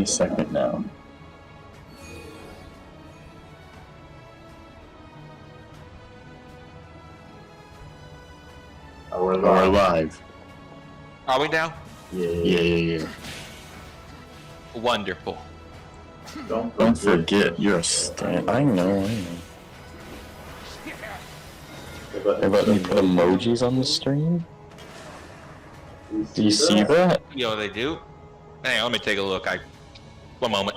any second now. Oh, we're We're live. live. Are we now? Yeah. Wonderful. Don't forget, you're a stan. I know. They let me put emojis on the stream? Do you see that? Yo, they do? Hang on, let me take a look. One moment.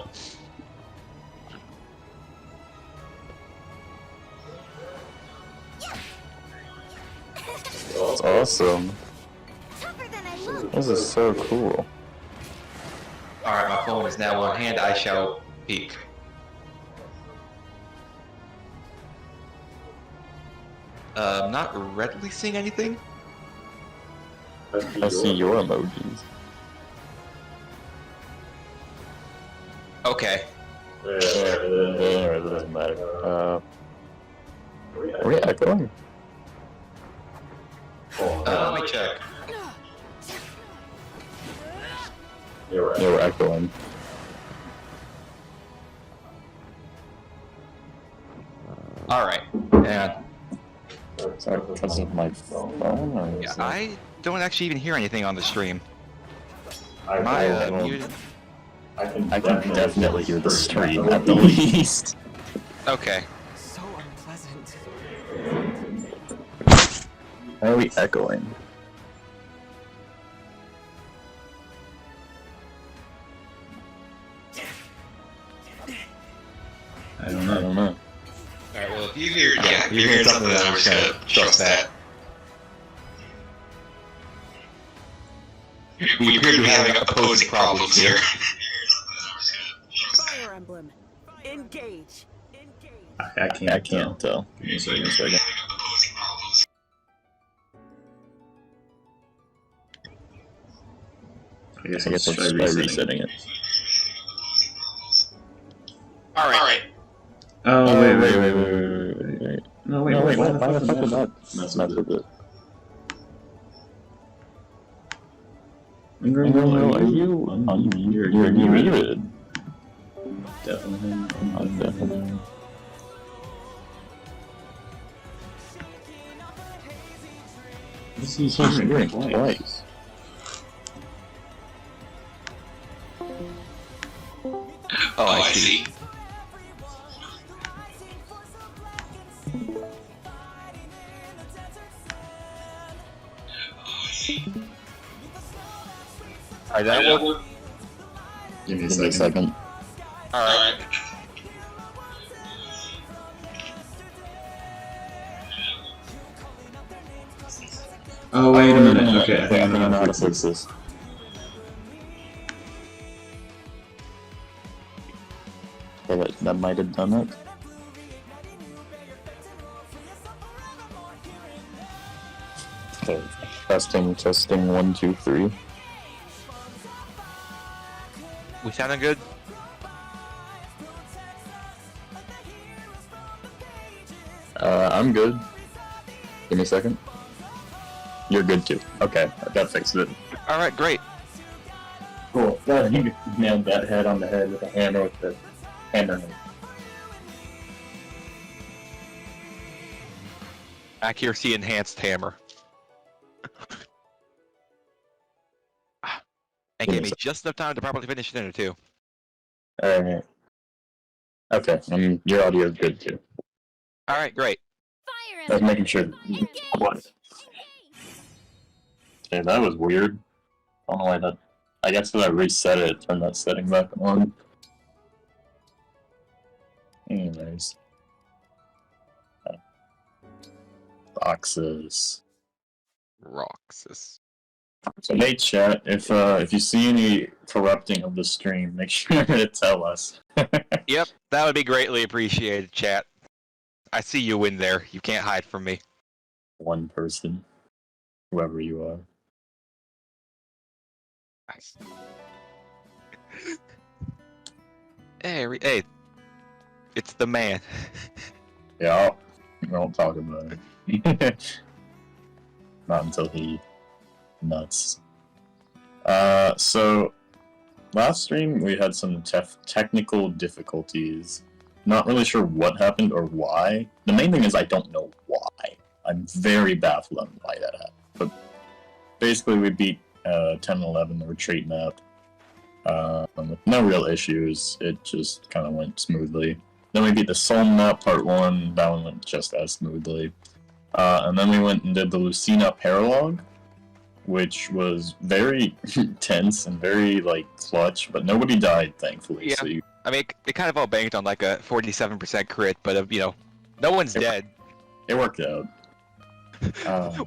That's awesome. This is so cool. Alright, my phone is now on hand. I shall peek. Not readily seeing anything. I see your emojis. Okay. There, it doesn't matter. Are we echoing? Let me check. Yeah, we're echoing. Alright. And Sorry, because of my phone? Or yeah, is I don't actually even hear anything on the stream. I Am I muted? I can definitely hear the stream at the least. Okay. So unpleasant. Why are we echoing? I don't know. Alright, well, if you hear, if you're hearing something, then I'm just gonna trust that. We appear to be having opposing problems here. Fire Emblem. Engage. I can't tell. Give me a second. I guess let's try resetting it. Alright. Oh, wait. No, wait, why the fuck did that mess with it? No, are you unmuted? You're muted. Definitely. I'm definitely. This is hearing twice. Oh, I see. Alright, that will. Give me a second. Alright. Oh, wait a minute. Okay, I think I know how to fix this. Okay, that might have done it. Okay, testing, 1, 2, 3. We sounding good? I'm good. Give me a second. You're good too. Okay, that fixed it. Alright, great. Cool. Yeah, you nailed that head on the head with a hammer with the hammer. Accuracy enhanced hammer. And gave me just enough time to properly finish dinner too. Alright. Okay, your audio is good too. Alright, great. I was making sure. What? Okay, that was weird. I don't know why that. I guess when I reset it, turned that setting back on. Anyways. Boxes. Roxas. So hey chat, if you see any corrupting of the stream, make sure to tell us. Yep, that would be greatly appreciated, chat. I see you in there. You can't hide from me. One person. Whoever you are. Nice. Hey, it's the man. Yeah, we won't talk about it. Not until he nuts. So Last stream, we had some technical difficulties. Not really sure what happened or why. The main thing is I don't know why. I'm very baffled on why that happened. But basically, we beat 10 and 11, the retreat map, with no real issues. It just kind of went smoothly. Then we beat the Soul map, part 1. That one went just as smoothly. And then we went and did the Lucina Paralog, which was very tense and very, like, clutch, but nobody died, thankfully. Yeah. So I mean, it kind of all banked on like a 47% crit, but you know, no one's dead. it worked out.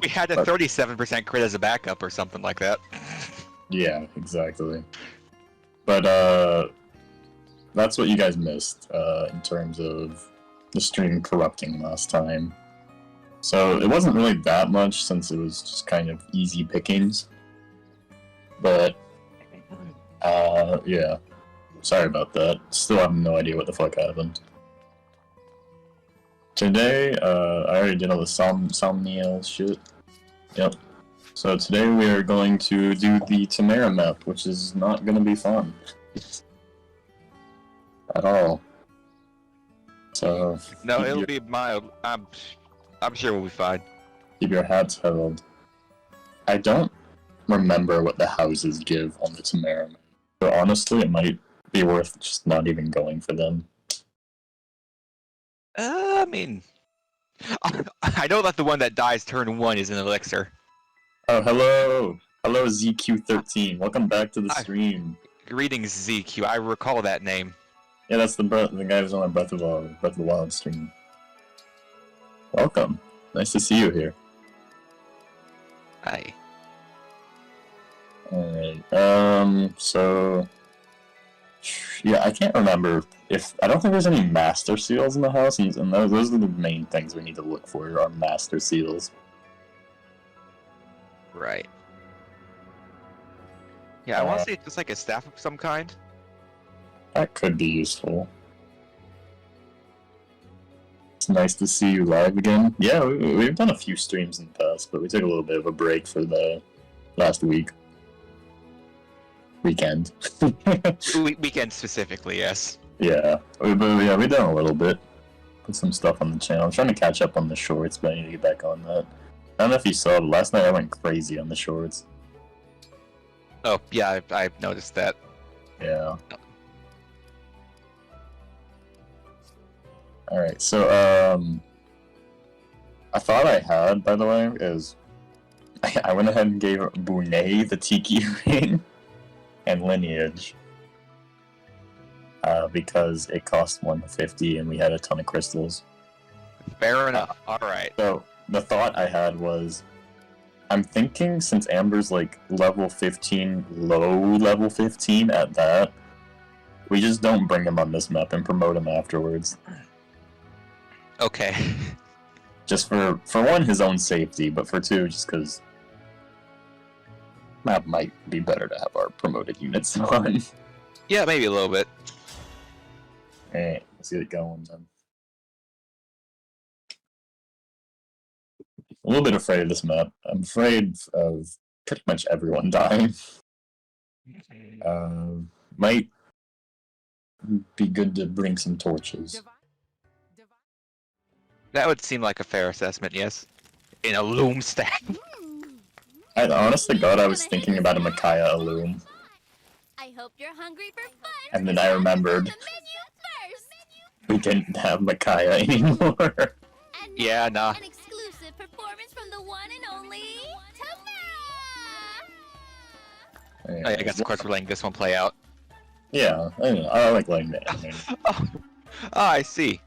We had a 37% crit as a backup or something like that. Yeah, exactly. But, that's what you guys missed, in terms of the stream corrupting last time. So, it wasn't really that much, since it was just kind of easy pickings. But, yeah. Sorry about that. Still have no idea what the fuck happened. Today, I already did all the Somnia shit. Yep. So today we are going to do the Tamara map, which is not gonna be fun. At all. So... No, it'll be mild. I'm sure we'll be fine. Keep your hats held. I don't remember what the houses give on the Tamara map. But honestly, it might be worth just not even going for them. I mean, I know that the one that dies turn 1 is an elixir. Oh, hello! Hello, ZQ13. Welcome back to the stream. Greetings, ZQ. I recall that name. Yeah, that's the guy who's on my Breath of the Wild stream. Welcome. Nice to see you here. Hi. Alright, so... Yeah, I can't remember if... I don't think there's any Master Seals in the house, and those are the main things we need to look for, are Master Seals. Right. Yeah, I want to say it's just like a staff of some kind. That could be useful. It's nice to see you live again. Yeah, we've done a few streams in the past, but we took a little bit of a break for the last week. Weekend. Weekend specifically, yes. Yeah, we've done a little bit. Put some stuff on the channel. I'm trying to catch up on the shorts, but I need to get back on that. I don't know if you saw, but last night I went crazy on the shorts. Oh, yeah, I've noticed that. Yeah. Alright, so, I thought I had, by the way, is... I went ahead and gave Bonet the Tiki ring and Lineage. Because it cost 150 and we had a ton of crystals. Fair enough. Alright. So, the thought I had was, I'm thinking since Amber's like level 15, low level 15 at that, we just don't bring him on this map and promote him afterwards. Okay. Just for one, his own safety, but for two, just because map might be better to have our promoted units on. Yeah, maybe a little bit. Alright, let's get it going then. A little bit afraid of this map. I'm afraid of pretty much everyone dying. Might be good to bring some torches. That would seem like a fair assessment, yes. In a loom stack. Honest to God, I was thinking about a Micaiah Illum. I hope you're hungry for fun. And then I remembered we didn't have Micaiah anymore. And Yeah, nah. an exclusive performance from the one and only Tamara. I guess, of course, we're letting this one play out. Yeah, I like letting that. Oh, I see.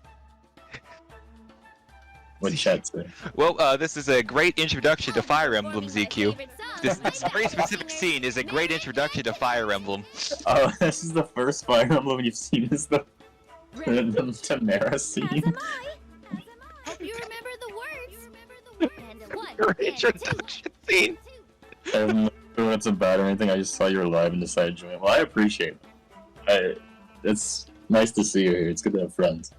What chat say? Well, this is a great introduction to Fire Emblem, ZQ. This very specific scene is a great introduction to Fire Emblem. Oh, this is the first Fire Emblem you've seen, is the Tamara scene. Hope you remember the words. And one, Your and introduction scene. I don't know what it's about or anything, I just saw you were live and decided to join. Well, I appreciate it. It's nice to see you here, it's good to have friends.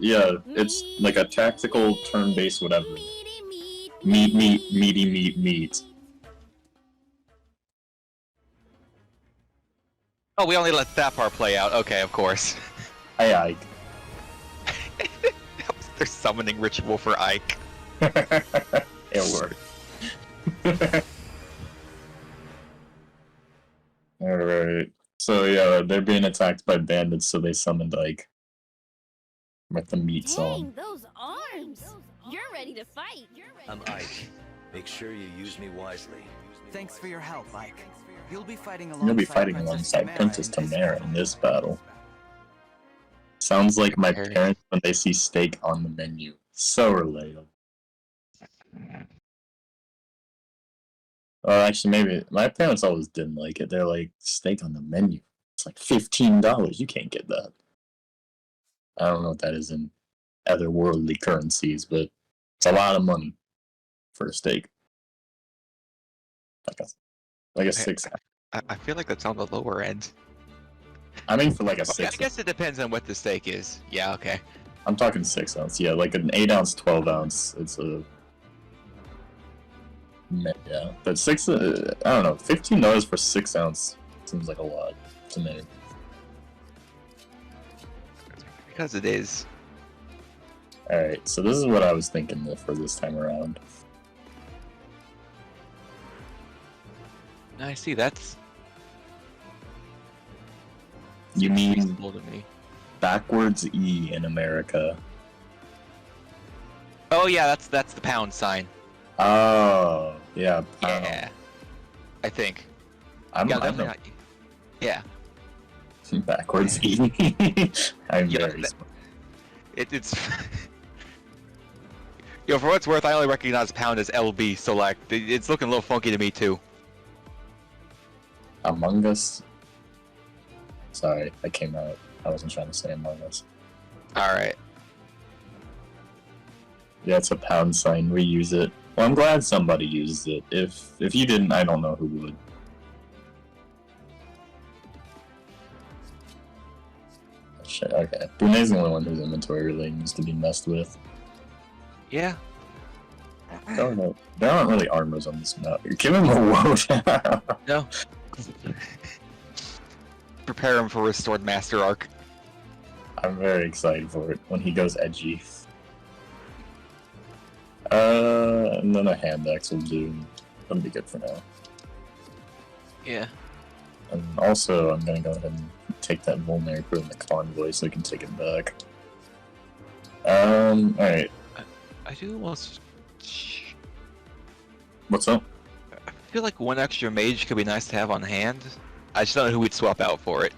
Yeah, it's like a tactical turn-based whatever. Meat. Oh, we only let that part play out. Okay, of course. Hi, Ike. That was their summoning ritual for Ike. It worked. Alright. So yeah, they're being attacked by bandits, so they summoned Ike. With the meat song. Dang, those arms! You're ready to fight. I'm Ike. Make sure you use me wisely. Thanks for your help, Ike. You'll be fighting You'll be fighting alongside Princess Tamara in this battle. Sounds like my parents when they see steak on the menu. So relatable. Well, actually, maybe my parents always didn't like it. They're like, steak on the menu. It's like $15. You can't get that. I don't know what that is in otherworldly currencies, but it's a lot of money for a steak. Like a 6 ounce. I feel like that's on the lower end. I mean, for like a Okay, 6 I guess it depends on what the steak is. Yeah, okay. I'm talking 6 ounce. Yeah, like an 8 ounce, 12 ounce. It's a. Yeah. But I don't know, $15 for 6 ounce seems like a lot to me. Because it is. Alright, so this is what I was thinking for this time around. I see, that's You mean reasonable to me. backwards E in America. Oh yeah, that's the pound sign. Oh, yeah. Yeah. I think. I'm Yeah, I definitely know. not. Yeah. Backwards E. I'm Yeah, very that- smart. It's Yo, for what it's worth, I only recognize pound as LB, so like it's looking a little funky to me too. Among Us. Sorry, I came out. I wasn't trying to say Among Us. Alright. Yeah, it's a pound sign. We use it. Well, I'm glad somebody used it. If you didn't, I don't know who would. Shit, okay. Brune's the only one whose inventory really needs to be messed with. Yeah. There aren't really armors on this map. You're giving him a woe. No. Prepare him for Restored Master Arc. I'm very excited for it when he goes edgy. And then a hand axe will do. That'll be good for now. Yeah. And also, I'm gonna go ahead and take that Vulnerary, put it in the convoy so we can take it back. Alright. I do almost. What's up? I feel like one extra mage could be nice to have on hand. I just don't know who we'd swap out for it.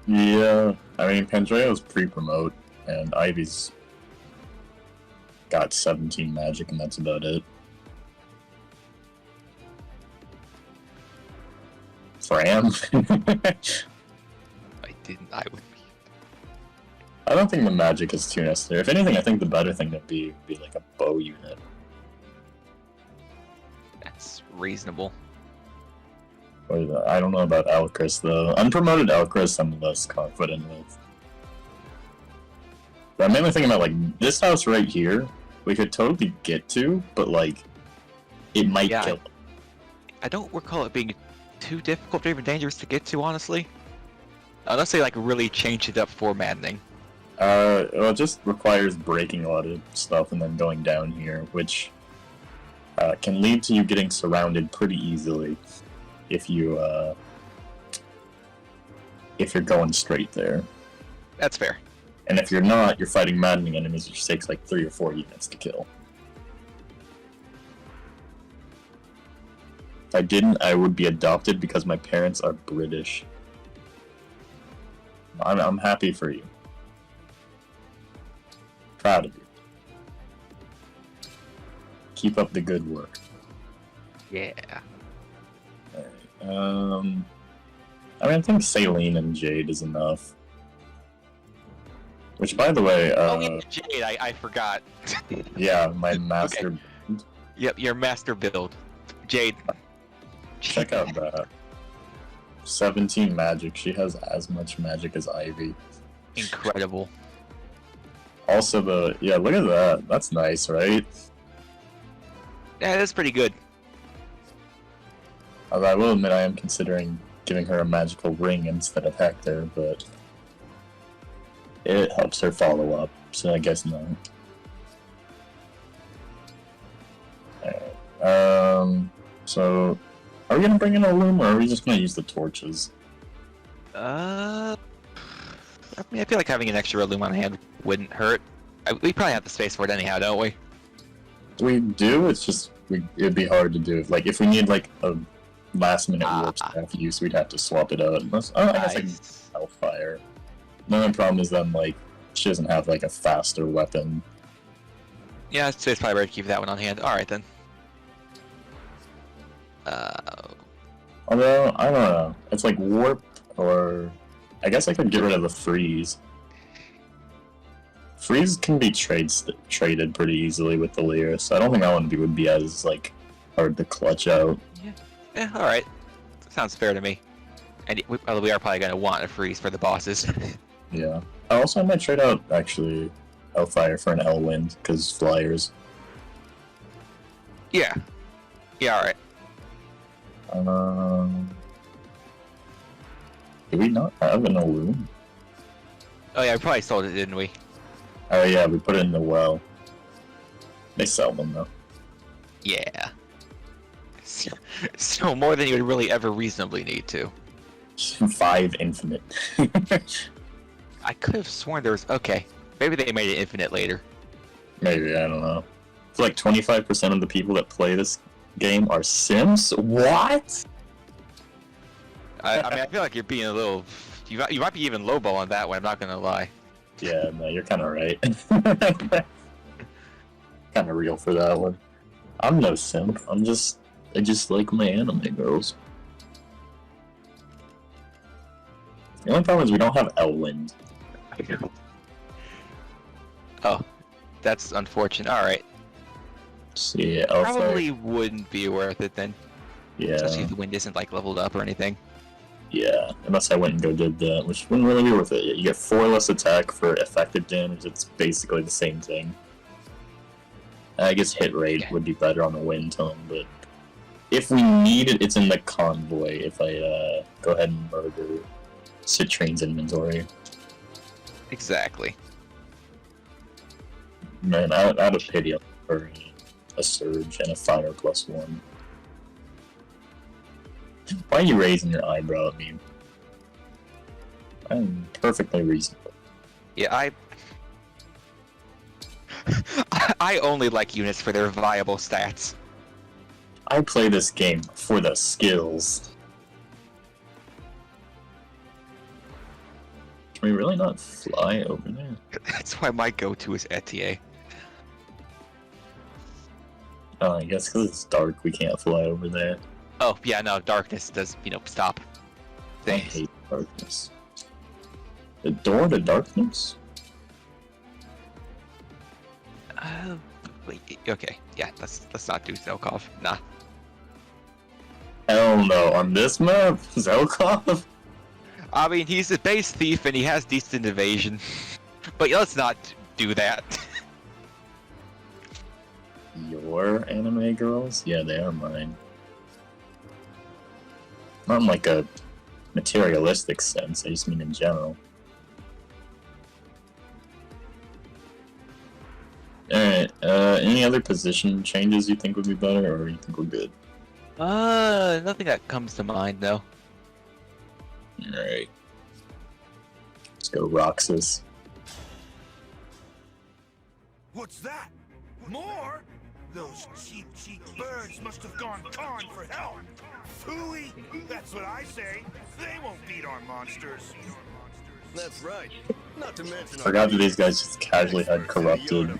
Yeah, I mean, Pandreo's pre-promote, and Ivy's got 17 magic, and that's about it. Fram? I would be. I don't think the magic is too necessary. If anything, I think the better thing to be would be like a bow unit. That's reasonable. But I don't know about Alcris though. Unpromoted Alcris I'm less confident with. But I'm mainly thinking about like this house right here, we could totally get to, but like it might Yeah, kill. I don't recall it being too difficult or even dangerous to get to, honestly. Unless they like really change it up for Maddening. Well, it just requires breaking a lot of stuff and then going down here, which can lead to you getting surrounded pretty easily if you're going straight there. That's fair. And if you're not, you're fighting maddening enemies, which takes like 3 or 4 units to kill. If I didn't, I would be adopted because my parents are British. I'm happy for you. Proud of you. Keep up the good work. Yeah. Alright, I mean, I think Saline and Jade is enough. Which, by the way, Oh, yeah, Jade, I forgot. yeah, my master. Yep, your master build. Jade. Check out that. 17 magic. She has as much magic as Ivy. Incredible. Also, yeah, look at that. That's nice, right? Yeah, that's pretty good. Although I will admit, I am considering giving her a magical ring instead of Hector, but it helps her follow up, so I guess not. Alright, so are we gonna bring in a loom, or are we just gonna use the torches? I mean, I feel like having an extra loom on hand wouldn't hurt. We probably have the space for it anyhow, don't we? We do, it's just, it'd be hard to do. Like, if we need, like, a last-minute warp staff use, we'd have to swap it out. Unless, I guess I can Hellfire. The only problem is then, like, she doesn't have, like, a faster weapon. Yeah, so it's probably better to keep that one on hand. Alright, then. Although, I don't know. It's like warp, or... I guess I could get rid of the freeze. Freeze can be traded pretty easily with the Lyra, so I don't think that one would be as, like, hard to clutch out. Yeah, alright. Sounds fair to me. And we are probably going to want a freeze for the bosses. Yeah. Also, I might trade out, actually, Hellfire for an Elwind, because flyers. Yeah. Yeah, alright. Did we not have an loom? Oh yeah, we probably sold it, didn't we? Oh yeah, we put it in the well. They sell them, though. Yeah. So more than you would really ever reasonably need to. 5 infinite. I could have sworn there was... Okay. Maybe they made it infinite later. Maybe, I don't know. I feel like 25% of the people that play this game are Sims? What? I mean, I feel like you're being a little... You might be even lowball on that one, I'm not gonna lie. Yeah, no, you're kind of right. Kind of real for that one. I'm no simp. I just like my anime girls. The only problem is we don't have Elwind. Oh, that's unfortunate. Alright. See, Probably wouldn't be worth it then. Yeah. Especially if the wind isn't like leveled up or anything. Yeah, unless I went and did that, which wouldn't really be worth it. You get 4 less attack for effective damage, it's basically the same thing. I guess hit rate would be better on the wind tone, but if we need it, it's in the convoy if I go ahead and murder Citrine's inventory. Exactly. Man, out of pity for a surge and a fire +1. Why are you raising your eyebrow at me? I'm perfectly reasonable. Yeah, I only like units for their viable stats. I play this game for the skills. Can we really not fly over there? That's why my go-to is Etier. Oh, I guess because it's dark, we can't fly over there. Oh, yeah, no, darkness does, stop I things. hate darkness. The door to darkness? Wait, okay, yeah, let's not do Zelkov. Nah. Hell no, on this map? Zelkov? I mean, he's a base thief and he has decent evasion. But let's not do that. Your anime girls? Yeah, they are mine. Not in like a materialistic sense, I just mean in general. Alright, any other position changes you think would be better, or you think we're good? Nothing that comes to mind, though. Alright. Let's go Roxas. What's that? More? Those cheap birds must have gone con for help. Phooey! That's what I say. They won't beat our monsters. That's right. Not to mention. Forgot that these guys just casually had corrupted.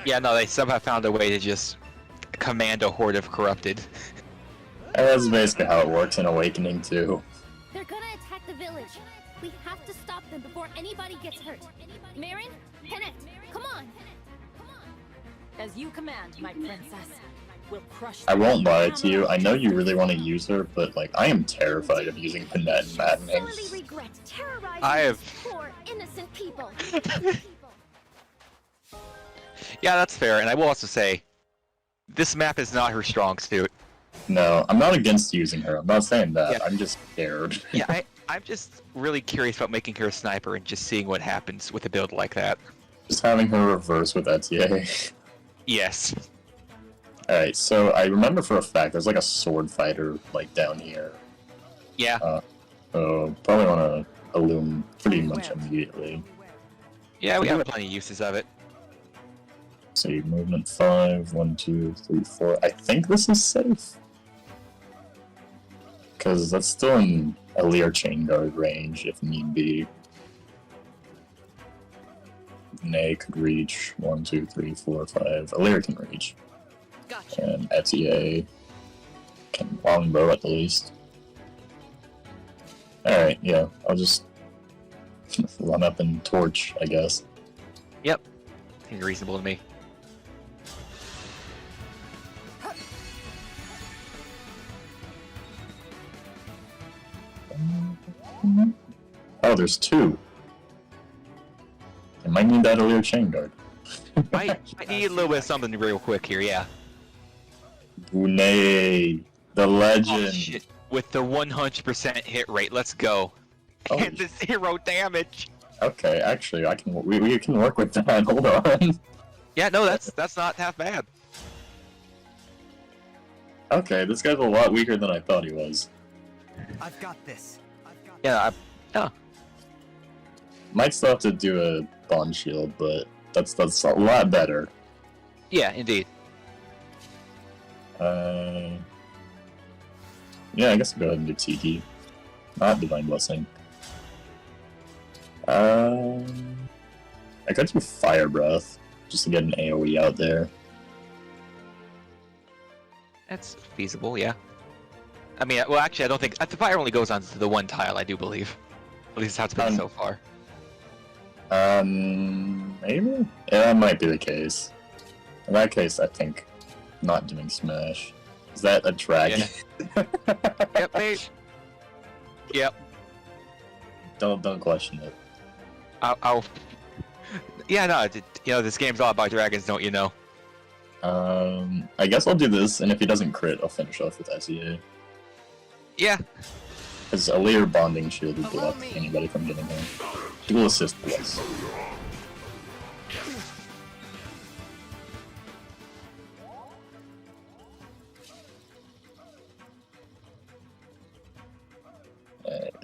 Yeah, no, they somehow found a way to just command a horde of corrupted. That's basically how it works in Awakening too. They're gonna attack the village. We have to stop them before anybody gets hurt. Marin, Kenneth, come on. As you command, my princess. We'll crush I won't lie to you, I know you really want to use her, but like, I am terrified of using Panette and Maddening. I have... poor innocent people. Yeah, that's fair, and I will also say, this map is not her strong suit. No, I'm not against using her. I'm not saying that. Yeah. I'm just scared. Yeah, I'm just really curious about making her a sniper and just seeing what happens with a build like that. Just having her reverse with Etier. Yes. Alright, so I remember for a fact there's like a sword fighter like down here. Yeah. So probably want to illume pretty much immediately. Yeah, we have plenty of uses of it. See, movement 5, 1, 2, 3, 4. I think this is safe. Because that's still in a Lear chain guard range if need be. Nay could reach 1, 2, 3, 4, 5. Lear can reach. Gotcha. And Etier can longbow at the least. Alright, yeah, I'll just run up and torch, I guess. Yep. Seems reasonable to me. Oh, there's two. I might need that earlier chain guard. I need a little bit of something real quick here, yeah. Bunei, the legend. Oh, shit. With the 100% hit rate, let's go. Oh. And the 0 damage. Okay, actually, we can work with that. Hold on. Yeah, no, that's not half bad. Okay, this guy's a lot weaker than I thought he was. I've got this. Yeah, Might still have to do a bond shield, but that's a lot better. yeah, indeed. Yeah, I guess I'll go ahead and do Tiki. Not Divine Blessing. I could do Fire Breath, just to get an AoE out there. That's feasible, yeah. I mean, well, actually, I don't think... The fire only goes on to the one tile, I do believe. At least that's how it's been so far. Maybe? Yeah, that might be the case. In that case, I think not doing Smash. Is that a dragon? Yeah. Yep, mate. Yep. Don't question it. I'll... Yeah, no, you know, this game's all about dragons, don't you know? I guess I'll do this, and if he doesn't crit, I'll finish off with SEA. Yeah. Because a layer bonding shield would block anybody from getting him. Dual assist plus.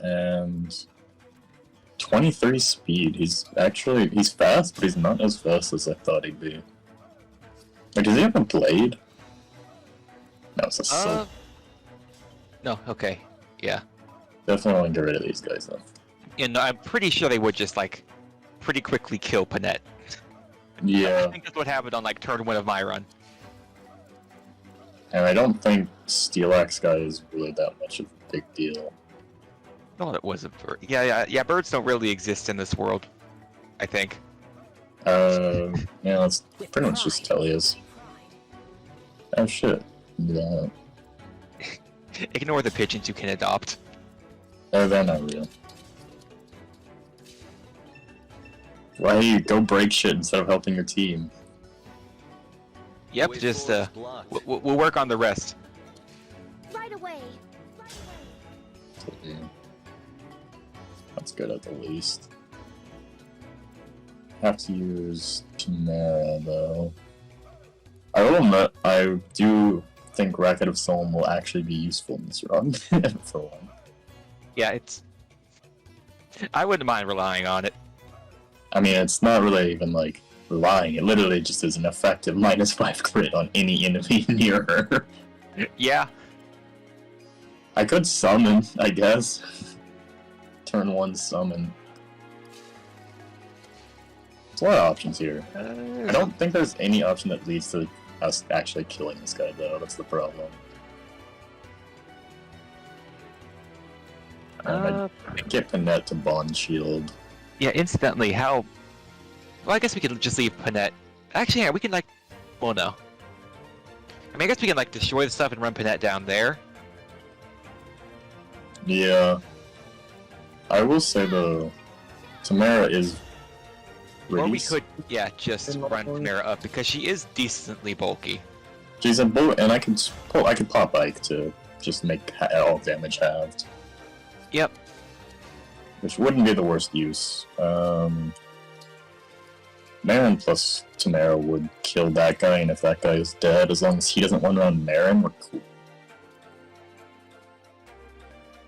And 23 speed. He's fast, but he's not as fast as I thought he'd be. Like, does he have a blade? No, it's a sword. No, okay. Yeah. Definitely want to get rid of these guys though. And I'm pretty sure they would just, like, pretty quickly kill Panette. Yeah. I think that's what happened on, like, turn 1 of my run. And I don't think Steel Axe guy is really that much of a big deal. No, it wasn't for... Yeah, birds don't really exist in this world. I think. Yeah, let's pretty much just Tellius. Oh shit. Yeah. Ignore the pigeons you can adopt. Oh, they're not real. Why do you go break shit instead of helping your team? Yep, just, we'll work on the rest. Right away. Yeah. That's good at the least. Have to use Chimera though. I will admit, I do think Racket of Soul will actually be useful in this run for one. Yeah, it's... I wouldn't mind relying on it. I mean, it's not really even like relying. It literally just is an effective -5 crit on any enemy near her. Yeah. I could summon, I guess. Turn 1 summon. There's a lot of options here. I don't think there's any option that leads to us actually killing this guy, though. That's the problem. I get Panette to bond shield. Yeah, instantly, how... Well, I guess we could just leave Panette... Actually, yeah, we can, like... Well, no. I mean, I guess we can, like, destroy the stuff and run Panette down there. Yeah. I will say, though, Tamara is... Or we could, yeah, just run Panera up, because she is decently bulky. She's a bow, and I could pop Ike to just make all damage halved. Yep. Which wouldn't be the worst use. Marin plus Tamara would kill that guy, and if that guy is dead, as long as he doesn't run around Marin, we're cool.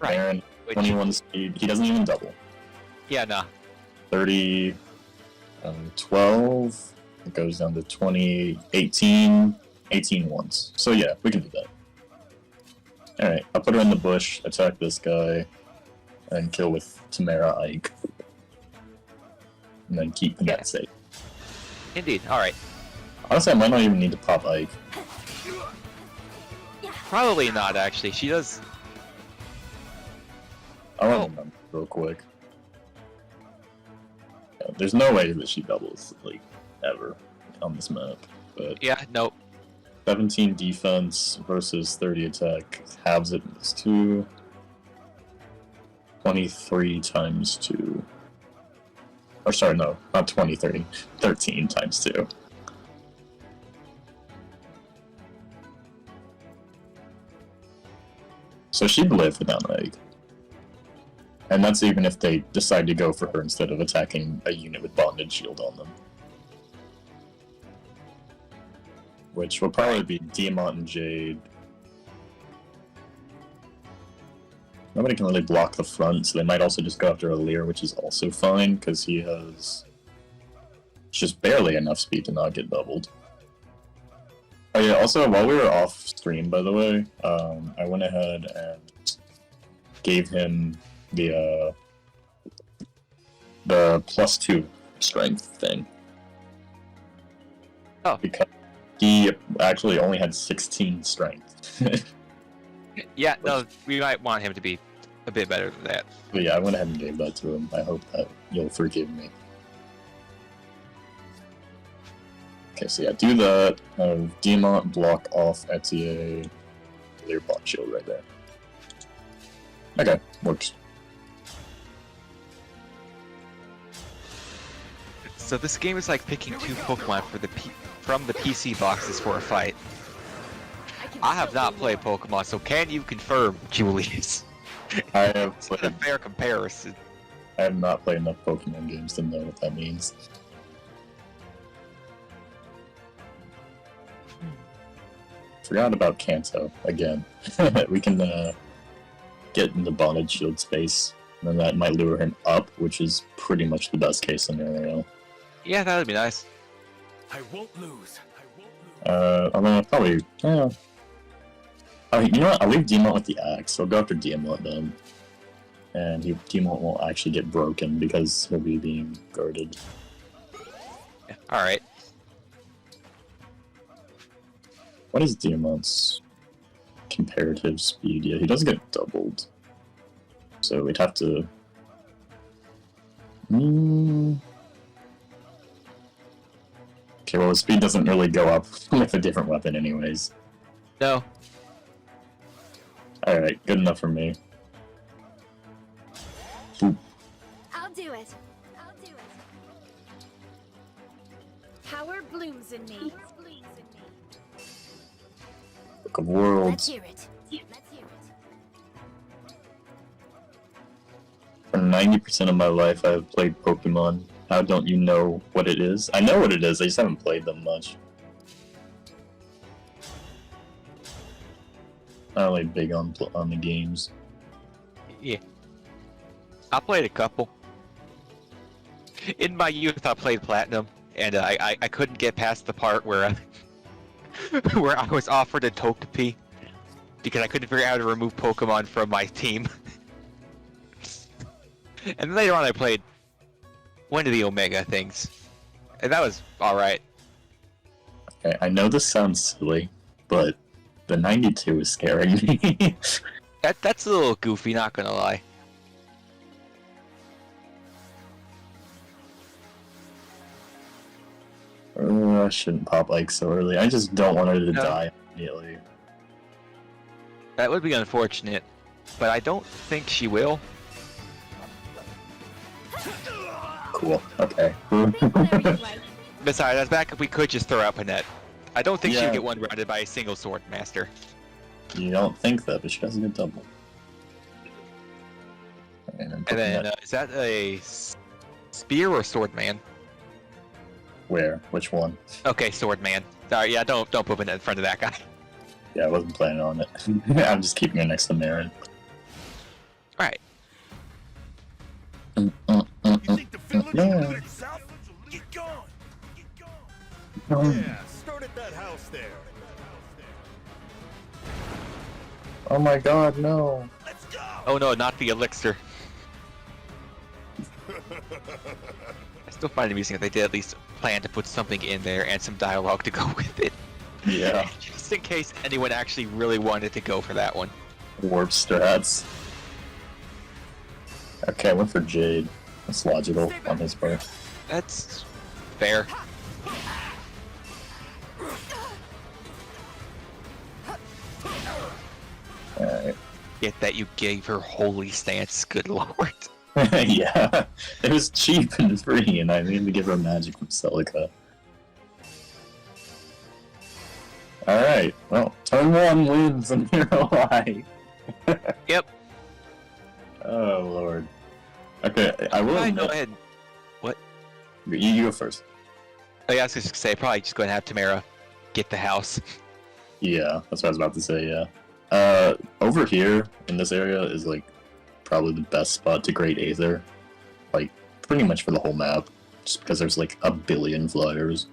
Right. Marin, Which- 21 speed, he doesn't even double. Yeah, nah. 30, 12, it goes down to 20, 18, 18 once. So yeah, we can do that. Alright, I'll put her in the bush, attack this guy, and kill with Tamara Ike. And then keep that safe. Indeed. Alright. Honestly, I might not even need to pop Ike. Probably not, actually. She does... I want to remember real quick. Yeah, there's no way that she doubles, like, ever on this map. But Yeah, nope. 17 defense versus 30 attack halves it as 2. 23 times 2. Or sorry, no, not 20, 30. 13 times 2. So she'd live without Egg. And that's even if they decide to go for her instead of attacking a unit with Bonded Shield on them. Which will probably be Diamant and Jade. Nobody can really block the front, so they might also just go after Alir, which is also fine, because he has just barely enough speed to not get doubled. Oh yeah, also, while we were off stream, by the way, I went ahead and gave him the +2 strength thing. Oh. Because he actually only had 16 strength. Yeah, no, we might want him to be a bit better than that. But yeah, I went ahead and gave that to him. I hope that you'll forgive me. Okay, so yeah, do that. Have Diamant block off Etier. Clear bot shield right there. Okay, works. So this game is like picking two Pokemon for from the PC boxes for a fight. I have not played Pokemon, so can you confirm, Julius? I have It's not a played, fair comparison. I have not played enough Pokemon games to know what that means. Forgot about Kanto again. We can get in the bonded shield space, and then that might lure him up, which is pretty much the best case scenario. Yeah, that would be nice. I won't lose. I won't lose. I'm gonna probably, yeah. Oh, you know what? I'll leave Diamant with the axe. I'll go after Diamant then. And Diamant won't actually get broken because he'll be being guarded. Yeah, alright. What is Diamant's comparative speed? Yeah, he does get doubled. So we'd have to... Okay, well his speed doesn't really go up with a different weapon anyways. No. Alright, good enough for me. I'll do it. I'll do it. Power blooms in me. Book of Let's Worlds. hear it. Let's hear it. For 90% of my life I have played Pokemon. How don't you know what it is? I know what it is, I just haven't played them much. Not really big on the games. Yeah. I played a couple. In my youth, I played Platinum, and I couldn't get past the part where where I was offered a Togepi because I couldn't figure out how to remove Pokemon from my team. And then later on, I played one of the Omega things, and that was all right. Okay, I know this sounds silly, but the 92 is scaring me. That's a little goofy, not gonna lie. I shouldn't pop Ike so early. I just don't want her to No. die immediately. That would be unfortunate, but I don't think she will. Cool. Okay. Think whatever you like. Besides, as backup, we could just throw out Panette. I don't think Yeah. she'll get one rounded by a single sword master. You don't think that, but she doesn't get double. And then, is that a spear or sword man? Where? Which one? Okay, sword man. Sorry, yeah, don't put it in front of that guy. Yeah, I wasn't planning on it. I'm just keeping her next to Marin. Alright. You think the village will do it itself? Get going! Get going! Yeah, start at that house there. Oh my god, no. Let's go! Oh no, not the elixir. I still find it amusing that they did at least plan to put something in there and some dialogue to go with it. Yeah. Just in case anyone actually really wanted to go for that one. Warp strats. Okay, I went for Jade. That's logical on his part. That's fair. Alright. Yet that you gave her holy stance, good lord. Yeah. It was cheap and free, and I needed to give her magic from Celica. Alright, well, turn 1 wins and you're alive. Yep. Oh, lord. Okay, I will Fine, go admit... ahead. You go first. Oh, yeah, I was just gonna say, probably just going to have Tamara get the house. Yeah, that's what I was about to say, yeah. Over here, in this area, is, like, probably the best spot to Great Aether. Like, pretty much for the whole map. Just because there's, like, a billion flyers.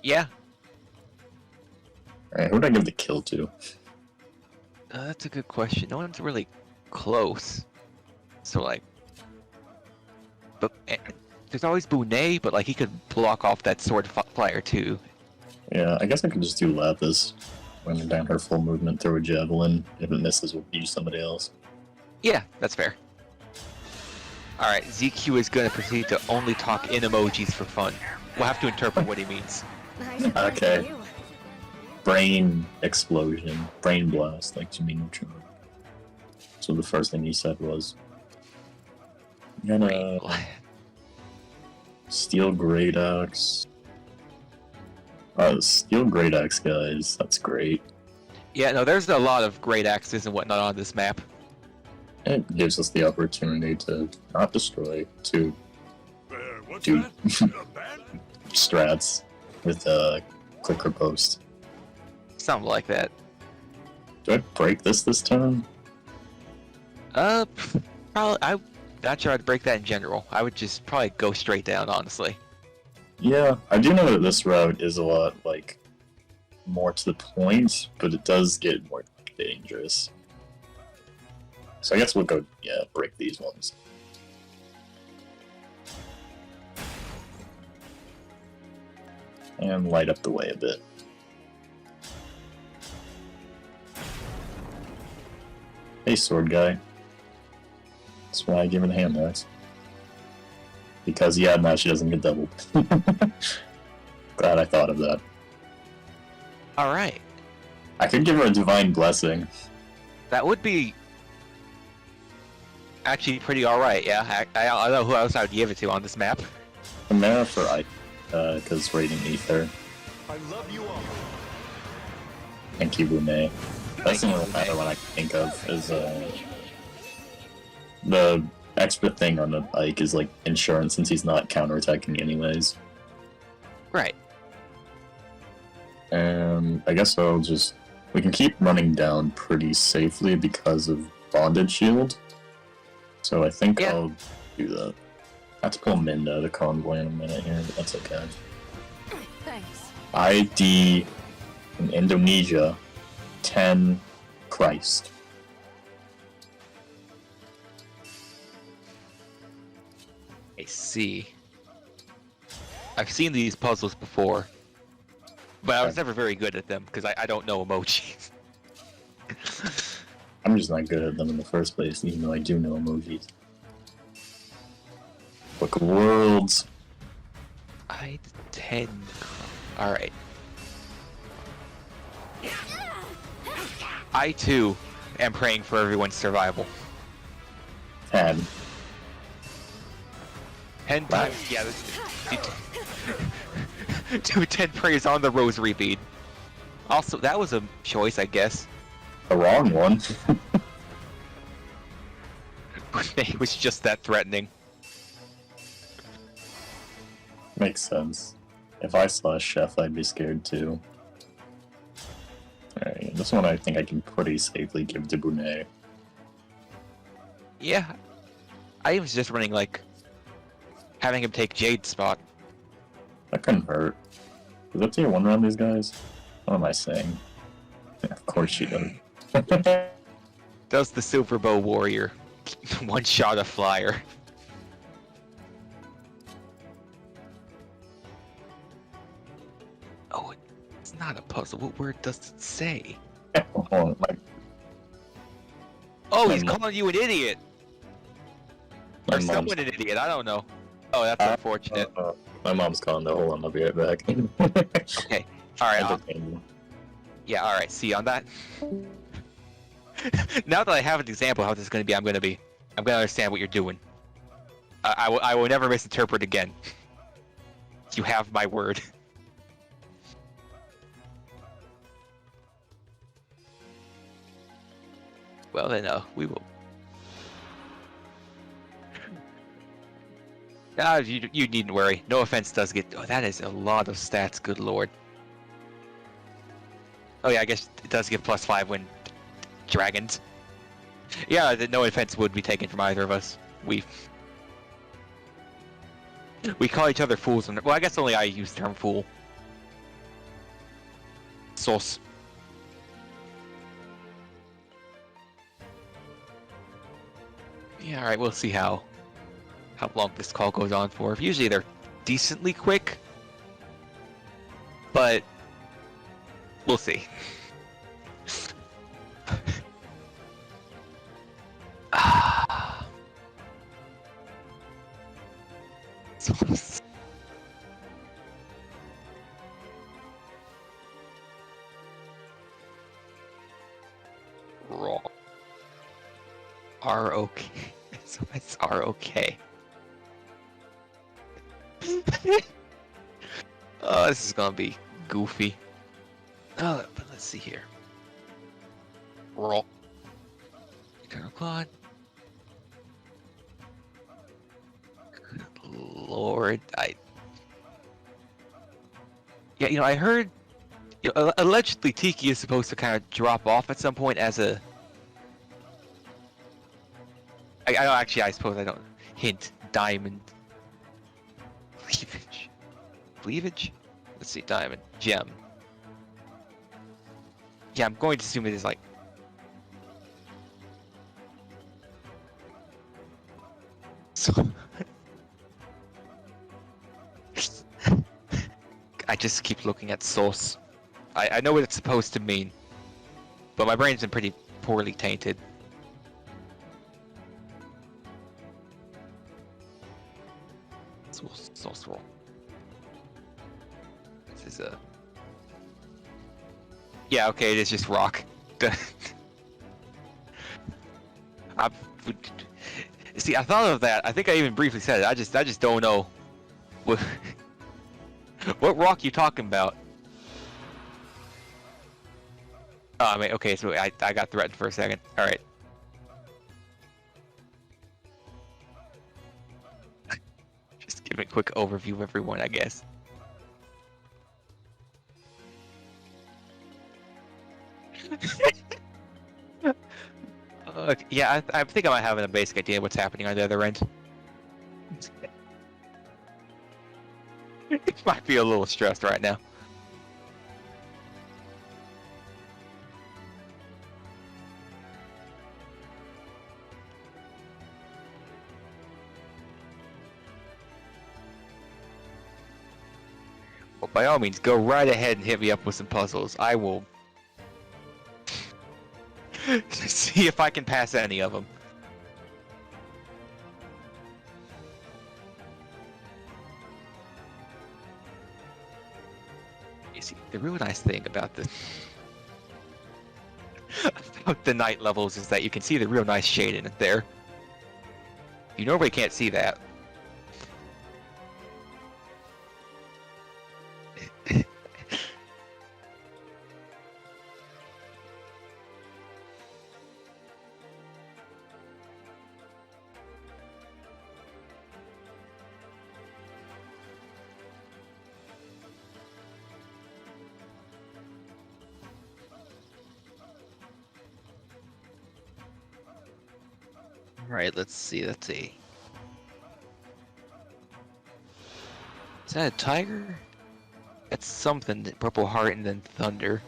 Yeah, Alright, who would I give the kill to? that's a good question. No one's really close. So, like... But there's always Bonet, but, like, he could block off that sword flyer, too. Yeah, I guess I could just do Lapis. Running down her full movement, throw a javelin. If it misses, we'll use somebody else. Yeah, that's fair. Alright, ZQ is going to proceed to only talk in emojis for fun. We'll have to interpret what he means. Okay. Brain explosion. Brain blast, like Jimmy Neutron. So the first thing he said was... I'm gonna... Steel Great Axe. Steel Great Axe, guys. That's great. Yeah, no, there's a lot of great axes and whatnot on this map. It gives us the opportunity to not destroy, to What's do that? A band? strats with click or post. Something like that. Do I break this turn? Probably, I'm not sure I'd break that in general. I would just probably go straight down, honestly. Yeah, I do know that this route is a lot, like, more to the point, but it does get more dangerous. So I guess we'll go, yeah, break these ones. And light up the way a bit. Hey, sword guy. That's why I give her the hand axe. Because, yeah, now she doesn't get doubled. Glad I thought of that. Alright. I could give her a divine blessing. That would be... actually pretty alright, yeah. I don't know who else I would give it to on this map. Chimera for because Radiant Aether. I love you all. Thank you, Bonet. That's the Thank you, only matter Bonet. one I can think of is the extra thing on the Ike is like insurance since he's not counterattacking anyways. Right. And I guess we can keep running down pretty safely because of Bonded Shield. So I think Yeah. I'll do that. I have to pull Minda out of the convoy in a minute here, but that's okay. Thanks. ID in Indonesia, 10 Christ. I see. I've seen these puzzles before, but I was never very good at them because I don't know emojis. I'm just not good at them in the first place, even though I do know emojis. Book of Worlds. I-10. Alright. I too am praying for everyone's survival. 10. 10 times, yeah. Do 10 praise on the rosary bead. Also, that was a choice, I guess. The wrong one. It was just that threatening. Makes sense. If I saw a chef, I'd be scared too. Alright, this one I think I can pretty safely give to Bonet. Yeah. I was just running, like, having him take Jade's spot. That couldn't hurt. Is that tier 1 around these guys? What am I saying? Yeah, of course she does. Does the Silver Bow Warrior. One shot a flyer. Oh, it's not a puzzle. What word does it say? Oh, Oh, My he's mom- calling you an idiot! my Or mom's- someone an idiot, I don't know. Oh, that's unfortunate. my mom's calling though. Hold on, I'll be right back. Okay, alright, Entertaining. yeah, alright, see on that? Now that I have an example of how this is going to be, I'm going to understand what you're doing. I will never misinterpret again. You have my word. Well then, we will. You needn't worry. No offense does get. Oh, that is a lot of stats. Good lord. Oh yeah, I guess it does give +5 when dragons. Yeah, no offense would be taken from either of us. We call each other fools. Well, I guess only I use the term fool. Sauce. Yeah, alright, we'll see how long this call goes on for. Usually they're decently quick, but we'll see. Raw. R-O-K. So it's R-O-K. Oh, this is gonna be goofy. Oh, but let's see here. Raw. Eternal Claude. Good lord, Yeah, I heard... allegedly Tiki is supposed to kind of drop off at some point as a... I suppose I don't... Hint. Diamond. Cleavage. Cleavage? Let's see, diamond. Gem. Yeah, I'm going to assume it is like... So... I just keep looking at source. I know what it's supposed to mean, but my brain's been pretty poorly tainted. Source roll. This is a... Yeah, okay, it is just rock. See, I thought of that. I think I even briefly said it. I just don't know what rock you talking about. Oh, I mean, okay, so I got threatened for a second. All right. Just give a quick overview of everyone, I guess. Yeah, I think I might have a basic idea of what's happening on the other end. It might be a little stressed right now. Well, by all means, go right ahead and hit me up with some puzzles. I will see if I can pass any of them. You see, the real nice thing about the night levels is that you can see the real nice shade in it there. You normally can't see that. Alright, let's see, let's see. Is that a tiger? That's something, Purple Heart and then Thunder.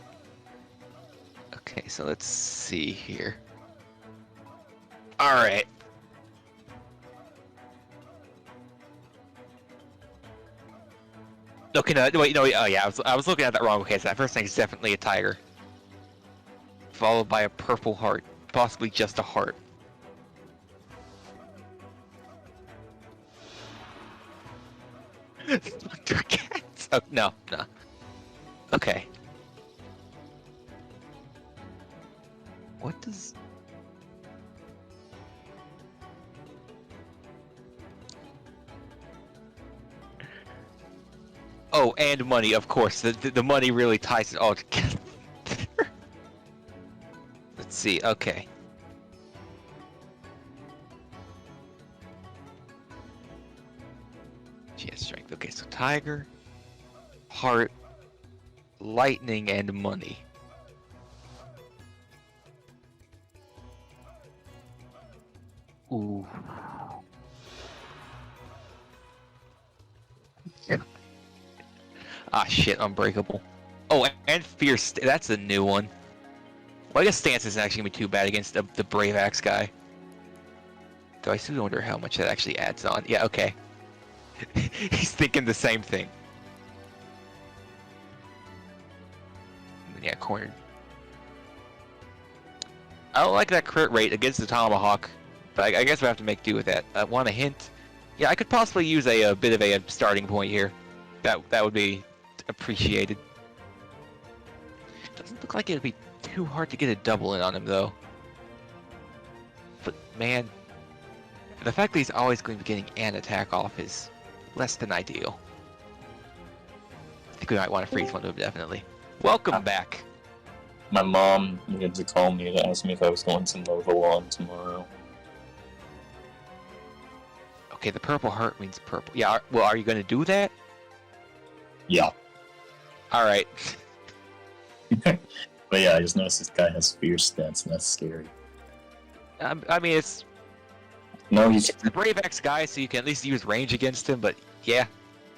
Okay, so let's see here. Alright. Okay, no, wait, no, oh yeah, I was looking at that wrong. Okay, so that first thing is definitely a tiger. Followed by a Purple Heart. Possibly just a heart. Thunder Cats? Oh, no, no. Okay. What does... Oh, and money, of course. The money really ties it all together. Let's see, okay. She has strength. Okay, so tiger, heart, lightning, and money. Ooh. Ah, shit, unbreakable. Oh, and fierce. That's a new one. Well, I guess stance isn't actually gonna be too bad against the Brave Axe guy. Though I still wonder how much that actually adds on. Yeah, okay. He's thinking the same thing. Yeah, cornered. I don't like that crit rate against the Tomahawk, but I guess we have to make do with that. I want a hint. Yeah, I could possibly use a bit of a starting point here. That would be appreciated. Doesn't look like it'd be too hard to get a double in on him though. But man, the fact that he's always going to be getting an attack off is less than ideal. I think we might want to freeze one of them definitely. Welcome back. My mom needed to call me to ask me if I was going to Nova Lawn tomorrow. Okay, the Purple Heart means purple. Yeah, well, are you going to do that? Yeah. Alright. But yeah, I just noticed this guy has fierce stance, and that's scary. I mean, it's No, he's the Brave Axe guy, so you can at least use range against him, but yeah.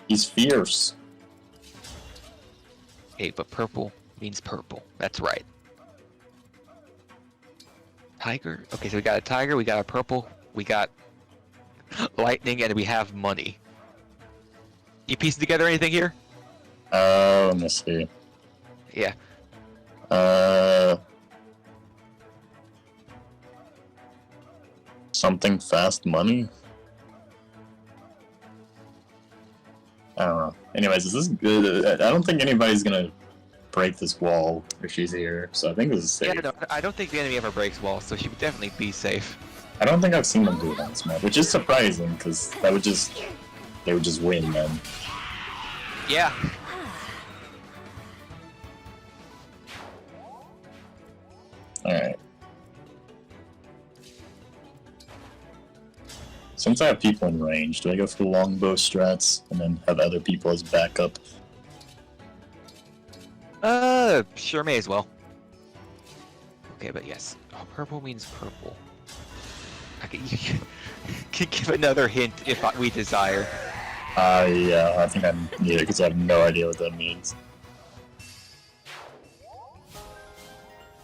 he's fierce. Okay, but purple means purple. That's right. Tiger? Okay, so we got a tiger, we got a purple, we got lightning, and we have money. You piecing together anything here? Let me see. Yeah. Something fast money? I don't know. Anyways, this is good. I don't think anybody's gonna break this wall if she's here, so I think this is safe. Yeah, no, I don't think the enemy ever breaks walls, so she would definitely be safe. I don't think I've seen them do it on this map, which is surprising, because they would just win then. Yeah. Alright. Since I have people in range, do I go for the longbow strats and then have other people as backup? Sure, may as well. Okay, but yes. Oh, purple means purple. You can give another hint if we desire. Yeah, I think I need it because I have no idea what that means.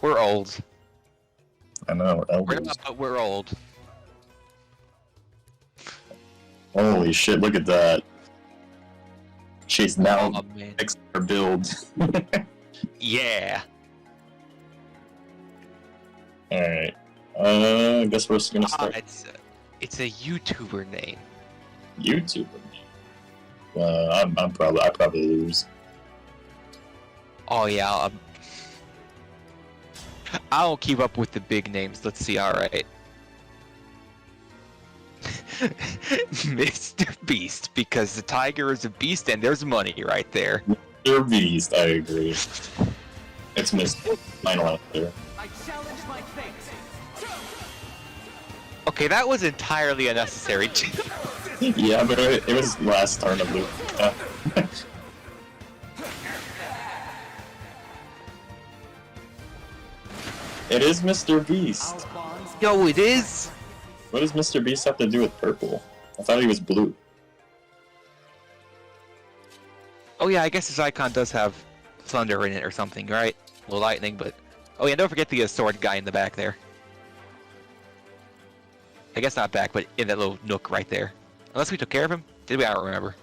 We're old. I know, We're elders. not, but we're old. Holy shit, look at that. She's now Oh, man. fixed her build. Yeah. Alright. I guess we're just gonna start. It's a YouTuber name. YouTuber. I probably lose. Oh yeah. I don't keep up with the big names. Let's see. All right. Mr. Beast, because the tiger is a beast and there's money right there. Mr. Beast, I agree. It's Mr. Final answer. I challenge my fate. Okay, that was entirely unnecessary. Yeah, but it was last turn of loop. It is Mr. Beast. Our bonds Yo, it is. What does Mr. Beast have to do with purple? I thought he was blue. Oh yeah, I guess his icon does have thunder in it or something, right? Well, lightning, but... Oh yeah, don't forget the sword guy in the back there. I guess not back, but in that little nook right there. Unless we took care of him? Did we? I don't remember.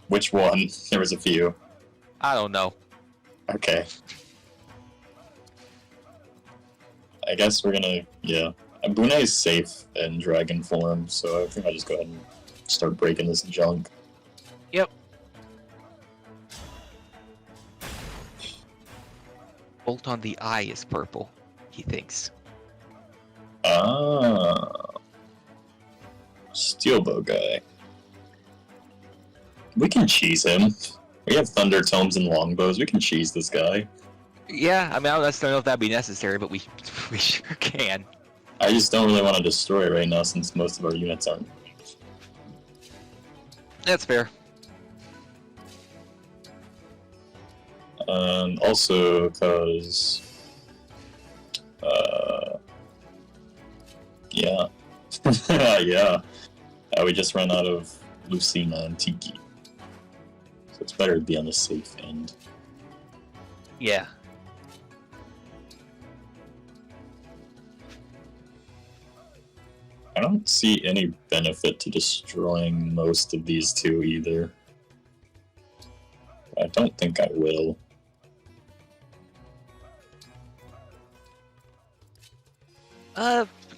Which one? There was a few. I don't know. Okay. I guess we're gonna, yeah. Bune is safe in dragon form, so I think I'll just go ahead and start breaking this junk. Yep. Bolt on the eye is purple, he thinks. Ah. Steelbow guy. We can cheese him. We have thunder tomes and longbows. We can cheese this guy. Yeah, I mean, I don't necessarily know if that'd be necessary, but we sure can. I just don't really want to destroy it right now since most of our units aren't. That's fair. And also because... yeah. yeah. We just ran out of Lucina and Tiki. So it's better to be on the safe end. Yeah. I don't see any benefit to destroying most of these two either. I don't think I will.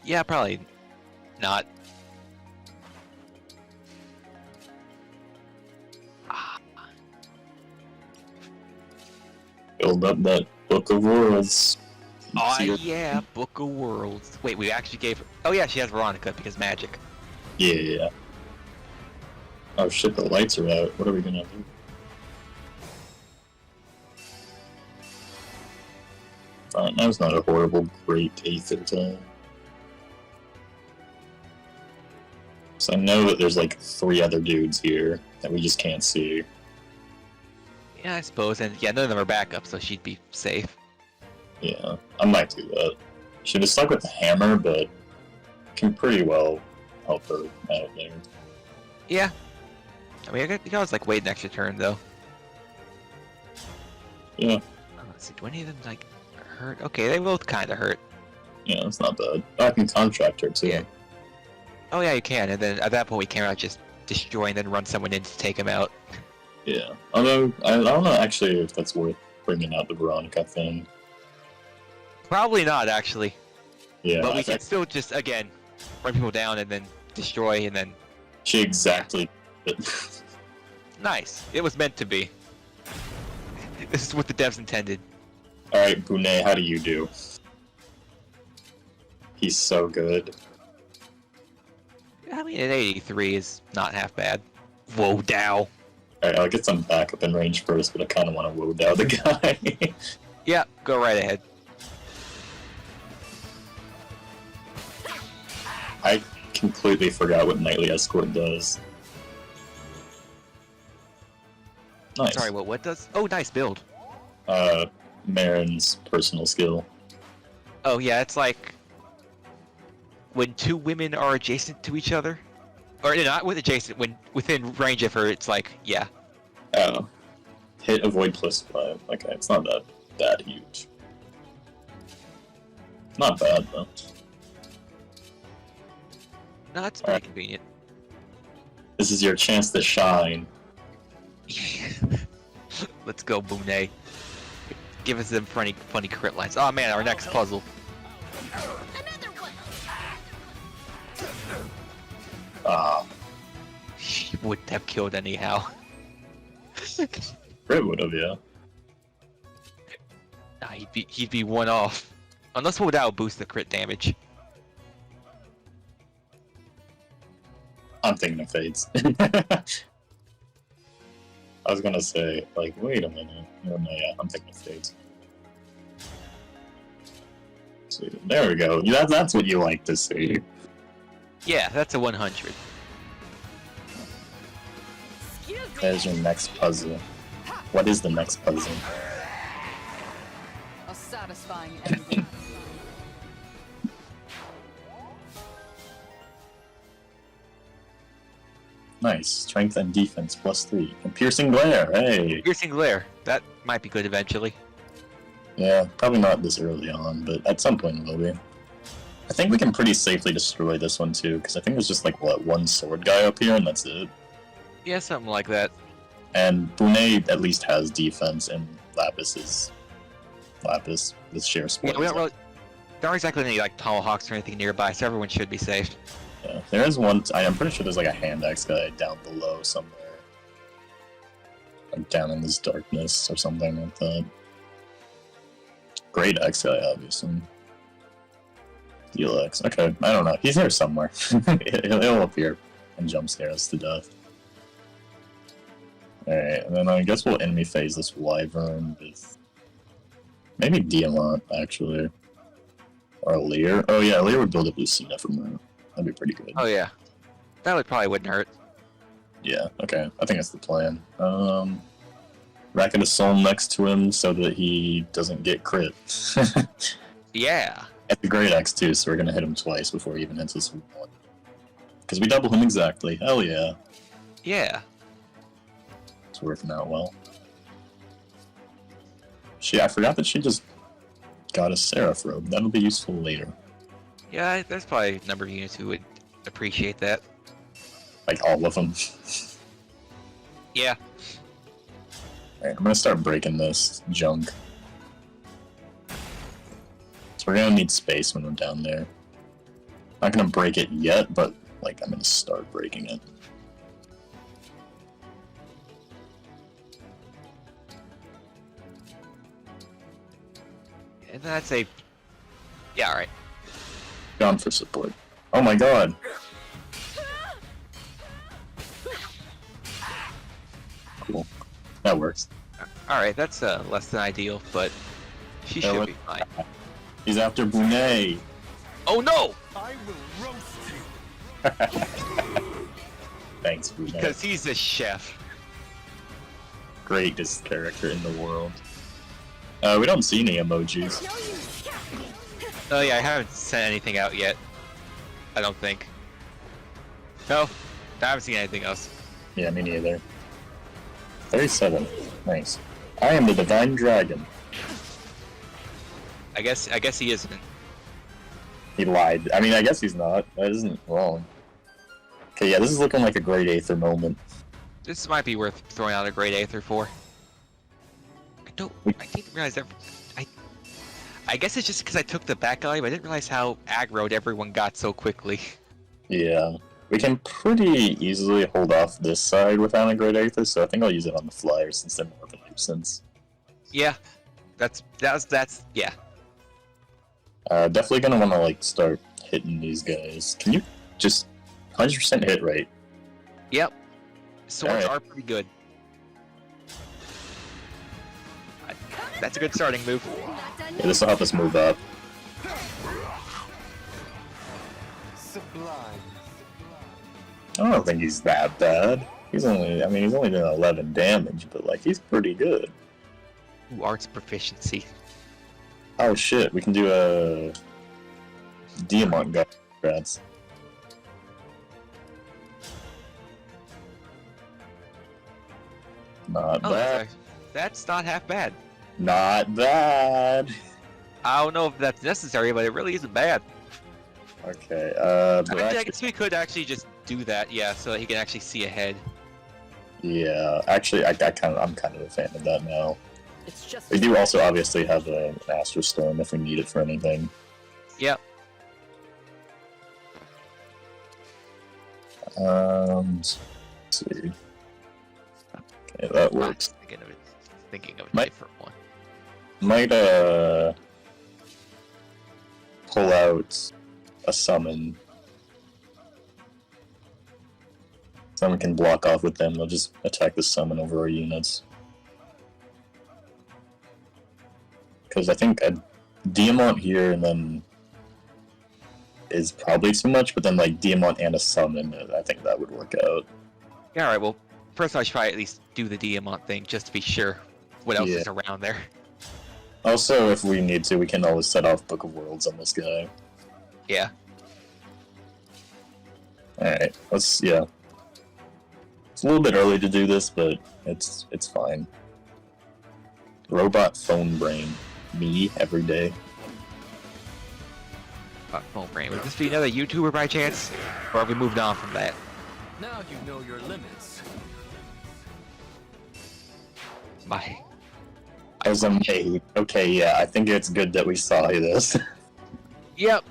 Yeah, probably not. Build up that Book of Worlds. Oh See her- yeah, Book of Worlds. Wait, we actually gave her... Oh yeah, she has Veronica because magic. Yeah. Oh shit, the lights are out. What are we gonna do? Fine, that was not a horrible, great Aether time. So I know that there's like 3 other dudes here that we just can't see. Yeah, I suppose. And yeah, none of them are backup, so she'd be safe. Yeah, I might do that. Should have stuck with the hammer, but can pretty well help her out there. Yeah. I mean, you can always like wait an extra turn though. Yeah, Let's see, do any of them like hurt? Okay, they both kind of hurt. yeah, it's not bad. I can contract her too. Yeah. Oh yeah, you can. And then at that point, we can't just destroy and then run someone in to take him out. Yeah. Although I don't know actually if that's worth bringing out the Veronica thing. Probably not actually. Yeah, But we I can think still just again run people down and then destroy and then. she exactly. Nice. It was meant to be. This is what the devs intended. All right, Bune, how do you do? He's so good. I mean, an 83 is not half bad. Whoa, Dow. Alright, I'll get some backup in range first, but I kind of want to woe down the guy. Yeah, go right ahead. I completely forgot what Nightly Escort does. Nice. Sorry, what does? Oh, nice build. Marin's personal skill. Oh yeah, it's like when 2 women are adjacent to each other, or not with adjacent. When within range of her, it's like yeah. Oh. Hit, avoid, +5. Okay, it's not that huge. Not bad, though. No, it's pretty convenient. This is your chance to shine. Let's go, Boone. Give us them funny crit lines. Oh man, our next puzzle. Another one. Ah, She wouldn't have killed anyhow. Crit would have, yeah. Nah, he'd be 1 off. Unless that would boost the crit damage. I'm thinking of Fates. I was gonna say, like, wait a minute. No, yeah, I'm thinking of Fates. See, there we go. That's what you like to see. Yeah, that's a 100. Excuse me. There's your next puzzle. What is the next puzzle? A satisfying ending. Nice. Strength and defense +3. And piercing glare, hey! Piercing glare. That might be good eventually. Yeah, probably not this early on, but at some point it will be. I think we can pretty safely destroy this one too, because I think there's just like, what, one sword guy up here and that's it? Yeah, something like that. And Brunei at least has defense, and Lapis is... Lapis, this share split. Yeah, we don't exactly need like tomahawks or anything nearby, so everyone should be safe. Yeah, there is one... I'm pretty sure there's like a hand axe guy down below somewhere. Like down in this darkness or something like that. Great X guy, obviously. Deal X. Okay, I don't know. He's here somewhere. He'll appear and jump scare us to death. Alright, and then I guess we'll enemy phase this Wyvern with... maybe Diamant, actually. Or Lear. Oh yeah, Lear would build up Lucina from that. That'd be pretty good. Oh yeah. That wouldn't hurt. Yeah, okay. I think that's the plan. Racket a soul next to him so that he doesn't get crit. Yeah. It's a great X too, so we're gonna hit him twice before he even hits us with one. Because we double him exactly. Hell yeah. Yeah. It's working out well. I forgot that she just got a Seraph robe. That'll be useful later. Yeah, there's probably a number of units who would appreciate that. Like all of them. Yeah. Alright, I'm gonna start breaking this junk. So we're gonna need space when we're down there. Not gonna break it yet, but like I'm gonna start breaking it. And then I'd say, yeah, alright. Gone for support. Oh my god! Cool. That works. Alright, that's less than ideal, but she Yeah, should what- be fine. He's after Brunei! Oh no! I will roast you. Thanks, Brunei. Because he's a chef. Greatest character in the world. We don't see any emojis. Oh yeah, I haven't sent anything out yet. I don't think. No, I haven't seen anything else. Yeah, me neither. 37. Nice. I am the Divine Dragon. I guess he isn't. He lied. I mean, I guess he's not. That isn't wrong. Okay, yeah, this is looking like a great Aether moment. This might be worth throwing out a great Aether for. I didn't realize that. I guess it's just because I took the back alley, but I didn't realize how aggroed everyone got so quickly. Yeah. We can pretty easily hold off this side without a great Aether, so I think I'll use it on the flyers since they're more of a nuisance. Yeah, that's yeah. Definitely gonna want to like start hitting these guys. Can you just 100% hit rate? Yep. Swords Alright. are pretty good. That's a good starting move. Yeah, this will help us move up. Sublime. I don't think he's that bad. He's only doing 11 damage, but like he's pretty good. Ooh, arts proficiency. Oh shit, we can do a Diamant guy. Congrats. Not Oh, bad. that's not half bad. Not bad. I don't know if that's necessary, but it really isn't bad. Okay, but I actually, guess we could actually just do that, yeah, so that he can actually see ahead. yeah, actually, I'm kind of a fan of that now. It's just We do also obviously have an Astral Storm if we need it for anything. Yep. Let's see. Okay, that works. Thinking of a Might- different one. Might pull out a summon. Someone can block off with them. They'll just attack the summon over our units. Because I think a Diamant here and then is probably too much, but then like Diamant and a summon, I think that would work out. Yeah, alright, well, first I should probably at least do the Diamant thing, just to be sure what else Yeah. is around there. Also, if we need to, we can always set off Book of Worlds on this guy. Yeah. Alright, let's, yeah. It's a little bit early to do this, but it's fine. Robot phone brain. Me every day. Phone brain. Would this be another YouTuber by chance? Or have we moved on from that? Now you know your limits. My. As a maid. Okay, yeah, I think it's good that we saw this. Yep.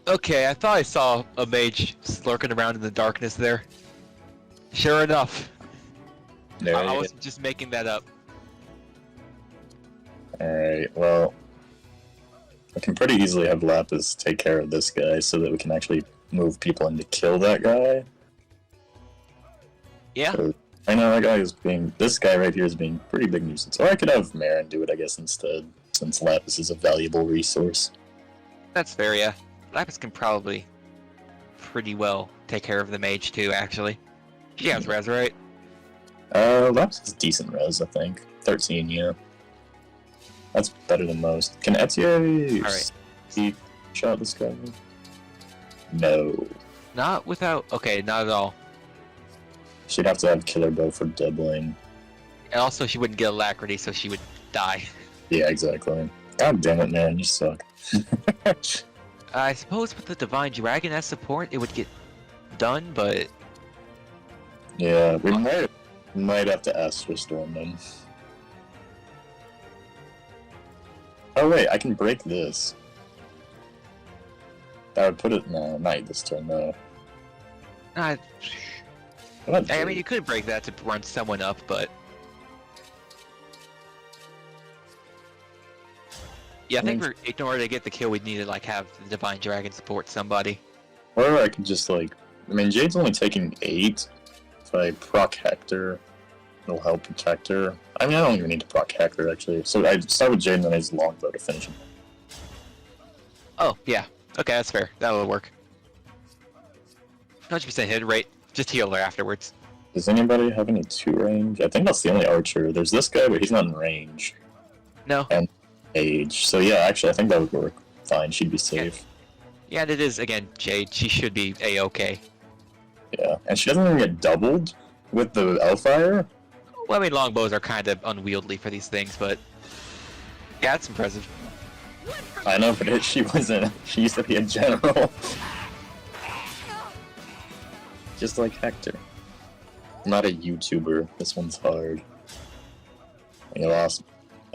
Okay, I thought I saw a mage lurking around in the darkness there. Sure enough. There I it wasn't just making that up. Alright, well... I can pretty easily have Lapis take care of this guy so that we can actually move people in to kill that guy. Yeah. So, I know that guy is being... This guy right here is being pretty big nuisance. Or I could have Marin do it, I guess, instead, since Lapis is a valuable resource. That's fair, yeah. Lapis can probably pretty well take care of the mage too, actually. She has res, right? Lapis is decent res, I think. 13, yeah. That's better than most. Can Etier Alright. he shot this guy? No. Not without... Okay, not at all. She'd have to have Killer Bow for doubling. And also, she wouldn't get Alacrity, so she would die. Yeah, exactly. God damn it, man, you suck. I suppose with the Divine Dragon as support, it would get done, but... Yeah, we might have to Astro Storm them. Oh wait, I can break this. That would put it... No, not this turn, no. I What mean, you could break that to run someone up, but... Yeah, I think in order to get the kill, we'd need to, like, have the Divine Dragon support somebody. Or I could just, like... I mean, Jade's only taking 8. If I proc Hector, it'll help protect her. I mean, I don't even need to proc Hector, actually. So I start with Jade and then I use Longbow to finish him. Oh, yeah. Okay, that's fair. That'll work. 100% hit rate. Just heal her afterwards. Does anybody have any 2 range? I think that's the only archer. There's this guy, but he's not in range. No. And age. So yeah, actually, I think that would work fine. She'd be safe. Yeah, and it is, again, Jade. She should be A-okay. Yeah, and she doesn't even get doubled with the Elfire? Well, I mean, longbows are kind of unwieldy for these things, but... Yeah, it's impressive. I know, but she wasn't. She used to be a general. Just like Hector. Not a YouTuber. This one's hard. You lost.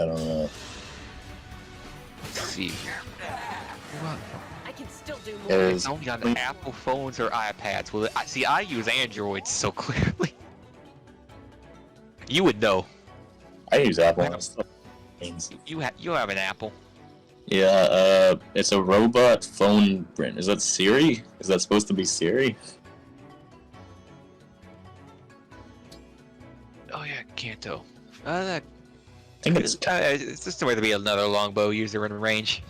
I don't know. Let's see. I can still do more. There's It's only on Apple phones or iPads. Well, see, I use Androids so clearly. You would know. I use Apple. You have an Apple. Yeah, it's a robot phone print. Is that Siri? Is that supposed to be Siri? Oh yeah, Kanto. That I think it's... it's just a way to be another longbow user in range.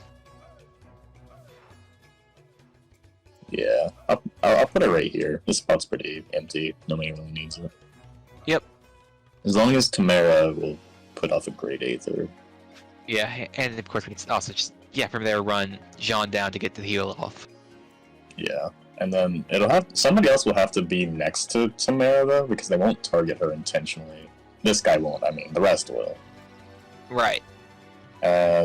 Yeah, I'll put it right here. This spot's pretty empty. Nobody really needs it. Yep. As long as Tamara will put off a grade 8 or... Yeah, and of course we can also just from there run Jean down to get the heal off. Yeah, and then somebody else will have to be next to Tamara though, because they won't target her intentionally. This guy won't. I mean, the rest will. Right.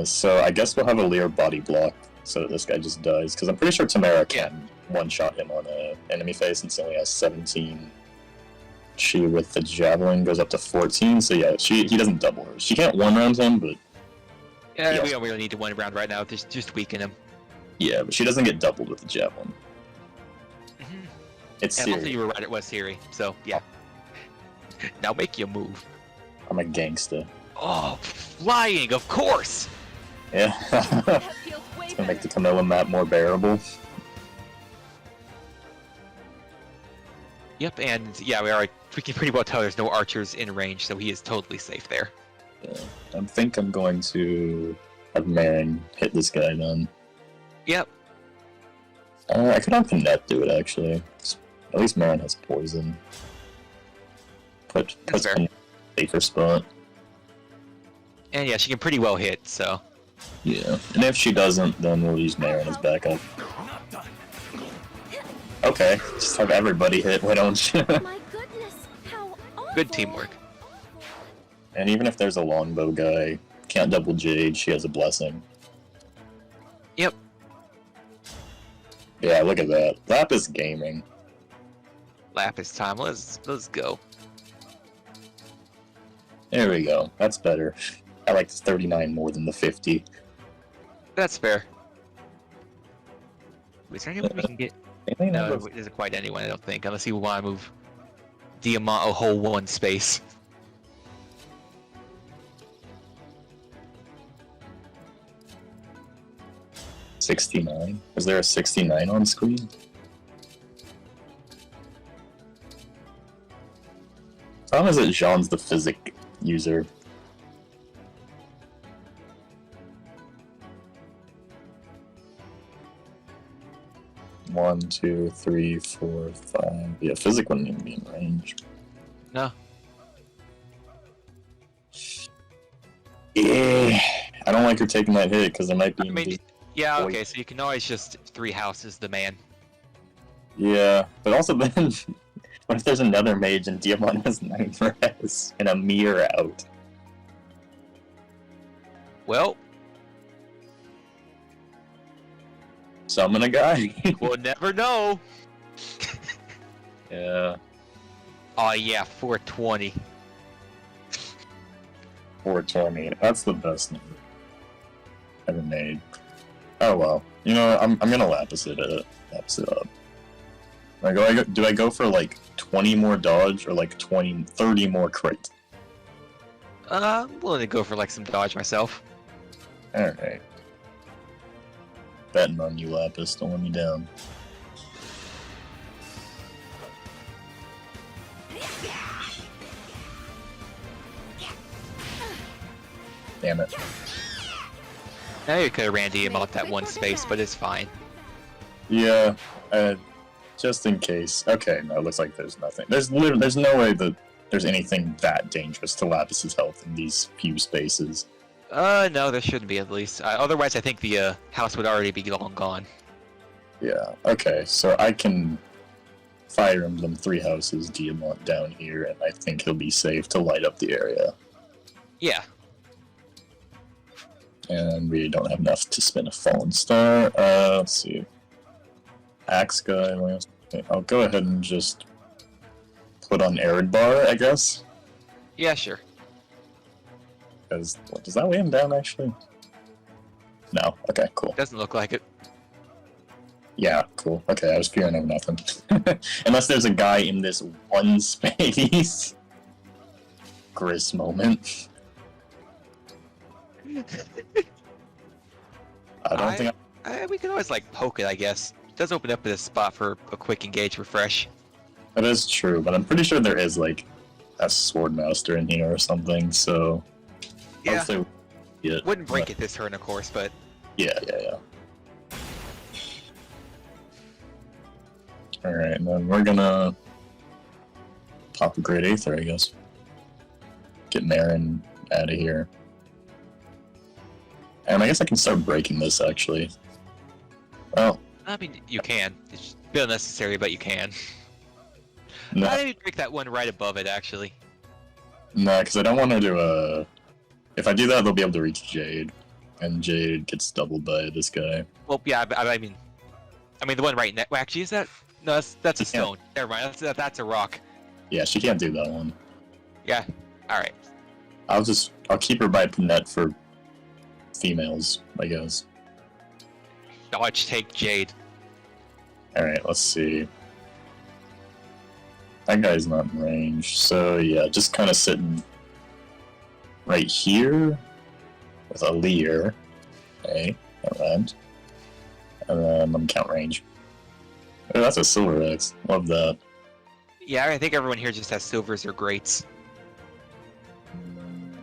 So I guess we'll have a Lear body block so that this guy just dies, because I'm pretty sure Tamara can one-shot him on an enemy face since he only has 17. She, with the javelin, goes up to 14, so yeah, he doesn't double her. She can't one-round him, but... Yeah, we don't really need to one round right now, just weaken him. Yeah, but she doesn't get doubled with the javelin. Mm-hmm. It's and Siri. also you were right, it was Siri, so yeah. Now make your move. I'm a gangster. Oh, flying, of course! Yeah. That feels way It's gonna make the better. Camilla map more bearable. Yep, and yeah, we can pretty well tell there's no archers in range, so he is totally safe there. Yeah. I think I'm going to have Marin hit this guy then. Yep. I could have Net do it actually. At least Marin has poison. Puts fair. her in a safer spot. And yeah, she can pretty well hit, so... Yeah. And if she doesn't, then we'll use Marin as backup. Okay, just have everybody hit, why don't you? My goodness, how Good teamwork. And even if there's a longbow guy, can't double Jade, she has a blessing. Yep. Yeah, look at that. Lapis Gaming. Lapis time. Let's go. There we go. That's better. I like the 39 more than the 50. That's fair. Is there anyone we can get? No, there isn't quite anyone, I don't think, unless you want to move Diamant a whole one space. $69? Is there a 69 on screen? Problem is that Jean's the physic user. One, two, three, four, five. Yeah, physic wouldn't even be in range. No. Yeah, I don't like her taking that hit because there might be. I mean, yeah, okay, so you can always just 3 houses the man. Yeah, but also then, what if there's another mage and Diamant has 9 res and a mirror out? Well, Summon a guy. we'll never know. Yeah, Oh yeah, 420. 420. That's the best number ever made. Oh well. You know, I'm gonna lapis it up. Do I go for like 20 more dodge or like 30 more crit? I'm willing to go for like some dodge myself. Alright. Betting on you, Lapis. Don't let me down. Damn it. Now you could have ran him off that one space, but it's fine. Yeah, just in case. Okay, no, it looks like there's nothing. There's no way that there's anything that dangerous to Lapis's health in these few spaces. No, there shouldn't be at least. Otherwise, I think the house would already be long gone. Yeah, okay, so I can Fire Emblem 3 houses Diamant down here, and I think he'll be safe to light up the area. Yeah. And we don't have enough to spin a Fallen Star. Let's see. Axe guy. I'll go ahead and just put on Arid Bar, I guess. Yeah, sure. Because does that weigh him down actually? No. Okay. Cool. Doesn't look like it. Yeah. Cool. Okay. I was fearing of nothing. Unless there's a guy in this one space. Gris moment. I don't think. We can always like poke it, I guess. It does open up a spot for a quick engage refresh. That is true, but I'm pretty sure there is like a Swordmaster in here or something. So Yeah. hopefully we'll get, Wouldn't break it this turn, of course, but Yeah. All right, and then we're gonna pop a Great Aether, I guess. Get Marin out of here. And I guess I can start breaking this, actually. Well, I mean, you can. It's a bit unnecessary, but you can. no, I maybe break that one right above it, actually. because I don't want her to, if I do that, they'll be able to reach Jade. And Jade gets doubled by this guy. Well, yeah, I mean, the one right next. Well, actually, is that? No, that's a stone. Never mind. That's a rock. Yeah, she can't do that one. Yeah. All right. I'll keep her by Panette for females, I guess. Dodge take Jade. Alright, let's see. That guy's not in range, so yeah, just kind of sitting right here with a Lear. Okay, alright. And then I'm count range. Oh, that's a Silver X. Love that. Yeah, I think everyone here just has silvers or greats.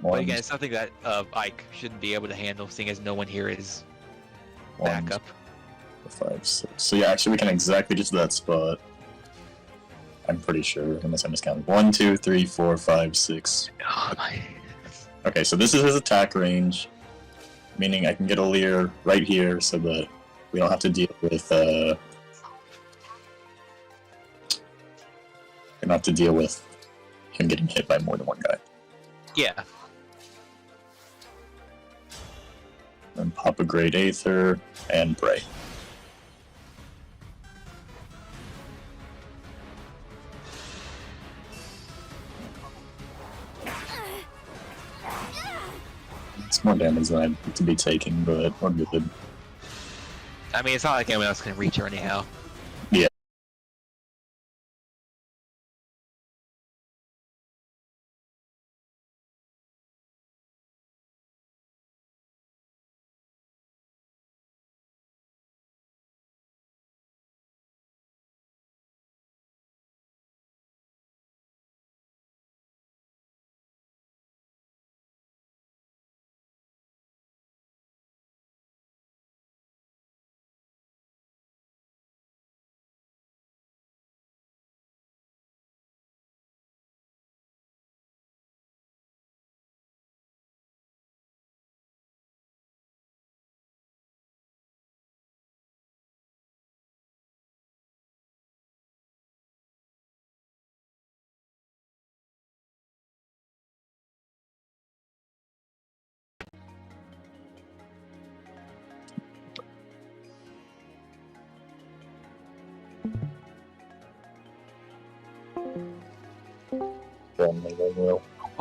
But again, it's something that Ike shouldn't be able to handle, seeing as no one here is backup. 5, 6. So yeah, actually we can exactly get to that spot. I'm pretty sure, unless I miscounted. 1, 2, 3, 4, 5, 6. Oh my. Okay, so this is his attack range, meaning I can get a Lear right here so that we don't have to deal with, him getting hit by more than one guy. Yeah. And pop a Great Aether and pray. It's more damage than I'd like to be taking, but we're good. I mean, it's not like anyone else can reach her anyhow. Yeah.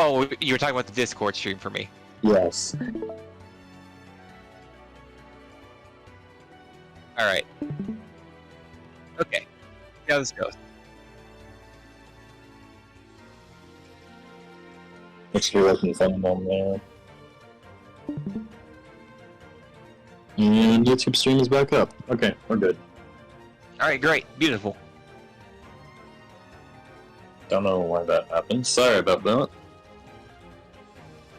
Oh, you were talking about the Discord stream for me. Yes. Alright. Okay. See how this goes. It's working from on there. And YouTube stream is back up. Okay, we're good. Alright, great. Beautiful. Don't know why that happened. Sorry about that.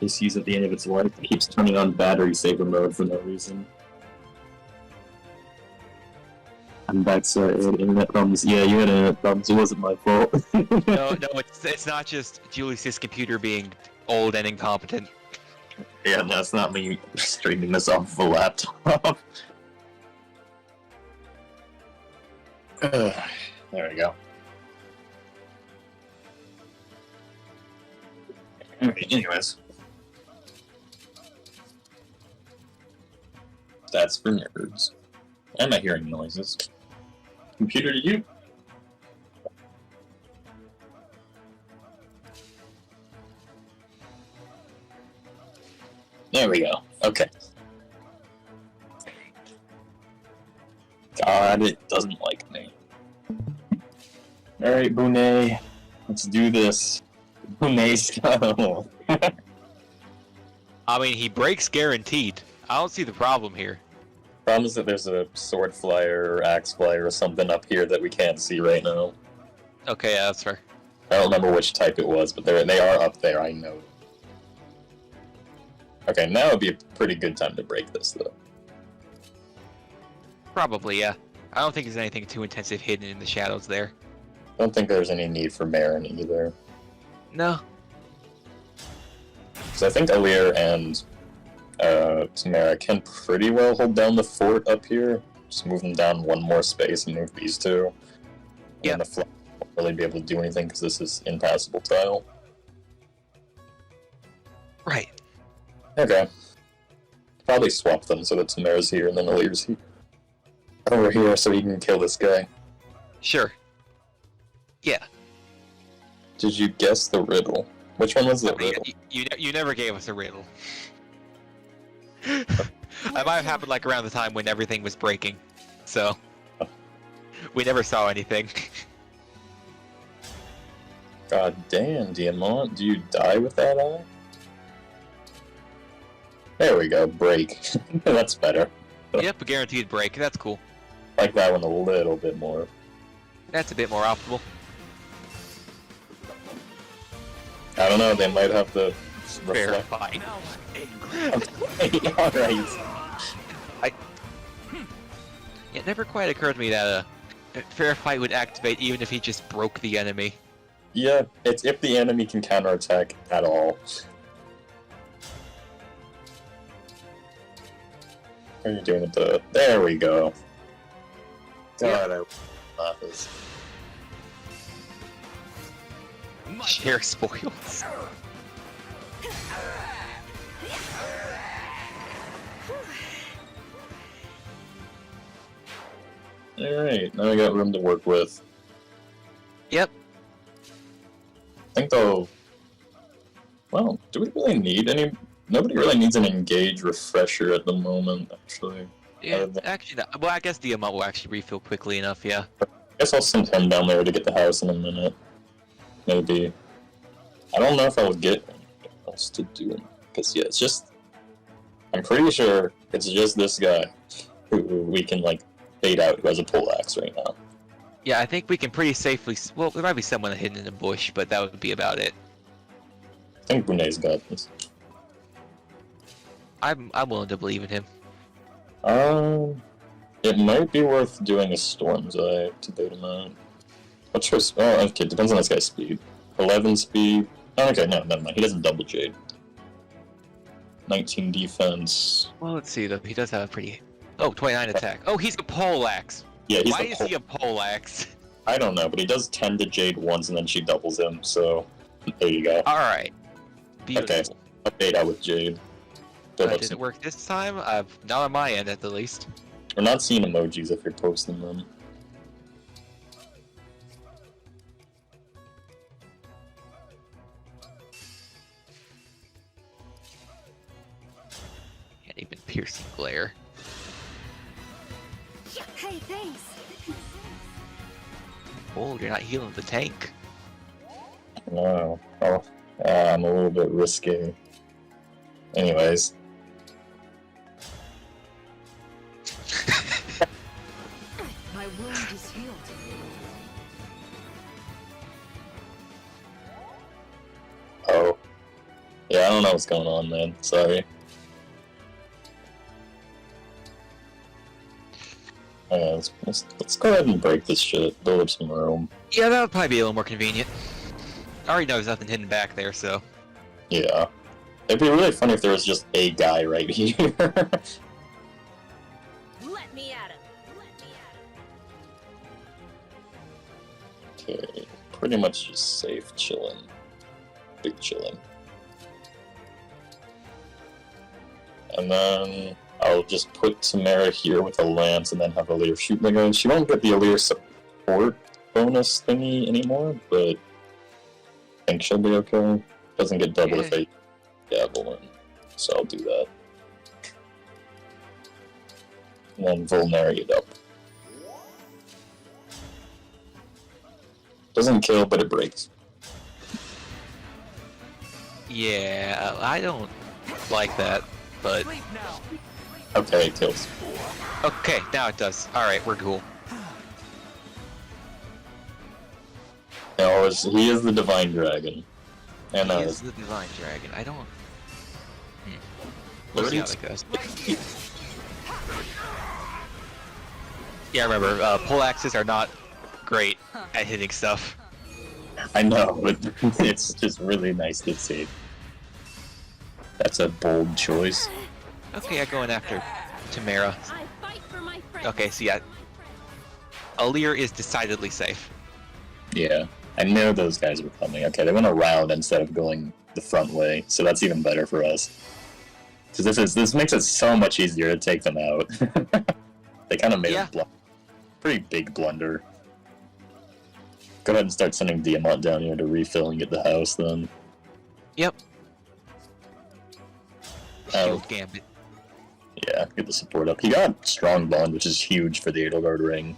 PC's at the end of its life. It keeps turning on battery saver mode for no reason. I'm back, sorry. I had internet problems. Yeah, you had internet problems. It wasn't my fault. No, it's not just Julius's computer being old and incompetent. Yeah, that's not me streaming this off of a laptop. There we go. Alright, anyways. That's for nerds. Am I hearing noises? Computer, to you? There we go. Okay. God, it doesn't like me. Alright, Boone. Let's do this. Boone style. I mean, he breaks guaranteed. I don't see the problem here. Problem is that there's a sword flyer or axe flyer or something up here that we can't see right now. Okay, yeah, that's fair. I don't remember which type it was, but they are up there, I know. Okay, now would be a pretty good time to break this, though. Probably, yeah. I don't think there's anything too intensive hidden in the shadows there. Don't think there's any need for Marin either. No. So I think Alir and Tamara can pretty well hold down the fort up here. Just move them down one more space and move these two. Yeah. And the flag won't really be able to do anything because this is impassable tile. Right. Okay. Probably swap them so that Tamara's here and then Alir's here. Over here so he can kill this guy. Sure. Yeah. Did you guess the riddle? Which one was the riddle? You never gave us a riddle. That might have happened like around the time when everything was breaking, so we never saw anything. God damn, Diamant, do you die with that eye? There we go, break. That's better. Yep, a guaranteed break. That's cool. Like that one a little bit more. That's a bit more optimal. I don't know, they might have to Fair reflect. fight. Okay, alright. It never quite occurred to me that a fair fight would activate even if he just broke the enemy. Yeah, it's if the enemy can counterattack at all. What are you doing with the... There we go. God, I love this. Share spoils. Alright, now we got room to work with. Yep. I think though... Well, do we really need any... Nobody really needs an engage refresher at the moment, actually. Yeah, actually, no. Well, I guess the amount will actually refill quickly enough, yeah. I guess I'll send him down there to get the house in a minute. Maybe. I don't know if I'll get anything else to do. Because, yeah, it's just... I'm pretty sure it's just this guy who we can, like, bait out who has a poleaxe right now. Yeah, I think we can pretty safely... Well, there might be someone hidden in the bush, but that would be about it. I think Bune's got this. I'm willing to believe in him. It might be worth doing a Storm's Eye to bait him out. What choice? Oh, okay, depends on this guy's speed. 11 speed. Oh, okay, no, never mind. He doesn't double Jade. 19 defense. Well, let's see, though. He does have a pretty... Oh, 29 attack. Oh, he's a poleaxe. Yeah, he's Why is he a poleaxe? I don't know, but he does 10 to Jade once, and then she doubles him, so... There you go. Alright. Beautiful. Okay, I'll bait out with Jade. Did it work this time? Not on my end, at the least. We're not seeing emojis if you're posting them. Can't even piercing glare. Hey, thanks. Oh, you're not healing the tank. No. Oh, I'm a little bit risky. Anyways. My wound is healed. Oh. Yeah, I don't know what's going on, man. Sorry. Let's go ahead and break this shit. Build up some room. Yeah, that would probably be a little more convenient. I already know there's nothing hidden back there, so... Yeah. It'd be really funny if there was just a guy right here. Let me at him. Okay, pretty much just safe, chilling. Big chilling. And then I'll just put Tamara here with a lance and then have Alir shoot the gun. She won't get the Alir support bonus thingy anymore, but I think she'll be okay. Doesn't get double if I dabble in, so I'll do that. And then vulnerate it up. Doesn't kill, but it breaks. Yeah, I don't like that, but... Okay, it kills. Okay, now it does. Alright, we're cool. No, he is the Divine Dragon. And He is the Divine Dragon. I don't... We'll see how that goes. Yeah, remember, poleaxes are not great at hitting stuff. I know, but it's just really nice to see. That's a bold choice. Okay, I'm going after Tamara. I fight for my friends. Okay, so yeah. Alir is decidedly safe. Yeah, I knew those guys were coming. Okay, they went around instead of going the front way, so that's even better for us. Because this makes it so much easier to take them out. They kind of made a pretty big blunder. Go ahead and start sending Diamant down here to refill and get the house then. Yep. Oh. Shield Gambit. Yeah, get the support up. He got Strong Bond, which is huge for the Edelgard ring.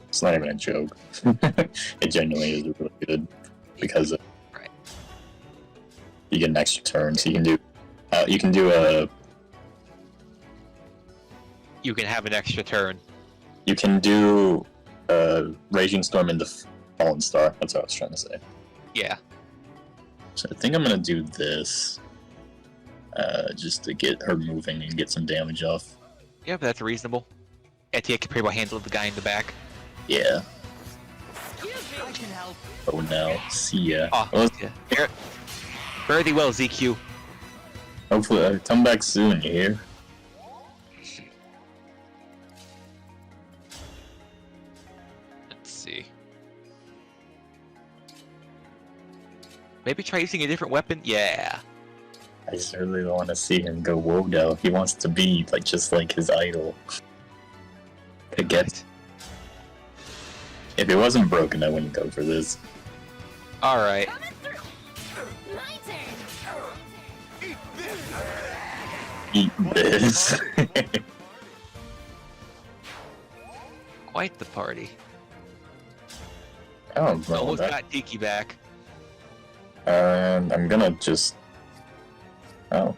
It's not even a joke. It genuinely is really good because you get an extra turn, so you can do You can have an extra turn. You can do Raging Storm into Fallen Star. That's what I was trying to say. Yeah. So I think I'm gonna do this, just to get her moving and get some damage off. Yeah, but that's reasonable. Etia can pretty well handle the guy in the back. Yeah. I can help. Oh no. See ya. Oh, Well, yeah. Very well, ZQ. hopefully, come back soon. You hear? Let's see. Maybe try using a different weapon? Yeah. I just really don't want to see him go Wodo. He wants to be like just like his idol. To get. If it wasn't broken, I wouldn't go for this. Alright. Coming through. My turn. Eat this. Quite the party. Oh, well, Almost got Tiki back. I'm gonna just. Oh.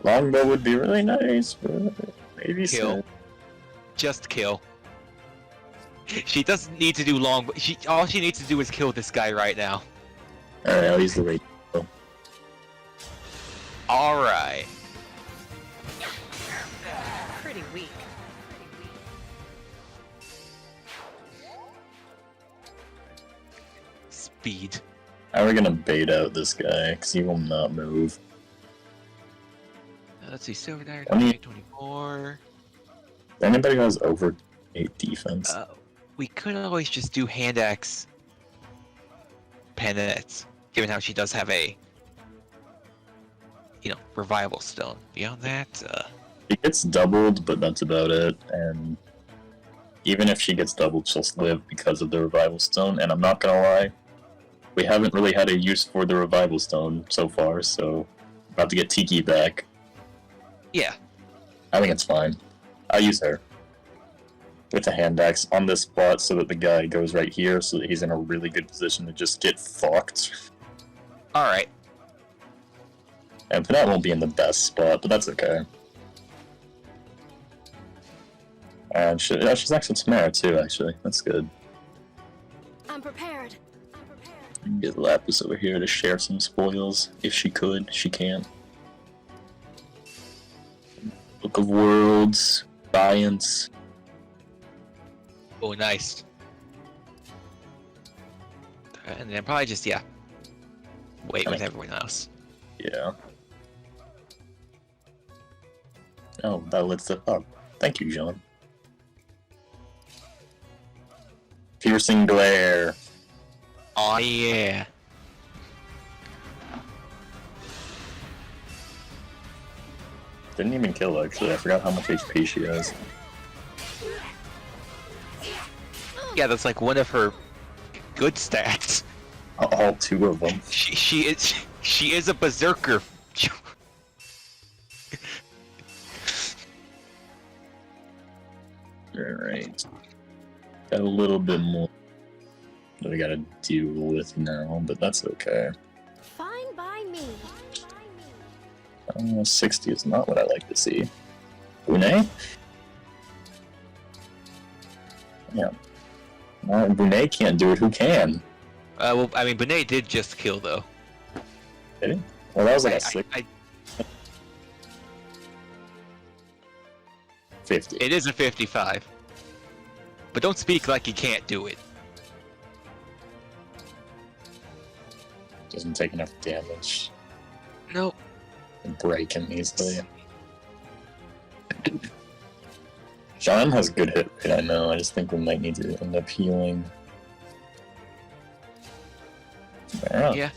Longbow would be really nice, but maybe Kill. so. Just kill. She doesn't need to do long. All she needs to do is kill this guy right now. Alright, I'll use the rate. All right. Pretty weak. Speed. How are we gonna bait out this guy? Because he will not move. Let's see. Silver Dagger 20. 24. Anybody who has over 8 defense? We could always just do hand axe Penance, given how she does have a, revival stone. Beyond that, She gets doubled, but that's about it. And even if she gets doubled, she'll live because of the revival stone. And I'm not gonna lie, we haven't really had a use for the revival stone so far, so about to get Tiki back. yeah. I think it's fine. I'll use her with a hand axe on this spot so that the guy goes right here, so that he's in a really good position to just get fucked. All right. And that won't be in the best spot, but that's okay. And she's next to Tamara too, actually. That's good. I'm prepared. Get Lapis over here to share some spoils. If she could, she can't. Book of Worlds, Science. Oh, nice. And then probably just wait with everyone else. Yeah. Oh, that lifts it up. Thank you, John. Piercing Glare. Oh yeah. Didn't even kill, actually. I forgot how much HP she has. Yeah, that's like one of her good stats. All 2 of them. She is a berserker. Alright. Got a little bit more that we gotta deal with now, but that's okay. Fine by me. 60 is not what I like to see. Bune? Yeah. Well, Bune can't do it, who can? Well, I mean, Benet did just kill though. Did he? Well, that was like a I- 50. It is a 55. But don't speak like you can't do it. Doesn't take enough damage. Nope. And break him easily. John has good hit rate, I know. I just think we might need to end up healing. Yeah.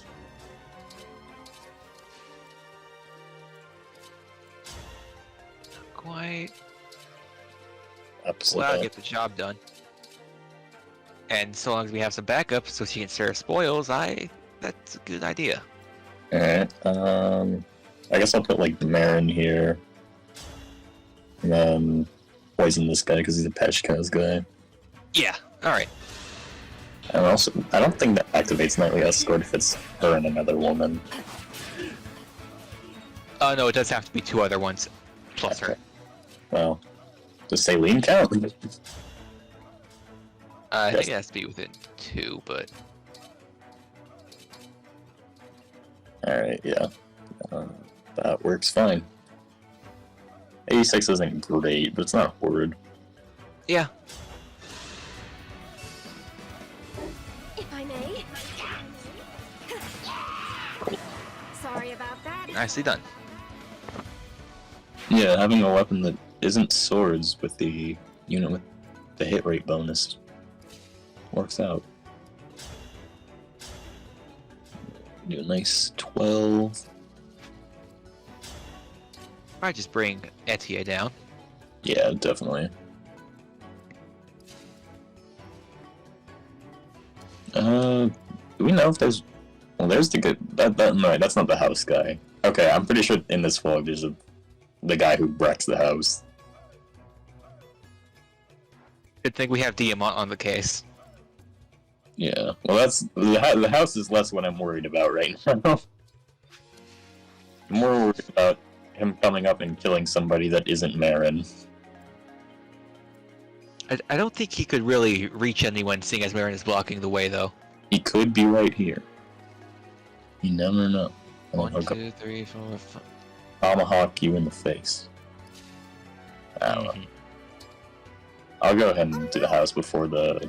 Not quite. Upset. Well, I'll get the job done. And so long as we have some backup so she can share spoils, that's a good idea. Alright, I guess I'll put like Marin here. And then poison this guy because he's a Peshkaz guy. Yeah, alright. And also, I don't think that activates Nightly Escort if it's her and another woman. Oh no, it does have to be 2 other ones plus her. Well, does Saline count? I Yes. think it has to be within 2, but Alright, yeah. That works fine. 86 isn't great, but it's not horrid. yeah. If I may. Sorry about that. Nicely done. Yeah, having a weapon that isn't swords with the unit with the hit rate bonus works out. Do a nice 12. Might just bring Etienne down. Yeah, definitely. Do we know if there's... Well, there's the good... No, that's not the house guy. Okay, I'm pretty sure in this vlog there's the guy who wrecks the house. Good thing we have Diamant on the case. Yeah, well that's... The house is less what I'm worried about right now. I'm more worried about him coming up and killing somebody that isn't Marin. I don't think he could really reach anyone, seeing as Marin is blocking the way, though. He could be right here. You never know. 1, 2, 3, 4, 5. Tomahawk you in the face. I don't know. I'll go ahead and do the house before the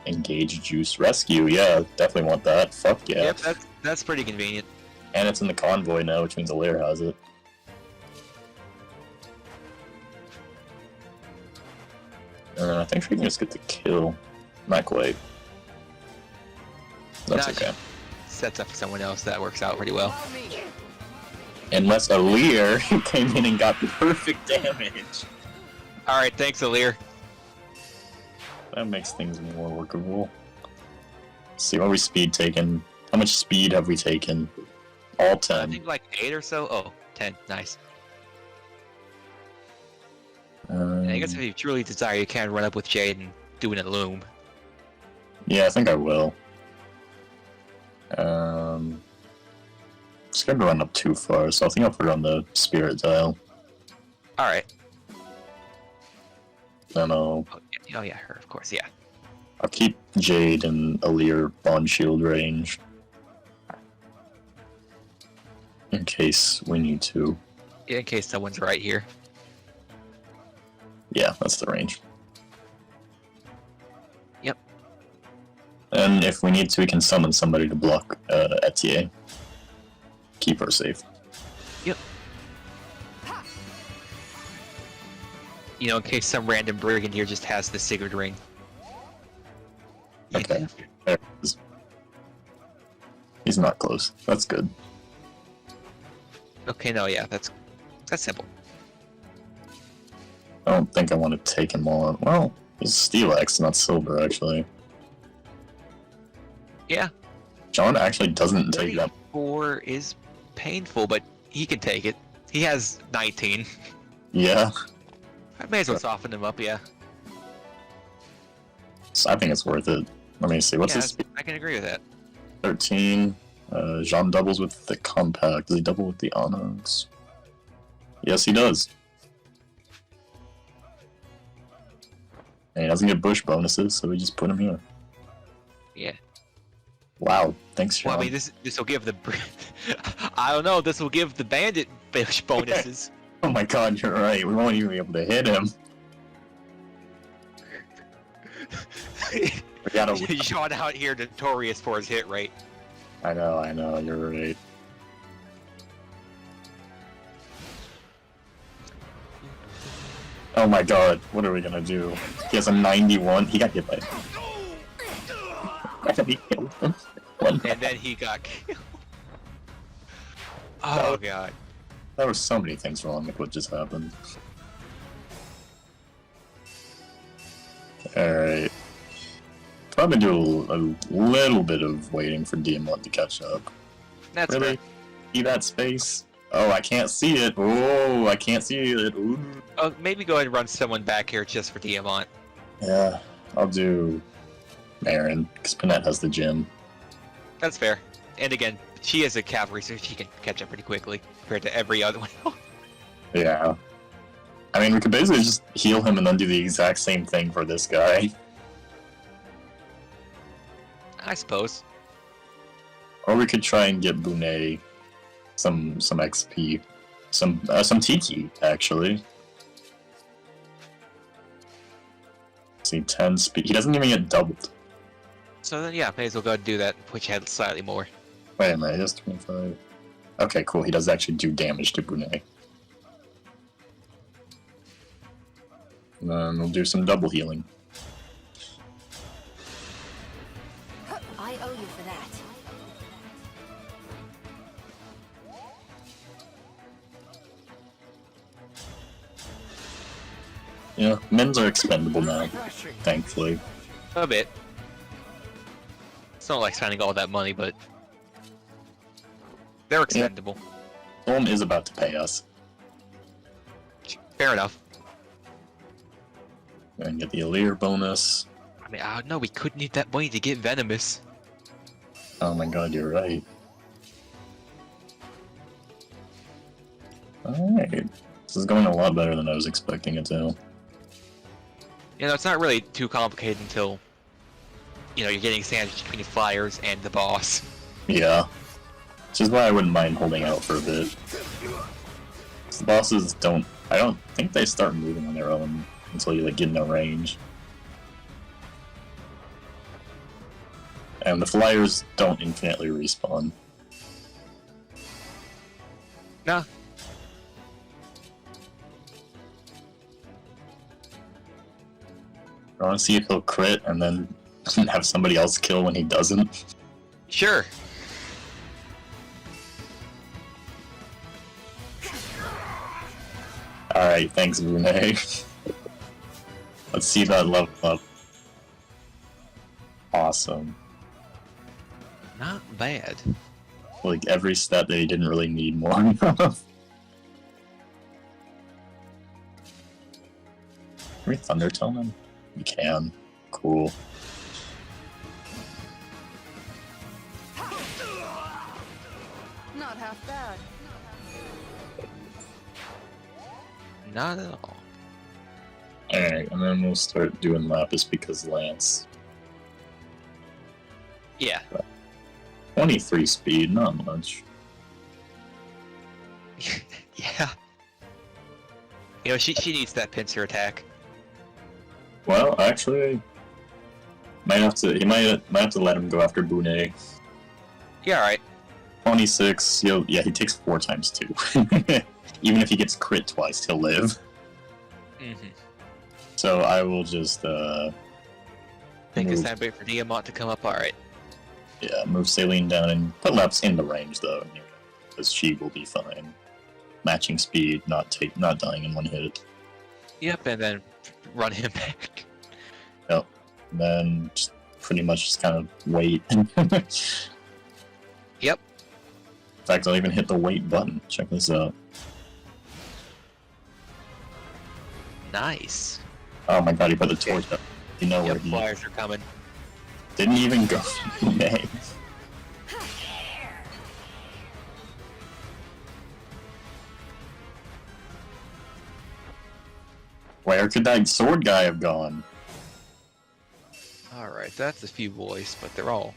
engage juice rescue. Yeah, definitely want that. Fuck yeah. Yep, that's pretty convenient. And it's in the convoy now, which means Alir has it. I think we can just get the kill. Not quite. That's Not okay. Sets up for someone else, that works out pretty well. Unless Alir came in and got the perfect damage. Alright, thanks, Alir. That makes things more workable. Let's see, what are we speed taking? How much speed have we taken? All I 10. think like 8 or so. Oh, 10. Nice. And I guess if you truly desire, you can run up with Jade and do an Illume. Yeah, I think I will. It's gonna run up too far, so I think I'll put it on the spirit dial. Alright. Then I'll Oh yeah, her, of course, yeah. I'll keep Jade and Alir bond shield range. In case we need to. In case someone's right here. Yeah, that's the range. Yep. And if we need to, we can summon somebody to block Etienne. Keep her safe. Yep. You know, in case some random brigand here just has the Sigurd ring. Okay. There it is. He's not close. That's good. Okay, no, yeah, that's simple. I don't think I want to take him all out. Well, he's Steelix, not silver, actually. Yeah. John actually doesn't take that. 34 is painful, but he can take it. He has 19. Yeah. I may as well soften him up, yeah. So I think it's worth it. Let me see. What's Yeah, his speed? I can agree with that. 13. Jean doubles with the compact. Does he double with the onyx? Yes, he does. And he doesn't get bush bonuses, so we just put him here. Yeah. Wow. Thanks, Sean. Well, I mean, this will give the... I don't know, this will give the bandit bush bonuses. Oh my god, you're right. We won't even be able to hit him. We gotta... Sean out here notorious for his hit rate. I know, you're right. Oh my god, what are we gonna do? He has a 91. He got hit by... He killed him. And then he got killed. Oh god. There were so many things wrong with what just happened. Alright. Probably do a little bit of waiting for DM1 to catch up. That's Really? fair. See that space? Oh, I can't see it. Oh, I can't see it. Ooh. Oh, maybe go ahead and run someone back here just for Diamant. Yeah, I'll do Marin, because Panette has the gym. That's fair. And again, she is a cavalry, so she can catch up pretty quickly compared to every other one. Yeah. I mean, we could basically just heal him and then do the exact same thing for this guy. I suppose. Or we could try and get Bunet some XP. Some Tiki, actually. See, 10 speed. He doesn't even get doubled. So then, yeah, may as well go ahead and do that, push ahead slightly more. Wait a minute, he has 25. Okay, cool. He does actually do damage to Bunet. And then we'll do some double healing. I owe you for that. Yeah, men's are expendable now, thankfully. A bit. It's not like spending all that money, but they're expendable. Storm is about to pay us. Fair enough. And get the Allure bonus. I mean, no, we could need that money to get Venomous. Oh my god, you're right. Alright. This is going a lot better than I was expecting it to. You know, it's not really too complicated until, you know, you're getting sandwiched between flyers and the boss. Yeah. Which is why I wouldn't mind holding out for a bit. The bosses I don't think they start moving on their own until you like get in their range. And the flyers don't infinitely respawn. Nah. I want to see if he'll crit and then have somebody else kill when he doesn't. Sure. Alright, thanks, Brunei. Let's see that level up. Awesome. Not bad. Like every stat that he didn't really need more of. Can we Thunder Tone him? We can. Cool. Not half bad. Not at all. Alright, and then we'll start doing Lapis because Lance. Yeah. 23 speed, not much. Yeah. You know, she needs that pincer attack. Well, actually, might have to let him go after Bune. Yeah, alright. 26. Yeah, he takes 4 times 2. Even if he gets crit twice, he'll live. Mm-hmm. So I will just Think move, it's time to wait for Diamant to come up. Alright. yeah, move Saline down and put Laps in the range though, because she will be fine. Matching speed, not dying in one hit. Yep, and then run him back. Yep. And then just pretty much just kind of wait. Yep. In fact, I'll even hit the wait button. Check this out. Nice. Oh my god, he put the torch up. You know where Yep, he flyers are coming. didn't even go. Nay. Where could that sword guy have gone? Alright, that's a few boys, but they're all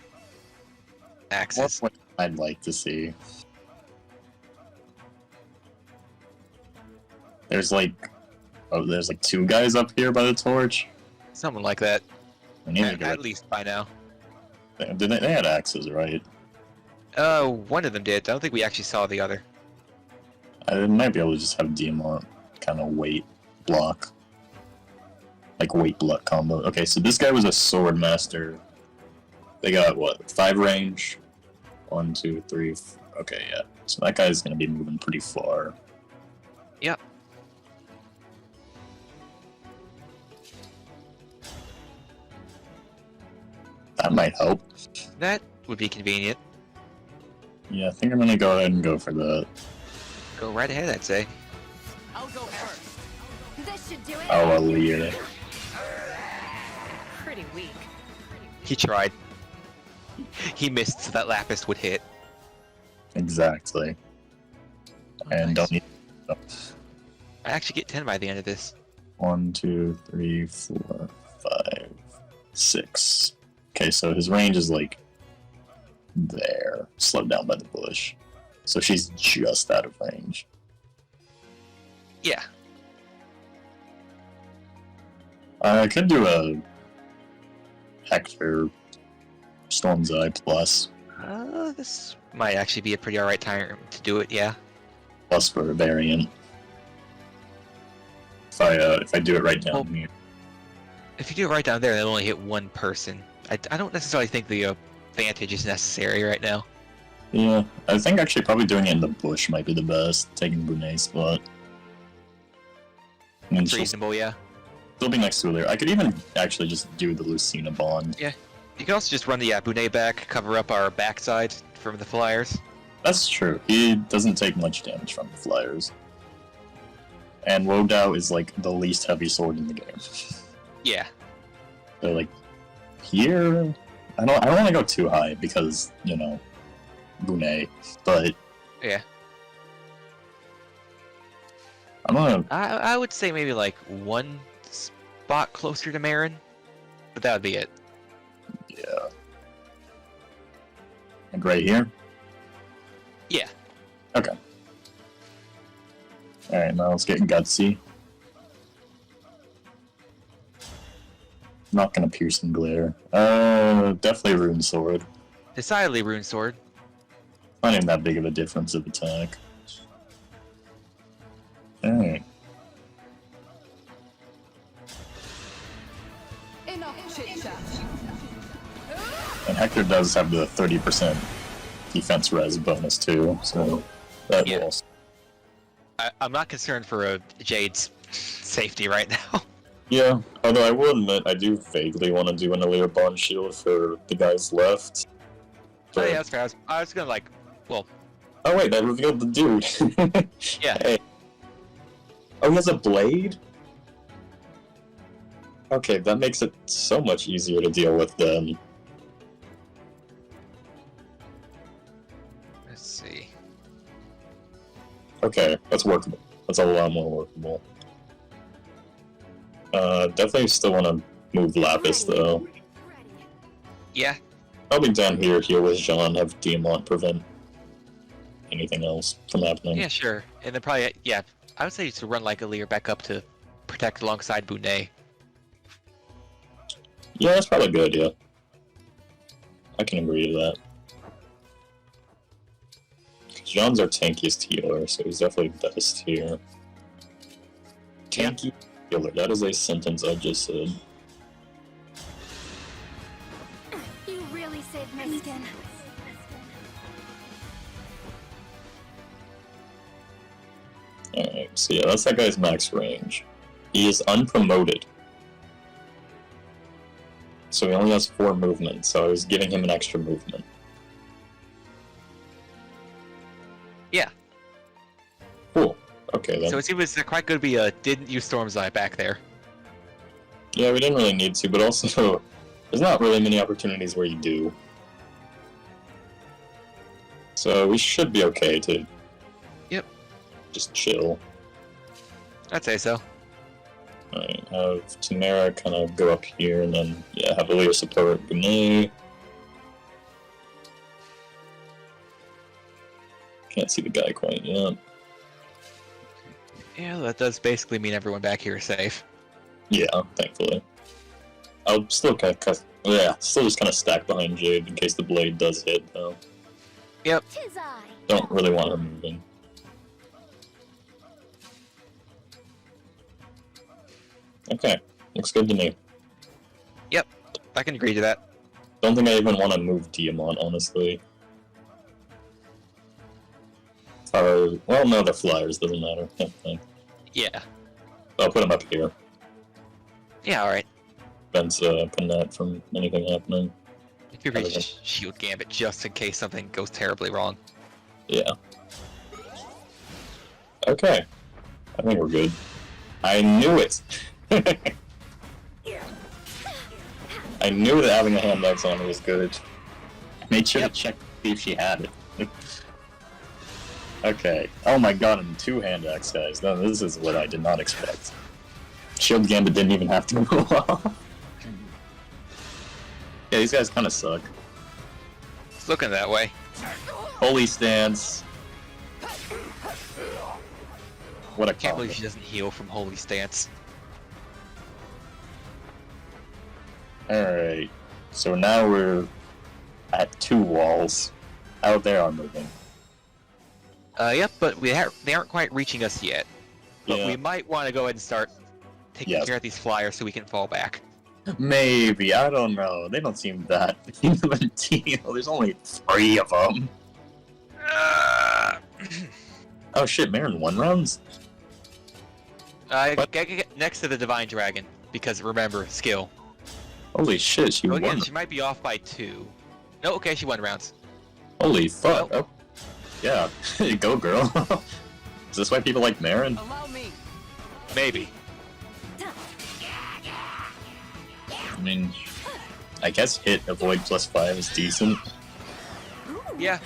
That's axes. what I'd like to see. There's like 2 guys up here by the torch. Something like that. I need to At, get at least by now. they had axes, right? One of them did. I don't think we actually saw the other. I might be able to just have Diamant kind of wait block. Like wait block combo. Okay, so this guy was a sword master. They got what? 5 range? 1, 2, 3. Okay, yeah. So that guy's gonna be moving pretty far. Yep. That might help. That would be convenient. Yeah, I think I'm gonna go ahead and go for that. Go right ahead, I'd say. I'll go first. This should do it. Oh, Allure. Pretty weak. He tried. He missed so that Lapis would hit. Exactly. And Nice. don't need. I actually get 10 by the end of this. 1, 2, 3, 4, 5, 6. Okay, so his range is like there, slowed down by the bush. So she's just out of range. Yeah. I could do a Hector Storm's Eye plus This might actually be a pretty alright time to do it, yeah. plus for a variant. If I do it right down Well, here. If you do it right down there, they'll only hit one person. I don't necessarily think the advantage is necessary right now. Yeah, I think actually probably doing it in the bush might be the best, taking Brunei's spot. And then It's reasonable, yeah. They'll be next to Illyr. I could even actually just do the Lucina bond. Yeah. You can also just run the Abune back, cover up our backside from the flyers. That's true. He doesn't take much damage from the flyers. And Wodao is like the least heavy sword in the game. Yeah. They're like here. I don't want to go too high because, you know, Bune, but Yeah. I'm gonna I would say maybe like one spot closer to Marin, but that would be it. yeah. Like right here? Yeah. Okay. Alright, now let's get gutsy. Not gonna pierce and glare. Definitely rune sword. Decidedly Rune Sword. Not even that big of a difference of attack. Alright. Enough chit-chat. And Hector does have the 30% defense res bonus too, so that Yeah. will also... I'm not concerned for Jade's safety right now. Yeah, although I will admit, I do vaguely want to do an Illyr bond shield for the guys left. Oh But- yeah, that's fair. I was gonna like, well, Oh wait, that revealed the dude. yeah. Hey. Oh, he has a blade? Okay, that makes it so much easier to deal with then. Let's see. Okay, that's workable. That's a lot more workable. Definitely still want to move Lapis though. Yeah. Probably down here with Jean, have Diamant prevent anything else from happening. Yeah, sure. And then probably, yeah, I would say to run like a Lear back up to protect alongside Bune. Yeah, that's probably a good idea. I can agree to that. Jean's our tankiest healer, so he's definitely best here. Tanky healer, that is a sentence I just said. You really saved my skin. Alright, so yeah, that's that guy's max range. He is unpromoted. So he only has 4 movement, so I was giving him an extra movement. Yeah. Cool. Okay then. So it seems quite good we didn't use Storm's Eye back there. Yeah, we didn't really need to, but also, there's not really many opportunities where you do. So we should be okay to... Yep. Just chill. I'd say so. Alright, have Tamara kind of go up here, and then, yeah, have Illyr support Bune. Can't see the guy quite yet. Yeah, that does basically mean everyone back here is safe. Yeah, thankfully. I'll still kind of, still just kind of stack behind Jade in case the blade does hit, though. Yep. Tis I. Don't really want her moving. Okay, looks good to me. Yep. I can agree to that. Don't think I even want to move Diamant, honestly. Well, no, they're flyers, doesn't matter. Yeah. I'll put them up here. Yeah, alright. Prevents Panette from anything happening. If you reach Shield Gambit just in case something goes terribly wrong. Yeah. Okay. I think we're good. I knew it! I knew that having a hand axe on her was good. I made sure to check to see if she had it. Okay. Oh my god, and 2 hand axe guys. No, this is what I did not expect. Shield Gambit didn't even have to go off. Yeah, these guys kind of suck. It's looking that way. Holy Stance. What a Can't combo. believe she doesn't heal from Holy Stance. Alright. So now we're at 2 walls. Out there are moving. Yep, but they aren't quite reaching us yet. But Yeah. we might want to go ahead and start taking Yes. care of these flyers so we can fall back. Maybe, I don't know. They don't seem that deal. There's only 3 of them. Oh shit, Marin 1 rounds? Get next to the Divine Dragon. because remember, skill. Holy shit, she Oh, won. again, she might be off by 2. No, okay, she won rounds. Holy fuck. Nope. Oh. Yeah, go girl. Is this why people like Marin? Allow me. Maybe. I mean, I guess hit avoid +5 is decent. Yeah,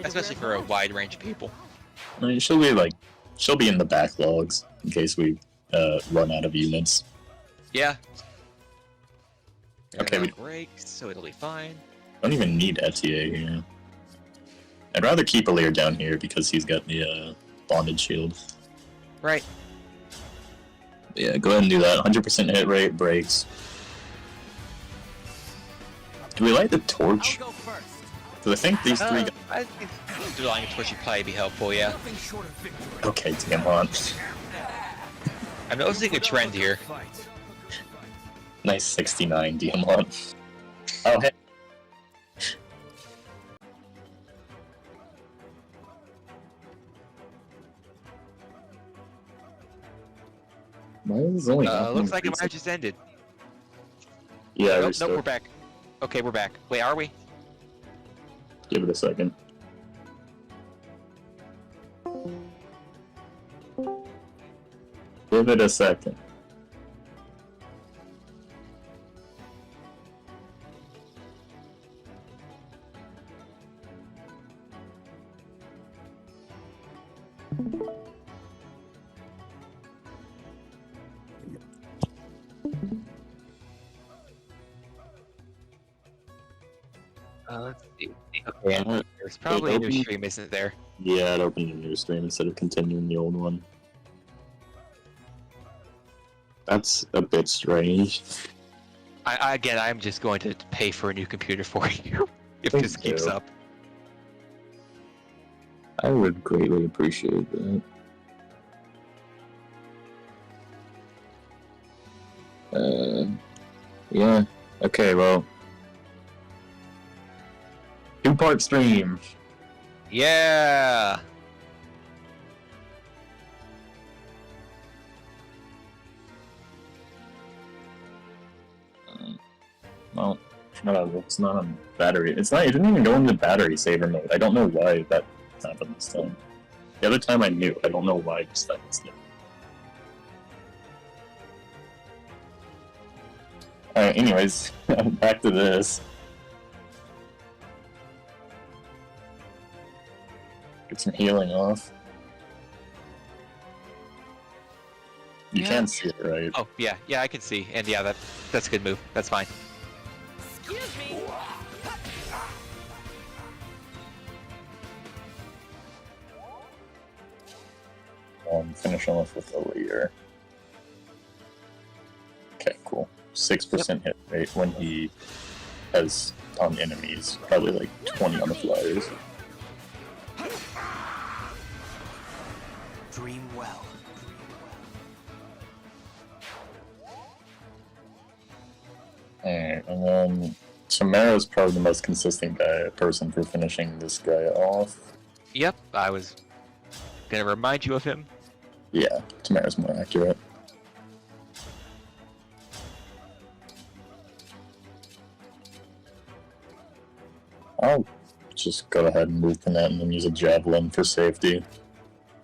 especially for a wide range of people. I mean, she'll be in the backlogs in case we run out of units. Yeah. Okay, we breaks, so it'll be fine. don't even need Etier here. I'd rather keep Alir down here because he's got the bonded shield. Right. Yeah, go ahead and do that. 100% hit rate, breaks. Do we light the torch? I'll go first. Do I think these three guys... I think lighting a torch would probably be helpful, yeah. Nothing short of victory. Okay, damn on. I'm noticing a trend here. Fight. Nice 69 Diamond. Oh, hey. Why is this only Looks like it might have just ended. Yeah, Nope, we're back. Okay, we're back. Wait, are we? Give it a second. Give it a second. Let's see. Okay, there's probably a new stream, isn't there? Yeah, it opened a new stream instead of continuing the old one. That's a bit strange. Again, I'm just going to pay for a new computer for you if Thank this keeps you. up. I would greatly appreciate that. Yeah. Okay, well. 2-part stream. Yeah. Well, no, it's not on battery. It didn't even go into battery saver mode. I don't know why that happened this time. The other time I knew. I don't know why this time it's new. Alright, anyways, back to this. Get some healing off. You Yeah. can't see it, right? Oh, yeah, I can see. And yeah, that's a good move. That's fine. Excuse me. Finish off with a layer. Okay, cool. 6% hit rate when he has on enemies. Probably like 20 on the flyers. Dream well. Alright, and then Samara's probably the most consistent person for finishing this guy off. Yep, I was gonna remind you of him. Yeah, Tamara's more accurate. I'll just go ahead and move from that and then use a javelin for safety.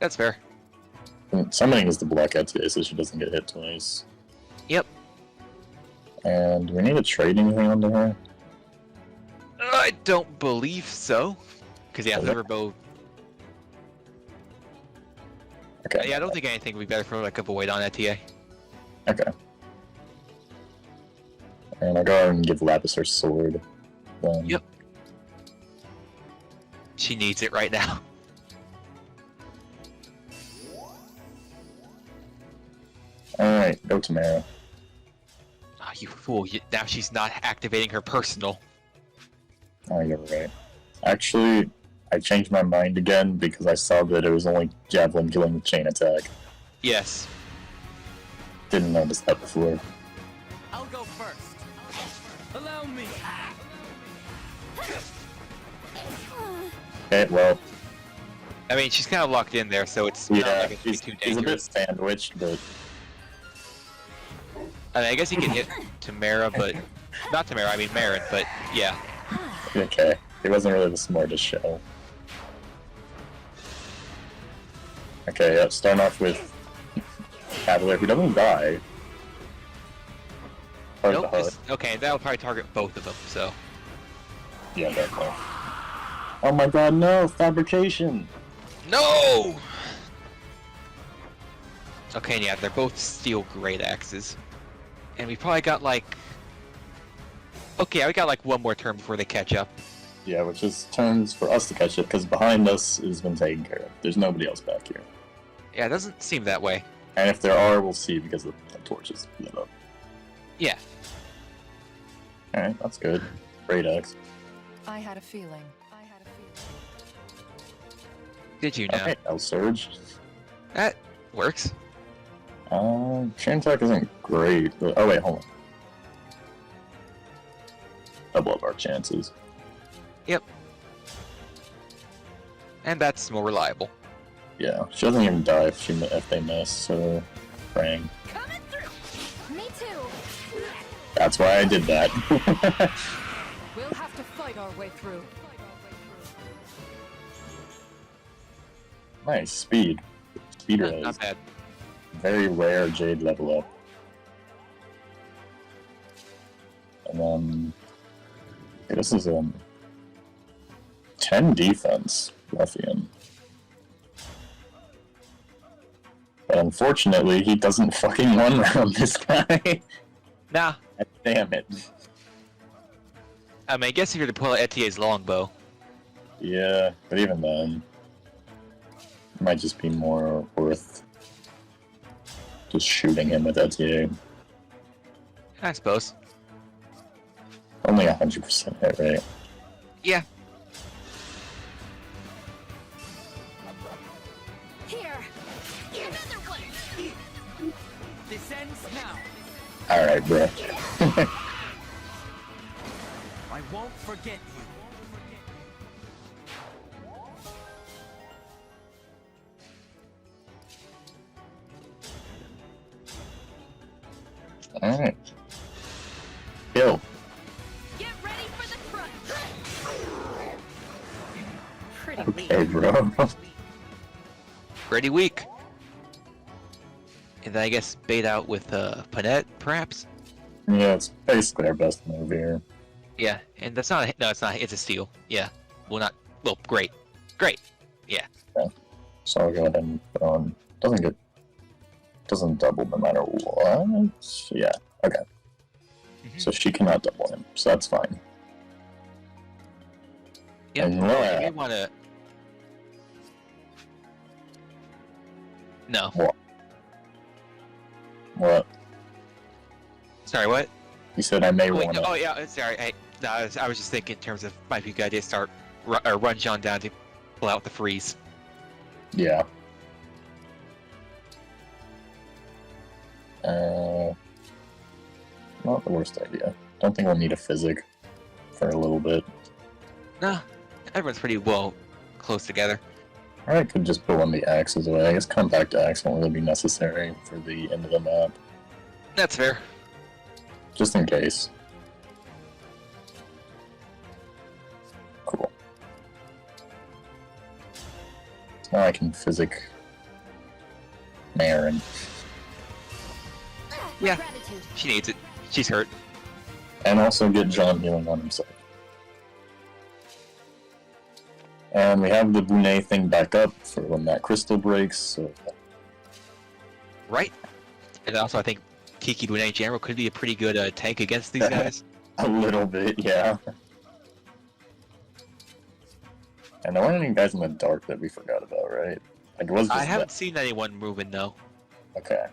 That's fair. And summoning is the block out today so she doesn't get hit twice. Yep. And do we need to trade anything onto her? I don't believe so. Because, yeah, Okay. Thunderbow. Okay. Yeah, I don't think anything would be better for like a void on ETA. Okay. And I'll go ahead and give Lapis her sword. Yep. She needs it right now. Alright, go Tamara. Oh, you fool. Now she's not activating her personal. Oh, you're right. Actually, I changed my mind again because I saw that it was only Javelin killing with chain attack. Yes. Didn't notice that before. I'll go first. Allow me. Okay, well, I mean, she's kind of locked in there, so it's not yeah, like it's she's too a bit dangerous. sandwiched, but I mean, I guess he can hit Tamara, but not Tamara. I mean Marin, but yeah. Okay, he wasn't really the smartest shell. Okay, yeah, starting off with Cavalier, who doesn't die. Part of Nope. the HUD. Okay, that'll probably target both of them. So. Yeah, definitely. Oh my god, no! Fabrication! No! Okay, yeah, they're both steel great axes. And we probably got like... Okay, we got like one more turn before they catch up. Yeah, which is turns for us to catch up, because behind us has been taken care of. There's nobody else back here. Yeah, it doesn't seem that way. And if there are, we'll see because the torches lit up. Yeah. Alright, that's good. Great axe. I had a feeling. Did you know? Okay, I'll surge. That works. Chain attack isn't great, but... Oh wait, hold on. Double up our chances. Yep. And that's more reliable. Yeah, she doesn't even die if they miss, so... Praying. Coming through. Me too. That's why I did that. We'll have to fight our way through. Nice, speed. Speeder is Not bad. very rare Jade level up. And then... Okay, this is 10 defense, Ruffian. But unfortunately, he doesn't fucking one round this guy. Nah. Damn it. I mean, I guess if you're to pull out Etier's longbow. Yeah, but even then, it might just be more worth just shooting him with Etier. I suppose. Only 100% hit rate. Yeah. Here. Another one. This ends now. Alright, bro. I won't forget you. Alright. Kill. Get ready for the crunch. Pretty Okay, bro. Pretty weak. And then I guess bait out with Panette, perhaps? Yeah, it's basically our best move here. Yeah, and that's not a, no, it's not, it's a steal. Yeah. Well, not, well, great. Great. Yeah. So I'll go ahead and put on... Doesn't double no matter what? Yeah, okay. So she cannot double him, so that's fine. Yeah, And you yeah. may want to... No. What? Sorry, what? You said I may Wait, want no, to... oh, yeah, sorry. I was just thinking in terms of might be a good idea to start, or run John down to pull out the freeze. Yeah. Not the worst idea. Don't think we'll need a physic for a little bit. No, everyone's pretty well close together. Or I could just put one of the axes away. I guess compact axe won't really be necessary for the end of the map. That's fair. Just in case. Cool. So now I can physic Marin. Yeah. Gratitude. She needs it. She's hurt. And also get John healing on himself. And we have the Bonet thing back up for when that crystal breaks, so... Right. And also, I think Kiki Bonet in general could be a pretty good tank against these guys. A little bit, yeah. And there weren't any guys in the dark that we forgot about, right? Like, it was just I haven't seen anyone moving, though. Okay.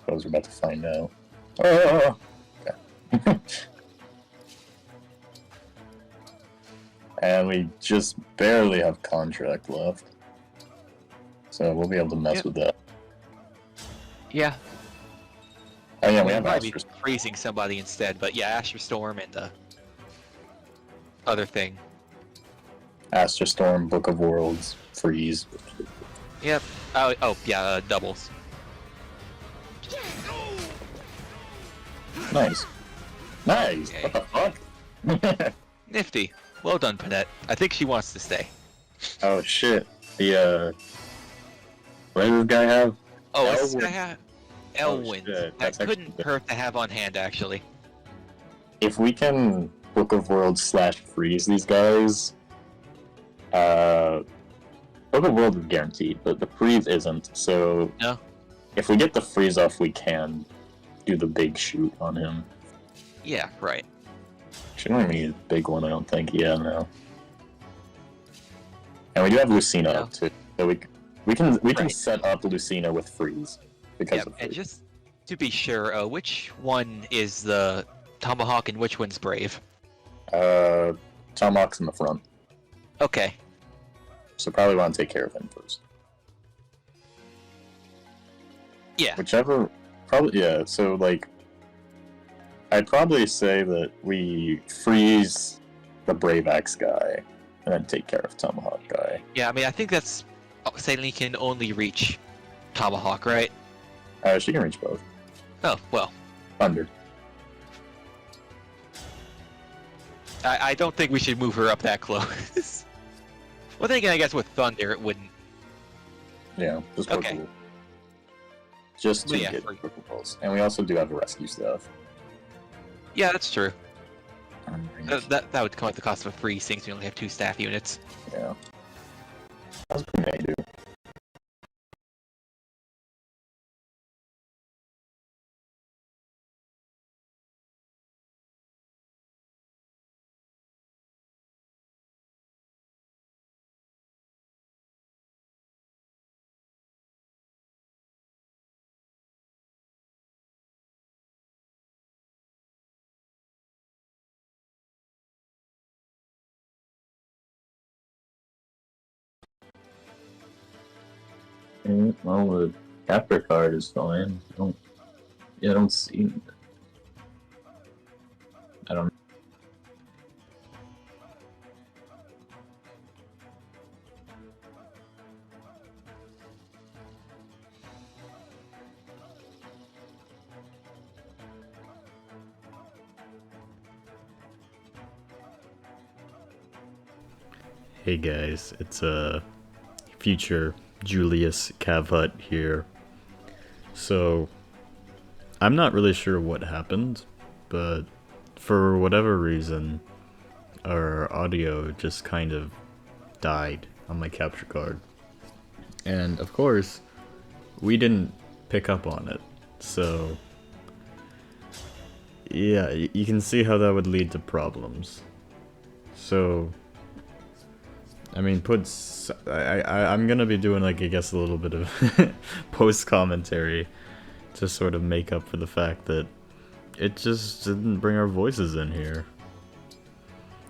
Suppose we're about to find out. Oh! Okay. And we just barely have contract left. So we'll be able to mess Yep. with that. Yeah. Oh yeah, we We'll have probably be Astra. freezing somebody instead, but yeah, Astra Storm and other thing. Astra Storm, Book of Worlds, Freeze. Yep. Oh yeah, doubles. Nice. Nice. Okay. What the fuck? Nifty. Well done, Panette. I think she wants to stay. Oh shit. The what does this guy have? Oh, Elwind. this guy had Elwind. shit, That that's actually couldn't good. hurt to have on hand, actually. If we can Book of Worlds / freeze these guys, Book of Worlds is guaranteed, but the freeze isn't. So No. if we get the freeze off, we can do the big shoot on him. Yeah, right. Actually, don't even need a big one, I don't think. Yeah, no. And we do have Lucina No. up too, so we can Right. set up Lucina with freeze because Yep, of and freeze. just to be sure, which one is the Tomahawk and which one's Brave? Tomahawk's in the front, Okay. so probably want to take care of him first. Yeah. Whichever, probably yeah. So like, I'd probably say that we freeze the Brave Axe guy and then take care of Tomahawk guy. Yeah, I mean, I think that's saying he can only reach Tomahawk, right? She can reach both. Oh, well. Thunder. I don't think we should move her up that close. Well, then again, I guess with Thunder, it wouldn't. Yeah, just Okay. Purple. Just to But yeah, get for- Purple Pulse. And we also do have a rescue staff. Yeah, that's true. That would come at the cost of a free, since we only have 2 staff units. Yeah. That's what we may do. Well, the chapter card is fine. I don't see. I don't. Hey guys, it's future Julius Cavhut here. So, I'm not really sure what happened, but for whatever reason, our audio just kind of died on my capture card. And of course, we didn't pick up on it. So, yeah, you can see how that would lead to problems. So, I mean, I'm gonna be doing, like, I guess a little bit of post-commentary to sort of make up for the fact that it just didn't bring our voices in here.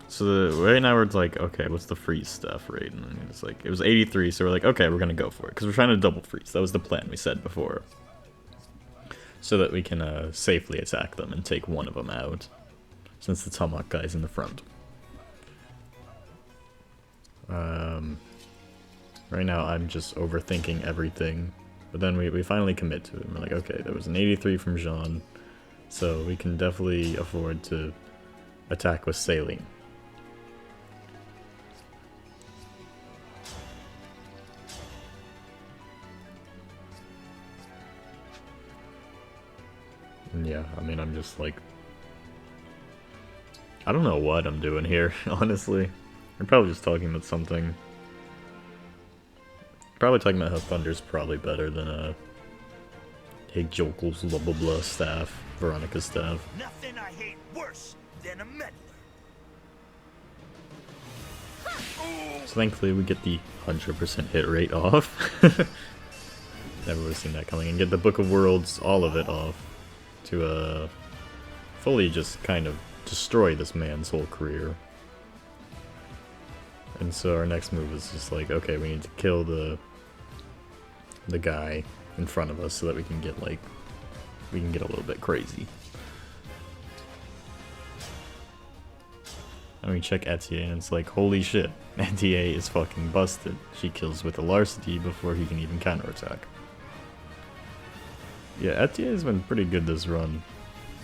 So right now we're like, okay, what's the freeze stuff rate? And it's like, it was 83, so we're like, okay, we're gonna go for it. Because we're trying to double freeze. That was the plan we said before. So that we can safely attack them and take one of them out. Since the Tomahawk guy's in the front. Right now I'm just overthinking everything, but then we finally commit to it. We're like, okay, there was an 83 from Jean, so we can definitely afford to attack with Saline. And yeah, I mean, I'm just like, I don't know what I'm doing here, honestly. I'm probably just talking about something. Probably talking about how Thunder's probably better than Hey Jokel's blah blah blah staff, Veronica's staff. Nothing I hate worse than a meddler. So thankfully we get the 100% hit rate off. Never would have seen that coming. And get the Book of Worlds, all of it off. To fully just kind of destroy this man's whole career. And so our next move is just like, okay, we need to kill the guy in front of us so that we can get like, we can get a little bit crazy. And we check Etienne and it's like, holy shit, Etienne is fucking busted. She kills with a Larceny before he can even counterattack. Yeah, Etienne has been pretty good this run.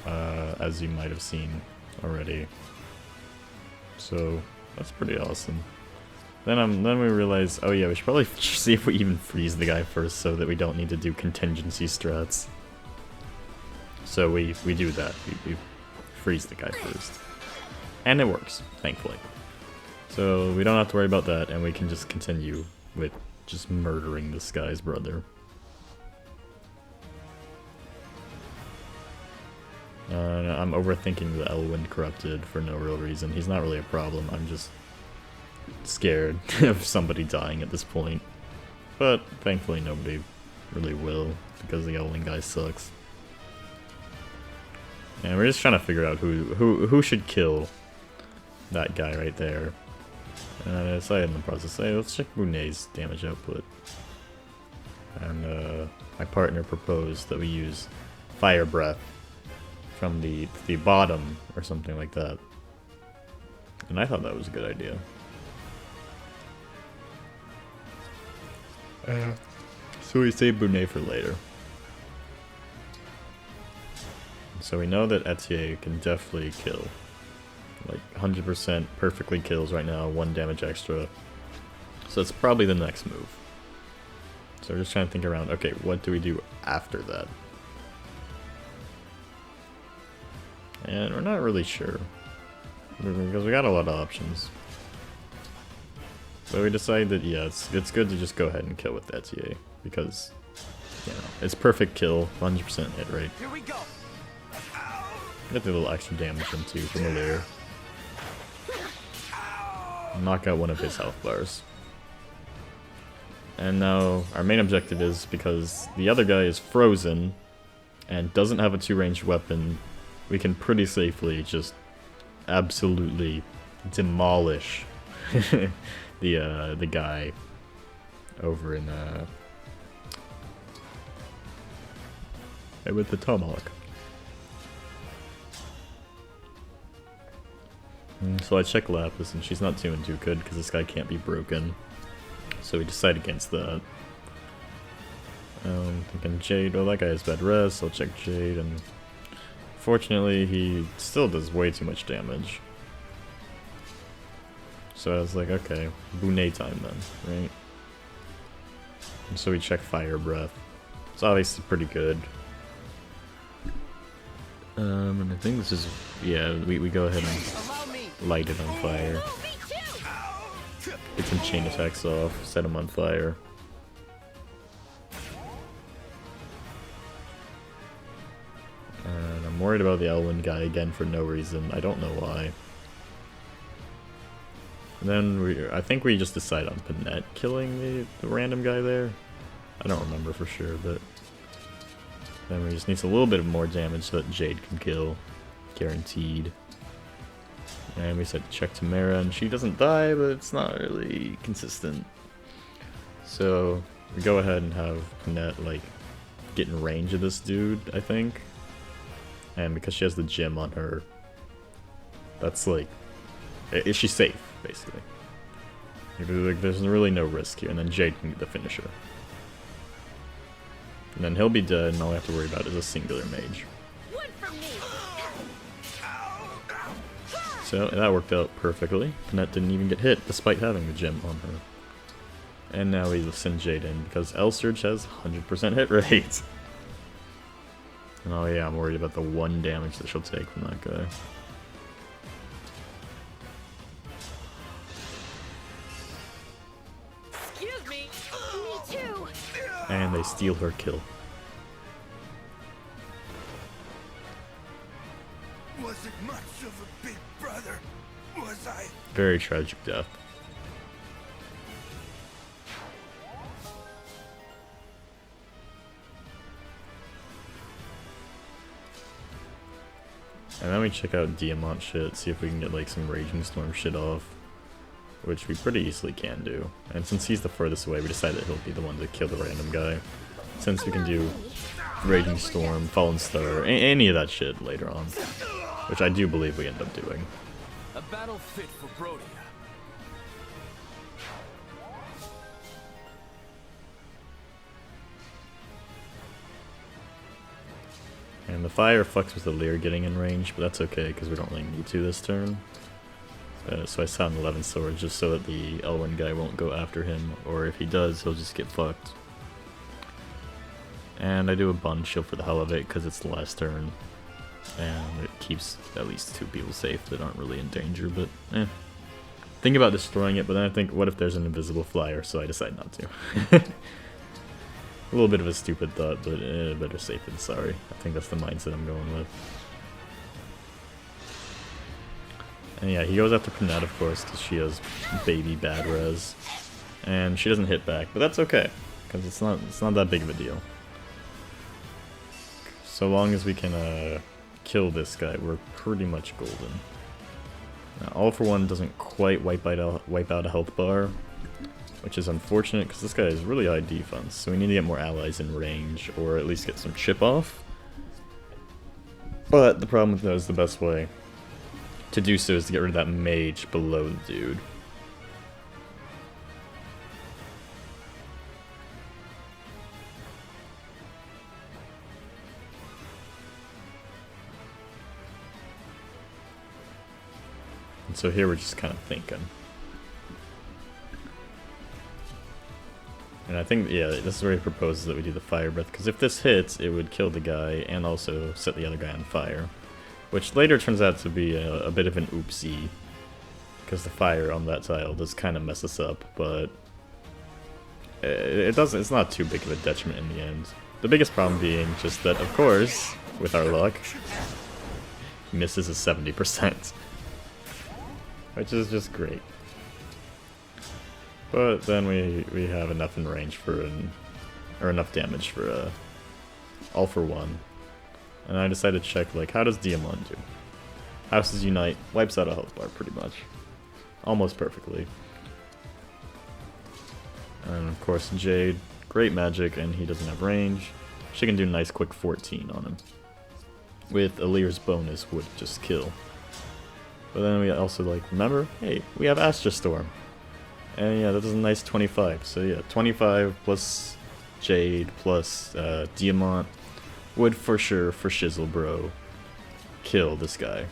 as you might have seen already. So that's pretty awesome. Then we realize, oh yeah, we should probably see if we even freeze the guy first, so that we don't need to do contingency strats. So we do that. We freeze the guy first, and it works, thankfully. So we don't have to worry about that, and we can just continue with just murdering this guy's brother. I'm overthinking the Elwind Corrupted for no real reason. He's not really a problem. I'm just scared of somebody dying at this point. But thankfully nobody really will, because the Elwind guy sucks. And we're just trying to figure out who should kill that guy right there. And I decided in the process, hey, let's check Bunei's damage output. And my partner proposed that we use Fire Breath from the bottom or something like that. And I thought that was a good idea. So we save Bunei for later. So we know that Etier can definitely kill. Like 100% perfectly kills right now, 1 damage extra. So it's probably the next move. So we're just trying to think around, okay, what do we do after that? And we're not really sure, because we got a lot of options. But we decided that, yeah, it's good to just go ahead and kill with Etier, because, you know, it's perfect kill, 100% hit rate. Here we go. Get the little extra damage into from Alir. Knock out one of his health bars. And now our main objective is, because the other guy is frozen and doesn't have a 2-ranged weapon, we can pretty safely just absolutely demolish the guy over in with the tomahawk. So I check Lapis, and she's not doing too good because this guy can't be broken. So we decide against that. Thinking Jade. Oh, that guy has bad rest. I'll check Jade, and fortunately, he still does way too much damage. So I was like, okay, Bunei time then, right? And so we check Fire Breath. It's obviously pretty good. And I think this is, yeah, we go ahead and light it on fire. Get some chain attacks off, set him on fire. And I'm worried about the Elwind guy again for no reason. I don't know why. And then I think we just decide on Panette killing the random guy there. I don't remember for sure, but then we just need a little bit of more damage so that Jade can kill, guaranteed. And we said check Tamara, and she doesn't die, but it's not really consistent. So we go ahead and have Panette like get in range of this dude, I think. And because she has the gem on her, that's like, is she safe, basically? Like, there's really no risk here, and then Jade can get the finisher. And then he'll be dead, and all we have to worry about is a singular mage. So that worked out perfectly. Panette didn't even get hit, despite having the gem on her. And now we send Jade in, because Elsurge has 100% hit rate. Oh yeah, I'm worried about the 1 damage that she'll take from that guy. Excuse me. Me too. And they steal her kill. Wasn't much of a big brother, was I? Very tragic death. And then we check out Diamant shit, see if we can get like some Raging Storm shit off. Which we pretty easily can do. And since he's the furthest away, we decided that he'll be the one to kill the random guy. Since we can do Raging Storm, Fallen Star, any of that shit later on. Which I do believe we end up doing. A battle fit for Brodia. And the fire fucks with the Lear getting in range, but that's okay because we don't really need to this turn. So I sound 11 swords just so that the Elwyn guy won't go after him, or if he does, he'll just get fucked. And I do a bond shield for the hell of it because it's the last turn, and it keeps at least 2 people safe that aren't really in danger, but eh. Think about destroying it, but then I think, what if there's an invisible flyer, so I decide not to. A little bit of a stupid thought, but better safe than sorry. I think that's the mindset I'm going with. And yeah, he goes after Pernette, of course, because she has baby bad res. And she doesn't hit back, but that's okay, because it's not that big of a deal. So long as we can kill this guy, we're pretty much golden. Now, All for One doesn't quite wipe out a health bar, which is unfortunate because this guy has really high defense, so we need to get more allies in range, or at least get some chip off. But the problem with that is the best way to do so is to get rid of that mage below the dude. And so here we're just kind of thinking. And I think, yeah, this is where he proposes that we do the fire breath, because if this hits, it would kill the guy and also set the other guy on fire. Which later turns out to be a bit of an oopsie, because the fire on that tile does kind of mess us up, but it's not too big of a detriment in the end. The biggest problem being just that, of course, with our luck, he misses a 70%. Which is just great. But then we have enough in range for or enough damage for All for One. And I decided to check, like, how does Diamond do? Houses Unite wipes out a health bar pretty much. Almost perfectly. And of course Jade, great magic, and he doesn't have range. She can do a nice quick 14 on him. With Alir's bonus would just kill. But then we also, like, remember, hey, we have Astra Storm. And yeah, that does a nice 25. So yeah, 25 plus Jade plus Diamant would for sure, for shizzle bro, kill this guy.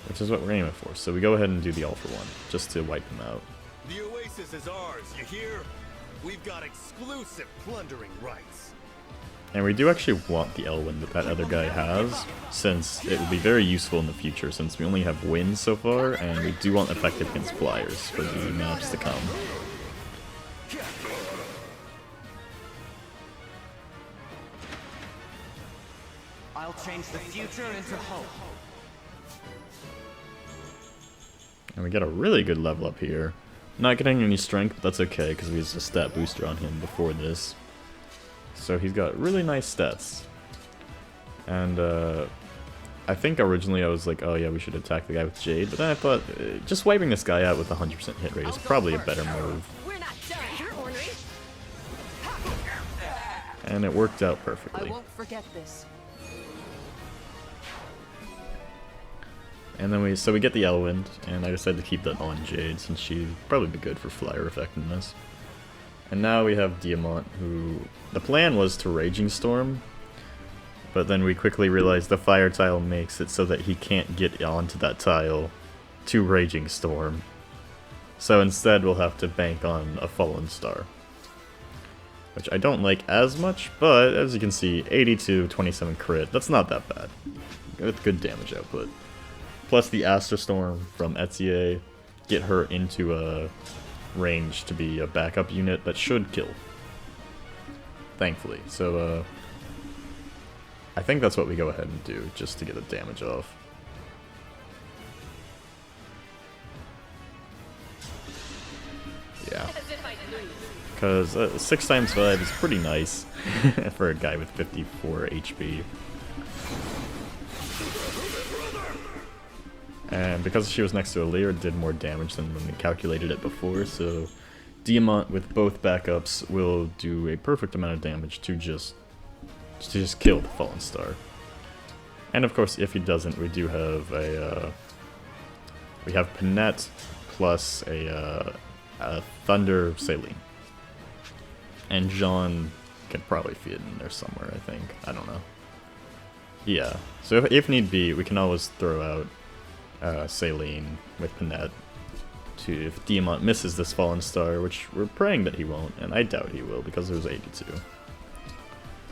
Which is what we're aiming for. So we go ahead and do the All for One, just to wipe him out. The oasis is ours, you hear? We've got exclusive plundering rights. And we do actually want the Elwyn that that other guy has, since it will be very useful in the future, since we only have winds so far, and we do want effective against flyers for the maps to come. I'll change the future into hope. And we get a really good level up here. Not getting any strength, but that's okay, because we used a stat booster on him before this. So he's got really nice stats. And I think originally I was like, oh yeah, we should attack the guy with Jade, but then I thought, just wiping this guy out with a 100% hit rate is probably a better move. We're not done. You're ornery. And it worked out perfectly. I won't forget this. And then we get the Elwind, and I decided to keep that on Jade since she'd probably be good for flyer effectiveness. And now we have Diamant, who the plan was to Raging Storm, but then we quickly realized the fire tile makes it so that he can't get onto that tile to Raging Storm. So instead we'll have to bank on a Fallen Star, which I don't like as much, but as you can see, 82, 27 crit, that's not that bad. With good damage output. Plus the Astra Storm from Etier, get her into a range to be a backup unit that should kill. Thankfully. So I think that's what we go ahead and do, just to get the damage off. Yeah. Because 6 times 5 is pretty nice for a guy with 54 HP. And because she was next to Alir, it did more damage than when we calculated it before, so Diamant with both backups will do a perfect amount of damage to just kill the Fallen Star. And of course, if he doesn't, we do have a we have Pernette plus a Thunder Saline. And Jean can probably fit in there somewhere, I think. I don't know. Yeah, so if need be, we can always throw out Saline with Panette to if Diamant misses this Fallen Star, which we're praying that he won't, and I doubt he will because there's 82.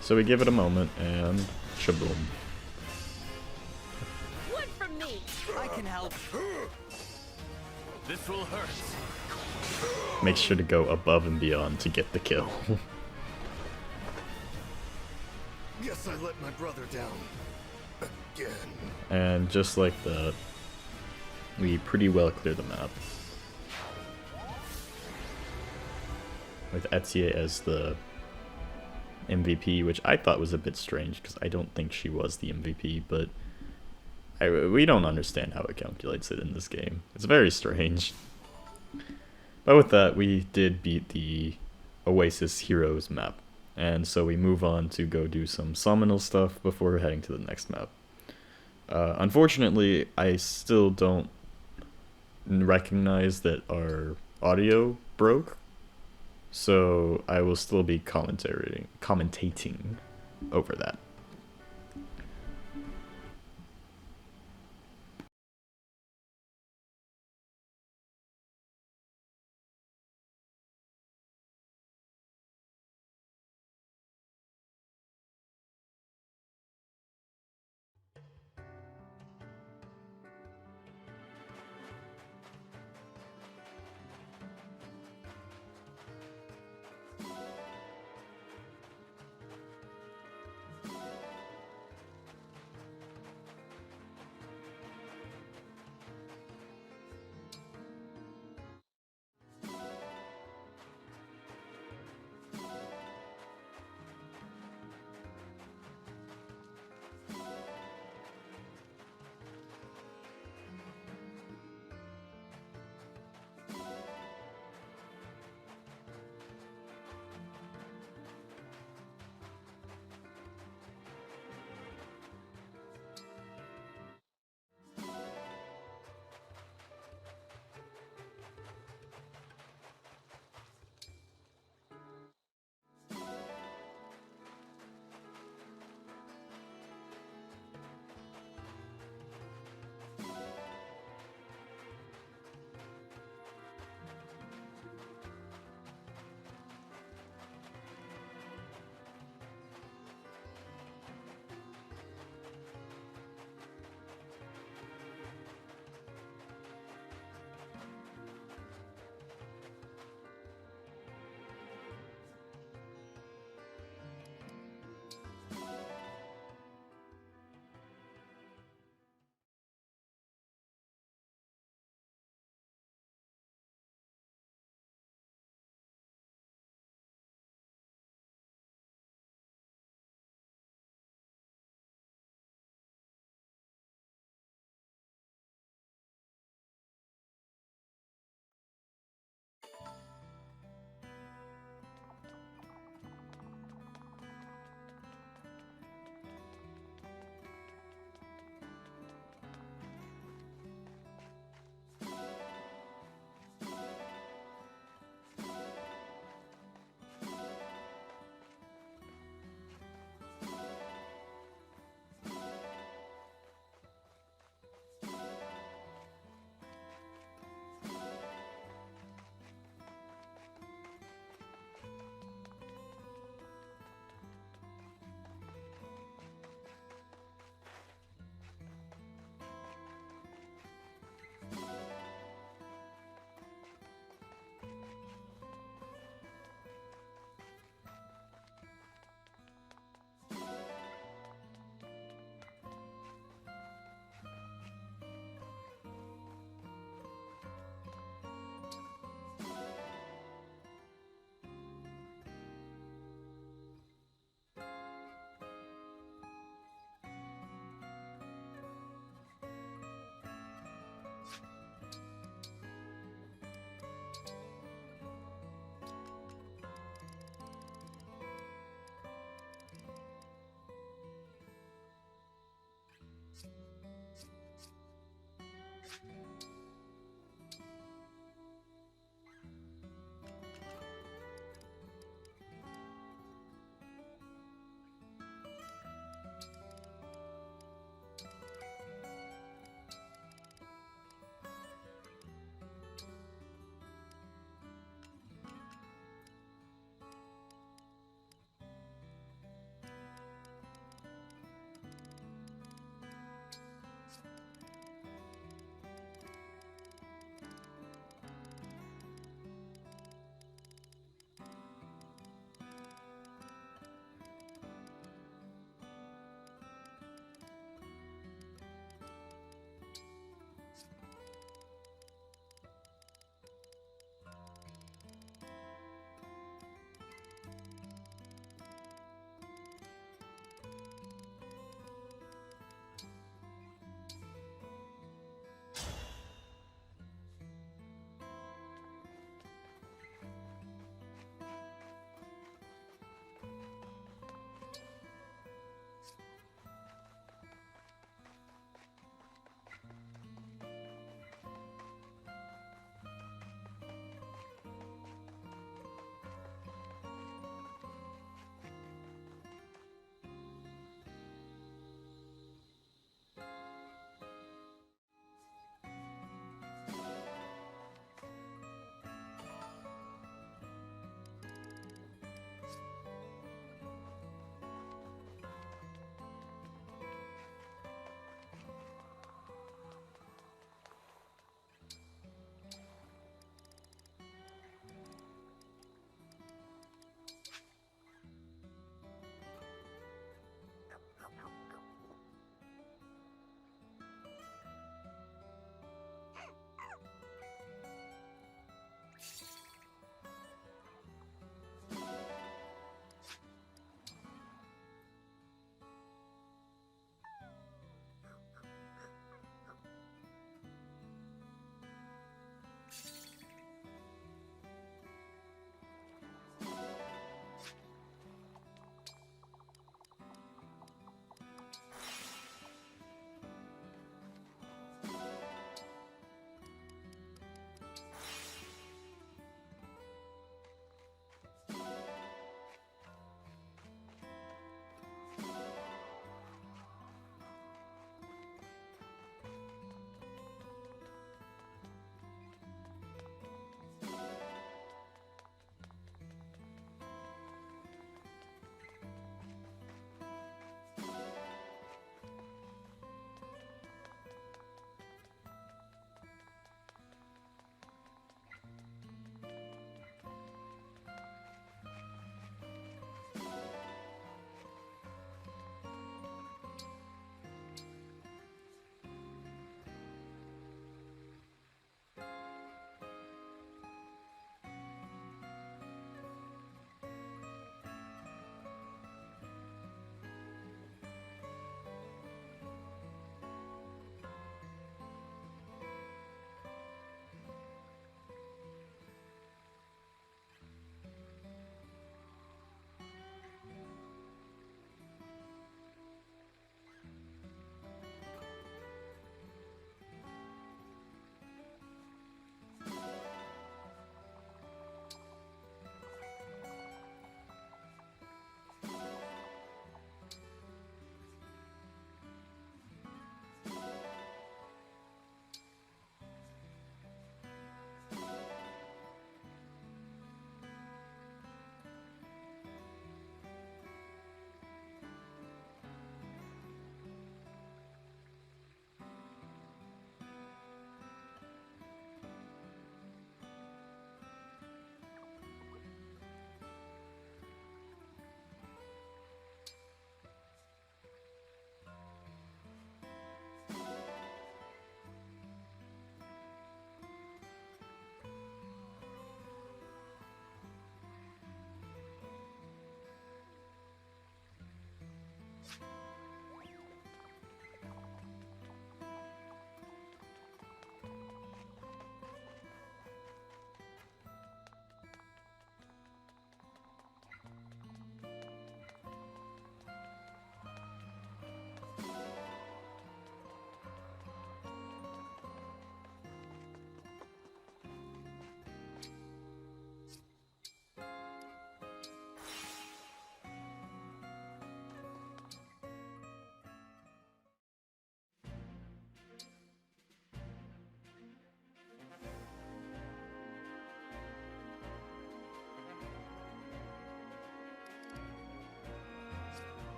So we give it a moment, and shaboom. One from me. I can help. This will hurt. Make sure to go above and beyond to get the kill. Guess I let my brother down. Again. And just like that, we pretty well clear the map. With Etier as the MVP, which I thought was a bit strange because I don't think she was the MVP, but we don't understand how it calculates it in this game. It's very strange. But with that, we did beat the Oasis Heroes map. And so we move on to go do some Somnal stuff before heading to the next map. Unfortunately, I still don't recognize that our audio broke. So I will still be commentating over that.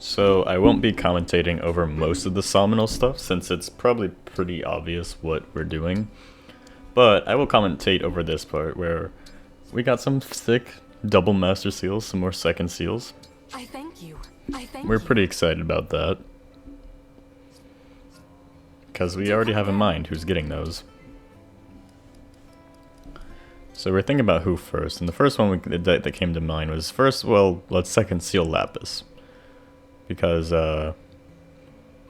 So I won't be commentating over most of the Somnal stuff since it's probably pretty obvious what we're doing. But I will commentate over this part where we got some sick double master seals, some more second seals. I thank you. I thank We're you. pretty excited about that. Because we already have in mind who's getting those. So we're thinking about who first, and the first one that came to mind was first, well, let's second seal Lapis. Because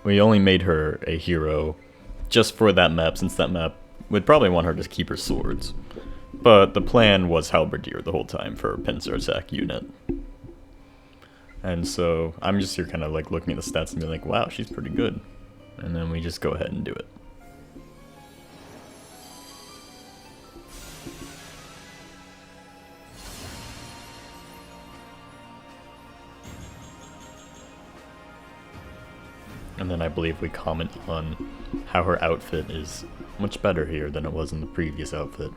we only made her a hero just for that map, since that map would probably want her to keep her swords. But the plan was Halberdier the whole time for pincer attack unit. And so I'm just here kind of like looking at the stats and being like, wow, she's pretty good. And then we just go ahead and do it. And then I believe we comment on how her outfit is much better here than it was in the previous outfit.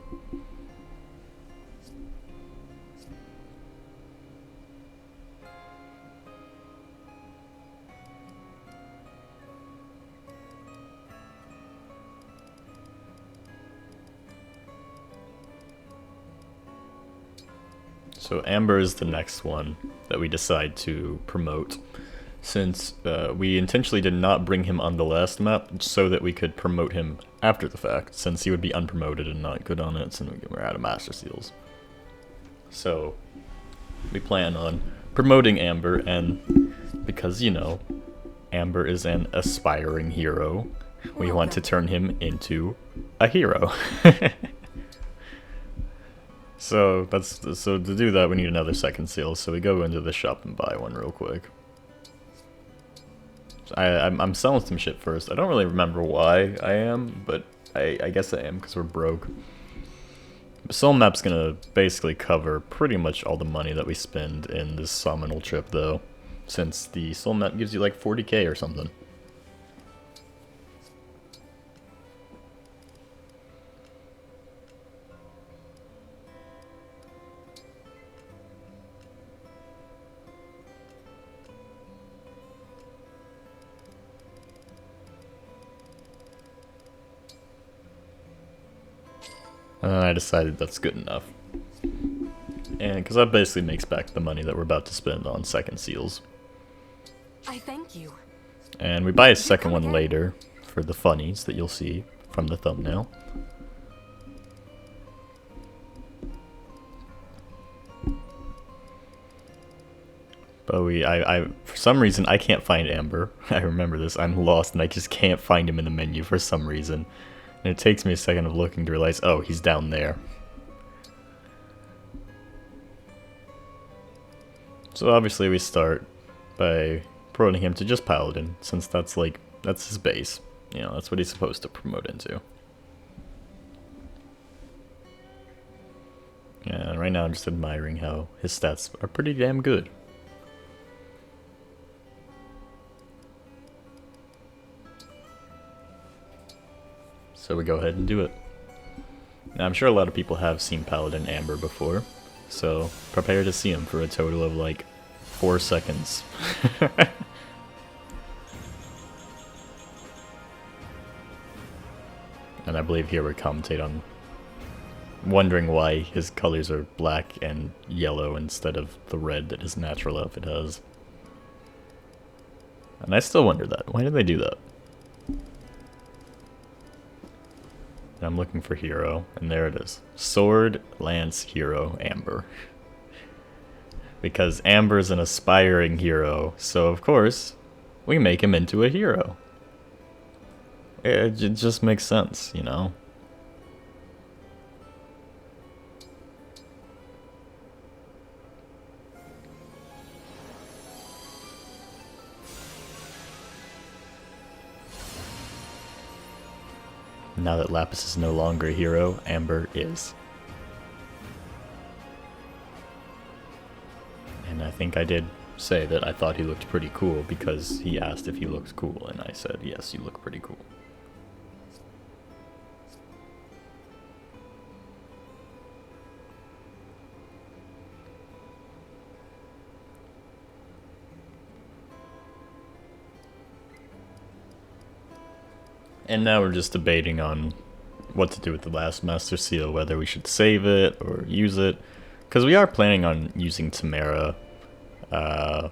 So Amber is the next one that we decide to promote, since we intentionally did not bring him on the last map so that we could promote him after the fact, since he would be unpromoted and not good on it, since we're out of Master Seals. So we plan on promoting Amber, and because, you know, Amber is an aspiring hero, we want to turn him into a hero. So to do that we need another second seal, so we go into the shop and buy one real quick. So I'm selling some shit first. I don't really remember why I am, but I guess I am because we're broke. Soul Map's gonna basically cover pretty much all the money that we spend in this Somnal trip though, since the Soul Map gives you like 40k or something. And then I decided that's good enough. And because that basically makes back the money that we're about to spend on second seals. I thank you. And we buy a second one later for the funnies that you'll see from the thumbnail. But for some reason I can't find Amber. I remember this. I'm lost and I just can't find him in the menu for some reason. And it takes me a second of looking to realize, oh, he's down there. So obviously we start by promoting him to just Paladin, since that's his base. You know, that's what he's supposed to promote into. And right now I'm just admiring how his stats are pretty damn good. So we go ahead and do it. Now I'm sure a lot of people have seen Paladin Amber before, so prepare to see him for a total of like 4 seconds. And I believe here we commentate on wondering why his colors are black and yellow instead of the red that his natural outfit has. And I still wonder that. Why did they do that? I'm looking for hero, and there it is. Sword, Lance, Hero, Amber. Because Amber's an aspiring hero, so of course, we make him into a hero. It just makes sense, you know? Now that Lapis is no longer a hero, Amber is. And I think I did say that I thought he looked pretty cool because he asked if he looked cool, and I said, yes, you look pretty cool. And now we're just debating on what to do with the last Master Seal, whether we should save it or use it. Because we are planning on using Tamara. I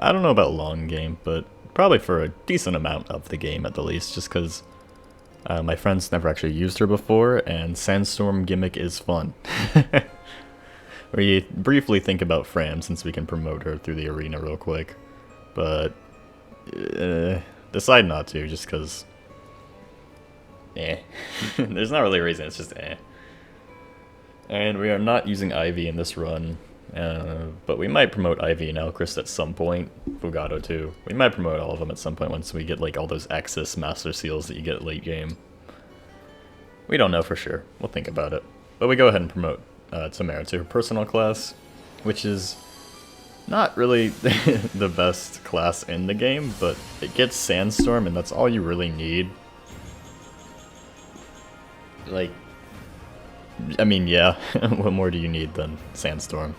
don't know about long game, but probably for a decent amount of the game at the least, just because my friends never actually used her before, and Sandstorm gimmick is fun. Where you briefly think about Fram, since we can promote her through the arena real quick. But decide not to, just because there's not really a reason, it's just And we are not using Ivy in this run, but we might promote Ivy and Elchrist at some point. Fugato too. We might promote all of them at some point once we get like all those Axis Master Seals that you get late game. We don't know for sure. We'll think about it. But we go ahead and promote Tamara to her personal class, which is not really the best class in the game, but it gets Sandstorm, and that's all you really need. Like, I mean, yeah, what more do you need than Sandstorm?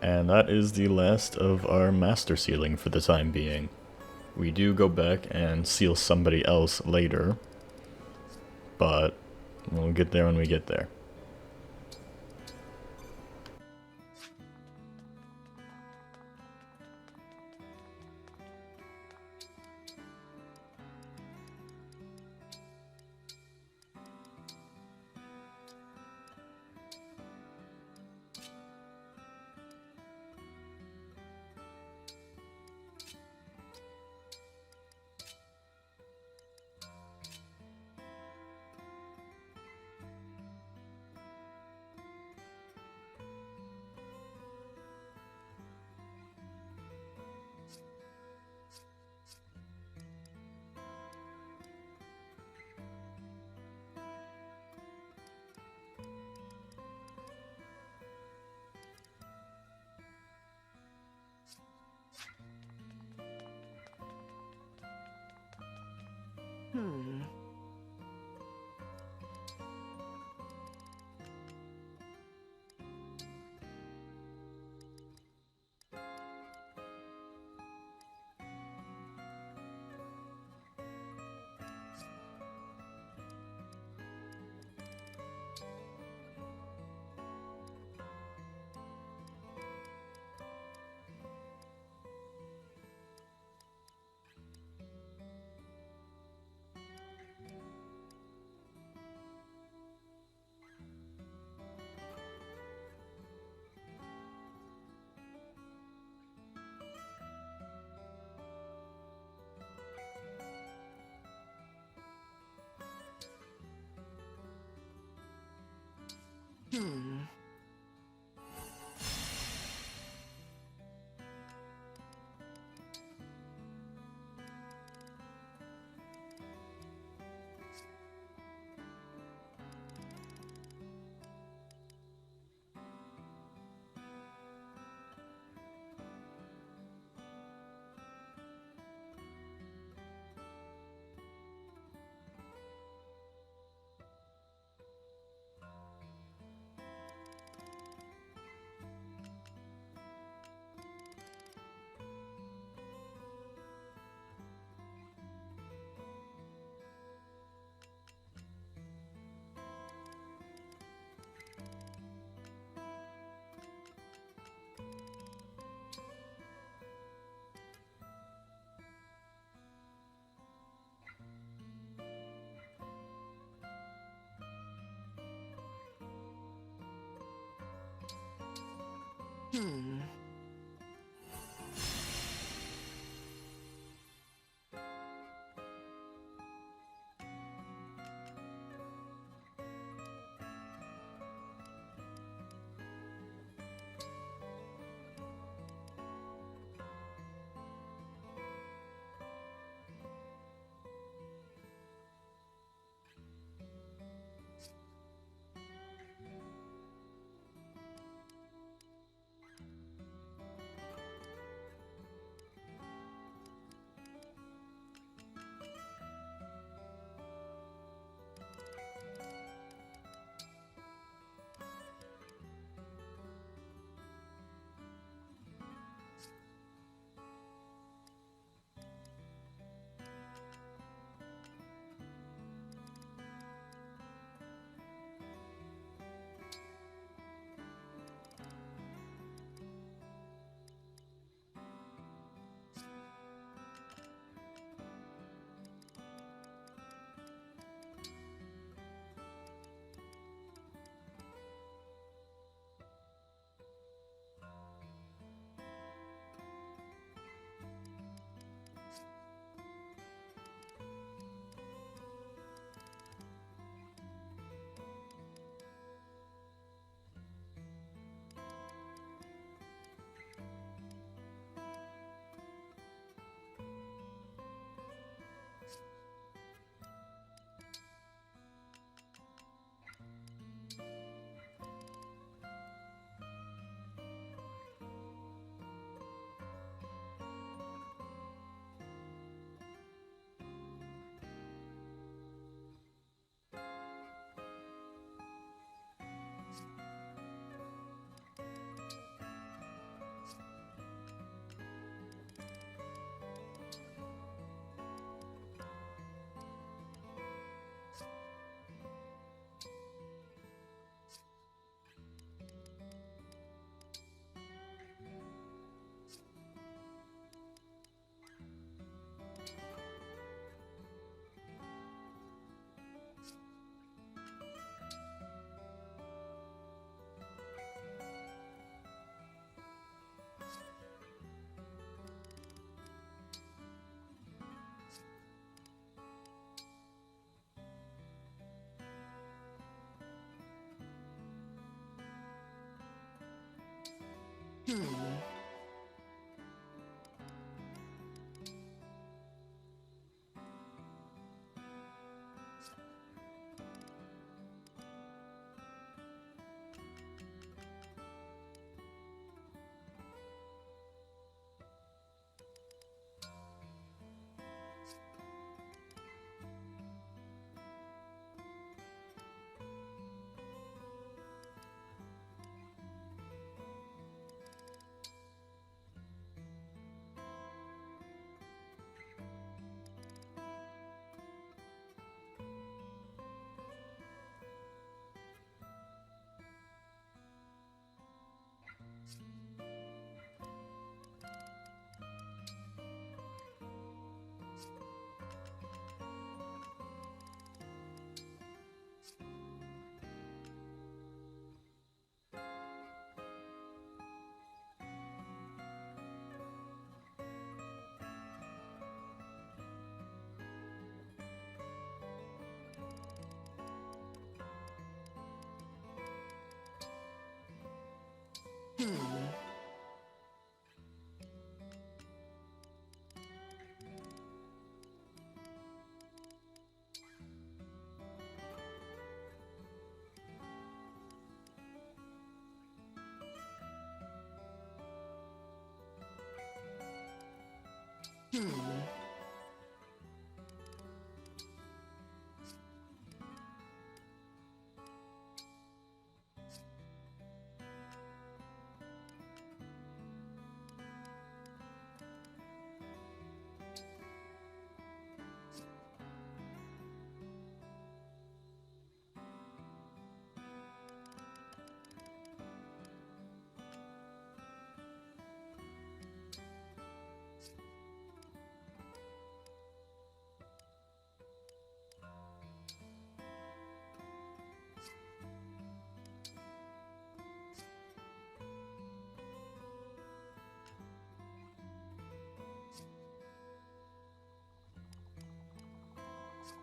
And that is the last of our master sealing for the time being. We do go back and seal somebody else later, but we'll get there when we get there.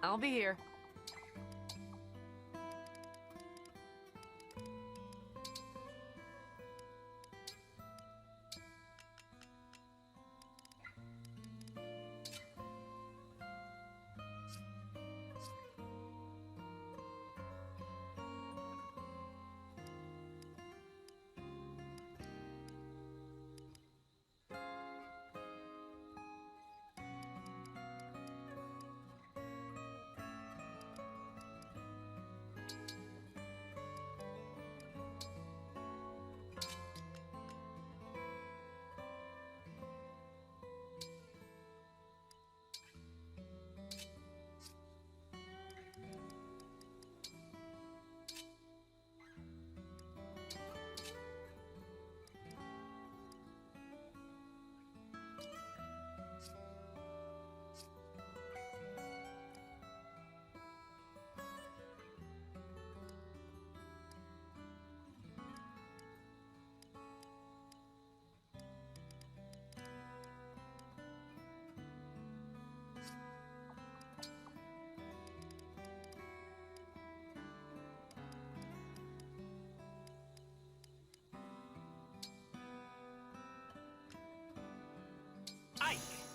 I'll be here.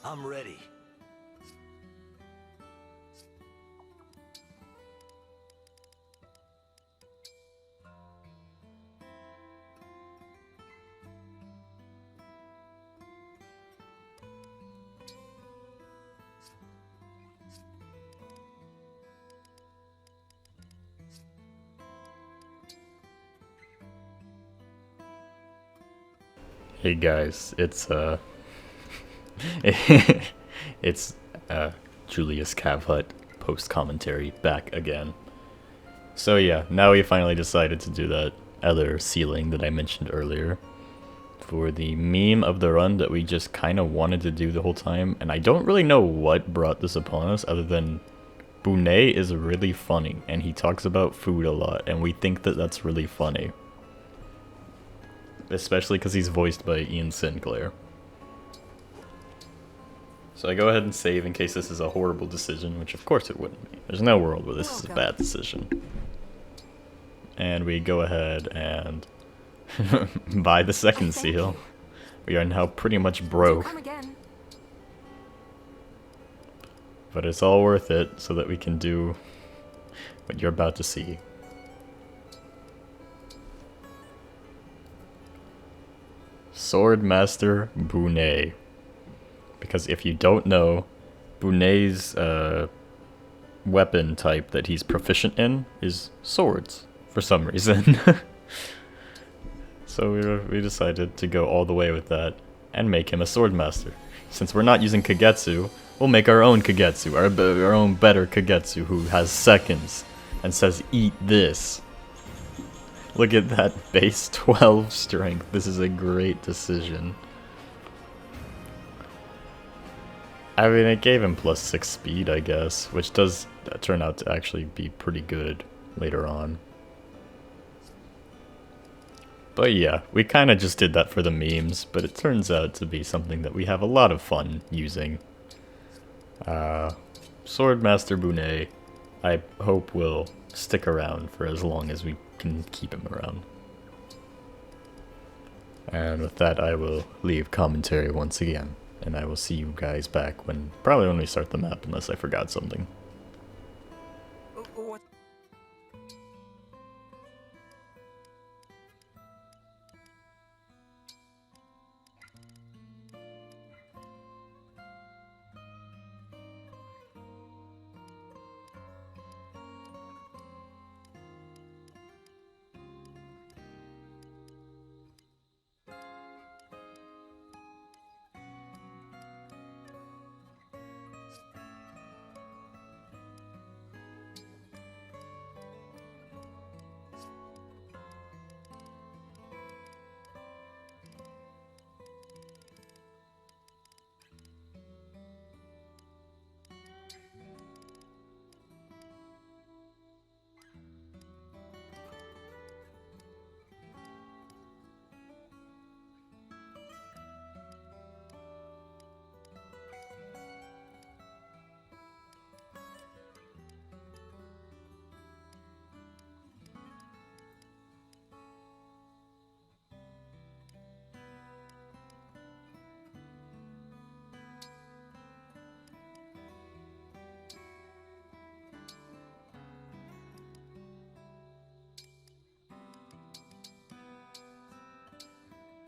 I'm ready. Hey guys, it's it's Julius Cavhut post commentary back again. So yeah, now we finally decided to do that other ceiling that I mentioned earlier for the meme of the run that we just kind of wanted to do the whole time, and I don't really know what brought this upon us other than Bonet is really funny and he talks about food a lot and we think that that's really funny. Especially because he's voiced by Ian Sinclair. So I go ahead and save in case this is a horrible decision, which of course it wouldn't be. There's no world where this is a bad decision. And we go ahead and buy the second seal. We are now pretty much broke. Come again. But it's all worth it so that we can do what you're about to see. Swordmaster Bunei. Because if you don't know, Bunei's weapon type that he's proficient in is swords, for some reason. So we decided to go all the way with that and make him a swordmaster. Since we're not using Kagetsu, we'll make our own Kagetsu, our own better Kagetsu who has seconds and says, "Eat this." Look at that base 12 strength. This is a great decision. I mean, it gave him +6 speed, I guess, which does turn out to actually be pretty good later on. But yeah, we kind of just did that for the memes, but it turns out to be something that we have a lot of fun using. Swordmaster Bunei, I hope will stick around for as long as we can keep him around. And with that, I will leave commentary once again, and I will see you guys back probably when we start the map, unless I forgot something. What?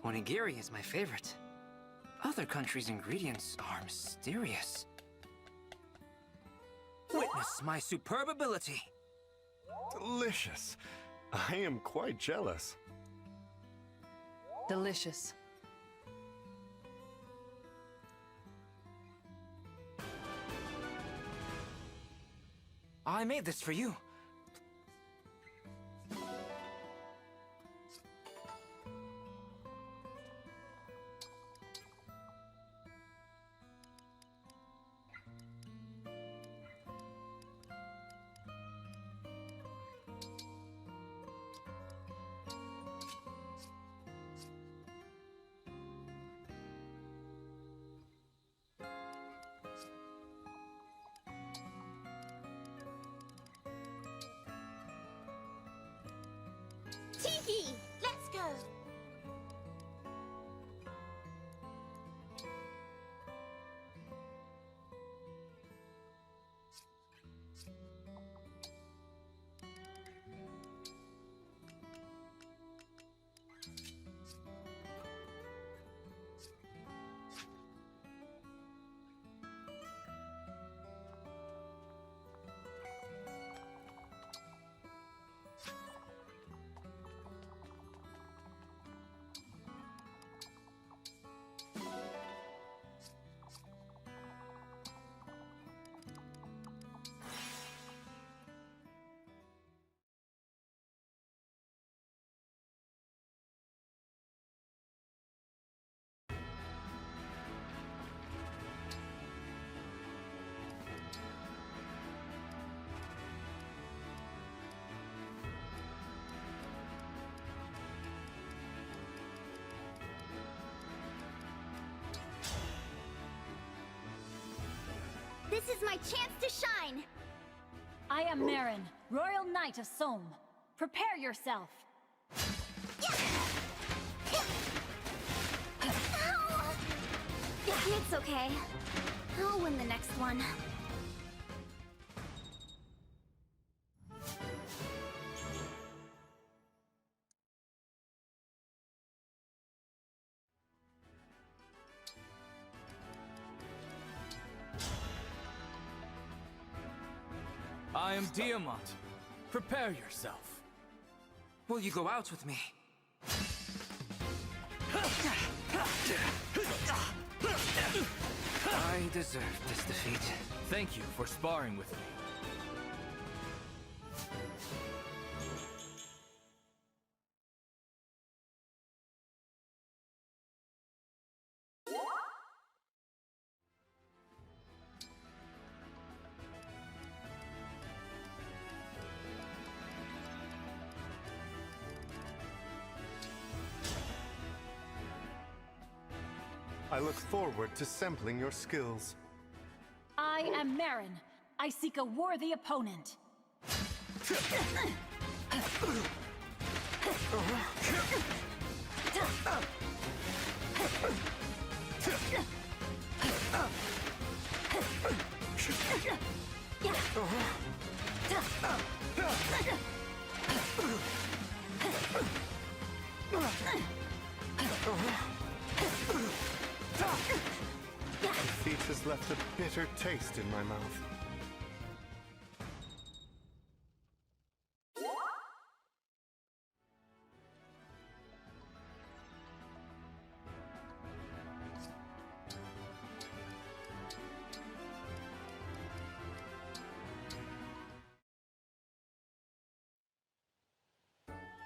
Onigiri is my favorite. Other countries' ingredients are mysterious. Witness my superb ability. Delicious. I am quite jealous. Delicious. I made this for you. Tiki, let's go. This is my chance to shine! I am Marin, Royal Knight of Somme. Prepare yourself. It's okay. I'll win the next one. I am Diamant. Prepare yourself. Will you go out with me? I deserve this defeat. Thank you for sparring with me. I look forward to sampling your skills. I am Marin. I seek a worthy opponent. Defeat has left a bitter taste in my mouth.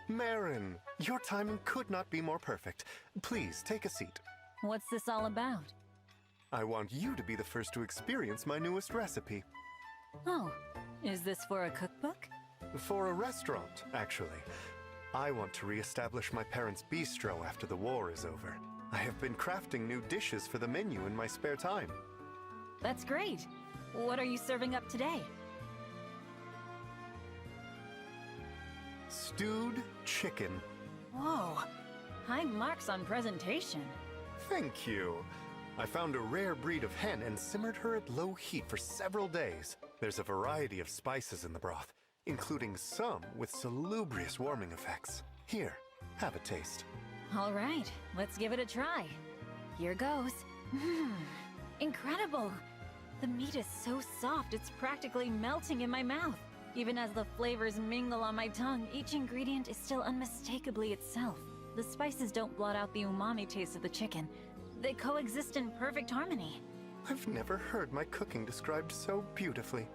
Marin, your timing could not be more perfect. Please take a seat. What's this all about? I want you to be the first to experience my newest recipe. Oh, is this for a cookbook? For a restaurant, actually. I want to re-establish my parents' bistro after the war is over. I have been crafting new dishes for the menu in my spare time. That's great. What are you serving up today? Stewed chicken. Whoa, high marks on presentation. Thank you. I found a rare breed of hen and simmered her at low heat for several days. There's a variety of spices in the broth, including some with salubrious warming effects. Here, have a taste. All right, let's give it a try. Here goes. Incredible! The meat is so soft, it's practically melting in my mouth. Even as the flavors mingle on my tongue, each ingredient is still unmistakably itself. The spices don't blot out the umami taste of the chicken. They coexist in perfect harmony. I've never heard my cooking described so beautifully.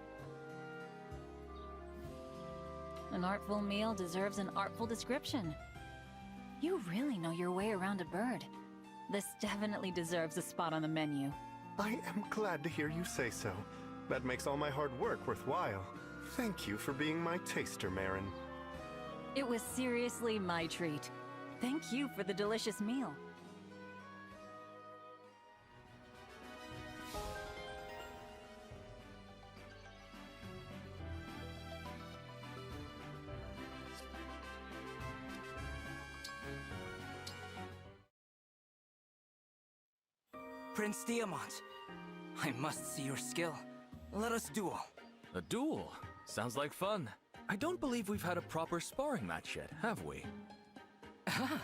An artful meal deserves an artful description. You really know your way around a bird. This definitely deserves a spot on the menu. I am glad to hear you say so. That makes all my hard work worthwhile. Thank you for being my taster, Marin. It was seriously my treat. Thank you for the delicious meal. Prince Diamant, I must see your skill. Let us duel. A duel? Sounds like fun. I don't believe we've had a proper sparring match yet, have we? Ah,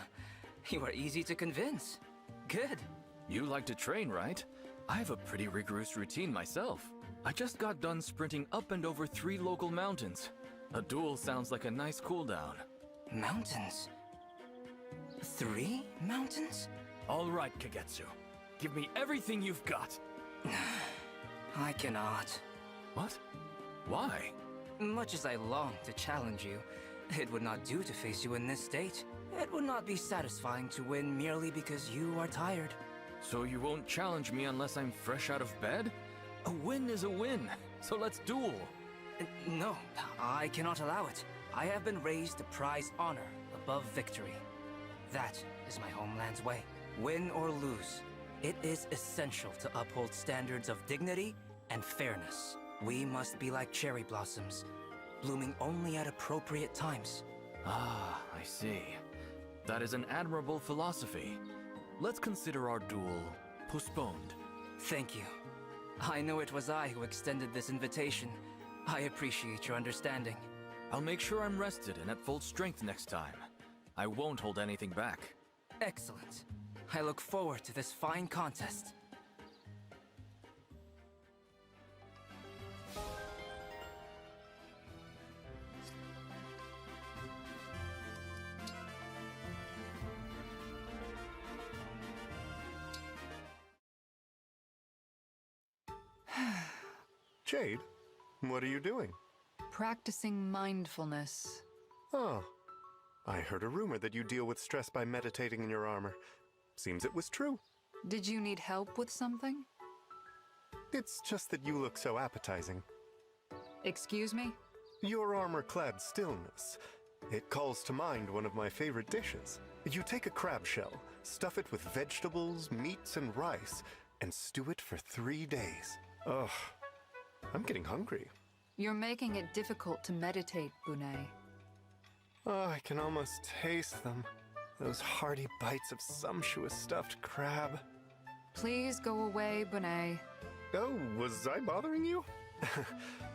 you are easy to convince. Good. You like to train, right? I have a pretty rigorous routine myself. I just got done sprinting up and over 3 local mountains. A duel sounds like a nice cooldown. Mountains? 3 mountains? All right, Kagetsu. Give me everything you've got. I cannot. What? Why? Much as I long to challenge you, it would not do to face you in this state. It would not be satisfying to win merely because you are tired. So you won't challenge me unless I'm fresh out of bed? A win is a win, so let's duel. No, I cannot allow it. I have been raised to prize honor above victory. That is my homeland's way. Win or lose, it is essential to uphold standards of dignity and fairness. We must be like cherry blossoms, blooming only at appropriate times. Ah, I see. That is an admirable philosophy. Let's consider our duel postponed. Thank you. I know it was I who extended this invitation. I appreciate your understanding. I'll make sure I'm rested and at full strength next time. I won't hold anything back. Excellent. I look forward to this fine contest. Jade, what are you doing? Practicing mindfulness. Oh, I heard a rumor that you deal with stress by meditating in your armor. Seems it was true. Did you need help with something? It's just that you look so appetizing. Excuse me? Your armor-clad stillness. It calls to mind one of my favorite dishes. You take a crab shell, stuff it with vegetables, meats, and rice, and stew it for 3 days. Ugh, I'm getting hungry. You're making it difficult to meditate, Bunei. Oh, I can almost taste them. Those hearty bites of sumptuous stuffed crab. Please go away, Bunei. Oh, was I bothering you?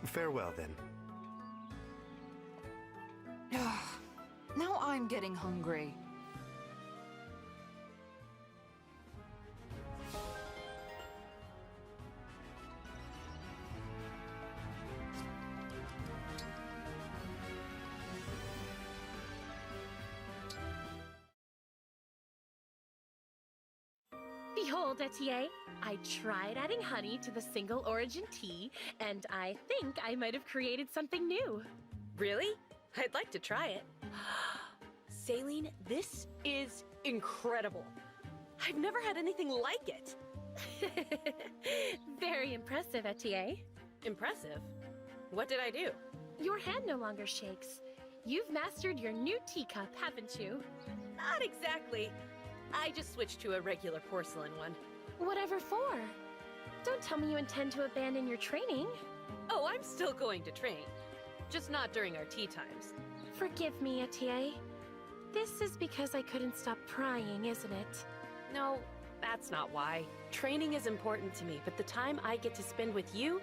Farewell, then. Now I'm getting hungry. Behold, Etier, I tried adding honey to the single origin tea, and I think I might have created something new. Really? I'd like to try it. Saline, this is incredible. I've never had anything like it. Very impressive, Etier. Impressive? What did I do? Your hand no longer shakes. You've mastered your new teacup, haven't you? Not exactly. I just switched to a regular porcelain one. Whatever for? Don't tell me you intend to abandon your training. Oh, I'm still going to train. Just not during our tea times. Forgive me, Etier. This is because I couldn't stop prying, isn't it? No, that's not why. Training is important to me, but the time I get to spend with you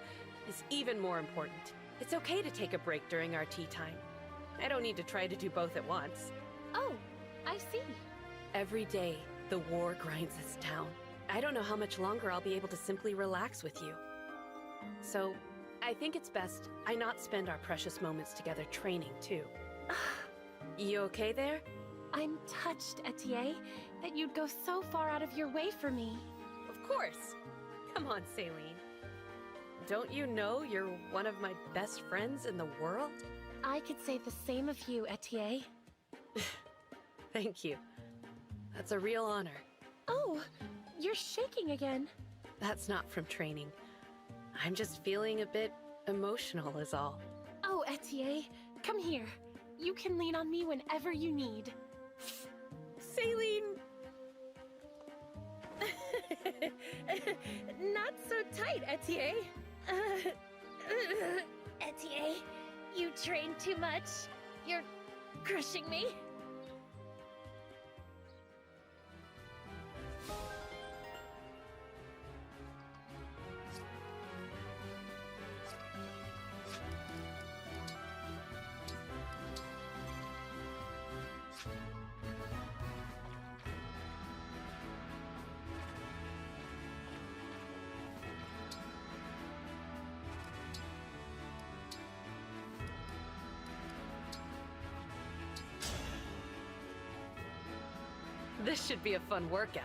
is even more important. It's okay to take a break during our tea time. I don't need to try to do both at once. Oh, I see. Every day, the war grinds us down. I don't know how much longer I'll be able to simply relax with you. So, I think it's best I not spend our precious moments together training, too. You okay there? I'm touched, Etier, that you'd go so far out of your way for me. Of course. Come on, Saline. Don't you know you're one of my best friends in the world? I could say the same of you, Etier. Thank you. That's a real honor. Oh, you're shaking again. That's not from training. I'm just feeling a bit emotional is all. Oh, Etier, come here. You can lean on me whenever you need. Saline! Not so tight, Etier. Etier, you train too much. You're crushing me. This should be a fun workout.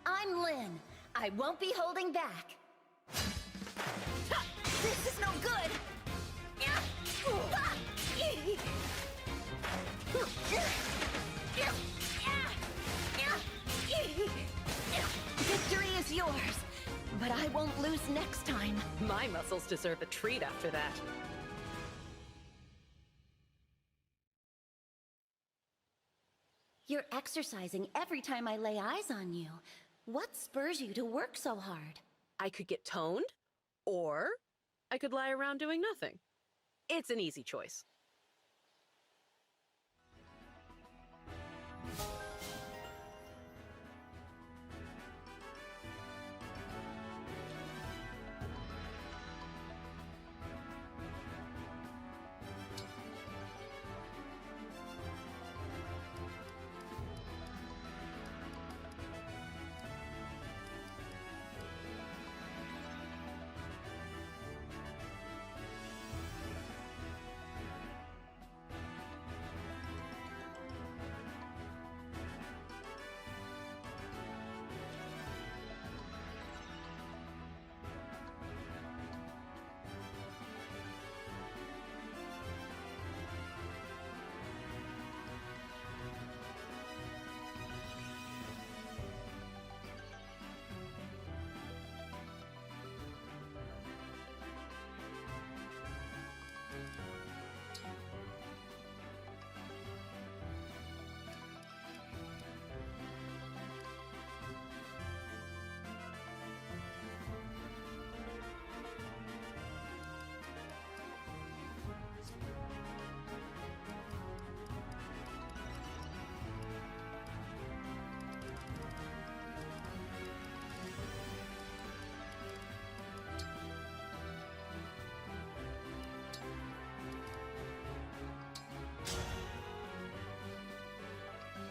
I'm Lynn. I won't be holding back. This is no good! Victory is yours, but I won't lose next time. My muscles deserve a treat after that. You're exercising every time I lay eyes on you. What spurs you to work so hard? I could get toned, or I could lie around doing nothing. It's an easy choice.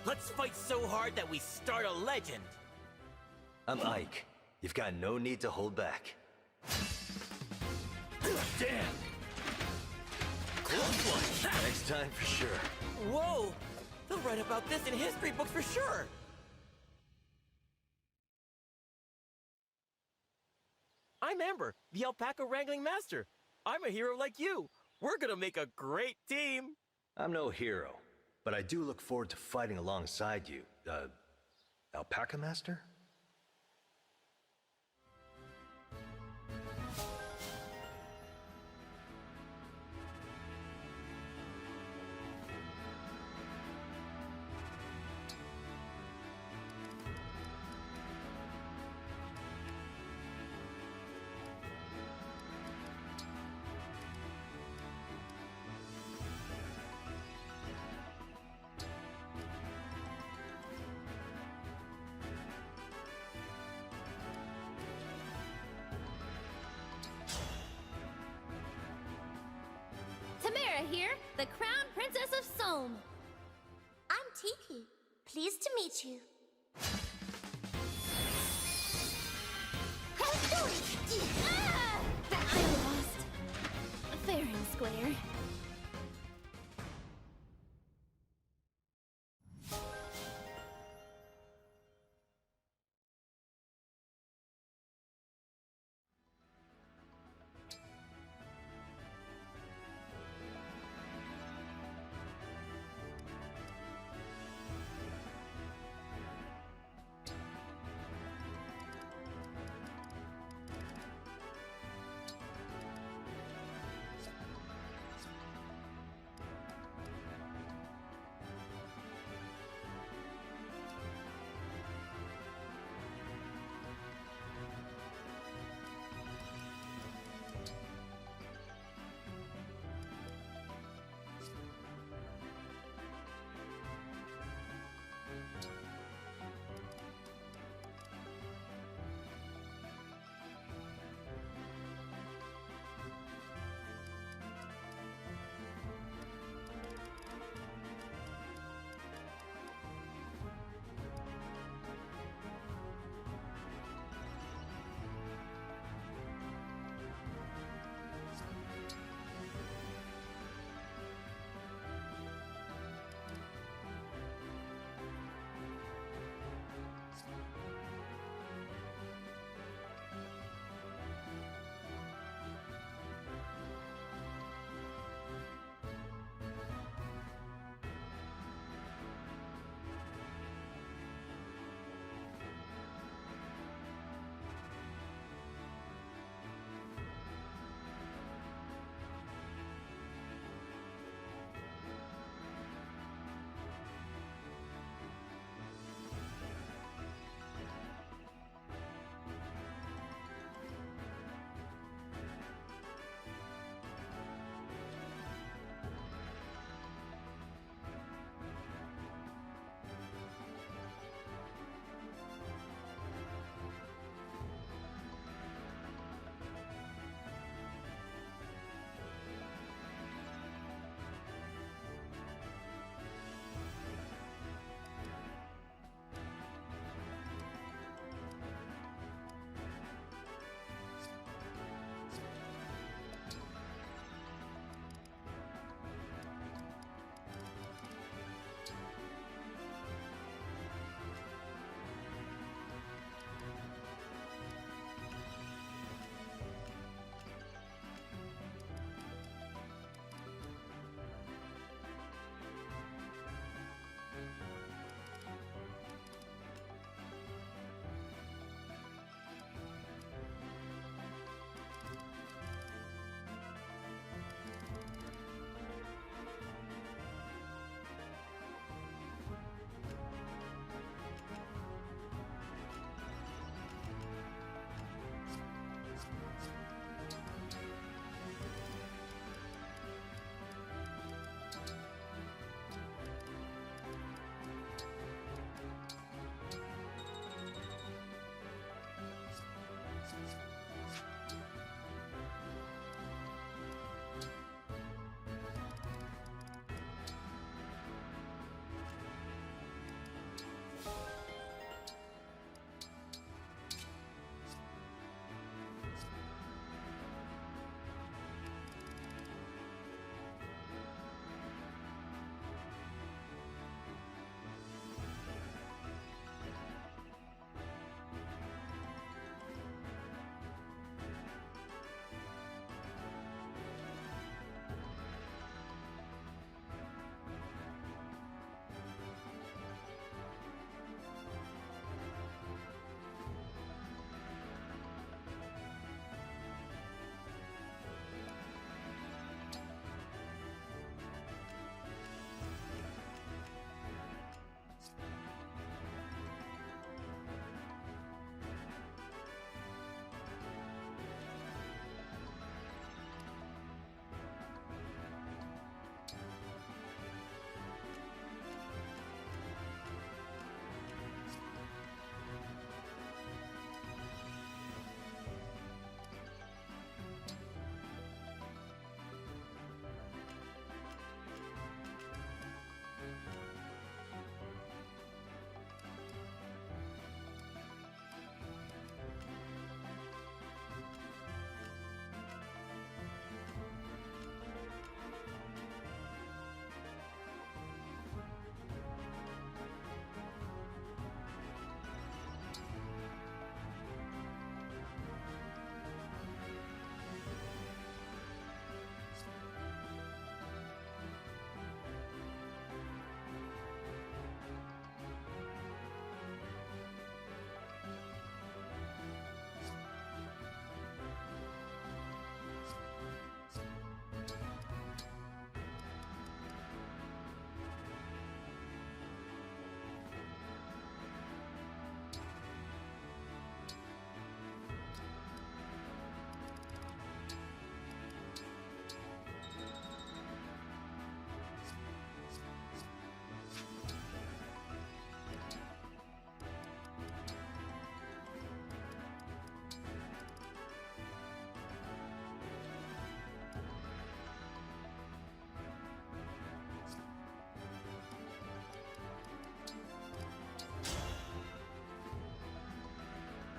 Let's fight so hard that we start a legend. I'm Ike. You've got no need to hold back. Damn! Close one! Next time for sure. Whoa! They'll write about this in history books for sure! I'm Amber, the alpaca wrangling master. I'm a hero like you. We're gonna make a great team. I'm no hero, but I do look forward to fighting alongside you. Alpaca Master? Tamara here, the Crown Princess of Somme. I'm Tiki. Pleased to meet you. Ah! I lost. Fair and square.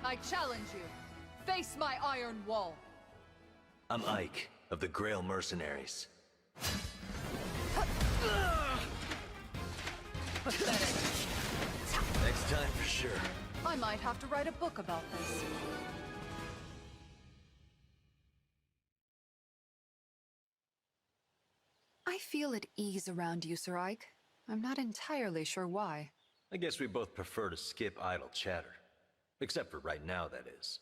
I challenge you. Face my iron wall. I'm Ike, of the Grail Mercenaries. Pathetic. Next time for sure. I might have to write a book about this. I feel at ease around you, Sir Ike. I'm not entirely sure why. I guess we both prefer to skip idle chatter. Except for right now, that is.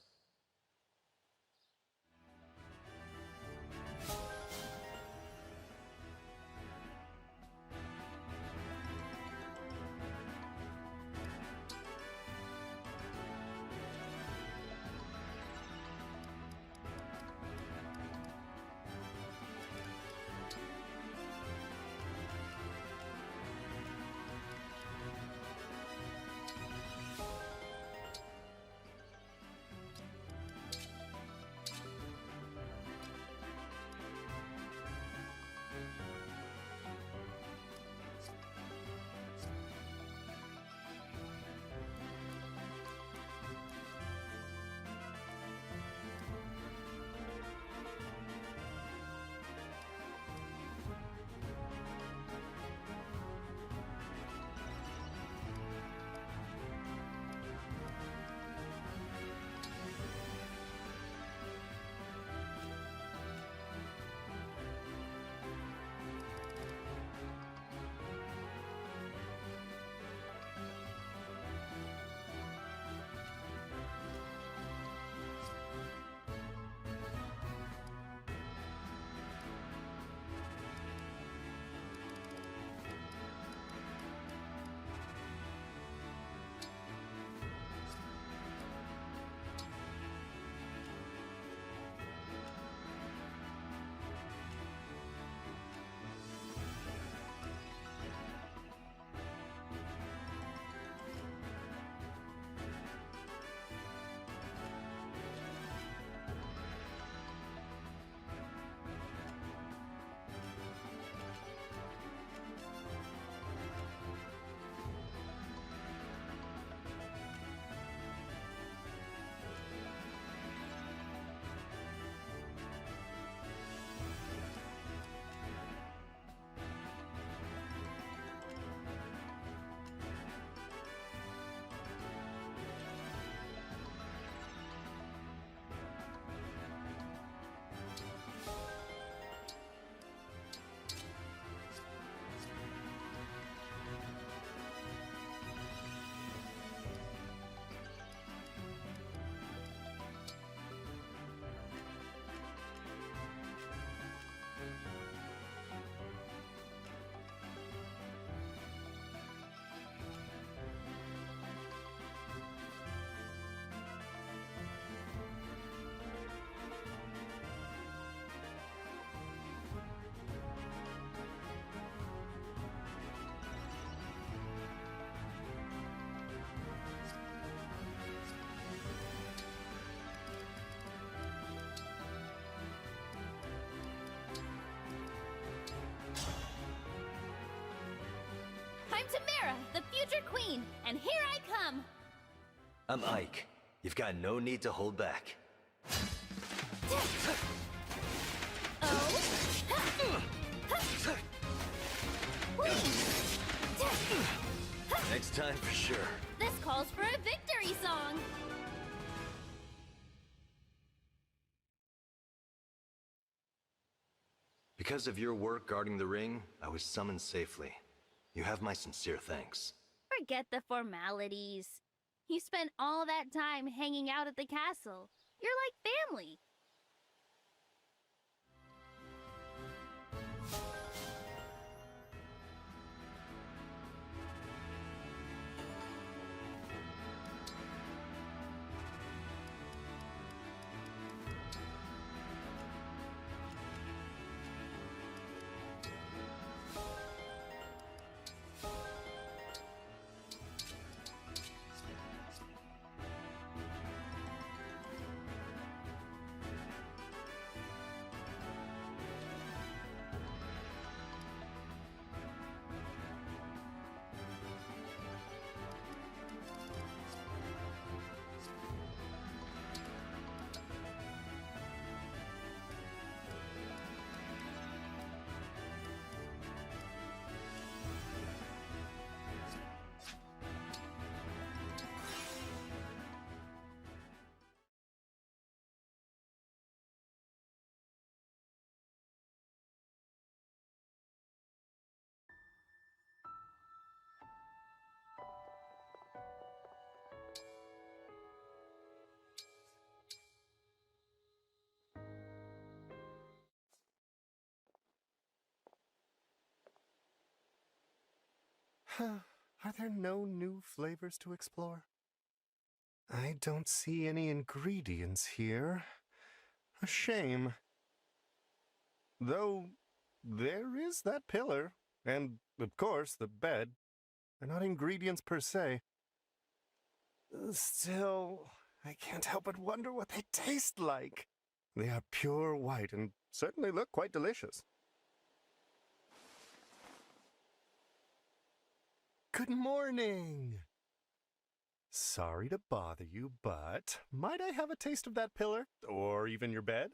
I'm Tamara, the future queen, and here I come! I'm Ike. You've got no need to hold back. Next time for sure. This calls for a victory song! Because of your work guarding the ring, I was summoned safely. You have my sincere thanks. Forget the formalities. You spent all that time hanging out at the castle. You're like family. Are there no new flavors to explore? I don't see any ingredients here. A shame. Though, there is that pillar, and, of course, the bed. They're not ingredients per se. Still, I can't help but wonder what they taste like. They are pure white and certainly look quite delicious. Good morning! Sorry to bother you, but might I have a taste of that pillar? Or even your bed?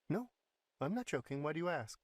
No, I'm not joking. Why do you ask?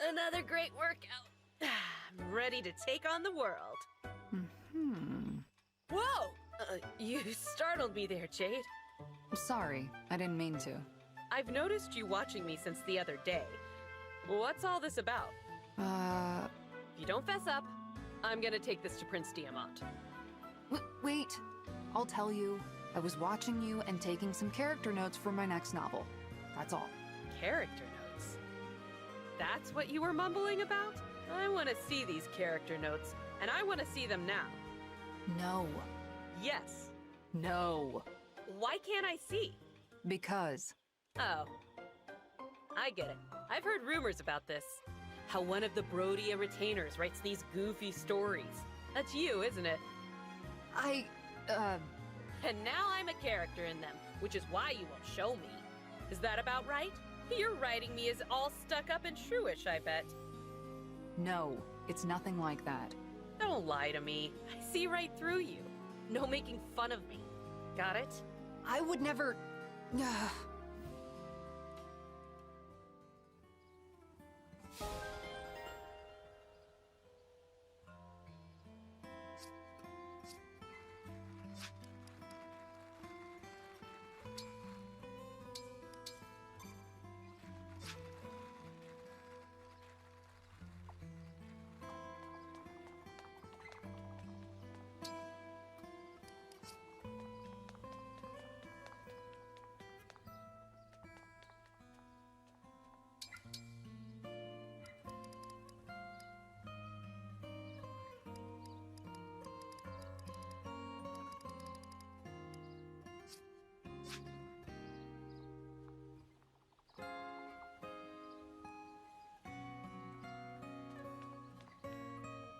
Another great workout. I'm ready to take on the world. Whoa! You startled me there, Jade. Sorry, I didn't mean to. I've noticed you watching me since the other day. What's all this about? If you don't fess up, I'm gonna take this to Prince Diamant. Wait. I'll tell you. I was watching you and taking some character notes for my next novel. That's all. Character notes? That's what you were mumbling about? I want to see these character notes, and I want to see them now. No. Yes. No. Why can't I see? Because. Oh. I get it. I've heard rumors about this. How one of the Brodia retainers writes these goofy stories. That's you, isn't it? And now I'm a character in them, which is why you won't show me. Is that about right? Your writing me is all stuck up and shrewish, I bet. No, it's nothing like that. Don't lie to me. I see right through you. No making fun of me. Got it? I would never...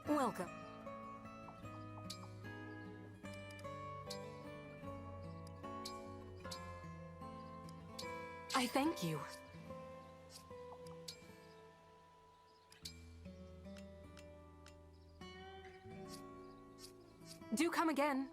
Welcome. I thank you. Do come again.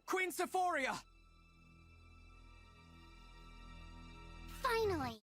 Queen Sephoria! Finally!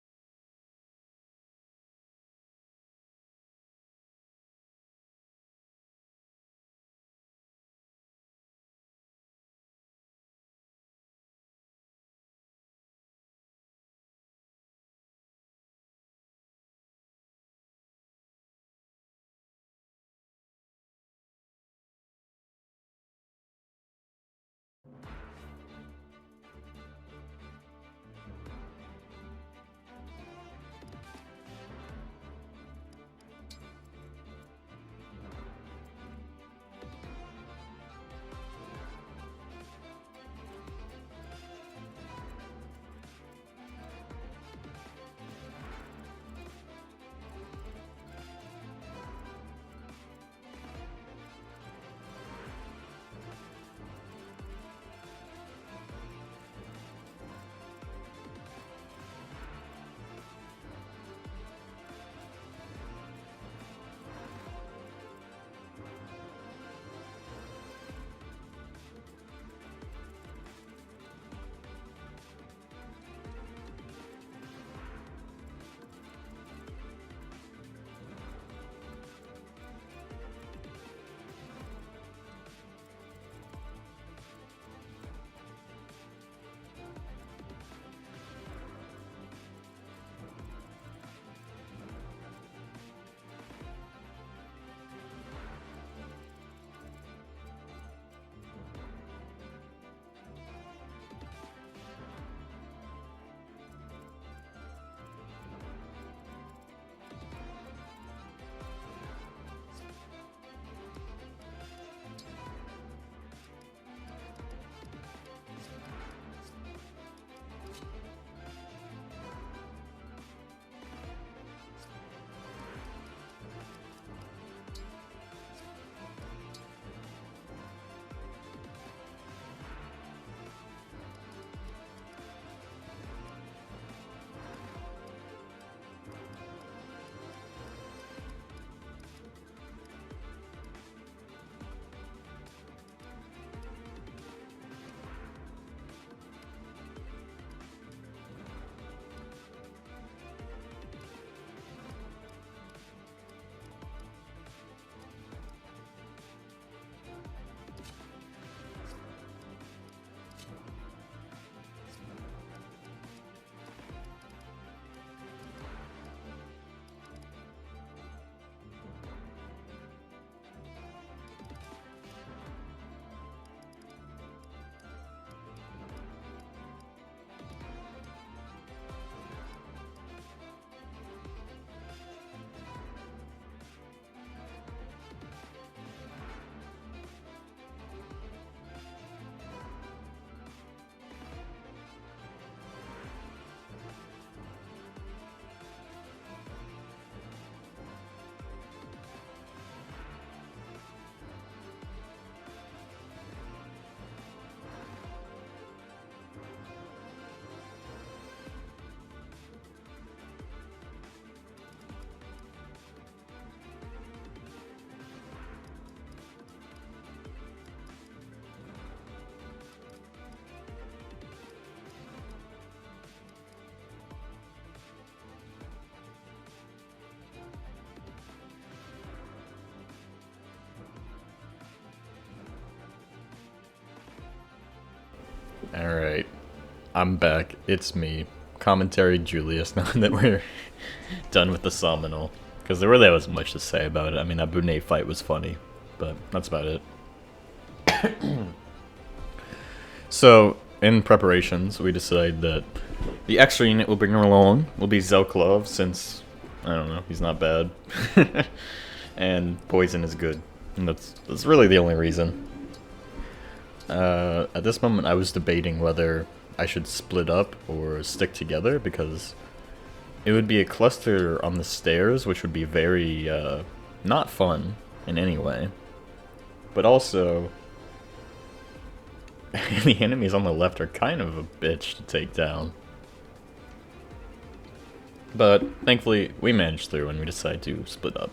Alright, I'm back. It's me, Commentary Julius, now that we're done with the Somnal. Because there really wasn't much to say about it. I mean, that Bunei fight was funny, but that's about it. So, in preparations, we decided that the extra unit we'll bring along will be Zelklov, since, I don't know, he's not bad. And Poison is good. And that's really the only reason. At this moment, I was debating whether I should split up or stick together, because it would be a cluster on the stairs, which would be very, not fun in any way. But also, the enemies on the left are kind of a bitch to take down. But, thankfully, we managed through and we decided to split up.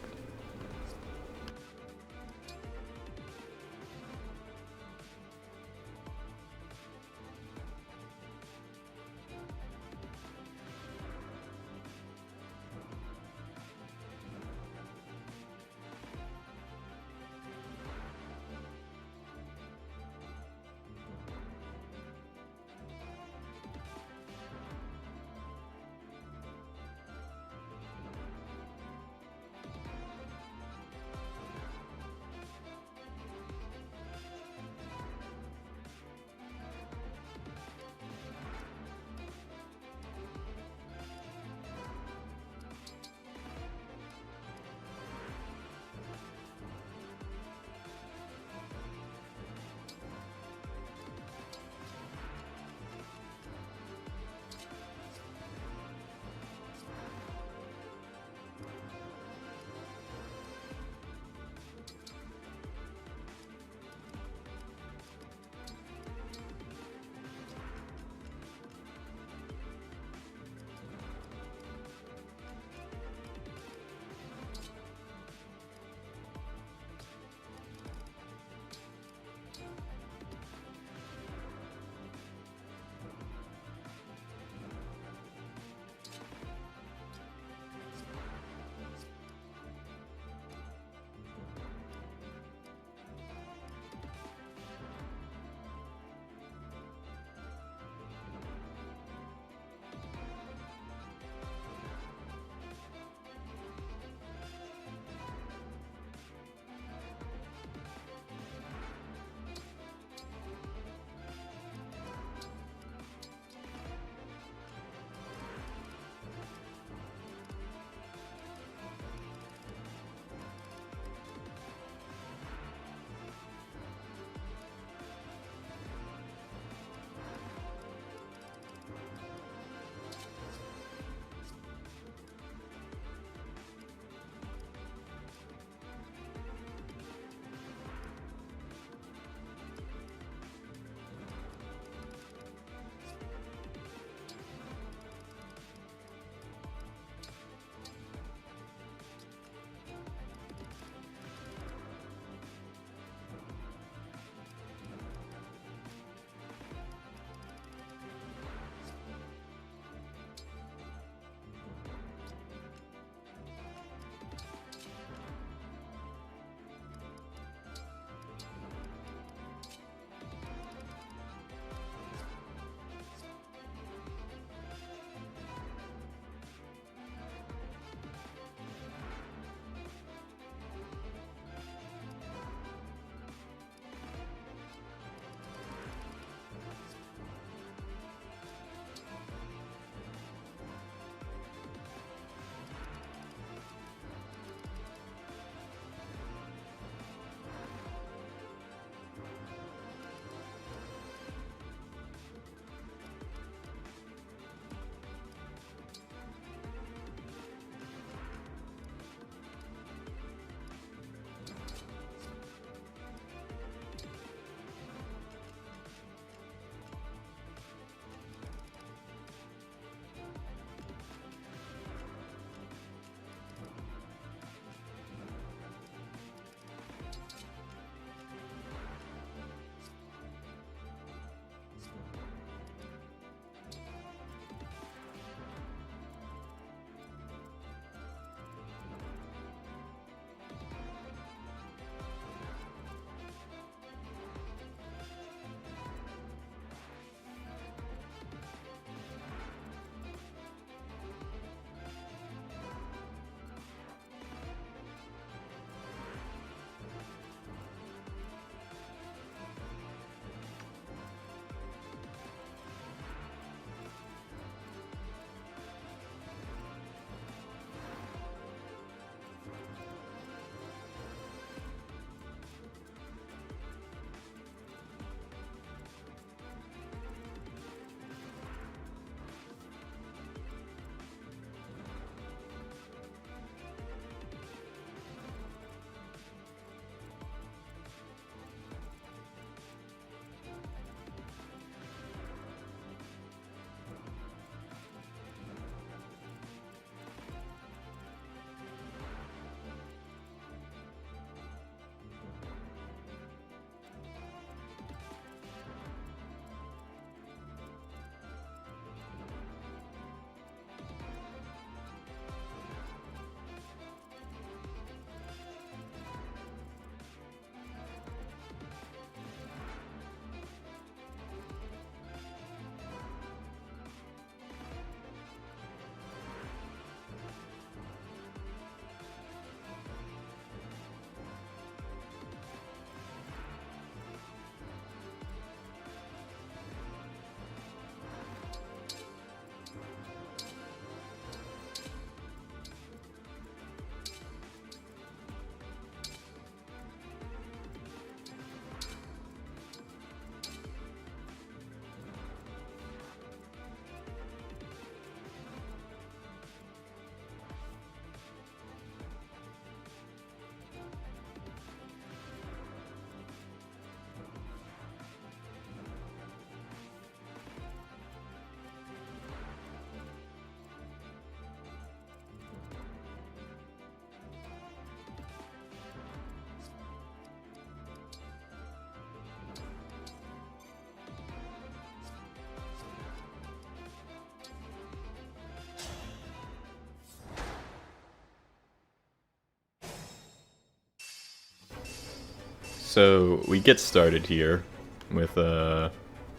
So we get started here with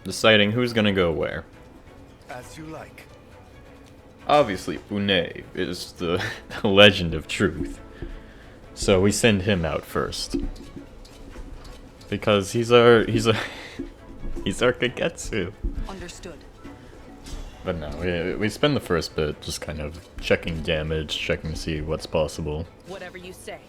deciding who's gonna go where. As you like. Obviously, Bune is the legend of truth, so we send him out first because he's our Kagetsu. Understood. But no, we spend the first bit just kind of checking damage, checking to see what's possible. Whatever you say.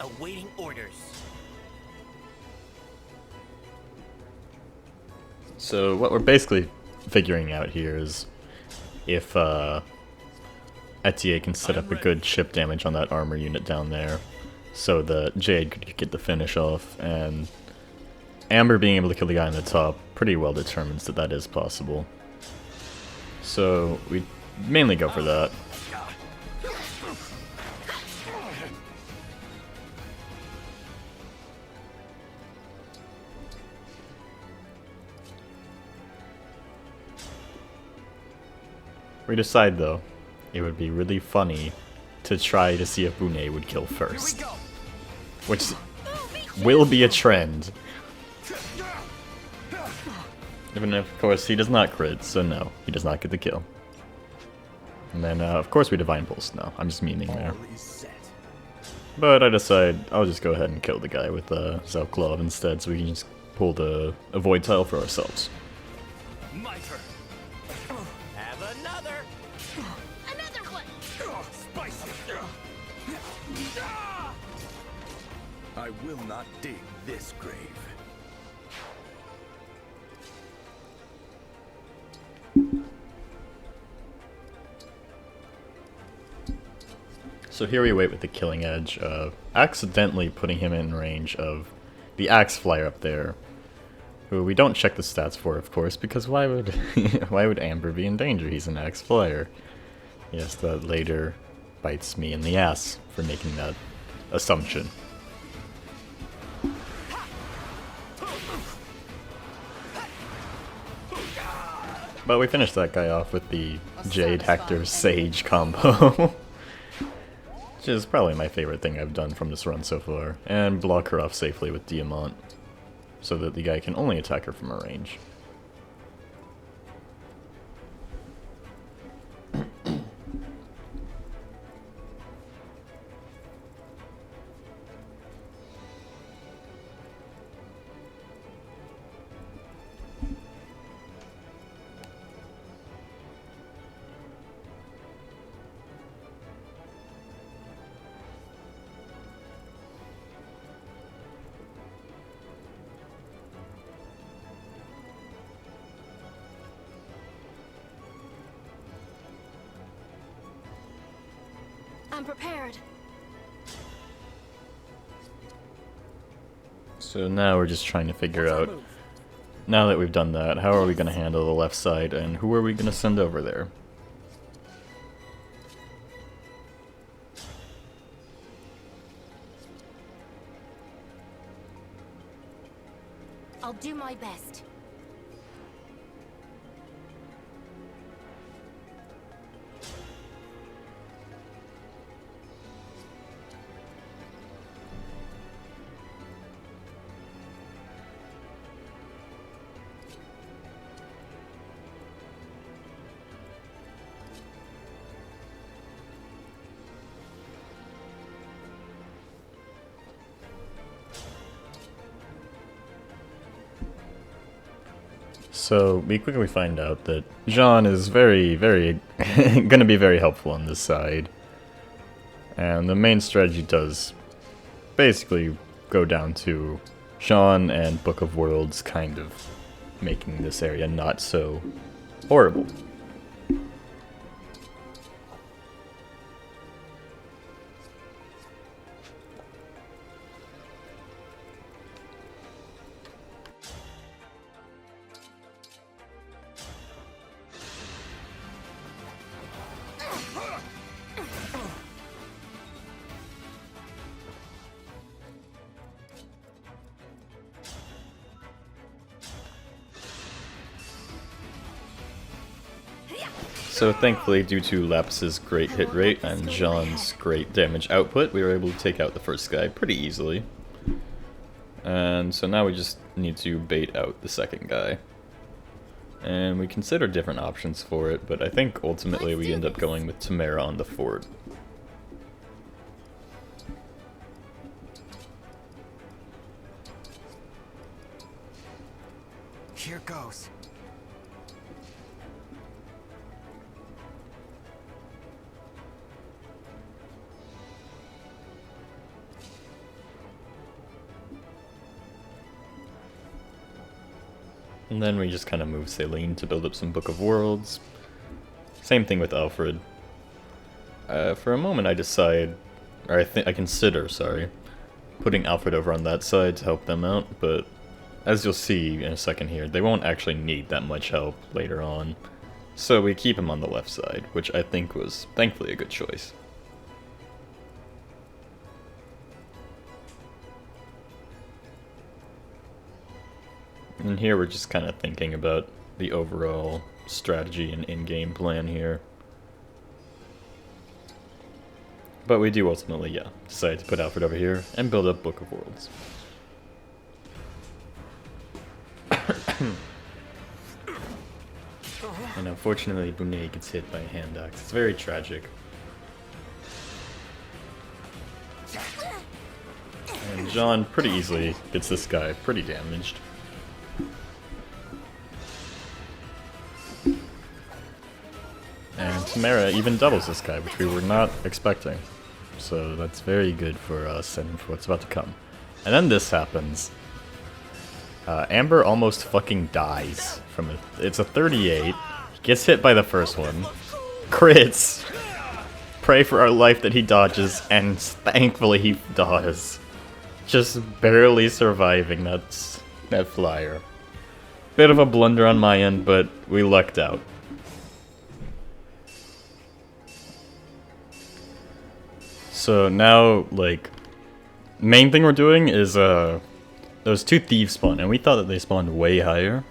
Awaiting orders. So what we're basically figuring out here is if Etier can set up a good chip damage on that armor unit down there, so the Jade could get the finish off, and Amber being able to kill the guy on the top pretty well determines that that is possible. So we mainly go for that. We decide, though, it would be really funny to try to see if Bune would kill first. Which will be a trend. Even if, of course, he does not crit, so no, he does not get the kill. And then, of course, we Divine Pulse now. I'm just memeing there. But I decide I'll just go ahead and kill the guy with Zelklov instead, so we can just pull the Avoid tile for ourselves. I will not dig this grave. So here we wait with the Killing Edge, accidentally putting him in range of the Axe Flyer up there, who we don't check the stats for, of course, because why would why would Amber be in danger? He's an Axe Flyer. Yes, that later bites me in the ass for making that assumption. But we finished that guy off with the Jade Hector Sage combo. Which is probably my favorite thing I've done from this run so far. And block her off safely with Diamant, so that the guy can only attack her from a range. I'm prepared. So now we're just trying to figure out, now that we've done that, how are we going to handle the left side, and who are we going to send over there? I'll do my best. So we quickly find out that Jean is very gonna be very helpful on this side. And the main strategy does basically go down to Jean and Book of Worlds kind of making this area not so horrible. So thankfully, due to Lapis's great hit rate and Jean's great damage output, we were able to take out the first guy pretty easily. And so now we just need to bait out the second guy. And we consider different options for it, but I think ultimately we end up going with Tamara on the fort. Here goes. And then we just kind of move Celine to build up some Book of Worlds. Same thing with Alfred. For a moment I decide, or I consider, sorry, putting Alfred over on that side to help them out, but as you'll see in a second here, they won't actually need that much help later on. So we keep him on the left side, which I think was thankfully a good choice. And here we're just kind of thinking about the overall strategy and in-game plan here. But we do ultimately, yeah, decide to put Alfred over here and build up Book of Worlds. And unfortunately, Bonet gets hit by a hand axe. It's very tragic. And Jean pretty easily gets this guy pretty damaged. And Tamara even doubles this guy, which we were not expecting. So that's very good for us and for what's about to come. And then this happens. Amber almost fucking dies from it. It's a 38. Gets hit by the first one. Crits. Pray for our life that he dodges, and thankfully he does. Just barely surviving that flyer. Bit of a blunder on my end, but we lucked out. So now, like, main thing we're doing is, those two thieves spawn, and we thought that they spawned way higher,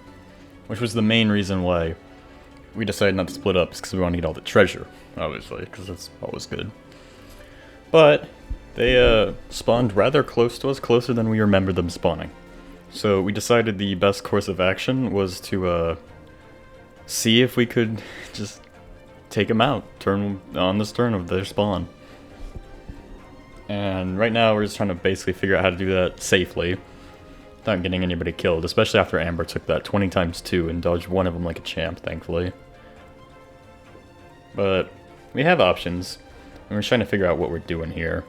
which was the main reason why we decided not to split up, because we want to get all the treasure, obviously, because that's always good. But they, spawned rather close to us, closer than we remember them spawning. So we decided the best course of action was to, see if we could just take them out, turn on this turn of their spawn. And right now we're just trying to basically figure out how to do that safely without getting anybody killed, especially after Amber took that 20 times 2 and dodged one of them like a champ, thankfully. But we have options, and we're trying to figure out what we're doing here.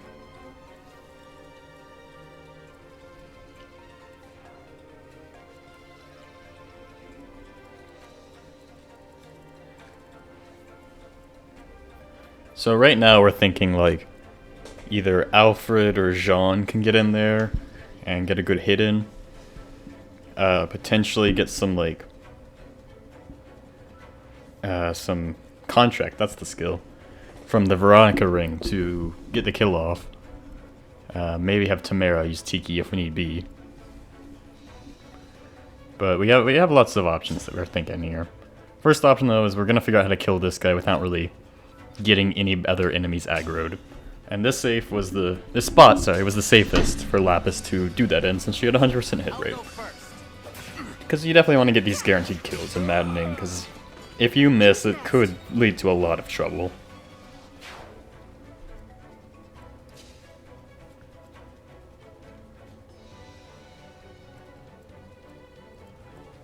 So right now we're thinking like either Alfred or Jean can get in there and get a good hit in. Potentially get some like some contract, that's the skill, from the Veronica ring to get the kill off. Maybe have Tamara use Tiki if we need be. But we have lots of options that we're thinking here. First option though is we're gonna figure out how to kill this guy without really getting any other enemies aggroed. And this spot was the safest for Lapis to do that in, since she had 100% hit rate. Because you definitely want to get these guaranteed kills in Maddening, because if you miss, it could lead to a lot of trouble.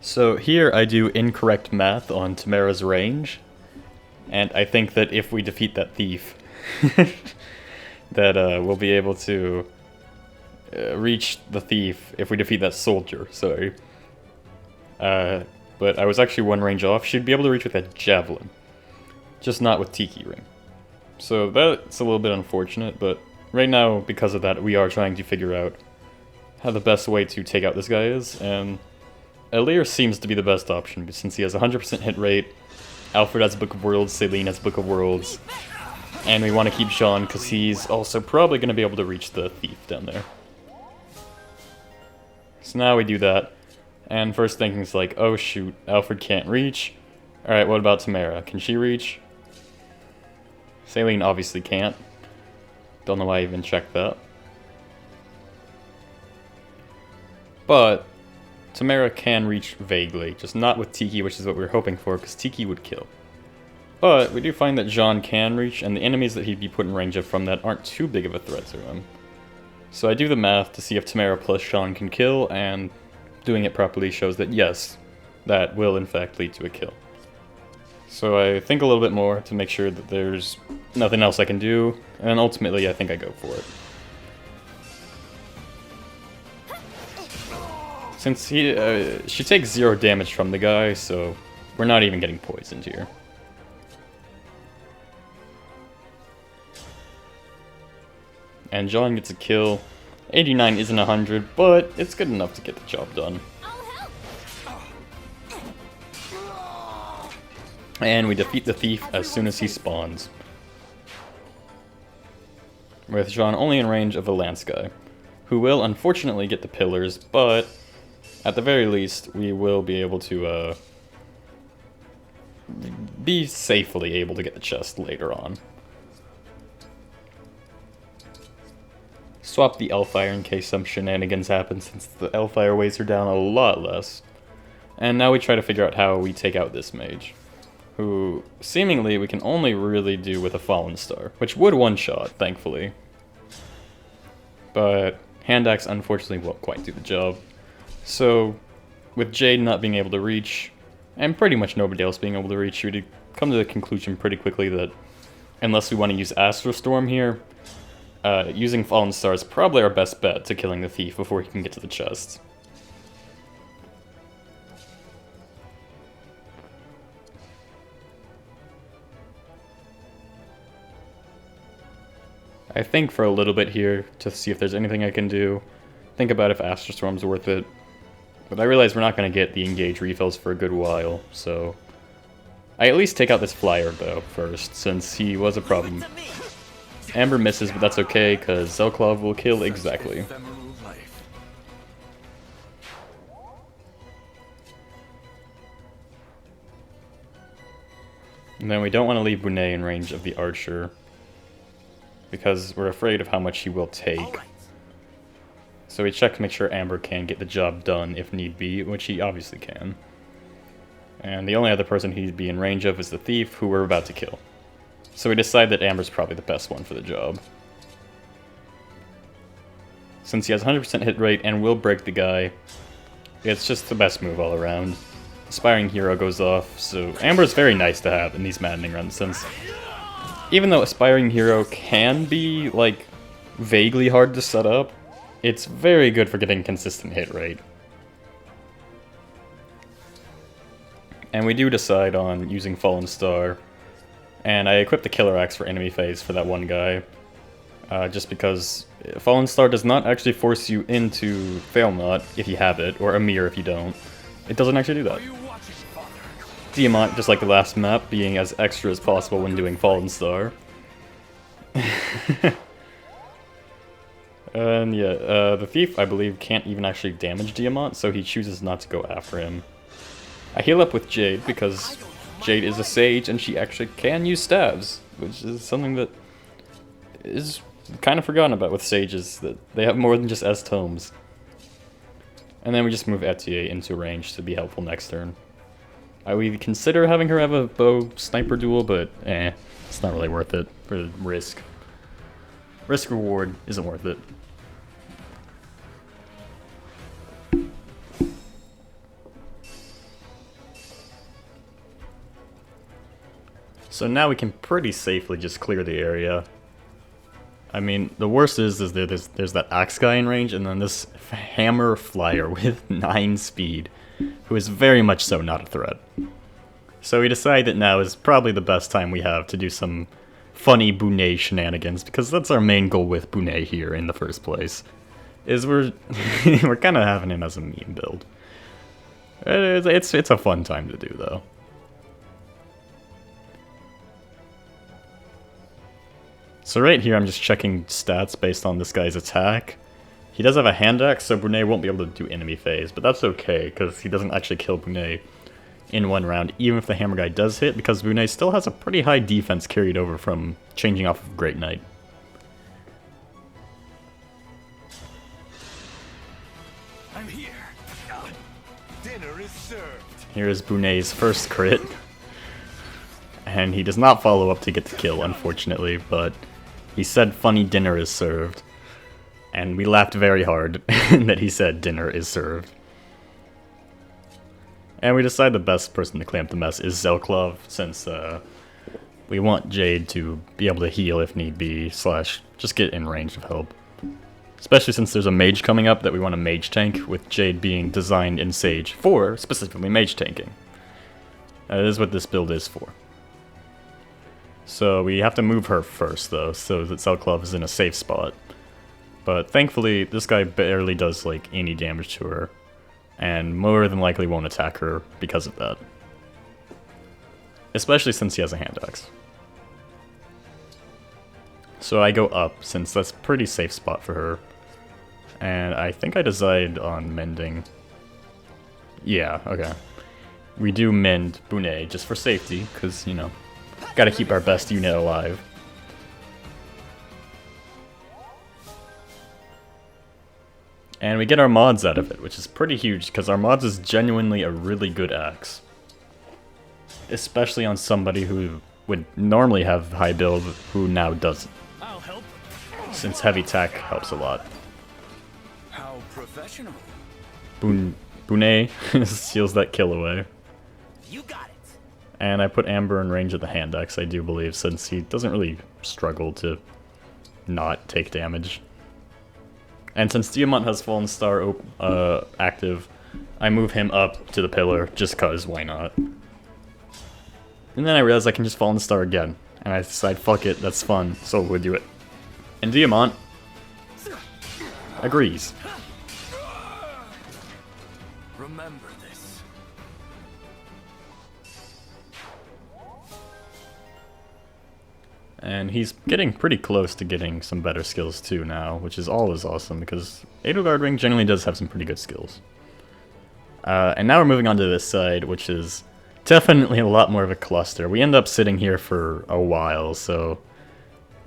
So here I do incorrect math on Tamara's range, and I think that if we defeat that thief, that we'll be able to reach the thief if we defeat that soldier, sorry. but I was actually 1 range off, she'd be able to reach with a javelin. Just not with Tiki Ring. So that's a little bit unfortunate, but right now, because of that, we are trying to figure out how the best way to take out this guy is, and Elir seems to be the best option, since he has 100% hit rate, Alfred has Book of Worlds, Celine has Book of Worlds, and we want to keep Jean because he's also probably going to be able to reach the thief down there. So now we do that, and first thinking is like, oh shoot, Alfred can't reach. Alright, what about Tamara? Can she reach? Celine obviously can't. Don't know why I even checked that. But Tamara can reach vaguely, just not with Tiki, which is what we were hoping for, because Tiki would kill. But we do find that Jean can reach, and the enemies that he'd be put in range of from that aren't too big of a threat to him. So I do the math to see if Tamara plus Jean can kill, and doing it properly shows that yes, that will in fact lead to a kill. So I think a little bit more to make sure that there's nothing else I can do, and ultimately I think I go for it. Since she takes 0 damage from the guy, so we're not even getting poisoned here. And Jean gets a kill. 89 isn't 100, but it's good enough to get the job done. And we defeat the thief as soon as he spawns. With Jean only in range of a lance guy, who will unfortunately get the pillars, but at the very least, we will be able to be safely able to get the chest later on. Swap the Elfire in case some shenanigans happen, since the Elfire weights are down a lot less. And now we try to figure out how we take out this mage, who seemingly we can only really do with a Fallen Star, which would one-shot, thankfully. But Hand Axe unfortunately won't quite do the job. So, with Jade not being able to reach, and pretty much nobody else being able to reach, we come to the conclusion pretty quickly that unless we want to use Astral Storm here, using Fallen Star is probably our best bet to killing the thief before he can get to the chest. I think for a little bit here to see if there's anything I can do. Think about if Astral Storm's worth it. But I realize we're not going to get the engage refills for a good while, so I at least take out this flyer though first, since he was a problem. Amber misses, but that's okay, because Zelklov will kill exactly. And then we don't want to leave Bonet in range of the archer, because we're afraid of how much he will take. So we check to make sure Amber can get the job done if need be, which he obviously can. And the only other person he'd be in range of is the thief, who we're about to kill. So we decide that Amber's probably the best one for the job. Since he has 100% hit rate and will break the guy, it's just the best move all around. Aspiring Hero goes off, so Amber's very nice to have in these Maddening runs, since even though Aspiring Hero can be, like, vaguely hard to set up, it's very good for getting consistent hit rate. And we do decide on using Fallen Star, and I equip the Killer Axe for enemy phase for that one guy, just because Fallen Star does not actually force you into Failnaught if you have it, or Amir if you don't. It doesn't actually do that. Diamant, just like the last map, being as extra as possible when doing Fallen Star. And yeah, the thief, I believe, can't even actually damage Diamant, so he chooses not to go after him. I heal up with Jade, because Jade is a sage and she actually can use stabs, which is something that is kind of forgotten about with sages, that they have more than just S tomes. And then we just move Etier into range to be helpful next turn. I would consider having her have a bow sniper duel, but it's not really worth it for the risk. Risk reward isn't worth it. So now we can pretty safely just clear the area. I mean, the worst is there's that axe guy in range, and then this hammer flyer with 9 speed. who is very much so not a threat. So we decide that now is probably the best time we have to do some funny Bunei shenanigans, because that's our main goal with Bunei here in the first place. Is we're we're kind of having him as a meme build. It's a fun time to do though. So right here I'm just checking stats based on this guy's attack. He does have a hand axe, so Bunei won't be able to do enemy phase, but that's okay because he doesn't actually kill Bunei in one round, even if the hammer guy does hit, because Bunei still has a pretty high defense carried over from changing off of Great Knight. I'm here. Dinner is served. Here is Bunei's first crit. And he does not follow up to get the kill, unfortunately, but he said funny dinner is served. And we laughed very hard that he said dinner is served. And we decide the best person to clean up the mess is Zelklov, since we want Jade to be able to heal if need be, slash just get in range of help. Especially since there's a mage coming up that we want a mage tank, with Jade being designed in Sage for specifically mage tanking. That is what this build is for. So we have to move her first though, so that Zelklov is in a safe spot. But thankfully, this guy barely does like any damage to her, and more than likely won't attack her because of that. Especially since he has a hand axe. So I go up, since that's a pretty safe spot for her. And I think I decide on mending. Yeah, okay. We do mend Bunei just for safety, because, you know, gotta keep our best unit alive. And we get our mods out of it, which is pretty huge, because our mods is genuinely a really good axe. Especially on somebody who would normally have high build, who now doesn't. I'll help. Since heavy attack helps a lot. How professional. Bunei seals that kill away. You got it. And I put Amber in range of the hand axe, I do believe, since he doesn't really struggle to not take damage. And since Diamant has Fallen Star active, I move him up to the pillar, just cause, why not? And then I realize I can just Fallen Star again, and I decide, fuck it, that's fun, so we'll do it. And Diamant agrees. Remember this. And he's getting pretty close to getting some better skills too now, which is always awesome, because Edelgard Ring generally does have some pretty good skills. And now we're moving on to this side, which is definitely a lot more of a cluster. We end up sitting here for a while, so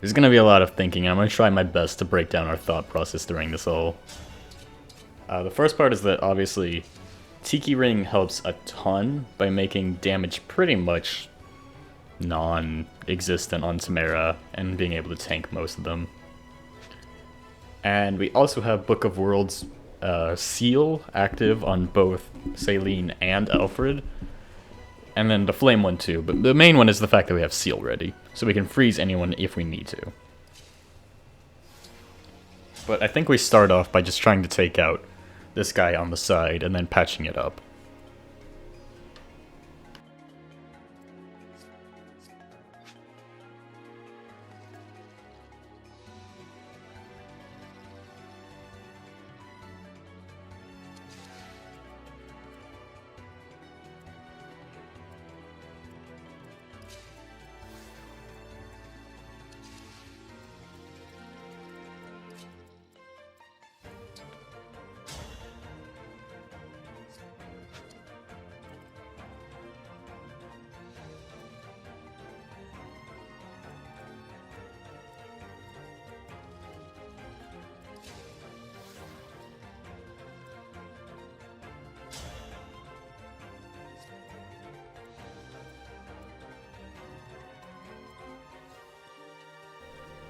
there's going to be a lot of thinking, and I'm going to try my best to break down our thought process during this all. The first part is that, obviously, Tiki Ring helps a ton by making damage pretty much non-existent on Tamara, and being able to tank most of them. And we also have Book of Worlds seal active on both Celine and Alfred. And then the flame one too, but the main one is the fact that we have seal ready, so we can freeze anyone if we need to. But I think we start off by just trying to take out this guy on the side and then patching it up.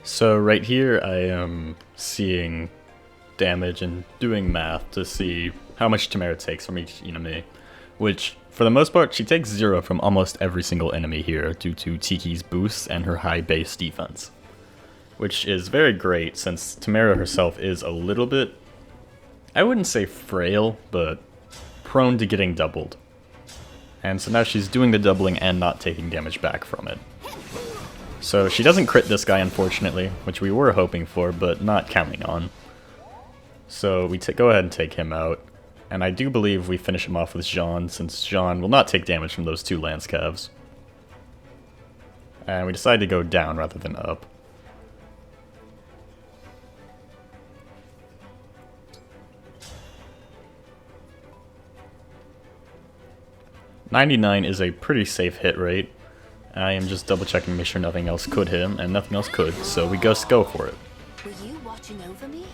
So right here I am seeing damage and doing math to see how much Tamara takes from each enemy, which for the most part she takes 0 from almost every single enemy here due to Tiki's boosts and her high base defense. Which is very great since Tamara herself is a little bit, I wouldn't say frail, but prone to getting doubled. And so now she's doing the doubling and not taking damage back from it. So she doesn't crit this guy, unfortunately, which we were hoping for, but not counting on. So we go ahead and take him out. And I do believe we finish him off with Jean, since Jean will not take damage from those 2 lance calves. And we decide to go down rather than up. .99 is a pretty safe hit rate. I am just double checking to make sure nothing else could hit him, and nothing else could, so we just go for it. Were you watching over me?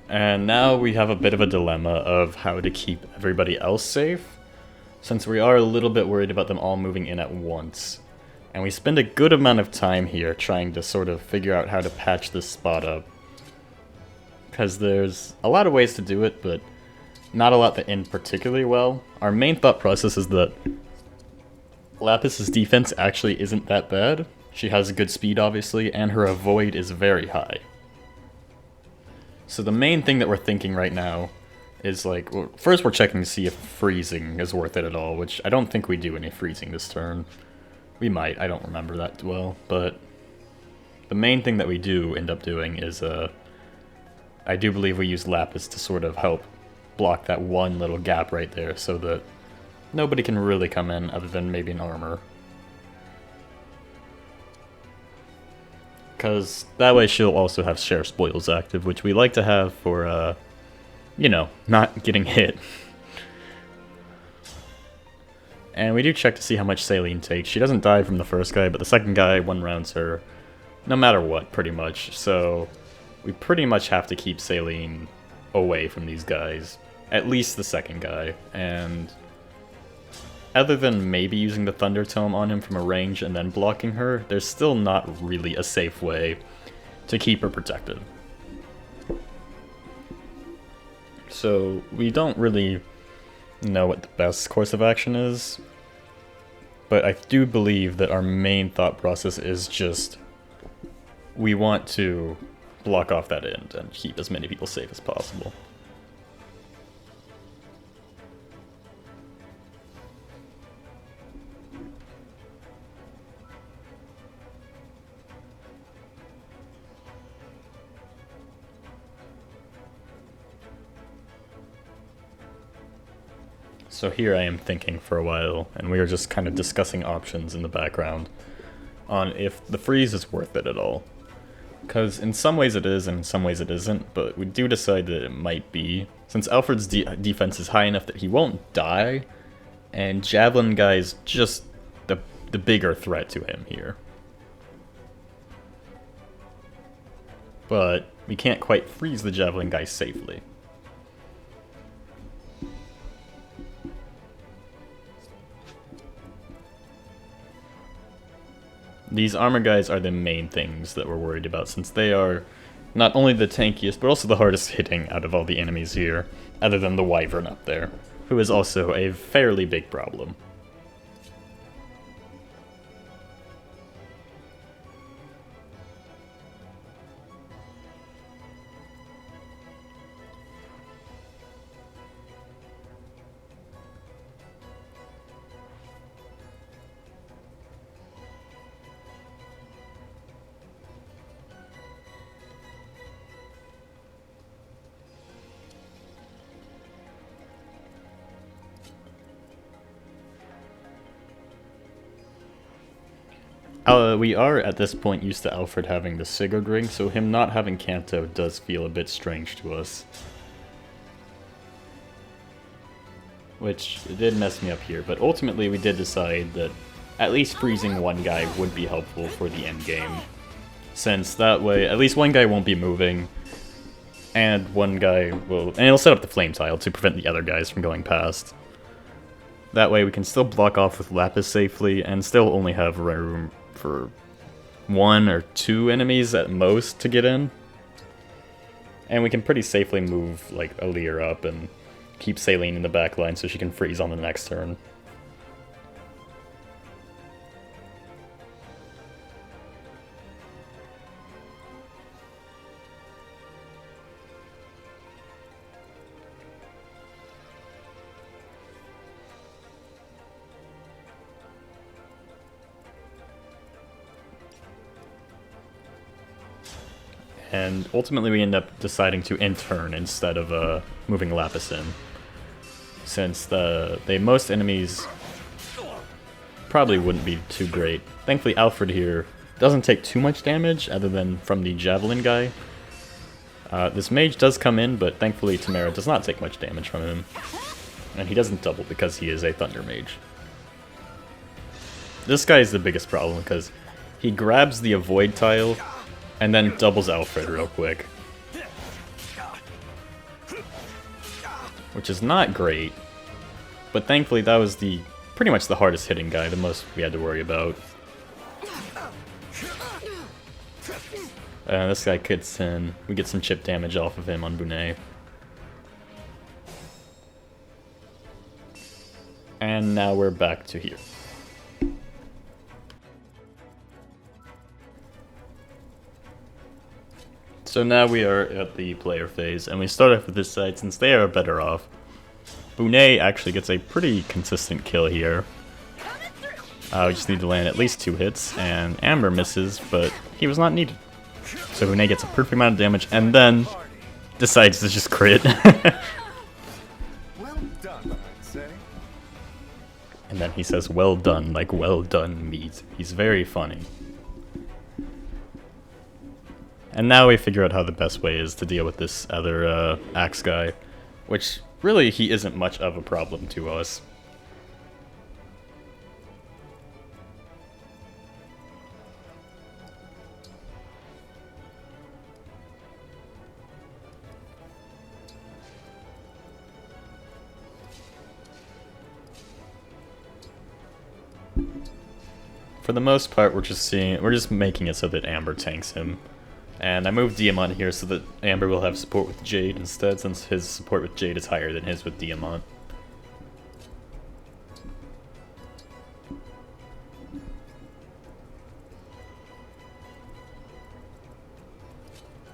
And now we have a bit of a dilemma of how to keep everybody else safe, since we are a little bit worried about them all moving in at once. And we spend a good amount of time here trying to sort of figure out how to patch this spot up. Because there's a lot of ways to do it, but not a lot that end particularly well. Our main thought process is that Lapis's defense actually isn't that bad. She has good speed, obviously, and her avoid is very high. So the main thing that we're thinking right now is, like, well, first we're checking to see if freezing is worth it at all, which I don't think we do any freezing this turn. We might, I don't remember that well, but the main thing that we do end up doing is, I do believe we use Lapis to sort of help block that one little gap right there so that nobody can really come in other than maybe an armor. Because that way she'll also have share spoils active, which we like to have for, you know, not getting hit. And we do check to see how much Saline takes. She doesn't die from the first guy, but the second guy one-rounds her no matter what, pretty much. So we pretty much have to keep Saline away from these guys. At least the second guy. And other than maybe using the Thunder Tome on him from a range and then blocking her, there's still not really a safe way to keep her protected. So we don't really know what the best course of action is, but I do believe that our main thought process is just we want to block off that end and keep as many people safe as possible. So here I am thinking for a while, and we were just kind of discussing options in the background on if the freeze is worth it at all. Because in some ways it is, and in some ways it isn't, but we do decide that it might be, since Alfred's defense is high enough that he won't die, and Javelin Guy's just the bigger threat to him here. But we can't quite freeze the Javelin Guy safely. These armor guys are the main things that we're worried about, since they are not only the tankiest, but also the hardest hitting out of all the enemies here, other than the Wyvern up there, who is also a fairly big problem. We are, at this point, used to Alfred having the Sigurd ring, so him not having Kanto does feel a bit strange to us. Which did mess me up here, but ultimately we did decide that at least freezing one guy would be helpful for the end game. Since that way, at least one guy won't be moving, and one guy will... and it'll set up the flame tile to prevent the other guys from going past. That way we can still block off with Lapis safely, and still only have room for 1 or 2 enemies at most to get in. And we can pretty safely move, like, Alir up and keep Saline in the back line so she can freeze on the next turn. And ultimately we end up deciding to intern instead of moving Lapis in. Since most enemies probably wouldn't be too great. Thankfully Alfred here doesn't take too much damage other than from the Javelin guy. This mage does come in, but thankfully Tamara does not take much damage from him. And he doesn't double because he is a Thunder Mage. This guy is the biggest problem because he grabs the avoid tile and then doubles Alfred real quick. Which is not great, but thankfully that was pretty much the hardest hitting guy, the most we had to worry about. This guy kits in. We get some chip damage off of him on Bunet. And now we're back to here. So now we are at the player phase, and we start off with this side since they are better off. Bunet actually gets a pretty consistent kill here. We just need to land at least 2 hits, and Amber misses, but he was not needed. So Bunet gets a perfect amount of damage, and then decides to just crit. Well done, I'd say. And then he says, well done, like well done meat. He's very funny. And now we figure out how the best way is to deal with this other axe guy, which really he isn't much of a problem to us. For the most part, we're just making it so that Amber tanks him. And I moved Diamant here so that Amber will have support with Jade instead, since his support with Jade is higher than his with Diamant.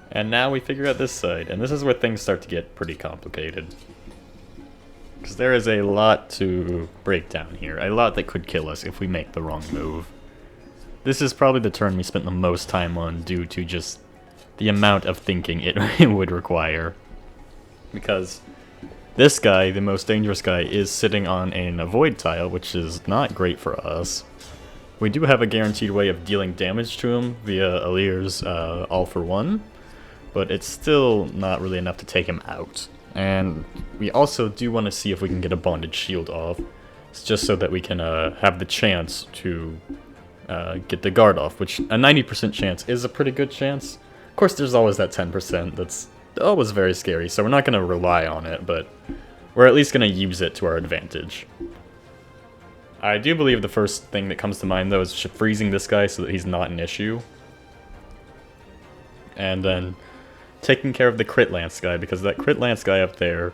And now we figure out this side, and this is where things start to get pretty complicated. Because there is a lot to break down here, a lot that could kill us if we make the wrong move. This is probably the turn we spent the most time on due to just the amount of thinking it would require. Because this guy, the most dangerous guy, is sitting on an avoid tile, which is not great for us. We do have a guaranteed way of dealing damage to him via Alir's All for One, but it's still not really enough to take him out. And we also do want to see if we can get a bonded shield off, just so that we can have the chance to get the guard off, which a 90% chance is a pretty good chance. Of course, there's always that 10% that's always very scary, so we're not going to rely on it, but we're at least going to use it to our advantage. I do believe the first thing that comes to mind, though, is freezing this guy so that he's not an issue. And then taking care of the crit lance guy, because that crit lance guy up there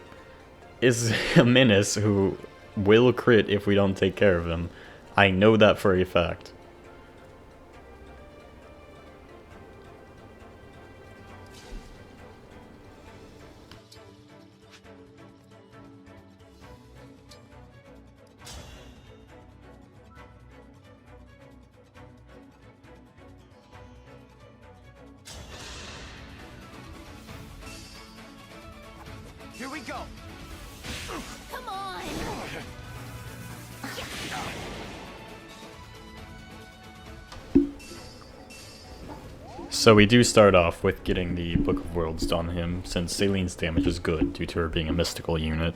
is a menace who will crit if we don't take care of him. I know that for a fact. Here we go. Come on! So we do start off with getting the Book of Worlds on him, since Celine's damage is good due to her being a mystical unit,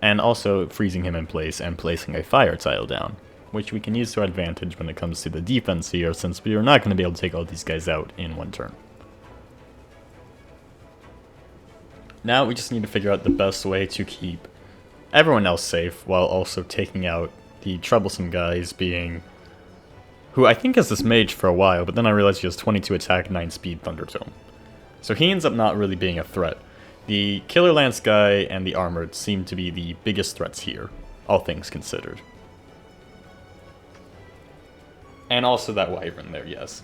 and also freezing him in place and placing a fire tile down, which we can use to our advantage when it comes to the defense here, since we are not going to be able to take all these guys out in one turn. Now we just need to figure out the best way to keep everyone else safe, while also taking out the troublesome guys, being who I think is this mage for a while, but then I realized he has 22 attack, 9 speed Thundertome. So he ends up not really being a threat. The Killer Lance guy and the Armored seem to be the biggest threats here, all things considered. And also that Wyvern there, yes.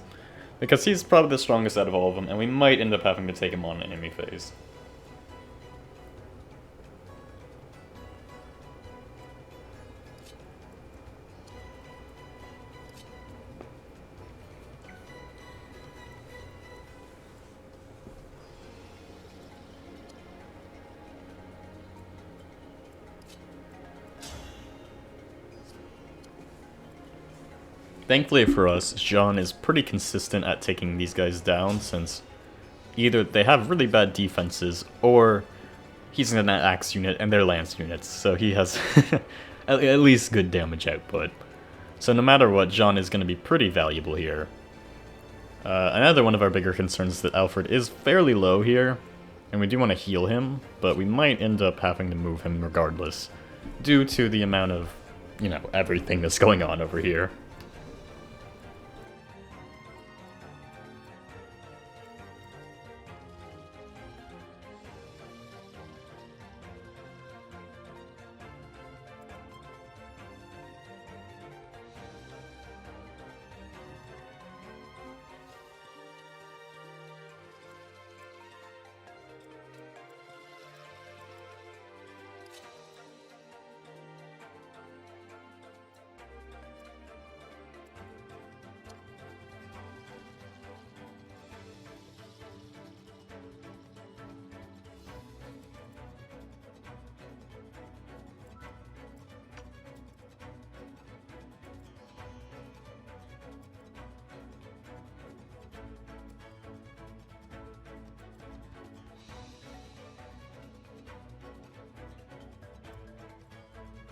Because he's probably the strongest out of all of them, and we might end up having to take him on an enemy phase. Thankfully for us, John is pretty consistent at taking these guys down, since either they have really bad defenses, or he's an axe unit and they're lance units, so he has at least good damage output. So no matter what, John is going to be pretty valuable here. Another one of our bigger concerns is that Alfred is fairly low here, and we do want to heal him, but we might end up having to move him regardless, due to the amount of, you know, everything that's going on over here.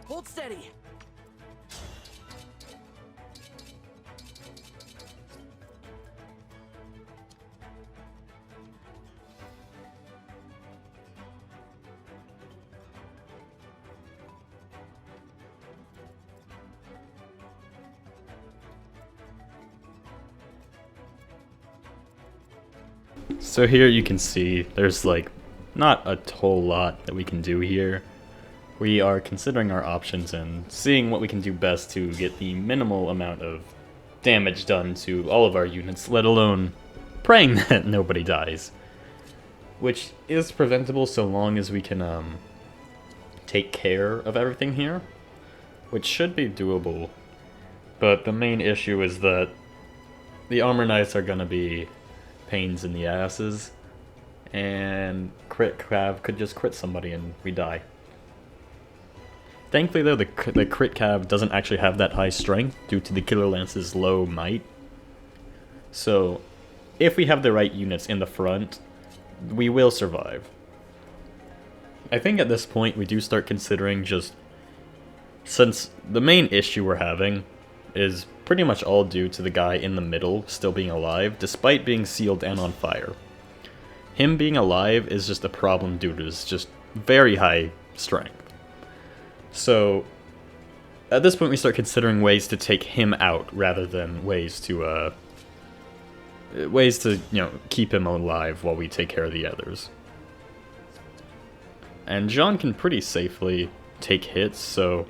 Hold steady. So here you can see there's like not a whole lot that we can do here. We are considering our options and seeing what we can do best to get the minimal amount of damage done to all of our units, let alone praying that nobody dies. Which is preventable so long as we can take care of everything here, which should be doable. But the main issue is that the Armor Knights are going to be pains in the asses, and crit cav could just crit somebody and we die. Thankfully though, the crit cav doesn't actually have that high strength due to the Killer Lance's low might. So if we have the right units in the front, we will survive. I think at this point we do start considering just, since the main issue we're having is pretty much all due to the guy in the middle still being alive, despite being sealed and on fire. Him being alive is just a problem due to his just very high strength. So at this point we start considering ways to take him out rather than ways to you know, keep him alive while we take care of the others. And John can pretty safely take hits, so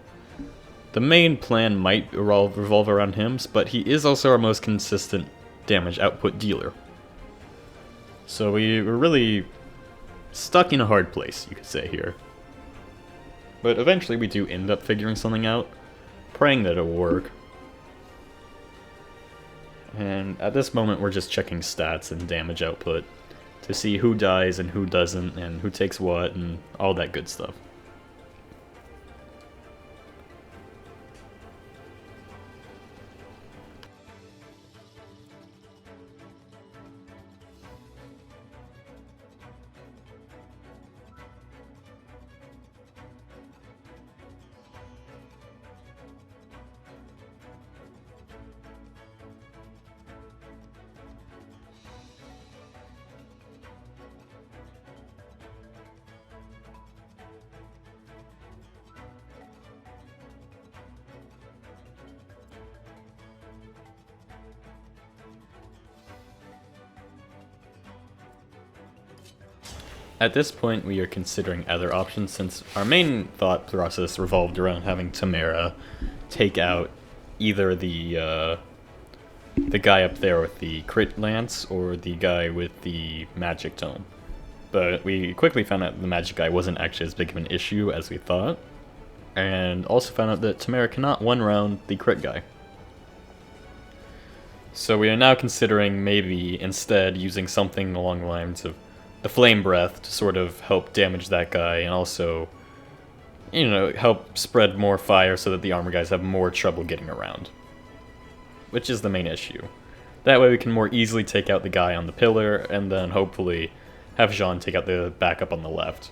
the main plan might revolve around him, but he is also our most consistent damage output dealer. So we're really stuck in a hard place, you could say here. But eventually we do end up figuring something out, praying that it'll work. And at this moment we're just checking stats and damage output to see who dies and who doesn't, and who takes what, and all that good stuff. At this point, we are considering other options, since our main thought process revolved around having Tamara take out either the guy up there with the crit lance or the guy with the magic tome. But we quickly found out the magic guy wasn't actually as big of an issue as we thought, and also found out that Tamara cannot one-round the crit guy. So we are now considering maybe instead using something along the lines of the Flame Breath to sort of help damage that guy, and also, you know, help spread more fire so that the armor guys have more trouble getting around. which is the main issue. That way we can more easily take out the guy on the pillar, and then hopefully have Jean take out the backup on the left.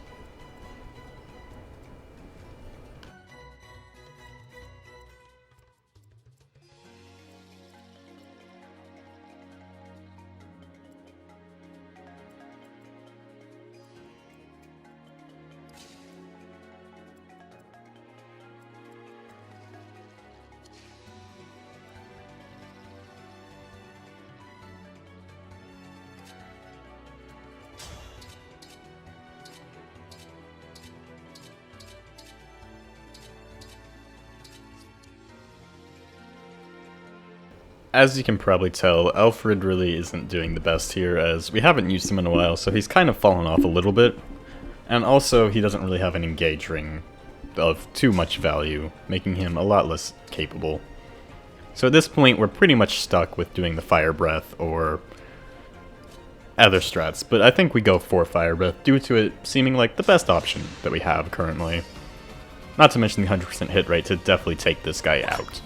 As you can probably tell, Alfred really isn't doing the best here, as we haven't used him in a while, so he's kind of fallen off a little bit. And also, he doesn't really have an engage ring of too much value, making him a lot less capable. So at this point, we're pretty much stuck with doing the Fire Breath or other strats, but I think we go for Fire Breath due to it seeming like the best option that we have currently. Not to mention the 100% hit rate to definitely take this guy out.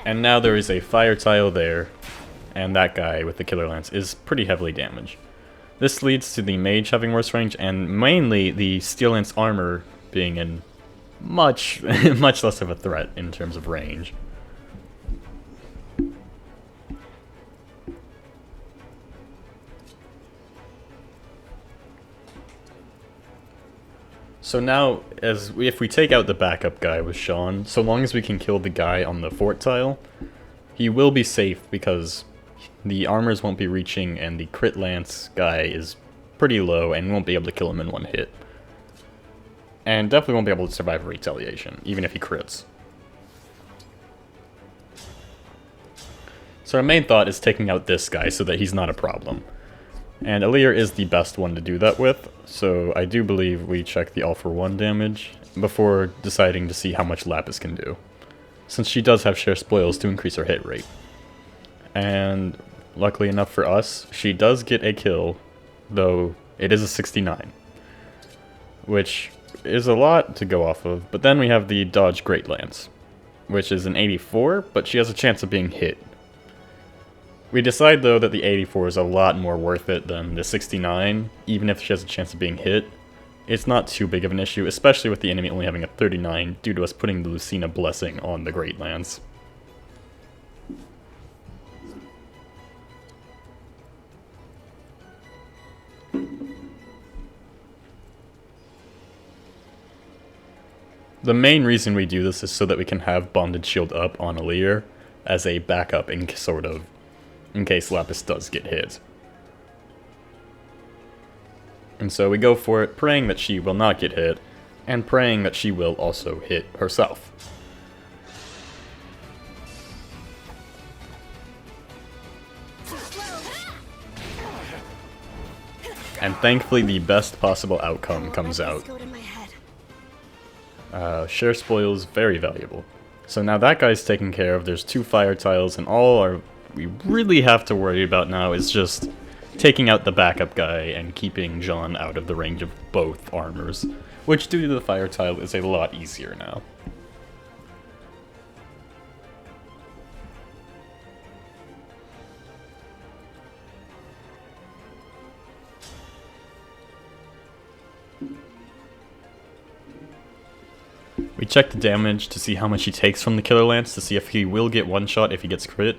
And now there is a fire tile there, and that guy with the Killer Lance is pretty heavily damaged. This leads to the mage having worse range, and mainly the Steel Lance armor being in much less of a threat in terms of range. So now, if we take out the backup guy with Sean, so long as we can kill the guy on the fort tile, he will be safe because the armors won't be reaching and the crit lance guy is pretty low and won't be able to kill him in one hit. And definitely won't be able to survive retaliation, even if he crits. So our main thought is taking out this guy so that he's not a problem. And Alear is the best one to do that with, so I do believe we check the all for one damage before deciding to see how much Lapis can do, since she does have share spoils to increase her hit rate. And luckily enough for us, she does get a kill, though it is a 69, which is a lot to go off of. But then we have the Dodge Great Lance, which is an 84, but she has a chance of being hit. We decide, though, that the 84 is a lot more worth it than the 69, even if she has a chance of being hit. It's not too big of an issue, especially with the enemy only having a 39, due to us putting the Lucina Blessing on the Great Lance. The main reason we do this is so that we can have Bonded Shield up on Alear as a backup in case Lapis does get hit. And so we go for it, praying that she will not get hit, and praying that she will also hit herself. And thankfully the best possible outcome comes out. Share spoils, very valuable. So now that guy's taken care of, there's 2 fire tiles, and all we really have to worry about now is just taking out the backup guy and keeping Jean out of the range of both armors, which due to the fire tile is a lot easier now. We check the damage to see how much he takes from the Killer Lance to see if he will get one shot if he gets crit.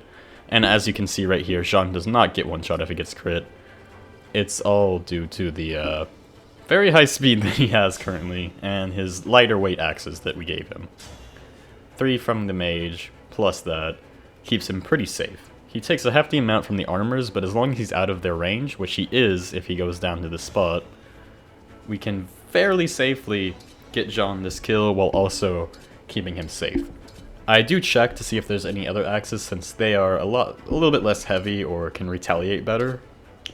And as you can see right here, Jean does not get one shot if he gets crit. It's all due to the very high speed that he has currently, and his lighter weight axes that we gave him. 3 from the mage, plus that, keeps him pretty safe. He takes a hefty amount from the armors, but as long as he's out of their range, which he is if he goes down to this spot, we can fairly safely get Jean this kill while also keeping him safe. I do check to see if there's any other axes, since they are a little bit less heavy or can retaliate better.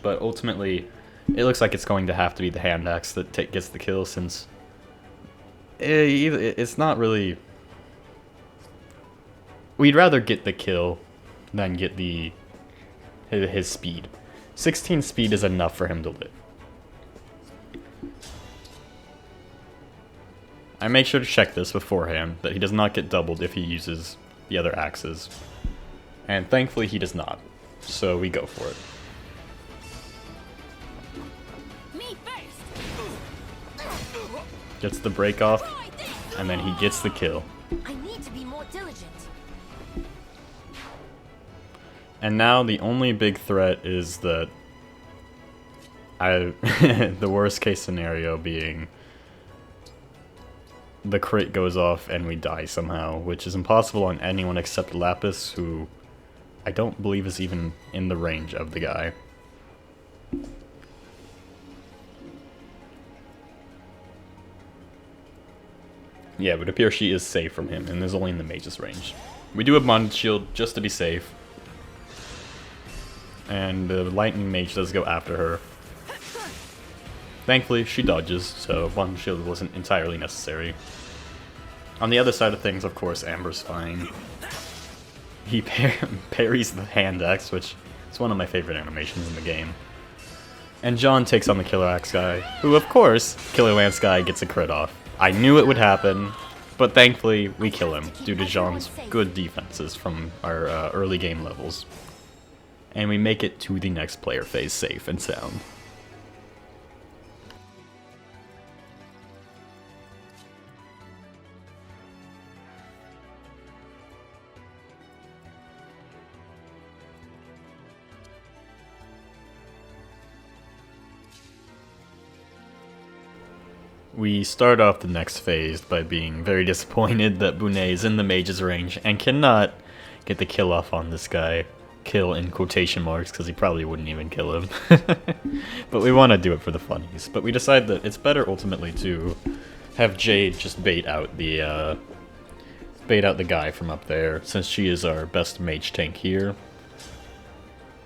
But ultimately, it looks like it's going to have to be the hand axe that gets the kill, since it's not really. We'd rather get the kill than get his speed. 16 speed is enough for him to live. I make sure to check this beforehand, that he does not get doubled if he uses the other axes. And thankfully he does not, so we go for it. Me first. Gets the break off, and then he gets the kill. I need to be more diligent. And now the only big threat is that the worst case scenario being the crit goes off and we die somehow, which is impossible on anyone except Lapis, who I don't believe is even in the range of the guy. Yeah, it would appear she is safe from him, and is only in the mage's range. We do have Bonded Shield just to be safe. And the lightning mage does go after her. Thankfully, she dodges, so Bonded Shield wasn't entirely necessary. On the other side of things, of course, Amber's fine. He parries the hand axe, which is one of my favorite animations in the game. And John takes on the Killer Axe guy, who, of course, Killer Lance guy gets a crit off. I knew it would happen, but thankfully, we kill him, due to Jean's good defenses from our early game levels. And we make it to the next player phase safe and sound. We start off the next phase by being very disappointed that Bunet is in the mage's range and cannot get the kill off on this guy. Kill in quotation marks, because he probably wouldn't even kill him. But we want to do it for the funnies. But we decide that it's better ultimately to have Jade just bait out the guy from up there, since she is our best mage tank here.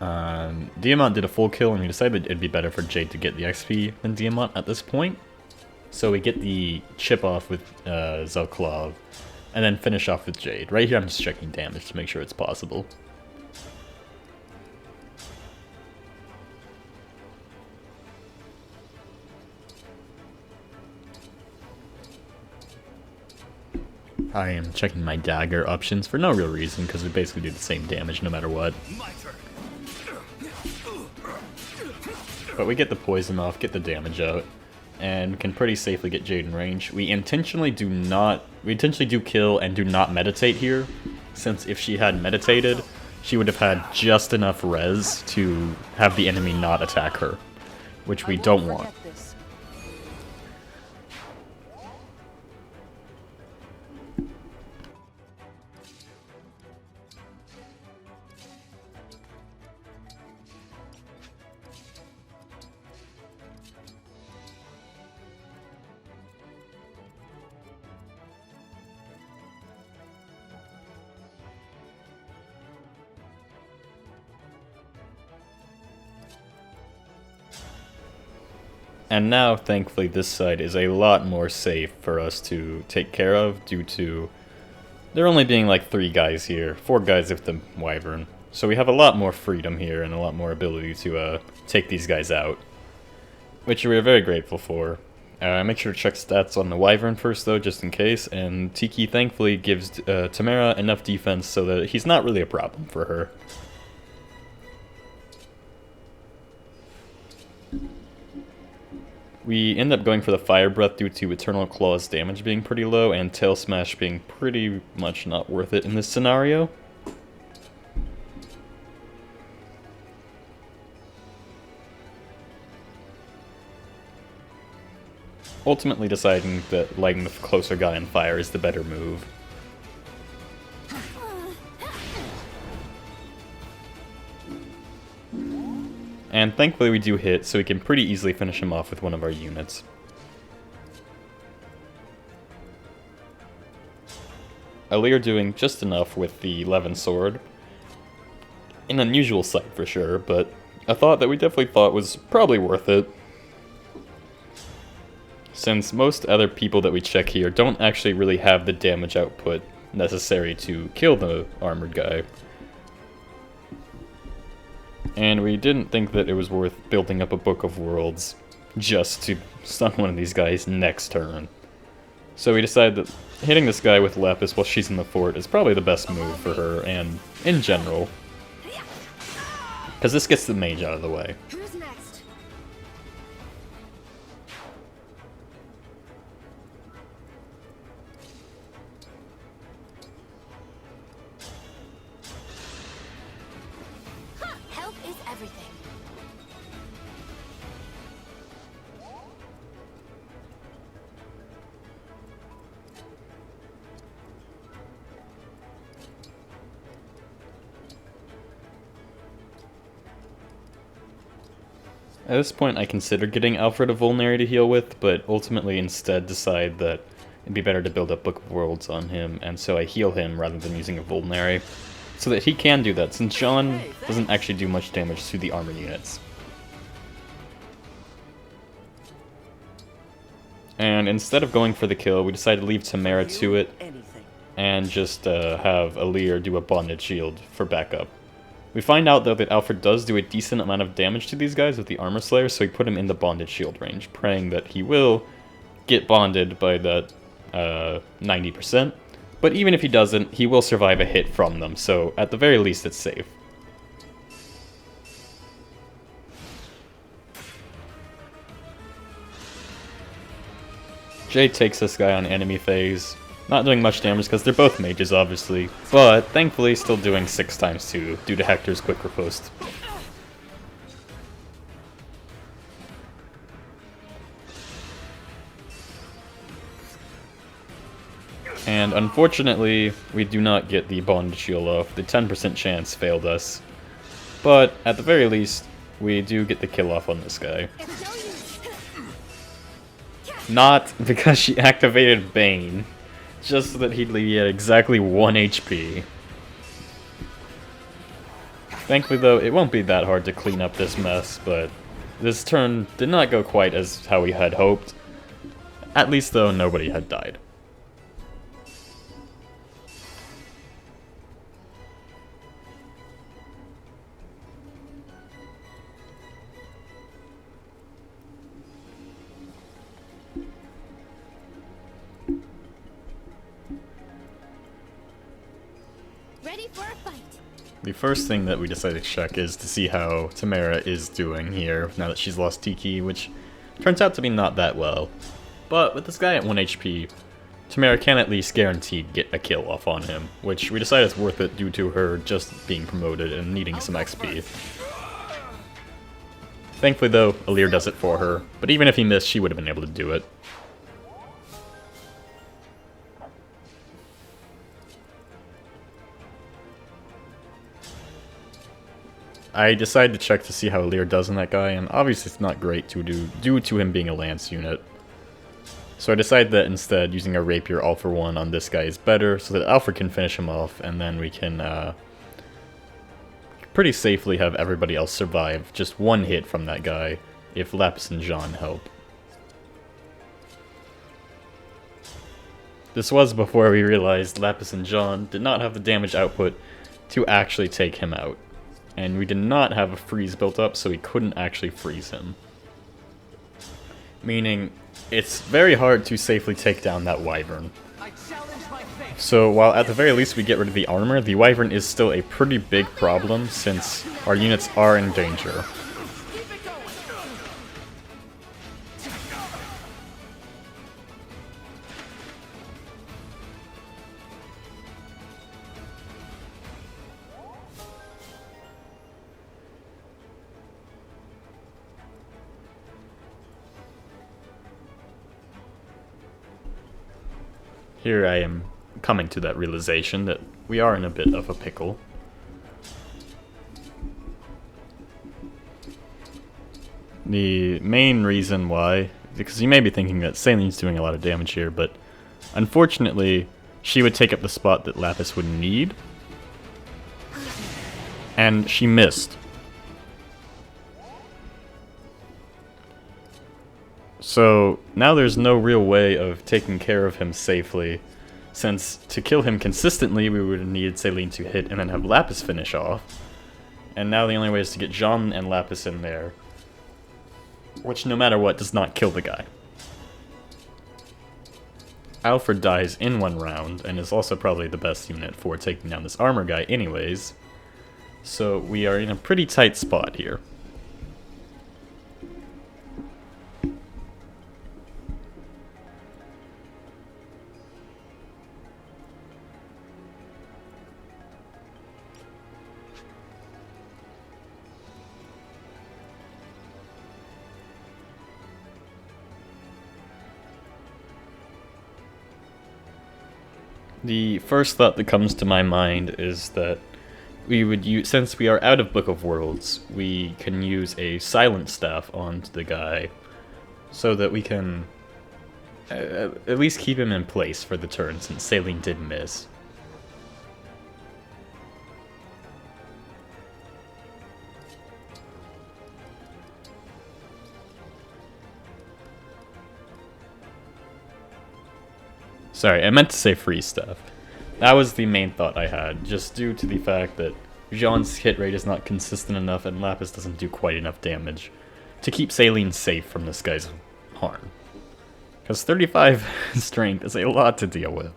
Diamant did a full kill, and we decided it'd be better for Jade to get the XP than Diamant at this point. So we get the chip off with Zelklov, and then finish off with Jade. Right here I'm just checking damage to make sure it's possible. I am checking my dagger options for no real reason, because we basically do the same damage no matter what. But we get the poison off, get the damage out, and can pretty safely get Jade in range. We intentionally do kill and do not meditate here, since if she had meditated, she would have had just enough res to have the enemy not attack her, which we don't want. And now, thankfully, this side is a lot more safe for us to take care of, due to there only being like 3 guys here, 4 guys with the Wyvern. So we have a lot more freedom here and a lot more ability to take these guys out, which we are very grateful for. Make sure to check stats on the Wyvern first though, just in case, and Tiki thankfully gives Tamara enough defense so that he's not really a problem for her. We end up going for the Fire Breath due to Eternal Claw's damage being pretty low and Tail Smash being pretty much not worth it in this scenario. Ultimately deciding that lighting the closer guy on fire is the better move. And thankfully we do hit, so we can pretty easily finish him off with one of our units. Alir doing just enough with the Levin sword. An unusual sight for sure, but a thought that we definitely thought was probably worth it. Since most other people that we check here don't actually really have the damage output necessary to kill the armored guy. And we didn't think that it was worth building up a Book of Worlds just to stun one of these guys next turn. So we decided that hitting this guy with Lapis while she's in the fort is probably the best move for her, and in general. Because this gets the mage out of the way. Who's next? Help is everything. At this point, I considered getting Alfred a Vulnerary to heal with, but ultimately instead decide that it'd be better to build up Book of Worlds on him, and so I heal him rather than using a Vulnerary, so that he can do that, since John doesn't actually do much damage to the armor units. And instead of going for the kill, we decided to leave Tamara to it, and just have Alir do a Bonded Shield for backup. We find out, though, that Alfred does do a decent amount of damage to these guys with the Armor Slayer, so we put him in the Bonded Shield range, praying that he will get bonded by that 90%. But even if he doesn't, he will survive a hit from them, so at the very least it's safe. Jay takes this guy on enemy phase. Not doing much damage because they're both mages, obviously, but thankfully still doing 6 times 2 due to Hector's quick riposte. And unfortunately, we do not get the Bonded Shield off. The 10% chance failed us. But at the very least, we do get the kill off on this guy. Not because she activated Bane. Just so that he'd be at exactly 1 HP. Thankfully though, it won't be that hard to clean up this mess, but this turn did not go quite as how we had hoped. At least though, nobody had died. The first thing that we decided to check is to see how Tamara is doing here, now that she's lost Tiki, which turns out to be not that well. But with this guy at 1 HP, Tamara can at least guaranteed get a kill off on him, which we decided is worth it due to her just being promoted and needing some XP. Thankfully though, Alir does it for her, but even if he missed, she would have been able to do it. I decided to check to see how Alir does on that guy, and obviously it's not great to do due to him being a lance unit. So I decided that instead using a rapier all for one on this guy is better, so that Alfred can finish him off, and then we can pretty safely have everybody else survive just 1 hit from that guy if Lapis and Jean help. This was before we realized Lapis and Jean did not have the damage output to actually take him out. And we did not have a freeze built up, so we couldn't actually freeze him. Meaning, it's very hard to safely take down that Wyvern. So while at the very least we get rid of the armor, the Wyvern is still a pretty big problem since our units are in danger. Here I am coming to that realization that we are in a bit of a pickle. The main reason why, because you may be thinking that Saline's doing a lot of damage here, but unfortunately she would take up the spot that Lapis would need, and she missed. So now there's no real way of taking care of him safely, since to kill him consistently we would have needed Saline to hit and then have Lapis finish off. And now the only way is to get Jean and Lapis in there, which no matter what does not kill the guy. Alfred dies in 1 round, and is also probably the best unit for taking down this armor guy anyways. So we are in a pretty tight spot here. The first thought that comes to my mind is that we would use, since we are out of Book of Worlds, we can use a Silent Staff onto the guy so that we can at least keep him in place for the turn, since Saline did miss. Sorry, I meant to say free stuff. That was the main thought I had, just due to the fact that Jean's hit rate is not consistent enough and Lapis doesn't do quite enough damage to keep Saline safe from this guy's harm. Because 35 strength is a lot to deal with.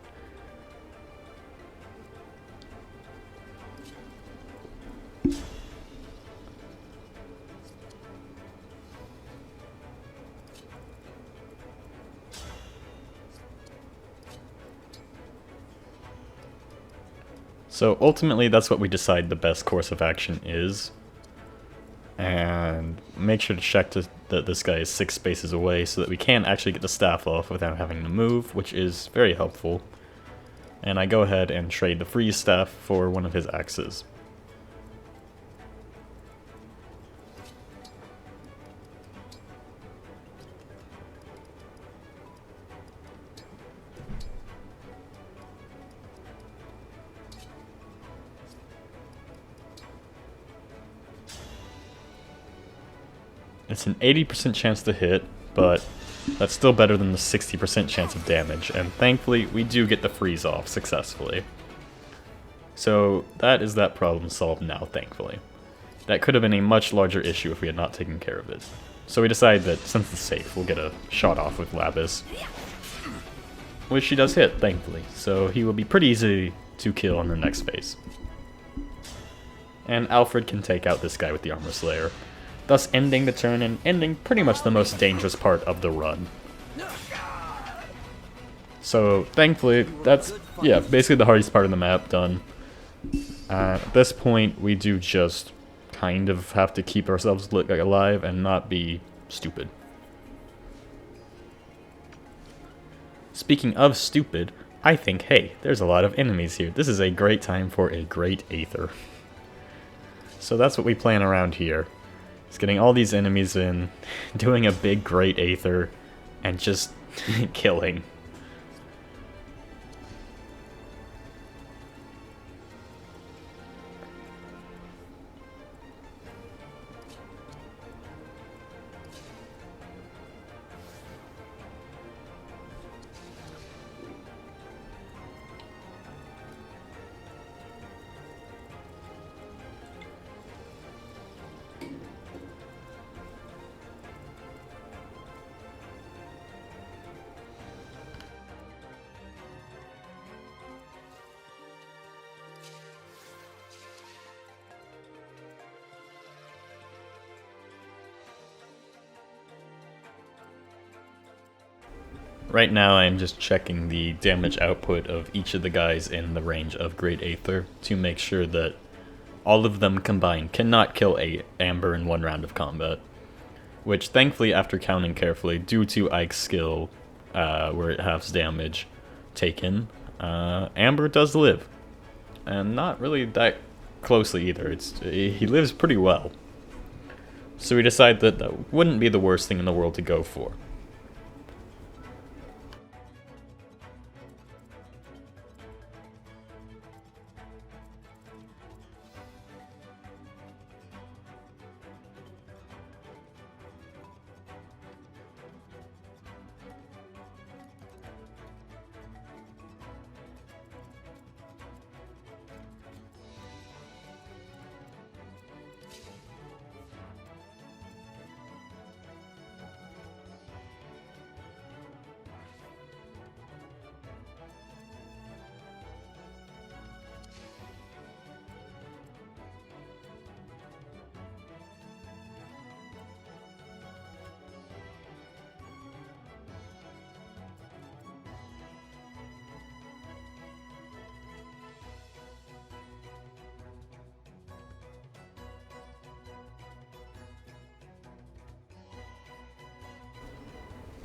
So ultimately that's what we decide the best course of action is. And make sure to check that this guy is 6 spaces away so that we can actually get the staff off without having to move, which is very helpful. And I go ahead and trade the freeze staff for one of his axes. It's an 80% chance to hit, but that's still better than the 60% chance of damage, and thankfully we do get the freeze off successfully. So that is that problem solved now, thankfully. That could have been a much larger issue if we had not taken care of it. So we decide that since it's safe, we'll get a shot off with Lapis. Which she does hit, thankfully, so he will be pretty easy to kill in the next phase. And Alfred can take out this guy with the Armor Slayer, thus ending the turn and ending pretty much the most dangerous part of the run. So thankfully, that's, yeah, basically the hardest part of the map done. At this point, we do just kind of have to keep ourselves alive and not be stupid. Speaking of stupid, I think, hey, there's a lot of enemies here. This is a great time for a Great Aether. So that's what we plan around here. It's getting all these enemies in, doing a big Great Aether, and just killing. Right now I'm just checking the damage output of each of the guys in the range of Great Aether to make sure that all of them combined cannot kill Amber in 1 round of combat. Which thankfully, after counting carefully, due to Ike's skill, where it halves damage taken, Amber does live. And not really that closely either, he lives pretty well. So we decide that that wouldn't be the worst thing in the world to go for.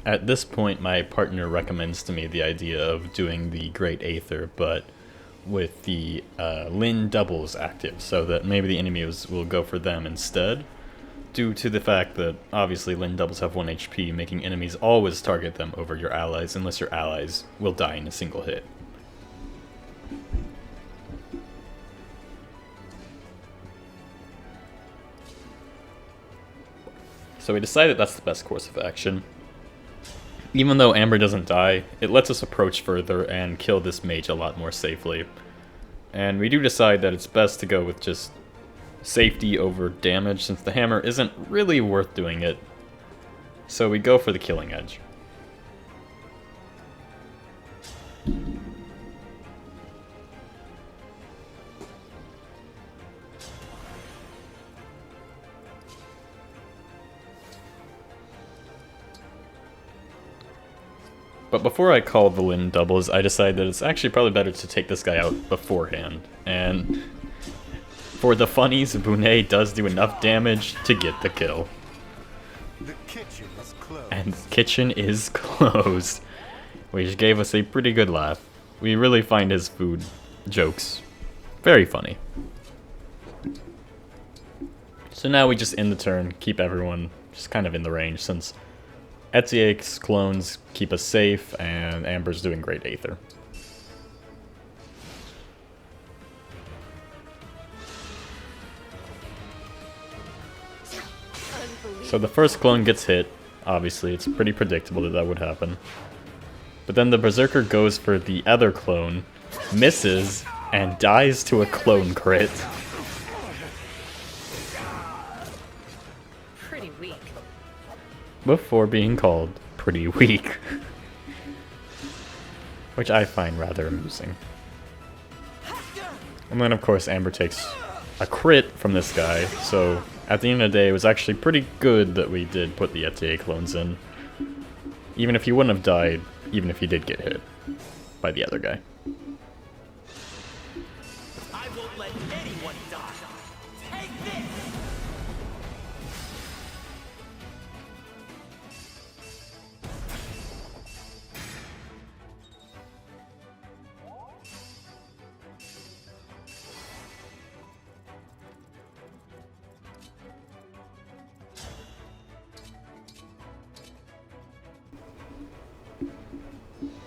at this point my partner recommends to me the idea of doing the Great Aether, but with the Lin doubles active, so that maybe the enemies will go for them instead, due to the fact that obviously Lin doubles have 1 HP, making enemies always target them over your allies, unless your allies will die in a single hit. So we decided that's the best course of action. Even though Amber doesn't die, it lets us approach further and kill this mage a lot more safely. And we do decide that it's best to go with just safety over damage, since the hammer isn't really worth doing it. So we go for the killing edge. But before I call the Lin doubles, I decide that it's actually probably better to take this guy out beforehand. And for the funnies, Bunet does do enough damage to get the kill. The kitchen is closed. And the kitchen is closed, which gave us a pretty good laugh. We really find his food jokes very funny. So now we just end the turn, keep everyone just kind of in the range, since Etier's clones keep us safe, and Amber's doing Great Aether. So the first clone gets hit. Obviously, it's pretty predictable that that would happen. But then the Berserker goes for the other clone, misses, and dies to a clone crit. Pretty weak. Before being called pretty weak. Which I find rather amusing. And then of course Amber takes a crit from this guy, so at the end of the day it was actually pretty good that we did put the Etier clones in. Even if he wouldn't have died, even if he did get hit by the other guy. I won't let anyone die. Take this!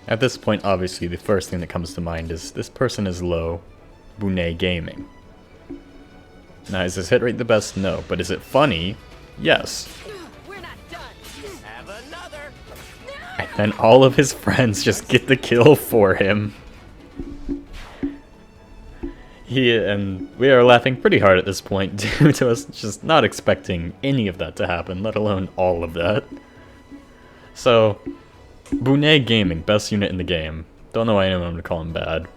At this point, obviously, the first thing that comes to mind is this person is low. Bunet Gaming. Now, is his hit rate the best? No. But is it funny? Yes. We're not done. Have another. And then all of his friends just get the kill for him. And we are laughing pretty hard at this point due to us just not expecting any of that to happen, let alone all of that. So, Bunet Gaming, best unit in the game. Don't know why anyone would call him bad.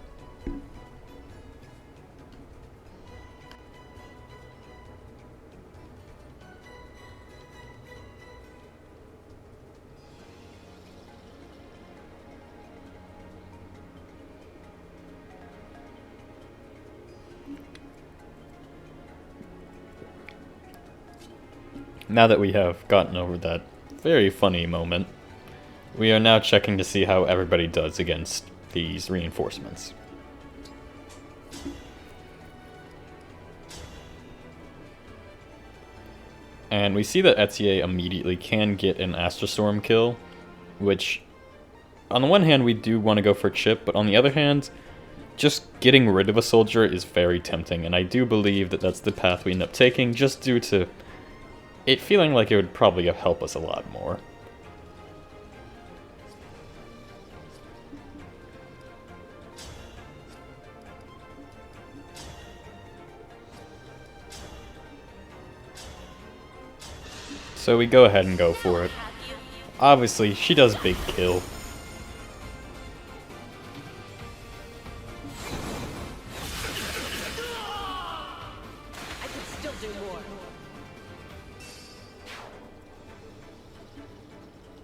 Now that we have gotten over that very funny moment, we are now checking to see how everybody does against these reinforcements. And we see that Etier immediately can get an Astrostorm kill, which, on the one hand, we do want to go for Chip, but on the other hand, just getting rid of a soldier is very tempting, and I do believe that that's the path we end up taking, just due to it feeling like it would probably help us a lot more. So we go ahead and go for it. Obviously, she does big kill. I could still do more.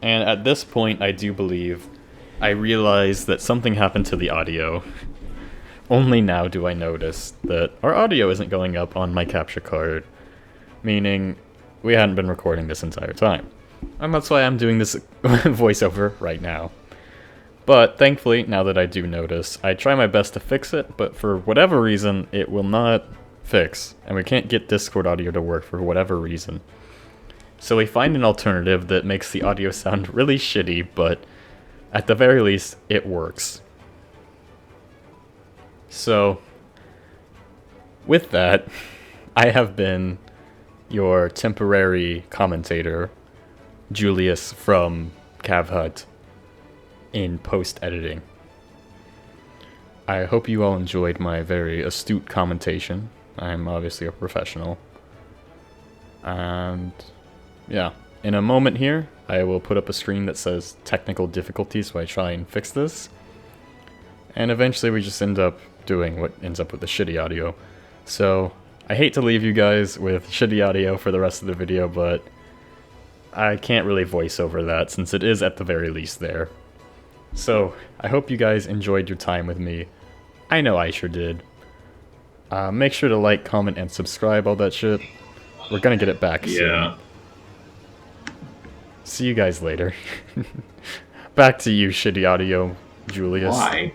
And at this point, I do believe I realized that something happened to the audio. Only now do I notice that our audio isn't going up on my capture card, meaning we hadn't been recording this entire time. And that's why I'm doing this voiceover right now. But thankfully, now that I do notice, I try my best to fix it, but for whatever reason, it will not fix. And we can't get Discord audio to work for whatever reason. So we find an alternative that makes the audio sound really shitty, but at the very least, it works. So, with that, I have been your temporary commentator, Julius from CavHut, in post-editing. I hope you all enjoyed my very astute commentation. I'm obviously a professional. And yeah, in a moment here, I will put up a screen that says technical difficulties, so I try and fix this. And eventually we just end up doing what ends up with the shitty audio. So, I hate to leave you guys with shitty audio for the rest of the video, but I can't really voice over that since it is at the very least there. So, I hope you guys enjoyed your time with me. I know I sure did. Make sure to like, comment, and subscribe, all that shit. We're gonna get it back soon. Yeah. See you guys later. Back to you, shitty audio, Julius. Why?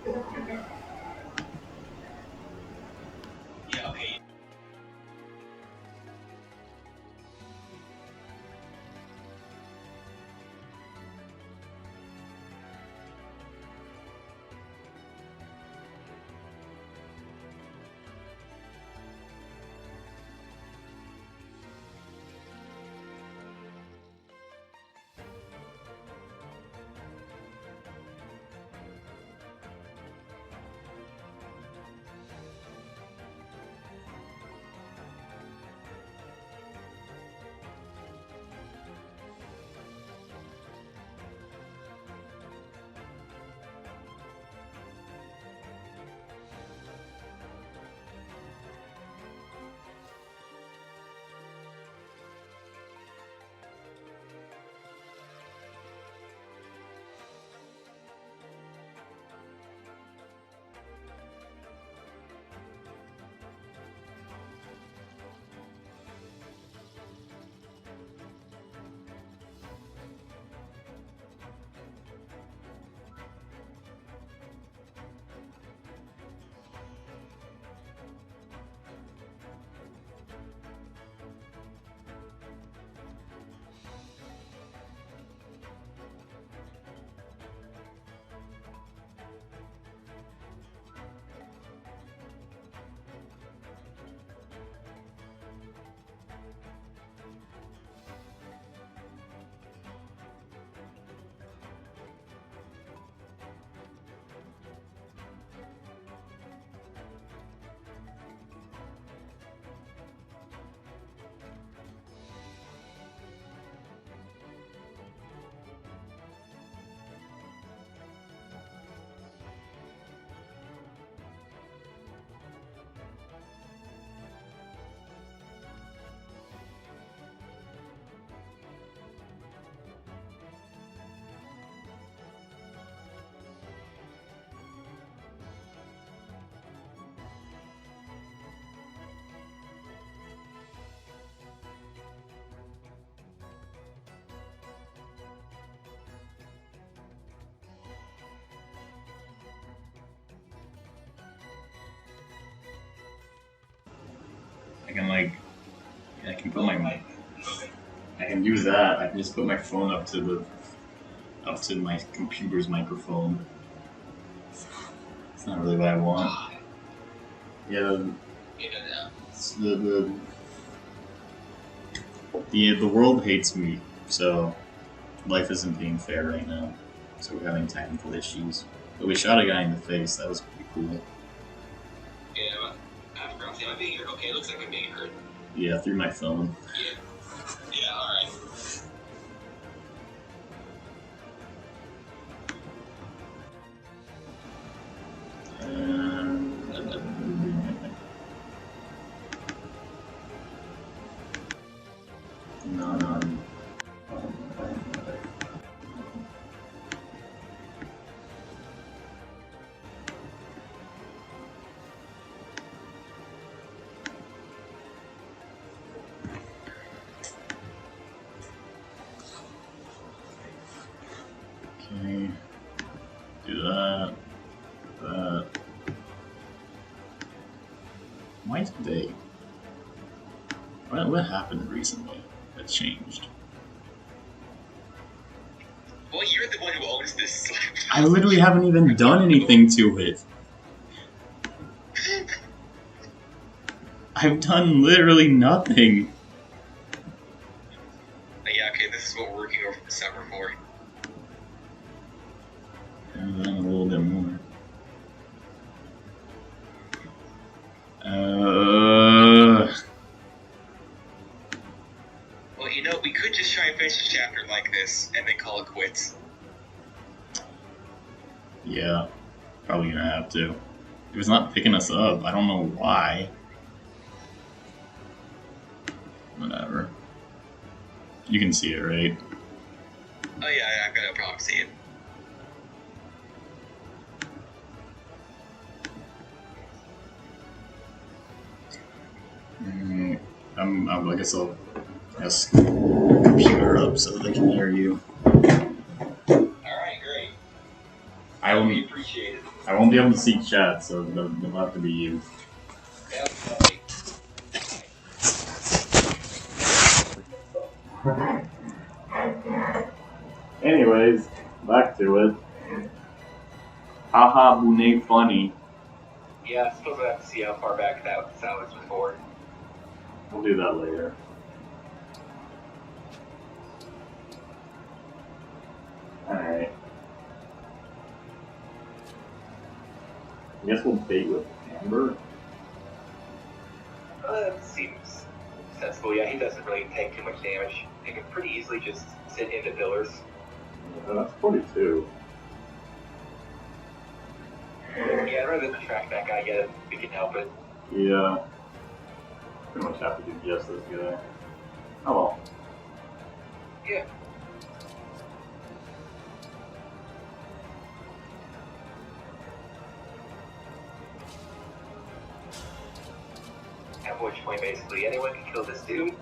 I can I can put my mic. I can do that. I can just put my phone up to my computer's microphone. It's not really what I want. Yeah, the world hates me, so life isn't being fair right now. So we're having technical issues. But we shot a guy in the face. That was pretty cool. Yeah, but after am I being hurt? Okay, it looks like I'm being hurt. Yeah, through my phone. Yeah. Yeah, alright. No. Why today? What happened recently that changed? Well, you're the one who owns this laptop. I literally haven't even done anything to it. I've done literally nothing. Yeah, okay, this is what we're working over the summer for. And then a little bit more. Well, you know, we could just try and finish the chapter like this and then call it quits. Yeah, probably gonna have to. If it's not picking us up, I don't know why. Whatever. You can see it, right? Oh yeah, I've got no problem seeing. I guess I'll ask the computer up so they can hear you. Alright, great. I won't Appreciate it. I won't be able to see chat, so it'll have to be you. Anyways, back to it. Haha, Bune funny. Yeah, I suppose I have to see how far back that was before. We'll do that later. Alright. I guess we'll bait with Amber. That seems sensible. Yeah, he doesn't really take too much damage. He can pretty easily just sit into pillars. Yeah, that's 42. Yeah, I'd rather than track that guy yet if we can help it. Yeah. Pretty much have to do just this guy. Oh well. Yeah. At which point, basically, anyone can kill this dude.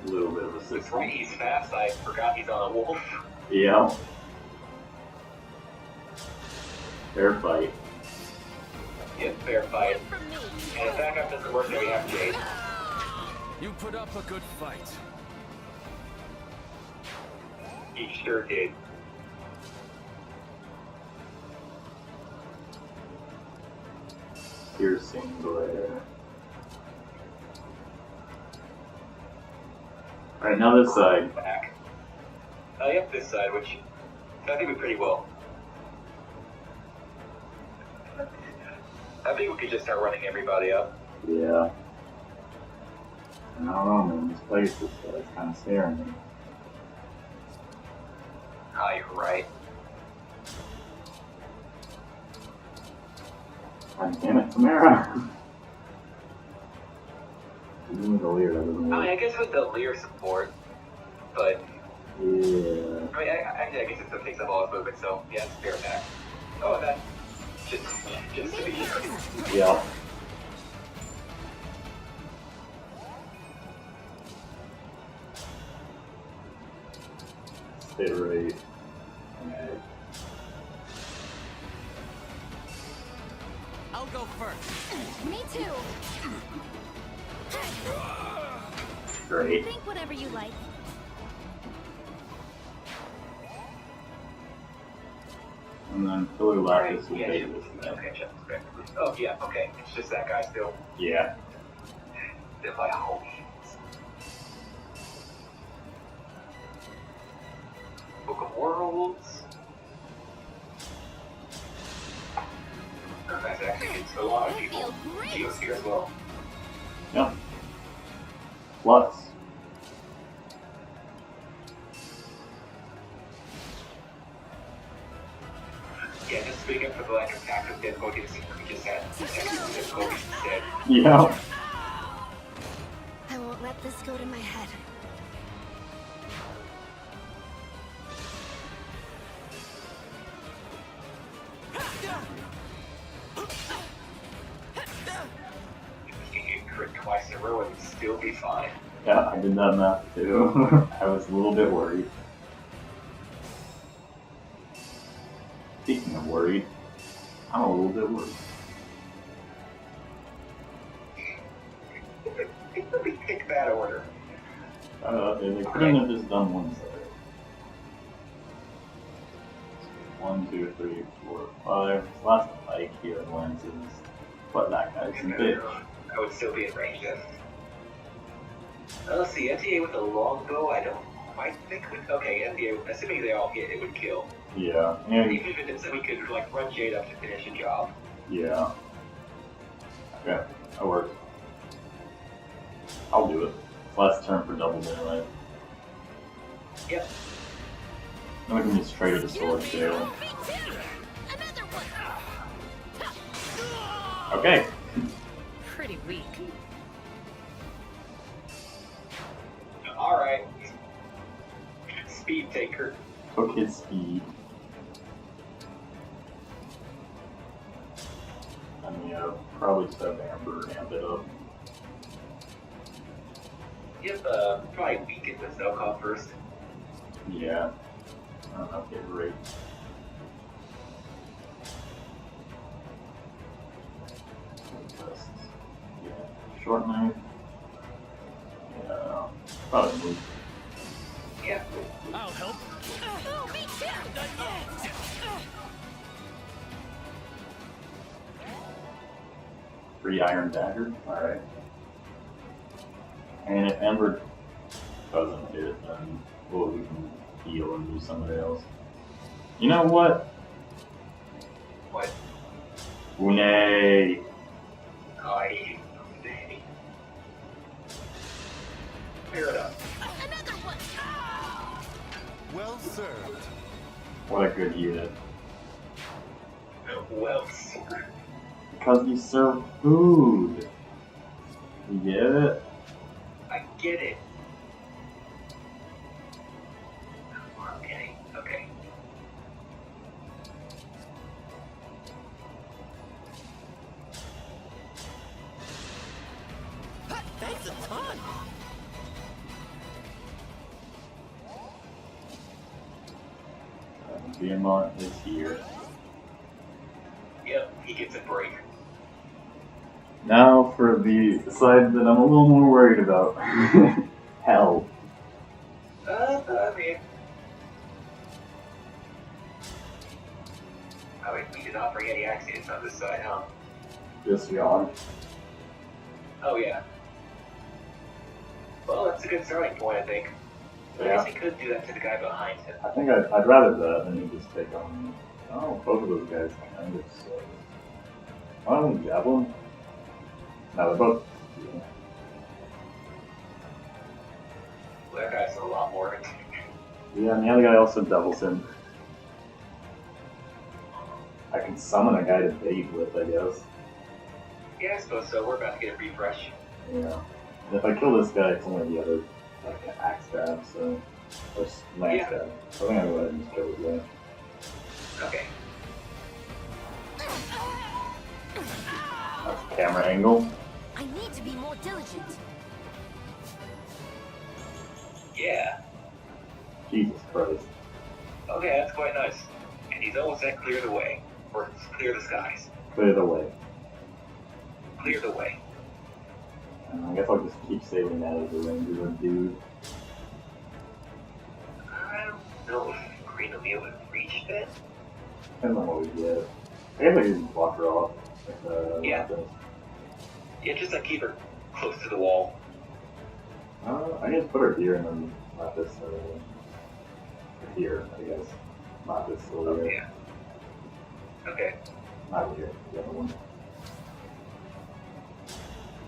A little bit of a That's right, he's fast. I forgot he's on a wolf. Yeah. Fair fight. Yeah, fair fight. And if backup doesn't work, then we have Jade. You put up a good fight. He sure did. Piercing glare. Alright, now this side. Back. Yep, this side, which I think we pretty well. I think we could just start running everybody up. Yeah. I don't know, man. This place is kind of scaring me. Ah, you're right. God damn it, Tamara! Even with the Lear, that doesn't I mean, work. I guess with the Lear support, but... Yeah. I mean, I guess it still takes up all his movement, so yeah, it's fair back. Oh, that... Just to be sure. Yeah. Stay right. Alright. I'll go first. Me too. Great. Think whatever you like. And then Pillar Lacus will Yeah, bait yeah. this guy. Okay, check. Oh, yeah, okay. It's just that guy still. Yeah. They're like, oh, Book of Worlds. That's actually gets a lot of people. Geo's here as well. Yep. Plus. Yeah, just speaking up for the lack of tactical difficulty, we just had technical difficulty instead. Yeah. I won't let this go to my head. If you get crit twice in a row, it would still be fine. Yeah, I did that math too. I was a little bit worried. Speaking of worried, I'm a little bit worried. think that we pick that order. They couldn't have just done one side. 1, 2, 3, 4, 5. Last Ike here lances. But that guy's a bitch. I would still be in range then. Let's see, NTA with a longbow, I don't quite think would. Okay, NTA, assuming they all hit, it would kill. Yeah. And even if it didn't, so we could like run Jade up to finish the job. yeah. Okay, that works. I'll do it. Last turn for double melee. Yep. Then we can just trade it to sword too. Okay. Pretty weak. Alright. Speed taker. Took his speed. And yeah, probably just have Amber amp it up. Yep, probably weaken the Snowcall first. Yeah. Okay, great. Yeah, short knife. Yeah, probably move. Yeah. I'll help. Free Iron Dagger. Alright. And if Ember doesn't hit, then well, we can heal and do somebody else. You know what? What? Une. Oh, I hate you. Fair enough. Well served. What a good unit. Well served. Because you serve food. You get it? I get it. Okay. Thanks a ton. Behemoth is here. Yep, he gets a break. Now for the side that I'm a little more worried about. Hell. I mean... Oh wait, we did not bring any accidents on this side, huh? Just yawn. Oh yeah. Well, that's a good starting point, I think. I Yeah. guess he could do that to the guy behind him. I think I'd rather that than you just take on. Oh, both of those guys kind of suck. Why don't we javelin? No, they're both. Yeah. Well, that guy's a lot more. Yeah, and the other guy also doubles him. I can summon a guy to bait with, I guess. Yeah, I suppose so. We're about to get a refresh. Yeah. And if I kill this guy, it's only the other, like, axe stab, so. Or lance stab. So I think I'll go ahead and just kill this guy. Okay. That's camera angle. I need to be more diligent. Yeah. Jesus Christ. Okay, that's quite nice. And he's almost at clear the way. Or clear the skies. Clear the way. Clear the way. I guess I'll just keep saving that as a ranger dude. I don't know if Green will be able to reach that. Depends on what we get. I guess I can just block her off. Yeah. Yeah, just like keep her close to the wall. I guess put her here and then not this here, I guess. Not this over here. Yeah. Okay. Not here, the other one.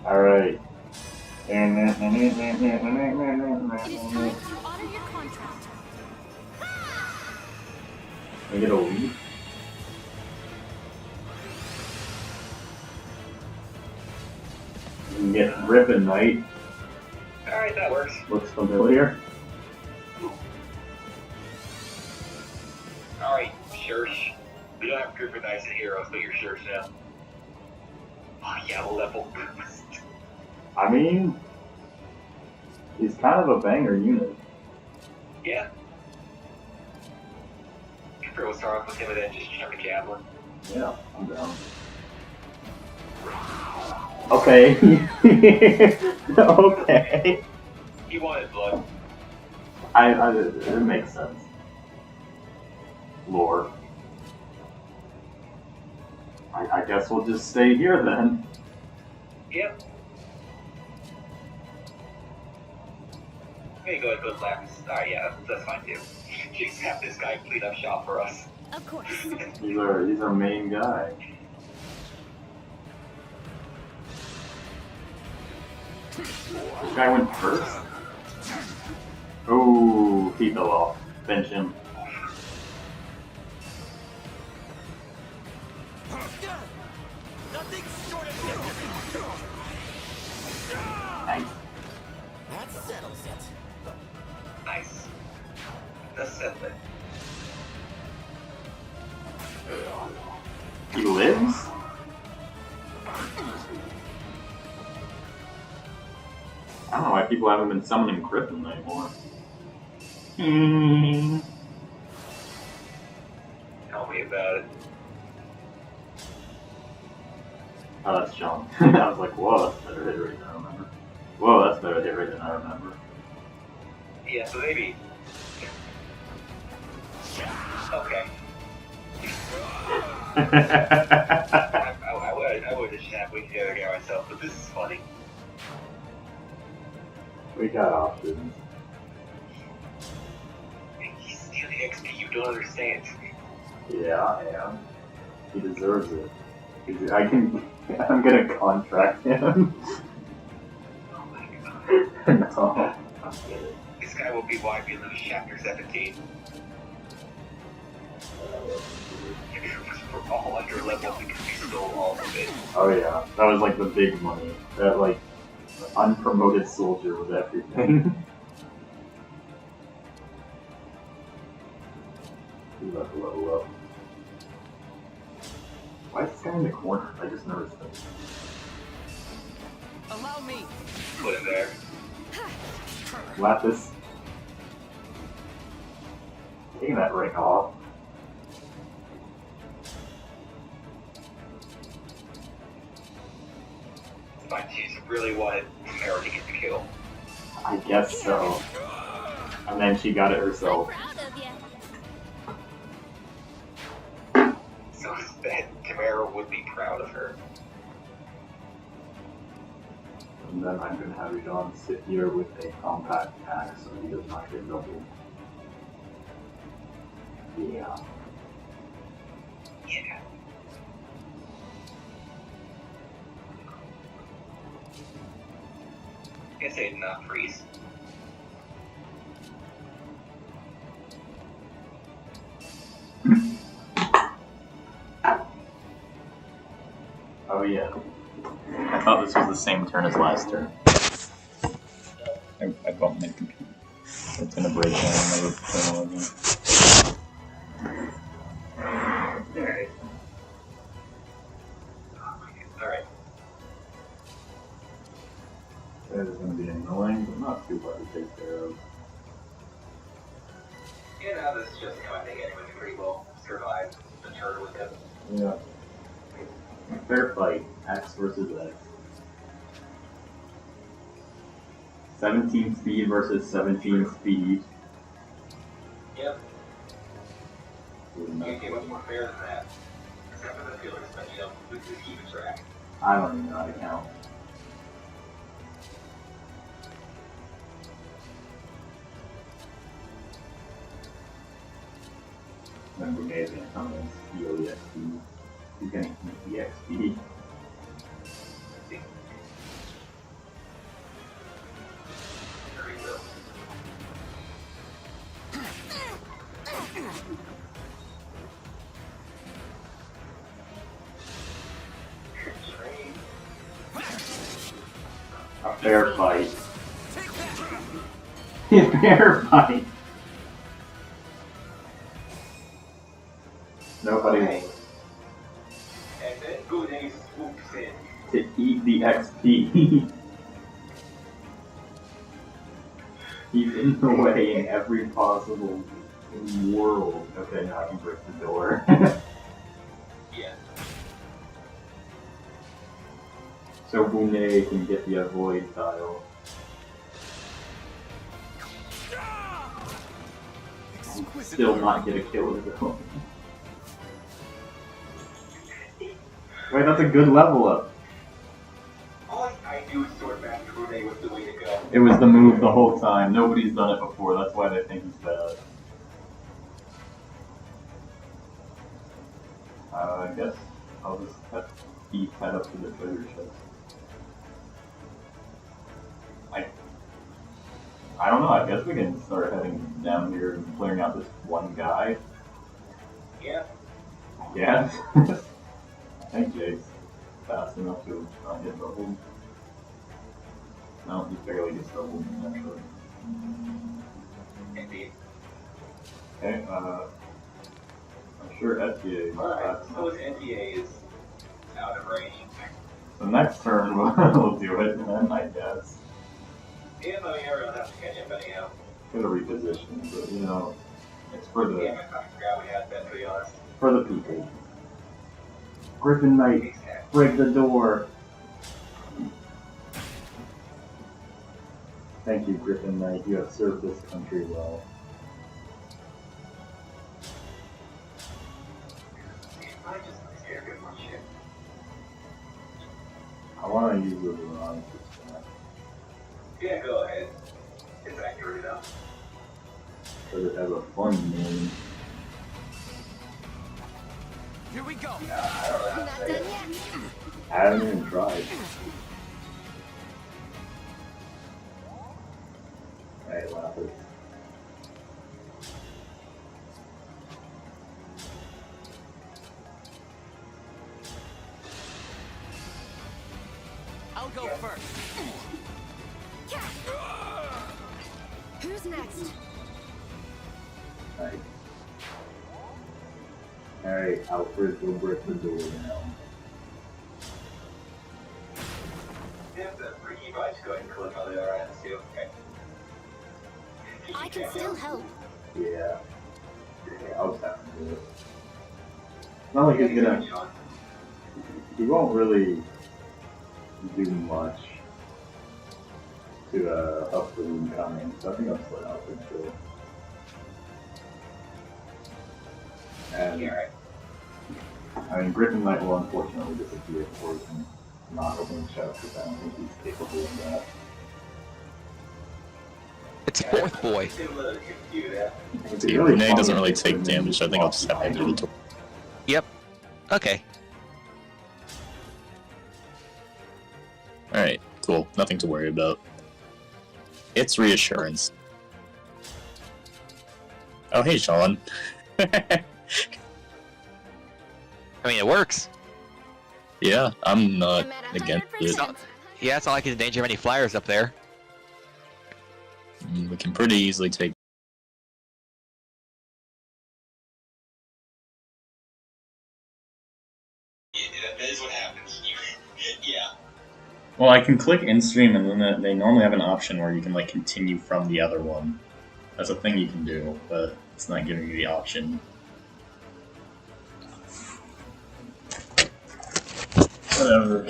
Alright. It is time to honor your contract. Can we get a lead? We can get Rip and Knight. Alright, that works. Looks familiar. Alright, Shirsh. We don't have group of knights and heroes, but you're Shirsh now. Oh yeah, we'll level boost. I mean, he's kind of a banger unit. Yeah. Cooper will start off with him and then just chuck a javelin. Yeah, I'm down. Okay. Okay. He wanted blood. It makes sense. Lore. I guess we'll just stay here then. Yep. Hey, go ahead, good lapis. Yeah, that's fine too. Just have this guy clean up shop for us. Of course. He's our main guy. This guy went first? Oh, he fell off. Bench him. Nice. That settles it. Nice. That's it. He lives? I don't know why people haven't been summoning Griffin anymore. Tell me about it. Oh, that's John. I was like, whoa, that's better hit rate than I remember. Whoa, that's better hit rate than I remember. Yeah, so maybe. Okay. I would have snapped with the other guy myself, but this is funny. We got options. He's stealing XP you don't understand. Yeah, I am. He deserves it. I'm gonna contract him. Oh my god. No. This guy will be why we lose chapter 17. We're all under level because we stole all of it. Oh yeah, that was like the big money. That like unpromoted soldier was everything. He left a level up. Why is this guy in the corner? I just noticed it. Allow me. Put him there. Lapis. Taking that ring off. My team really wanted Tamara to get the kill. I guess so. And then she got it herself. So that Tamara would be proud of her. And then I'm gonna have John sit here with a compact axe so he does not get doubled. Yeah. Yeah. Guess I did not freeze. Oh yeah. I thought this was the same turn as last turn. I bumped my computer. It's gonna break down another turn. Alright. Alright. That is gonna be annoying, but not too hard to take care of. You know, this is just I think anyone can pretty well survive the turn with him. Yeah. Fair fight. X versus X. 17 speed versus 17 speed. Yep. You can't get much more fair than that. Except for the feelings, but you know, this is even track. I don't even know how to count. Then Renee's gonna come and steal the XP. He's gonna eat the XP. A fair fight. A fair fight. Nobody wants And then Bude swoops in. to eat the XP. He's in the way in every possible world. Okay, now I can break the door. Yeah. So Boone can get the avoid tile. Still not get a kill with it. Wait, that's a good level up. All I knew Swordmaster Brunei was the way to go. It was the move the whole time. Nobody's done it before. That's why they think he's bad. I guess I'll just have Thief head up to the treasure chest. I don't know. I guess we can start heading down here and clearing out this one guy. Yeah. Yeah. I think Jake's fast enough to not get doubled. No, he barely gets doubled, actually. Indeed. Okay, I'm sure SDA is Alright, fast suppose enough. NTA is out of range. So next turn we'll do it, then, I guess. Yeah, I mean, everyone has to catch up anyhow. Could have repositioned, but you know, it's for the Yeah, I kind of forgot we had that, to be honest. for the people. Griffin Knight, break the door. Thank you, Griffin Knight. You have served this country well. I just scared of my shit. I want to use the Veronica stat. Yeah, go ahead. It's accurate enough. Does it have a fun name? Here we go. I don't know how to say it. I haven't even tried. Alright, Lapis. I'll go first. Who's next? Alright. Alright, Alfred will break the door now. Yeah, the freaky vibes go ahead and click on the other end too. Okay. I can still help. Yeah. Yeah, I was having to do it. It's not like he's gonna... He won't really do much to help the room coming, so I think I'll split out for sure. And I mean, Griffin Knight will unfortunately disappear for him not opening chests, because I don't think he's capable of that. It's fourth boy. See, Renee doesn't really take damage. I think I'll just have him do the door. Yep. Okay. Alright, cool. Nothing to worry about. It's reassurance. Oh, hey, Sean. I mean, it works. Yeah, I'm not against it. Yeah, it's not like it's in danger of any flyers up there. We can pretty easily take... That is what happens. Yeah. Well, I can click in stream, and then they normally have an option where you can like continue from the other one. That's a thing you can do, but it's not giving you the option. Whatever.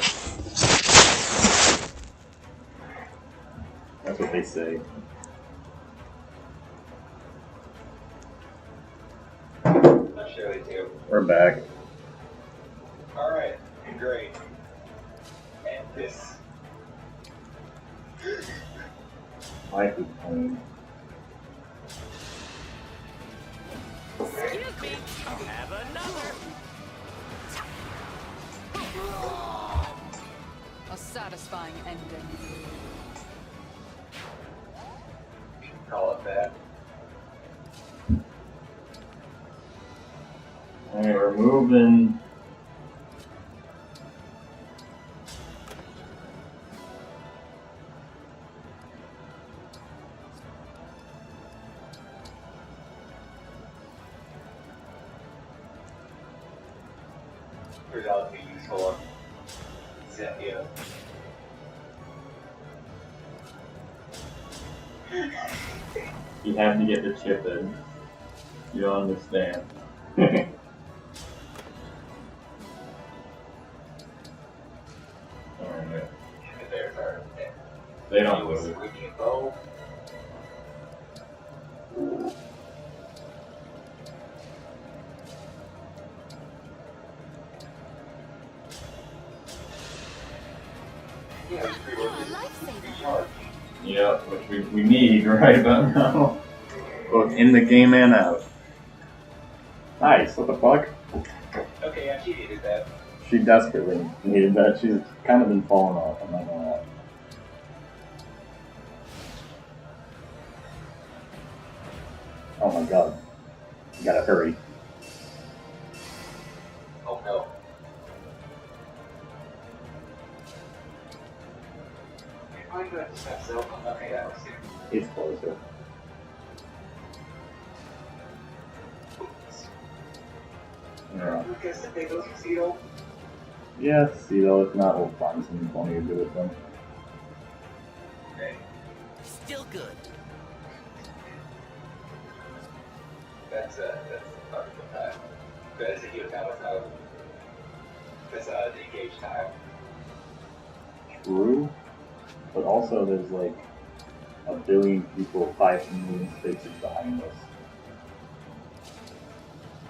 That's what they say. I'm sure they do. We're back. Alright, great. And this. Life is pain. Excuse me. Have another. A satisfying ending. Call it that. Alright, we're moving. Turns out to be useful on Zepia. You have to get the chip in. You don't understand. Alright. They don't He was move. swinging a bow. Yeah, he's pretty much Yeah, which we need right about now. Both in the game and out. Nice, what the fuck? Okay, yeah, she needed that. She desperately needed that. She's kind of been falling off, I'm not gonna lie. Oh my god. You gotta hurry. Oh no. I'm gonna have to step so. Okay, that was it. It's closer. Yeah. Lucas, take those Cito. Yeah, see though, if not, we'll find something funny to do with them. Okay. Still good. That's not a good time. That is a heal tile, that's the engage tile. True, but also there's like a billion people, 5 million spaces behind us.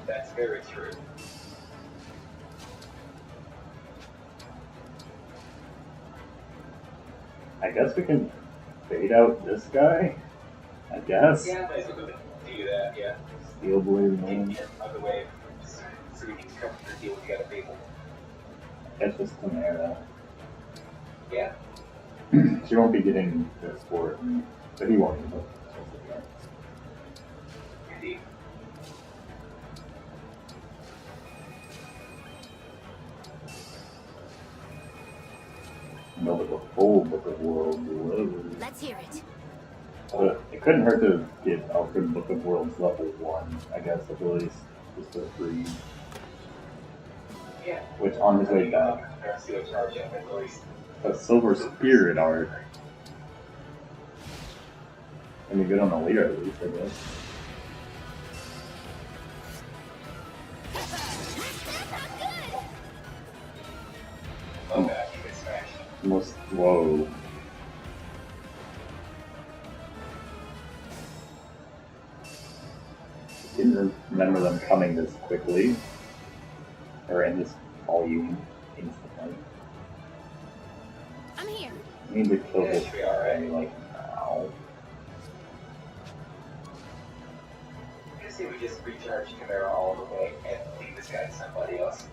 That's very true. I guess we can fade out this guy? I guess? Yeah, I might as well do that, yeah. Steel Blade Man. Get out of the way so we can come to the deal with the other people. That's just Tamara. Yeah. She won't be getting this for it, but he won't either. Indeed. No, but the full Book of Worlds delivered. Let's hear it. But it couldn't hurt to get Alfred Book of Worlds level 1, I guess, at least, just for free. Yeah. Which, on his way back, a Silver Spirit art. I mean, good on the leader at least, I guess. Okay, you get smashed. Most, whoa. Didn't remember them coming this quickly. Or in this volume instantly. I'm here. I need to kill this guy, like, now. I guess we just recharge Chimera all the way and leave this guy to somebody else.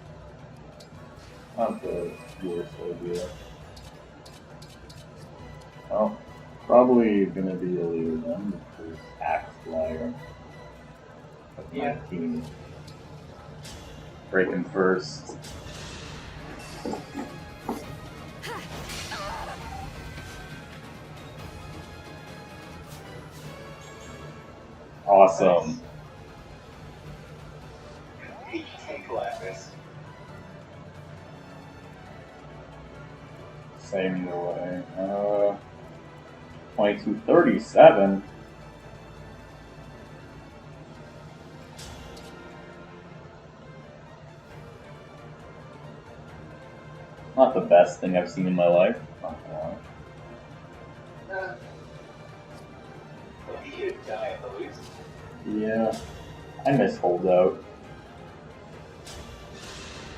Not the worst idea. Well, probably gonna be a leader then, because Axe Flyer. Of my team. Break him first. Awesome. Same way. 2237. Not the best thing I've seen in my life. Not gonna lie. You die at the least. Yeah, I miss Holdout.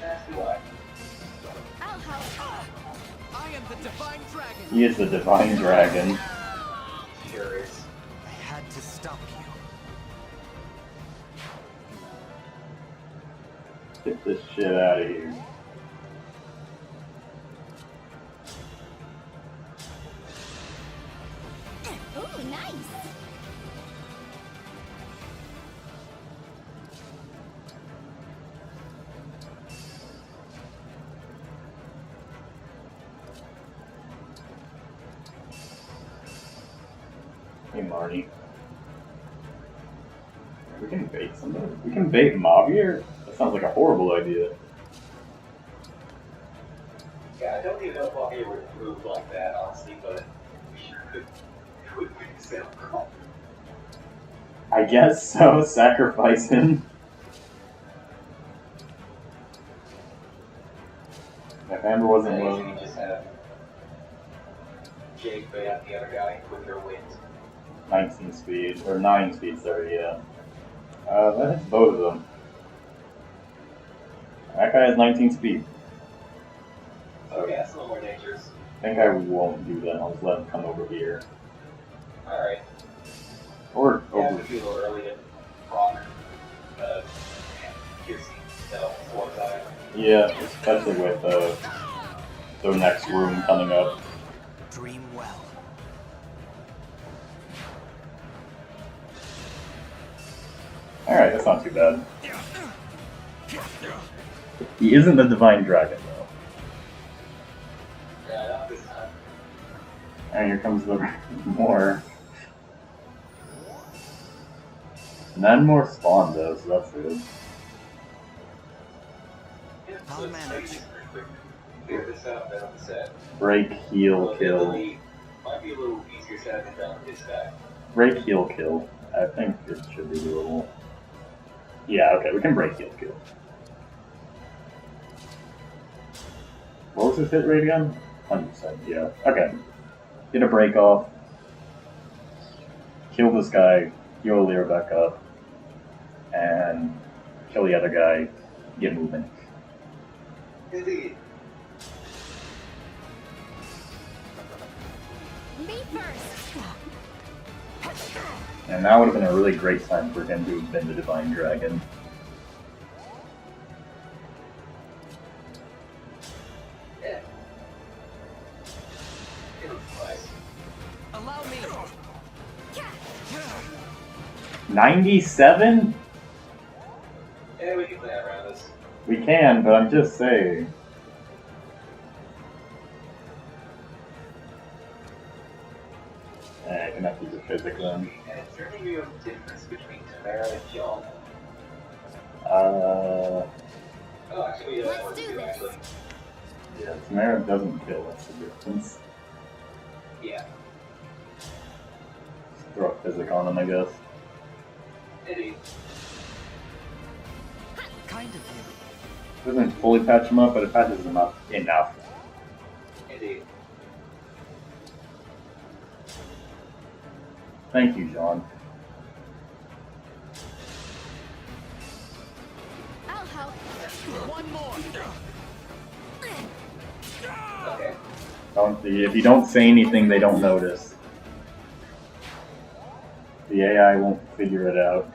That's why. I am the Divine Dragon. He is the Divine Dragon. Sure is. I had to stop you. Get this shit out of here. Ooh, nice. Hey, Marty. We can bait somebody. We can bait Mavier? That sounds like a horrible idea. Yeah, I don't even know if I'll be able to move like that, honestly, but we sure could make the sale call. I guess so. Sacrifice him. If Amber wasn't willing. Just have Jake, but yeah, the other guy with their wins. 19 speed, or 9 speed, sorry, yeah. That hits both of them. That guy has 19 speed. Okay, that's a little more dangerous. I think I won't do that, I'll just let him come over here. Alright. Or Yeah, over it would be a little early to rock. Piercing, so, towards that. Yeah, especially with the next room coming up. Dream well. Alright, that's not too bad. He isn't the Divine Dragon, though. Yeah, not this time. And here comes the more. 9 more spawn, though, so that's good. I'll manage. Figure this out, then on the set. Break, heal, kill. Might be a little easier said than done with this guy. Break, heal, kill. I think it should be doable. Yeah, okay, we can break, heal, kill. What was his hit rate again? 100%, yeah. Okay. Get a break off. Kill this guy, heal Lear back up. And kill the other guy, get moving. Indeed. Me first. And that would have been a really great time for him to have been the Divine Dragon. Yeah. It looks nice. Allow me. 97? Yeah, we can play around this. We can, but I'm just saying. I can have to use a physic then. And is there any real difference between Tamara and John? Uh, Oh, actually, yeah, Let's that do too, this. actually. yeah, Tamara doesn't kill, that's the difference. Yeah. Throw a physic on him, I guess. Indeed. Kind of you. Doesn't fully patch him up, but it patches him up enough. Indeed. Thank you, John. I'll help. One more. Okay. If you don't say anything, they don't notice. The AI won't figure it out.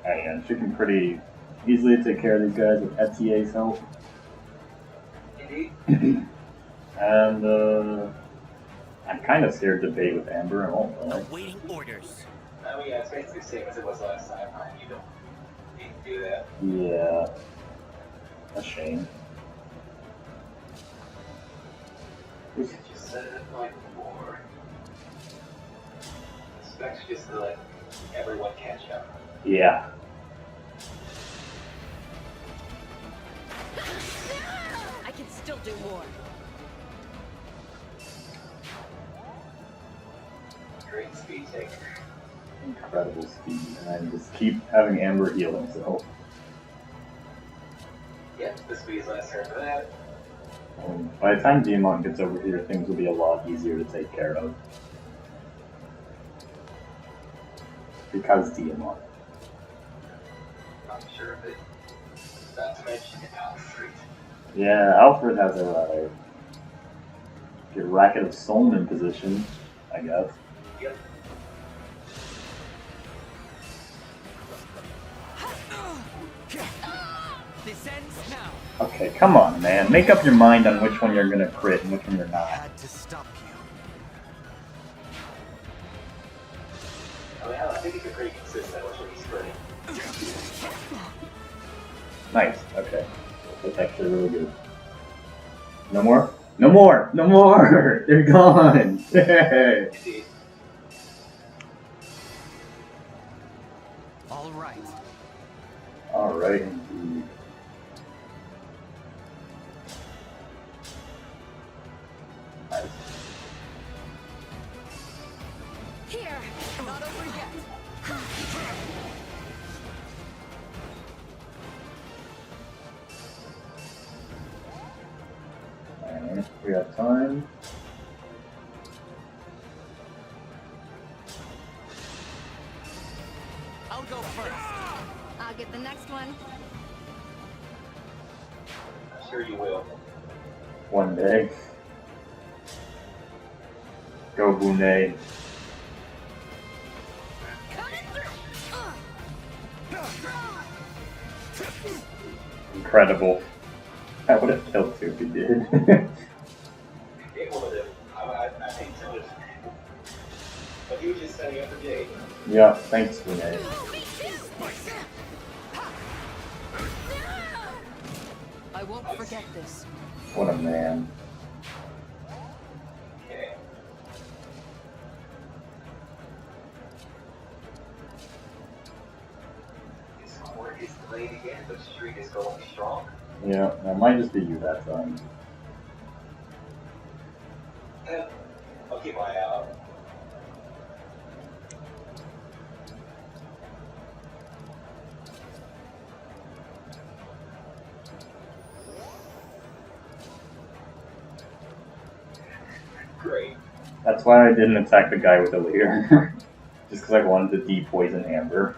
And she can pretty easily take care of these guys with FTA's help. Indeed. And I'm kind of scared to debate with Amber. I won't lie. Awaiting orders. I mean, yeah, it's basically the same as it was last time. You don't need to do that. Yeah, a shame. You should just set it up like before. Especially just to let everyone catch up. Yeah. I can still do more. Great speed taker. Incredible speed, and just keep having Amber heal himself. Yeah, the speed's last turn for that. By the time Diamond gets over here, things will be a lot easier to take care of. Because Diamond. I'm sure of it. Not to mention Alfred. Yeah, Alfred has a racket of Soulman position, I guess. Yep. This ends now. Okay, come on, man. Make up your mind on which one you're gonna crit and which one you're not. Had to stop you. I mean, I think it's a pretty consistent which one he's spreading. Nice, okay. That's actually really good. No more? No more! No more! They're gone! Yay! Indeed. All right. Alright, indeed. Nice. Here. Not over yet. we have time. I'll go first. I'll get the next one. I'm sure you will. One day. Go Boone. Incredible. I would have killed you if he did. It would have. I think so. But he was just setting up for Jade. Yeah, thanks, Boone. I won't forget this. What a man. Okay. His court is delayed again, but streak is going strong. Yeah, that might just be you that time. I'll keep my eye out. Great. That's why I didn't attack the guy with the leer. Just because I wanted to de-poison Amber.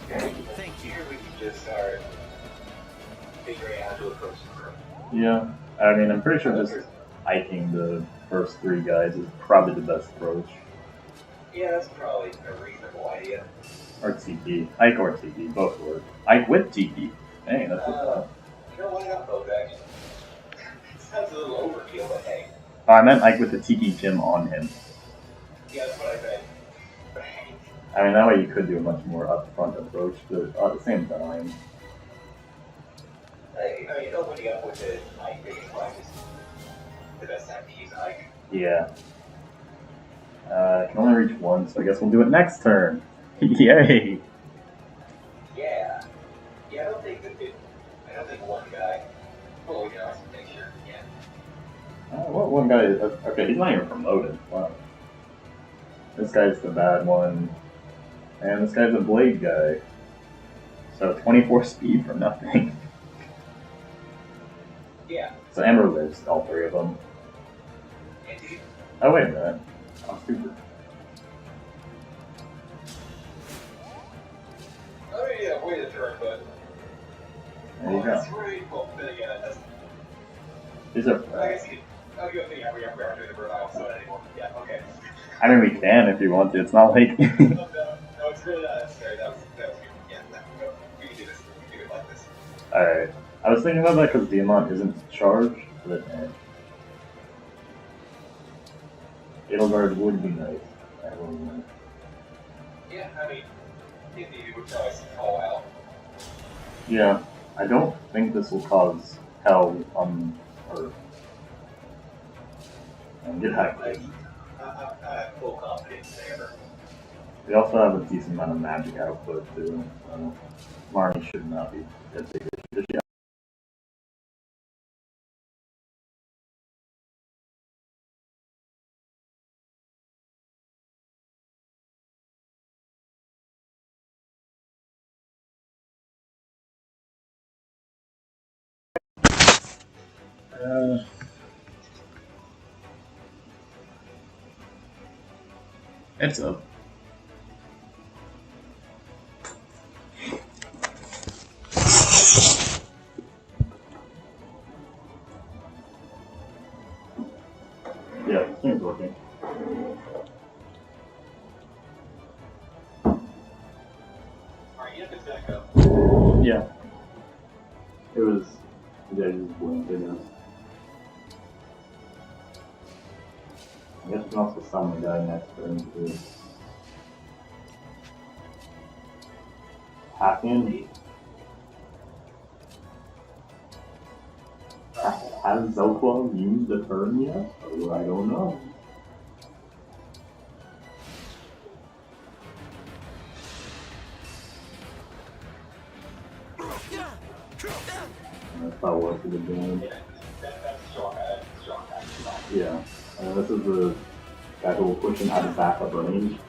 Thank you. Here we can just start figuring out how to approach the room. Yeah, I mean, I'm pretty sure just hiking the first 3 guys is probably the best approach. Yeah, that's probably a reasonable idea. Or TP. Ike or TP, both work. Ike with TP. Hey, that's a thought. You know, why not both, actually? It sounds a little overkill, but hey. Oh, I meant Ike with the TP gym on him. Yeah, that's what I meant. I mean, that way you could do a much more upfront approach, but at the same time. I mean, opening up with the Ike biggest class is the best time to use Ike. Yeah. I can only reach 1, so I guess we'll do it next turn. Yay! Yeah. Yeah, I don't think one guy. Well, we can also make sure, yeah. What one guy? Okay, he's not even promoted. Wow. This guy's the bad one. And this guy's a blade guy. So 24 speed for nothing. Yeah. So Amber lives, all 3 of them. Oh, wait a minute. I'm stupid. Oh, yeah, wait a turn, but. There you go. That's right. Well, then again, that's. These are. I guess you. Oh, good thing we aren't doing the Burnout episode anymore. Yeah, okay. I mean, we can if you want to. It's not like. No, it's really not necessary. That was good. Yeah, no, we can do this. We can do it like this. Alright. I was thinking about that because Diamant isn't charged, but Edelgard would be nice. I don't know. Yeah, I mean, if you would tell us to call out. Yeah, I don't think this will cause hell on Earth. And get hacked. I have full confidence in Amber. We also have a decent amount of magic output too. So Marnie should not be a big issue. Yeah. It's up. Yeah, this thing's working. Alright, you have to back up. Yeah. It was. Yeah, just blinked, I guess. I guess we can also summon the guy next turn to hack in. Has Zokwa used the turn yet? Oh, I don't know. That's not what we're doing. That's strong. Yeah. This is the Guy who will push him out of backup range.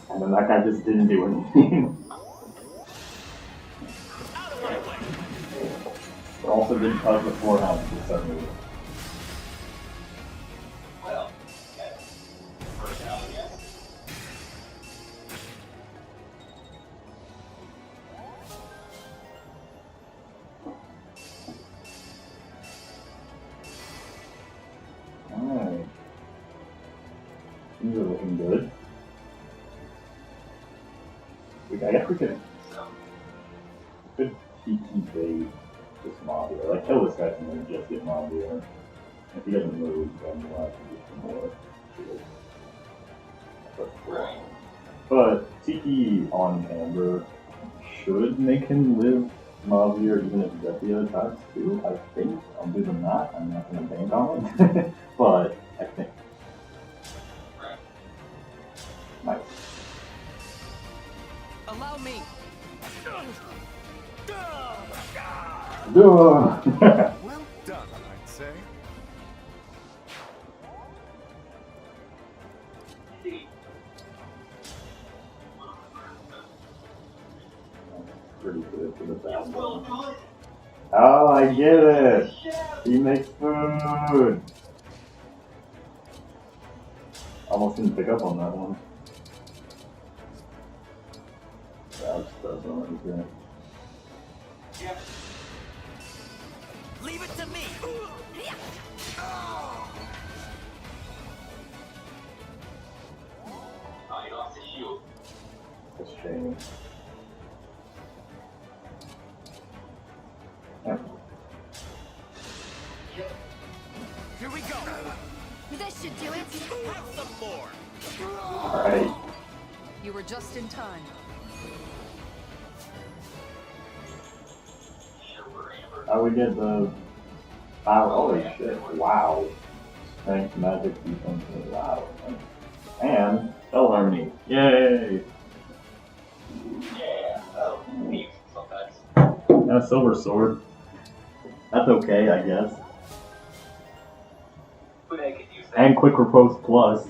And then that guy just didn't do anything. But also didn't cause the 4 health to start moving. Well, yes. First out, yes. Alright. Things are looking good. I guess we could TT bait this mob here. Like, kill this guy and then just get mob here. If he doesn't move, then we'll have to do some more shit. But TT on Amber should make him live Mavier even if Zephyr attacks too, I think. I'll do the math, I'm not going to bank on it. But I think. Nice. Allow me. Well done, I'd say. Pretty good for the bad one. Oh, I get it! He makes food! Almost didn't pick up on that one. Yeah, just does one right here. Leave it to me. Oh, he lost his shield. That's a shame. Here we go. This should do it. Have some more. Alright. You were just in time. How we get the power? Holy shit, wow. Thanks, magic defense, wow. And Spell Harmony. Yay! Yeah, oh, we use it sometimes. And a Silver Sword. That's okay, I guess. But I could use that. And Quick Repose Plus.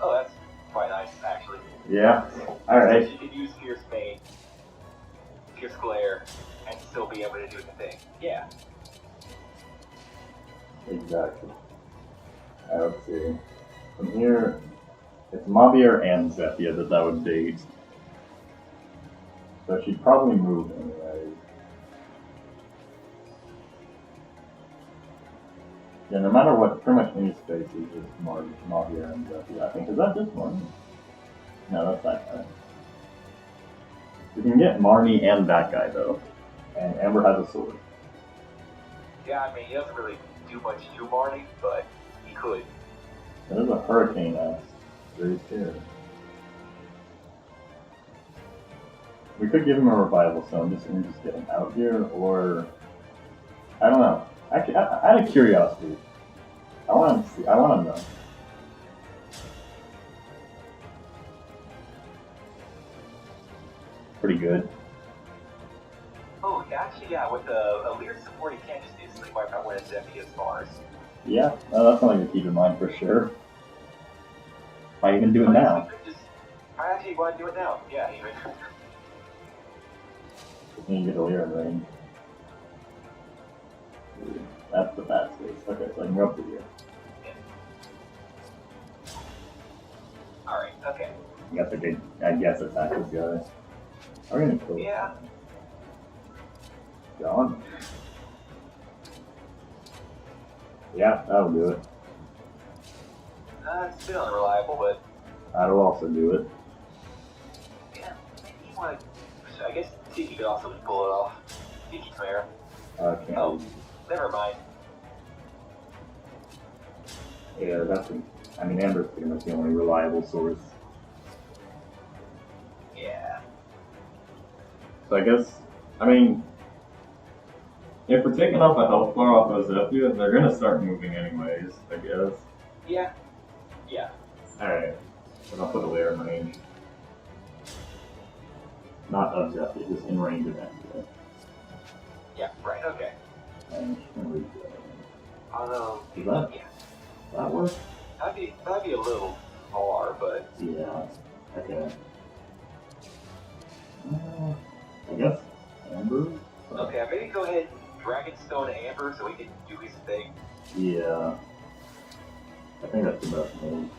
Oh, that's quite nice, actually. Yeah, alright. You could use Fierce Bane, Fierce Glare, and still be able to do the thing. Yeah. Exactly. Alright, let's see. From here, it's Mavier and Zephyr that would bait. So she'd probably move anyway. Yeah, no matter what, pretty much any space is just Mavier and Zephyr, I think. Is that just one? No, that's that guy. We can get Marnie and that guy, though. And Amber has a sword. Yeah, I mean, he doesn't really do much to Marnie, but he could. There's a Hurricane Axe. Very scared. We could give him a revival stone just to just get him out here, or I don't know. Actually, out of curiosity, I want to see. I want to know. Pretty good. Oh, actually, yeah, with a Lear support, he can't just instantly wipe out one of Zephy's bars. Yeah, that's something to keep in mind for sure. Why even do it now? I actually want to do it now. Yeah, even. You can get a Lear in range. That's the bad space. Okay, so I can go up to here. Alright, okay. I guess I could, I guess, attack this guy. I'm gonna kill him. Yeah. Gone. Yeah, that'll do it. It's a bit unreliable, but That'll also do it. yeah, you want to. I guess Tiki could also pull it off. Tiki Claire. Can't. Oh, never mind. Yeah, that's. I mean, Amber's pretty much the only reliable source. Yeah. So I guess, I mean, if we're taking off a health bar off of Zephyr, they're gonna start moving anyways, I guess. Yeah. Yeah. Alright. Then I'll put a layer in range. Not of Zephyr, just in range of Zephyr. Yeah, right, okay. Does that work? That'd be a little far, but Yeah. Okay. I guess Amber? okay, maybe go ahead and Dragonstone Amber so we can do his thing. Yeah. I think that's the best move.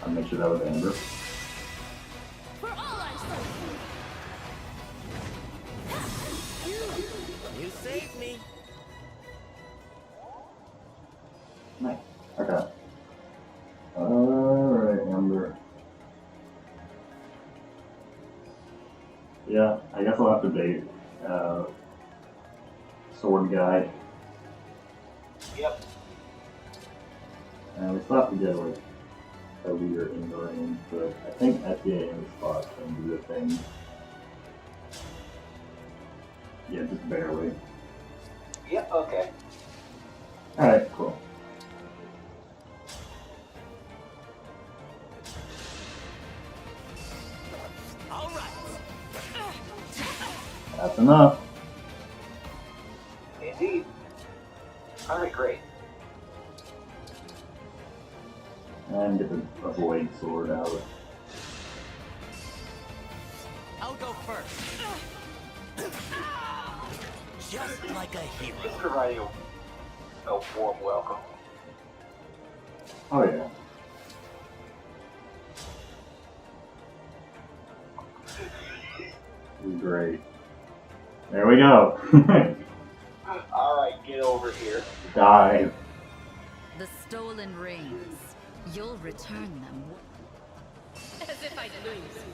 I'll make sure that was Amber. For all our You saved me. Nice. Okay. Alright, Amber. Yeah, I guess I'll have to bait sword guy. Yep. And we still have to get like a leader in the range, but I think SDA in the spot can do the thing. Yeah, just barely. Yep, okay. Alright, cool. That's enough. Indeed. Alright, great. And get the avoid sword out. I'll go first. Just like a hero. Just providing a warm welcome. Oh yeah. Great. There we go. Alright, get over here. Dive. The stolen rings. You'll return them. As if I'd lose.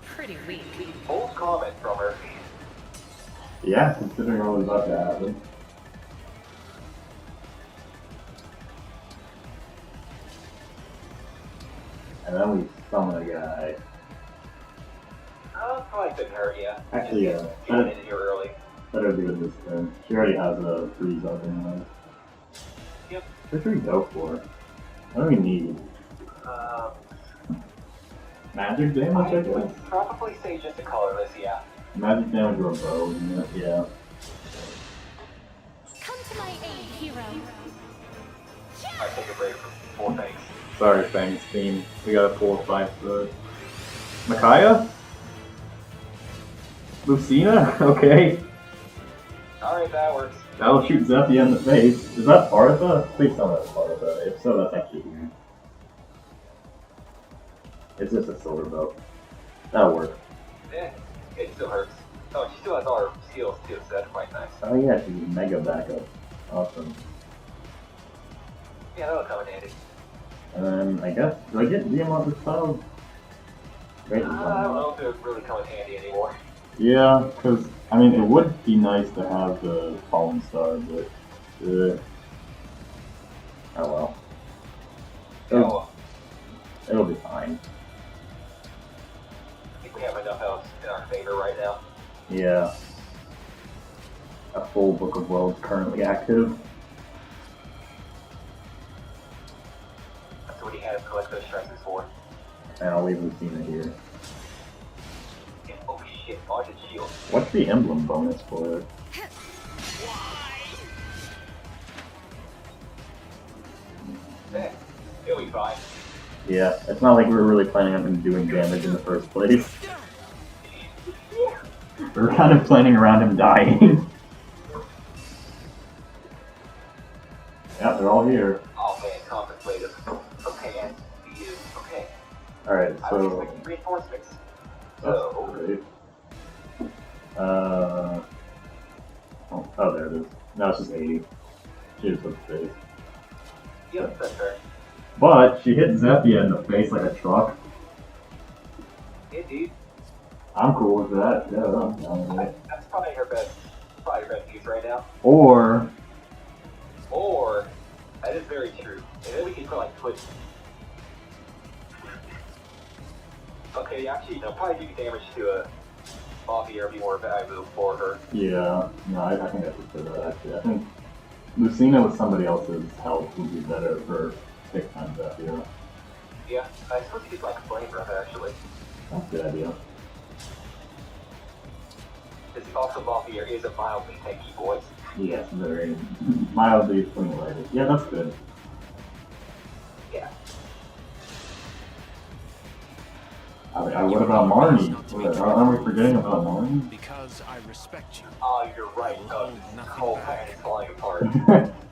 Pretty weak. Bold comment from her. Yeah, considering what was about to happen. And then we summon a guy. Probably couldn't hurt you. Actually, yeah. Get in here early. Better do it this turn. She already has a freeze up in her. Yep. What should we go for? What do we need? Magic damage, I guess? would probably say just a colorless, yeah. Magic damage or a bow, isn't it? Yeah. Come to my aid, hero. I take a break from 4 things. Sorry, Fangs team. We got a 4-5 third. Micaiah? Lucina? Okay. Alright, that works. That'll shoot Zephyr in the face. Is that Partha? Please tell me that's Partha. If so, that's actually weird. It's just a silver belt. That'll work. Eh, it still hurts. Oh, she still has all her skills too, so that's quite nice. Oh yeah, she's mega backup. Awesome. Yeah, that'll come in handy. And then, I guess, do I get Diamant Cloud? I don't know if it would really come in handy anymore. Yeah, because, I mean, it would be nice to have the Fallen Star, but, oh well. It'll be fine. I think we have enough else in our favor right now. Yeah. A full Book of Worlds currently active. That's what he had to collect those stresses for. And I'll leave Lucina here. Yeah, oh shit, Haunted Shield. What's the emblem bonus for it? Eh, it'll be fine. Yeah, it's not like we were really planning on him doing damage in the first place. We were kind of planning around him dying. Yeah, they're all here. Oh man, contemplative. Okay, and you. Okay. Alright, I was so... expecting reinforcements. That's So... great. Oh, there it is. No, it's just 80. She just looks face. Yep, that's fair. But she hit Zephyr in the face like a truck. Indeed. I'm cool with that. Yeah, I'm down with it. That's probably her best use right now. Or... that is very true. And then we can put... Okay, actually, no, probably do damage to a Mafia would be more valuable for her. Yeah, no, I think I prefer that actually. I think Lucina with somebody else's help would be better for Take times that, yeah. Yeah, I suppose you could like flame breath actually. That's a good idea. This also Balthier is a mildly tanky voice. Yes, very mildly stimulated. Yeah, that's good. Yeah. What about Marnie? Aren't we forgetting about Marnie? Because I respect you. Oh, you're right. Whole planet is falling apart.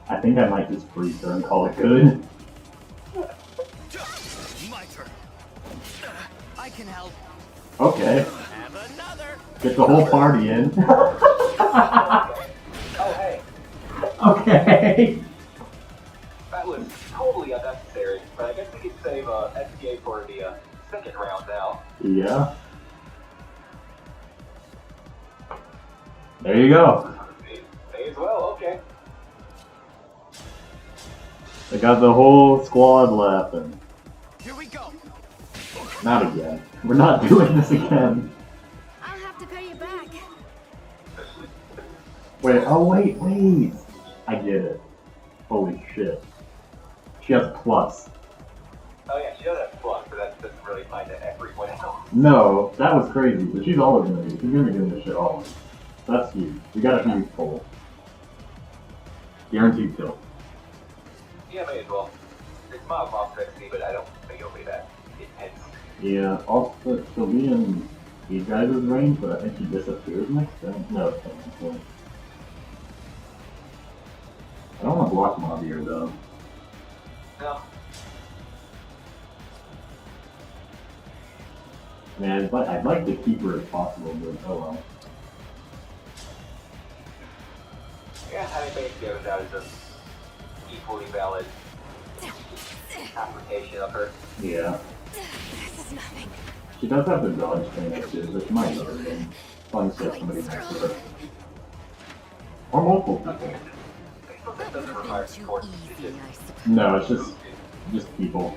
I think I might just freeze her and call it good. My turn. I can help. Okay. Have another. Get the whole party in. Oh, hey. Okay. That was totally unnecessary, but I guess we could save SPA for the second round now. Yeah. There you go. May as well, okay. I got the whole squad laughing. Here we go. Not again. We're not doing this again. I'll have to pay you back. Wait, oh wait. I get it. Holy shit. She has plus. Oh yeah, she does have plus, but that doesn't really apply to everyone else. No, that was crazy, but she's always gonna be. She's gonna be doing this shit always. That's huge. We gotta use full. Guaranteed kill. Yeah, may as well. It's mild mob sexy, but I don't think it'll be that intense. Yeah, also, she'll be in these guys' range, but I think she disappears next turn. No, it's not next turn. I don't want to block mob here, though. No. I mean, I'd like to keep her if possible, but oh well. Yeah, having base goes out is an equally valid application of her. Yeah. This is nothing. She does have the dodge thing next to her, but she might never win. Fun to set somebody next to her. Or multiple people. That doesn't require support. No, it's just people.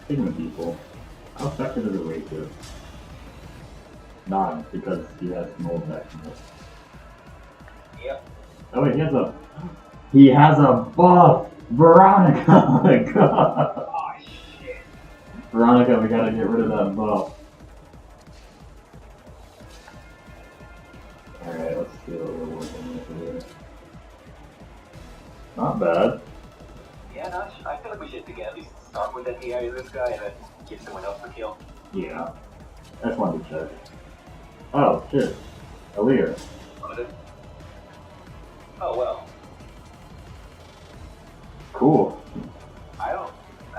Speaking of people, how effective is a rate to? None, because he has no effectiveness. Yep. Oh wait, he has a buff! Veronica! God. Oh shit. Veronica, we gotta get rid of that buff. Alright, let's see what we're working with here. Not bad. Yeah, no, I feel like we should again at least start with the AI of this guy and then give someone else the kill. Yeah. I just wanted to check. Oh, shit. Aaliyah. Oh well. Cool. I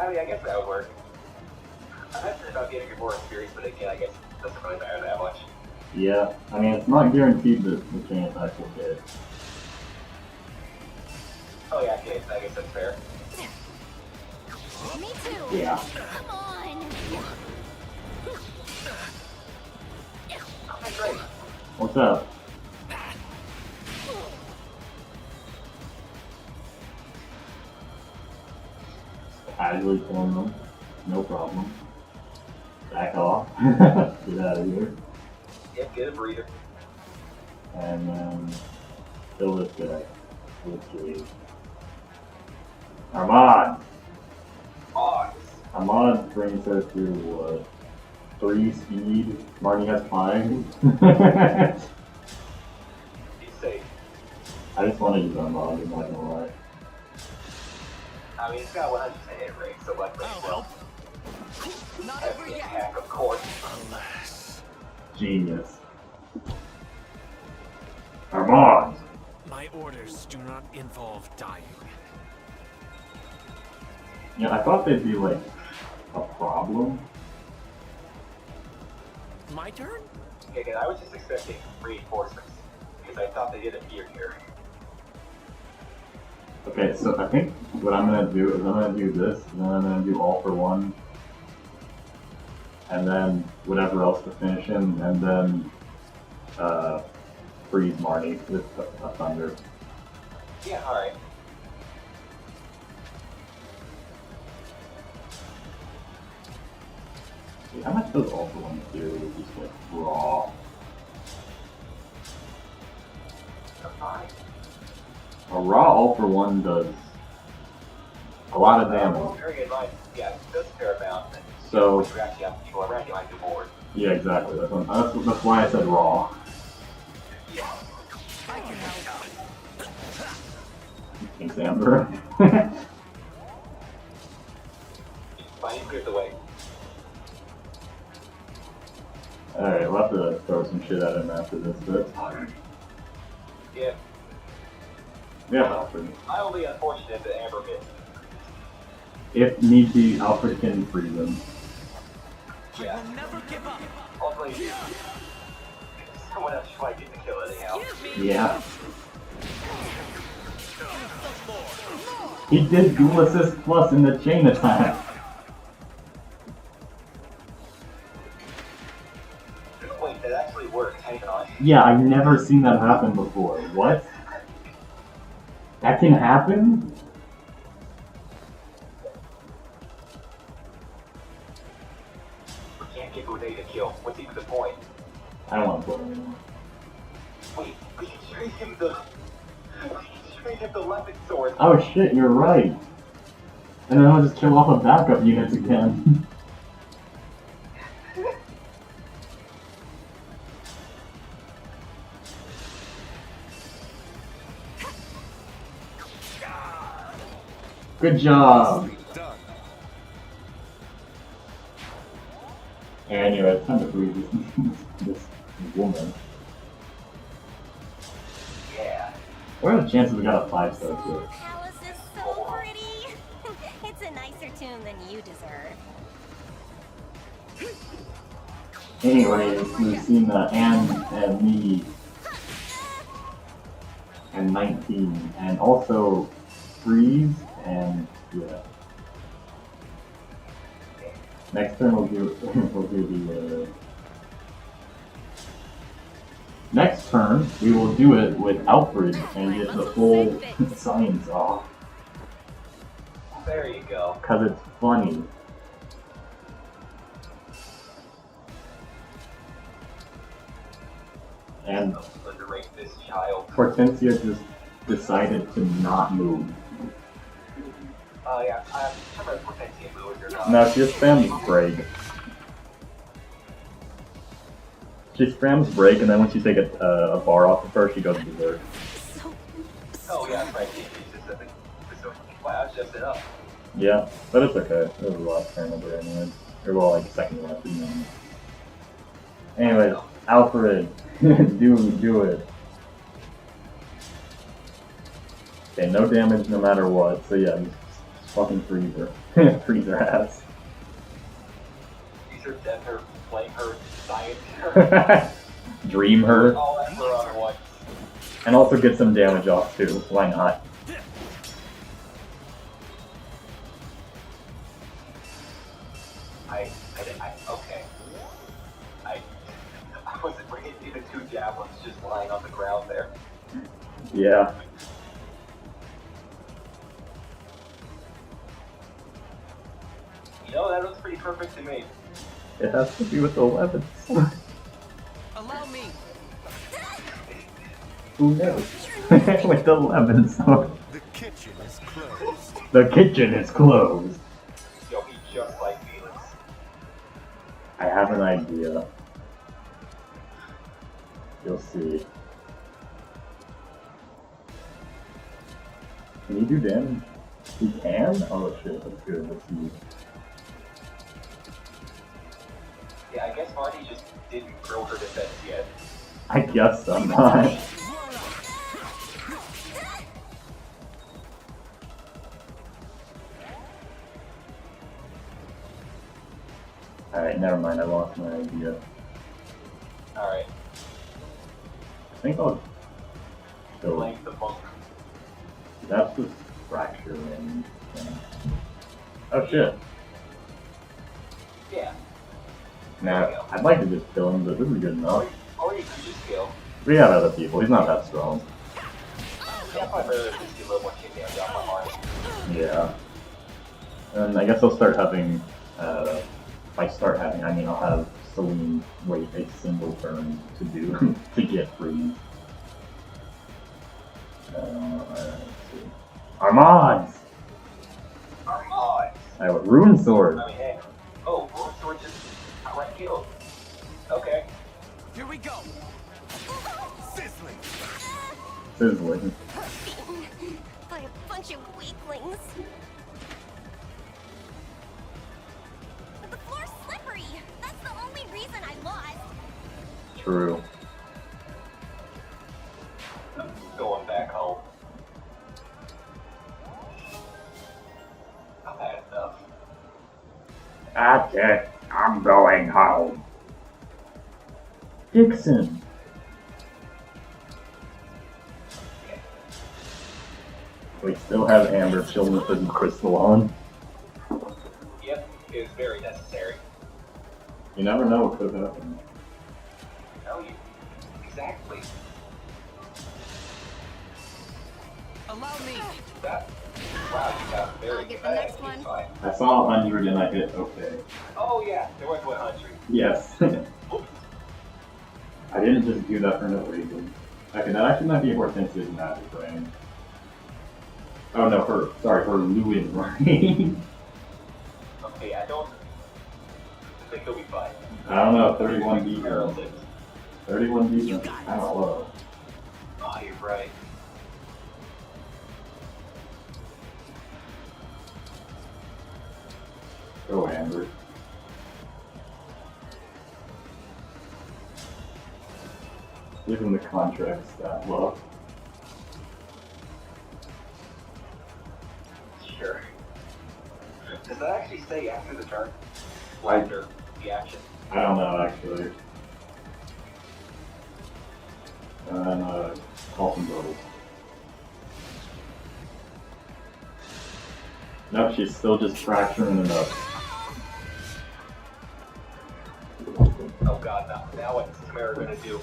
mean, I guess that would work. I'm not sure about getting more experience, but again, I guess it doesn't really matter that much. Yeah, I mean, it's not guaranteed that the chance I will get. Oh yeah, okay, I guess that's fair. Me too. Yeah. Come on. Okay, great. What's up? Casually killing them. No problem. Back off. Get out of here. Yep, get a breather. And then kill this guy. Let's Armand! Armand brings her to 3 speed. Marnie has 5. He's safe. I just want to use Armand, I'm not gonna lie. I mean, it's got 100% hit rate, so what pretty well. Not over yet. Attack, of course. Alas. Genius. Armand! My orders do not involve dying. Yeah, I thought they'd be like a problem. My turn? Okay, again, I was just expecting reinforcements, because I thought they did appear here. Okay, so I think what I'm gonna do is I'm gonna do this, and then I'm gonna do all for one, and then whatever else to finish him, and then freeze Marnie with a thunder. Yeah, alright. How much does all for one do? Just like raw. Fine. A raw all for one does a lot of damage. Very good line. Yeah, it does a fair amount. So You actually have people around you might do more. yeah, exactly. That's why I said raw. Thanks, Amber. Fine, you cleared the way. Alright, we'll have to throw some shit at him after this, but Yeah. yeah, Alfred. Mildly unfortunate that Amber missed. If need be, Alfred can freeze him. Yeah. Hopefully, someone else might get the kill anyhow. Yeah. He did dual assist plus in the chain attack. Wait, that actually worked. Hang on. Yeah, I've never seen that happen before. What? That can happen? We can't get Uday to kill. What's even the point? I don't want to play anymore. Wait, we can trade him the... We can trade him the lemon sword. Oh shit, you're right. And then I'll just kill off of backup units again. Good job. Anyway, it's time to freeze this woman. Yeah. What are the chances we got a 5-star here? Palace is so pretty. It's a nicer tomb than you deserve. Anyways, we've seen Anne and me and 19, and also freeze, and yeah. Next turn we'll do the. Next turn we will do it with Alfred and get the full science off. There you go. Cause it's funny. And Underrate this child. Hortensia just decided to not move. Oh yeah, I'm a Potentia mover. No, she just spams break. She spams break, and then when she takes a bar off of her, she goes berserk. Oh yeah, right. Wow, I just it up. Yeah, but it's okay. It was the last turn over anyway. Or well, like second last. Anyways, Alfred, do it. Okay, no damage no matter what. So yeah, just fucking freeze her. Freeze her ass. These are death her, flame her, science. Dream her. All that for on one. And also get some damage off too. Why not? Okay. I wasn't bringing even 2 javelins just lying on the ground there. Yeah. You know, that looks pretty perfect to me. It has to be with the weapons. Allow me. Who knows? With the weapons. The kitchen is closed. The kitchen is closed. You'll be just like Felix. I have an idea. You'll see. Can he do damage? He can? Oh shit, that's good. Let's see. Yeah, I guess Marty just didn't grow her defense yet. I guess I'm not. Alright, never mind, I lost my idea. Alright. I think I'll go. Blame the monk. That's just fracture range. Yeah. Oh shit. Yeah. Nah, I'd like to just kill him, but this is good enough. Or you could just kill. We got other people, he's not that strong. Yeah, I'd rather just get a little more kick damage off my arm. Yeah. And I guess I'll start having, if I start having, I mean I'll have Celine wait a single turn to do, to get free. Alright. Armand! Armand! I have a rune sword. I mean, hey. Oh, rune sword just collect heals. Okay. Here we go. Sizzling. Sizzling. By a bunch of weaklings. But the floor's slippery. That's the only reason I lost. True. I'm going back home. I've had enough. That's it. I'm going home. Dixon. We still have Amber chilling with the crystal on. Yep, it was very necessary. You never know what could happen. Oh, you... Exactly. Allow me. That... Wow, you got very I'll get the next one. fine. I saw 100 and I hit okay. Oh yeah, there was 100. Yes. I didn't just do that for no reason. Okay, that actually might be Hortensia's magic range. Oh no, for Lewin range. Okay, I think he'll be fine. I don't know, 31 defense. 31 defense, kind of low. Oh, you're right. Go Amber. Give him the contract stat low. Sure. Does that actually say after the turn? I- After the action? I don't know actually. Halton Bubbles. Nope, she's still just fracturing it up. Oh god, now what's Tamara gonna do?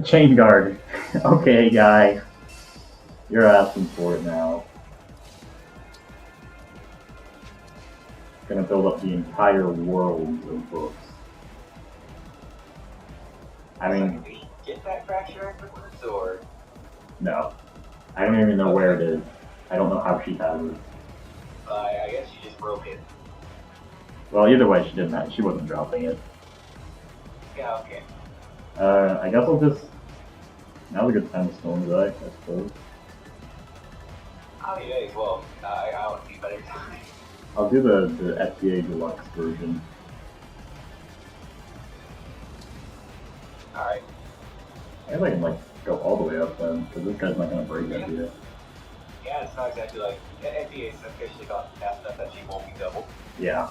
Chain guard. Okay, guy. You're asking for it now. Gonna build up the entire world of books. I mean, Get that fracture effort with a sword. no. I don't even know where it is. I don't know how she has it. I guess you just broke it. Well, either way, she didn't have, she wasn't dropping it. Yeah, okay. I guess I'll just... Now's a good time to storm die, I suppose. I mean, may as well. I don't see better time. I'll do the FTA Deluxe version. Alright. I guess I can, like, go all the way up then, because this guy's not gonna break FTA. Yeah, it's not exactly like... NPA's officially gone fast enough that she won't be doubled. Yeah.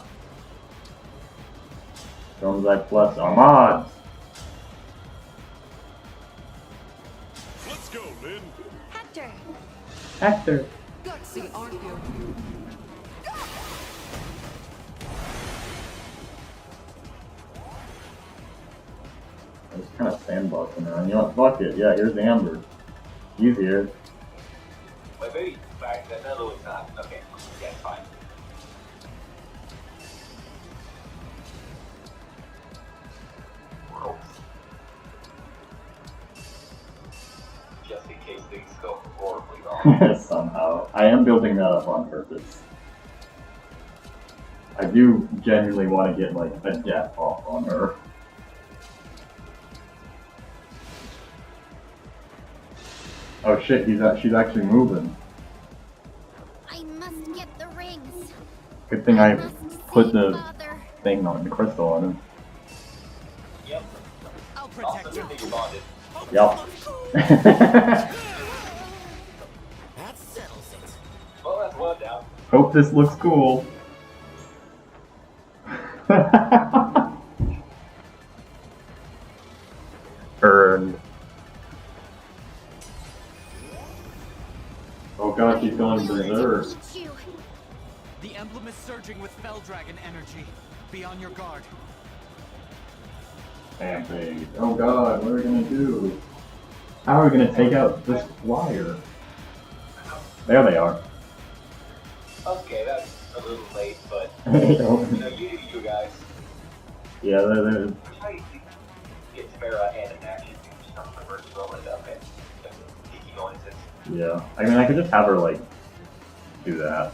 Storm die plus Armand! Let's go, Lynn. Hector. Hector! Gutsy, aren't you? I was kind of sandboxing around. You know what? Fuck it. Yeah, here's Amber. He's here. Wait, maybe back then. No, it's not. Okay. Yeah, it's fine. Gross. Just in case things go horribly wrong. Somehow. I am building that up on purpose. I do genuinely want to get, like, a death off on her. Oh shit, she's actually moving. I must get the rings. Good thing I put the thing on, the crystal on him. Yep. I'll protect you. You're bonded. Yup. That settles it. Well, that's one down. Hope this looks cool. Earned. Oh god, she's going berserk. The emblem is surging with Fell Dragon energy. Be on your guard. Stampede. Oh god, what are we gonna do? How are we gonna take out this flyer? There they are. Okay, that's a little late, but You you know, you guys. Yeah, they're Try to get Tamara and an action just on the virtual and okay. Keep going since yeah. I mean, I could just have her, like, do that.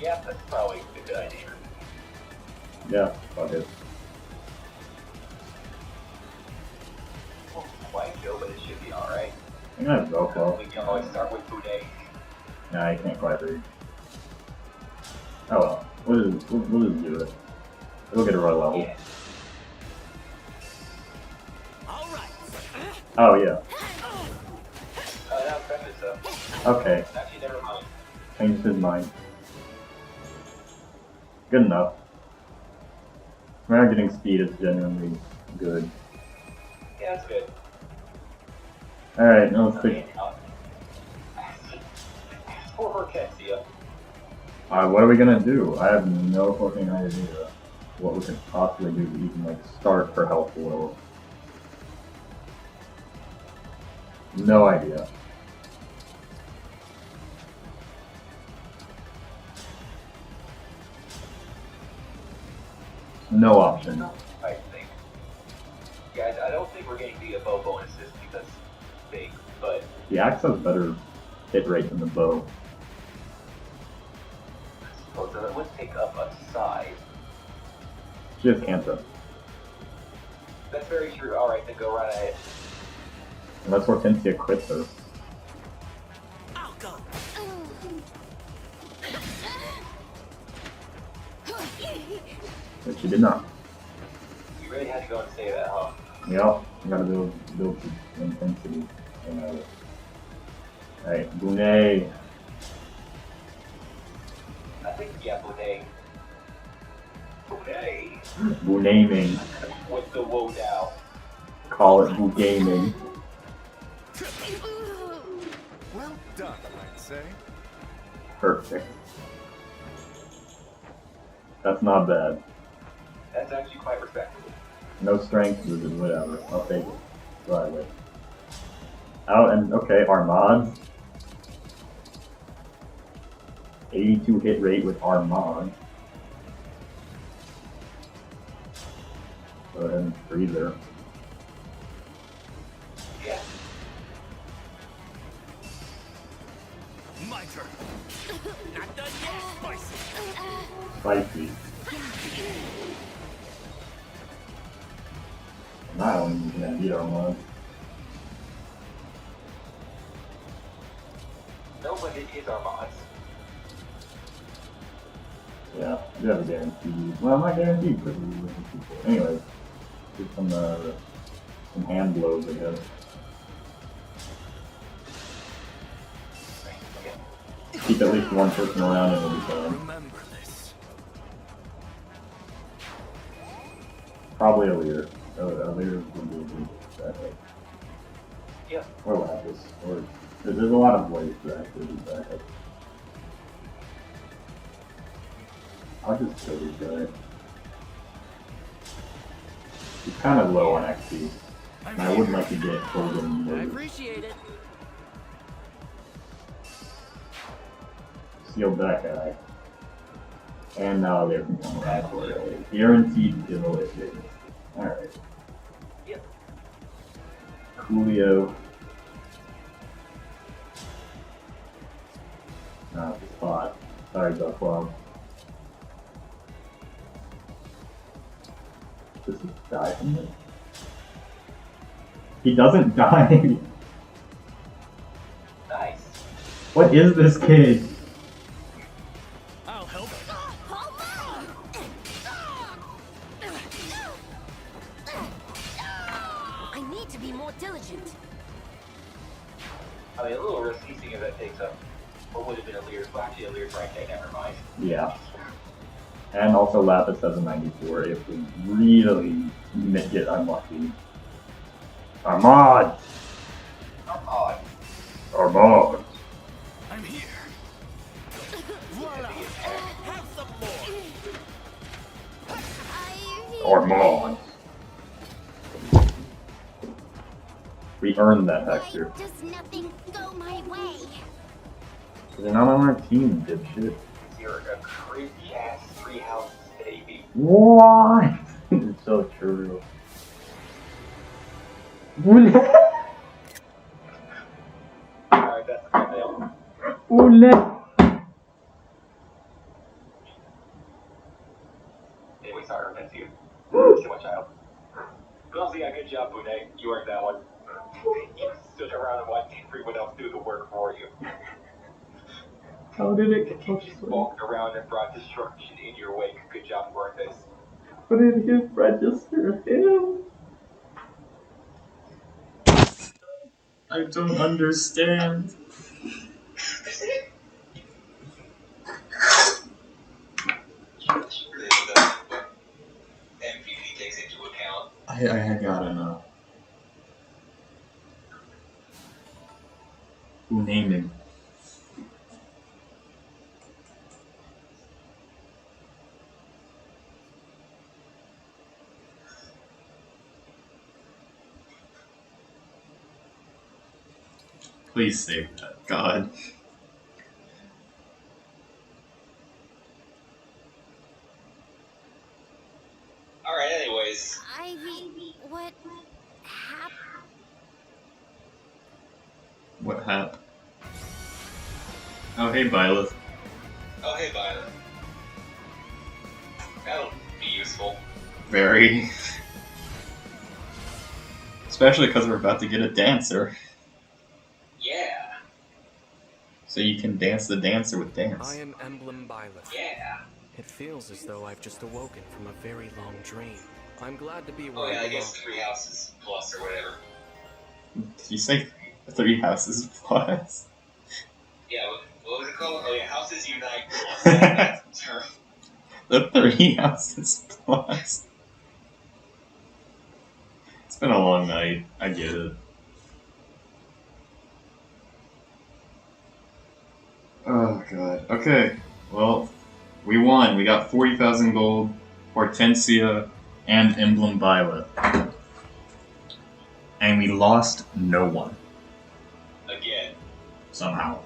Yeah, that's probably a good idea. Yeah, fuck it. Won't quite go, but it should be alright. I'm gonna go close. We can always start with Bude. Nah, I can't quite read. Oh well. We'll just do it. We'll get a royal level. Yeah. Oh yeah. That was precious though. Okay. Actually, never mind. Changed his mind. Good enough. We're not getting speed, it's genuinely good. Yeah, that's good. Alright, now let's click. Poor Hortensia. What are we gonna do? I have no fucking idea what we could possibly do to even like start for health oil. No idea. No option. I think. Guys, I don't think we're getting the bow bonuses because big, but The axe has better hit rate than the bow. oh, so it would take up a size. She has cancer. That's very true. Alright, then go right ahead. Unless Hortensia quits her. But she did not. You really had to go and say that, huh? Yep, you gotta build the intensity. Alright, Boone. I think, yeah, Bude. Bude. Boonaming. With the woe down. Call it Boo Gaming. Well done, I'd say. Perfect. That's not bad. That's actually quite respectable. No strength, whatever. I'll take it. Gladly. Oh, and okay, Armand. 82 hit rate with Armand. Go ahead and freeze her. Yeah. My turn. Not done yet. Spicy. Spicy. I don't even gonna beat Armand. No, but it is our mods. Yeah, you have a guarantee. Well, not guaranteed, but anyways, get some hand blows, I guess. Keep at least one person around and it'll be fine. Remember this. Probably a leader. A leader would be a good backup. Yeah. Or Lapis. Or there's a lot of ways to actually do backup. I'll just kill this guy. He's kind of low on XP. And I would like to get Golden I Murder. appreciate it. Sealed that guy. And now they're from coming around for it. Guaranteed kill if it. Alright. Yep. Coolio. Not the spot. Sorry, Ducklog. Does he die from this? He doesn't die. Nice. What is this kid? I'll help. I need to be more diligent. I mean, a little risky seeing if that takes up what would have been a Lear's, well, actually a Lear's rank, never mind. Yeah. And also Lapis has a 94 if we really get unlucky. Armand! Armand. Armand! I'm here. Voila. Have some more. Armand! We earned that texture. Does nothing go my way? They're not on our team, dipshit. You're a crazy ass 3 houses baby. What? It's so true. Alright, that's the thumbnail. Ole! against you. Too much, child. Well, yeah, good job, Boone. You earned that one. You stood around and watched everyone else do the work for you. How did it get so You walked around and brought destruction in your wake. Good job, Barthas. What did he register him? I don't understand. MVP takes into account. I gotta know. Who named him? Please save that, God. Alright, anyways. Ivy, what happened? What happened? Oh, hey, Violet. Oh, hey, Violet. That'll be useful. Very. Especially because we're about to get a dancer. Yeah. So you can dance the dancer with dance. I am Emblem Byleth. Yeah. It feels as though I've just awoken from a very long dream. I'm glad to be Oh, where yeah, I I belong. guess 3 houses plus or whatever. Did you say 3 houses plus? Yeah, what was it called? Oh, yeah, houses unite plus. That's the term. The 3 houses plus. It's been a long night. I get it. Oh god. Okay. Well, we won. We got 40,000 gold, Hortensia, and Emblem Violet. And we lost no one. Again. Somehow.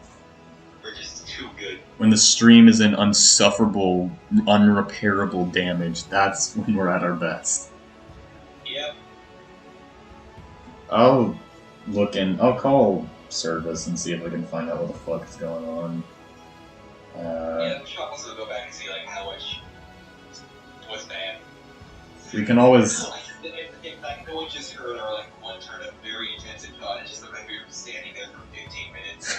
We're just too good. When the stream is in unsufferable, unrepairable damage, that's when we're at our best. Yep. I'll call Service and see if I can find out what the fuck is going on. Yeah, we should also go back and see, like, how much was bad. We can always... If like, no one just heard our, like, one turn of very intensive thought, it just looked like we were standing there for 15 minutes.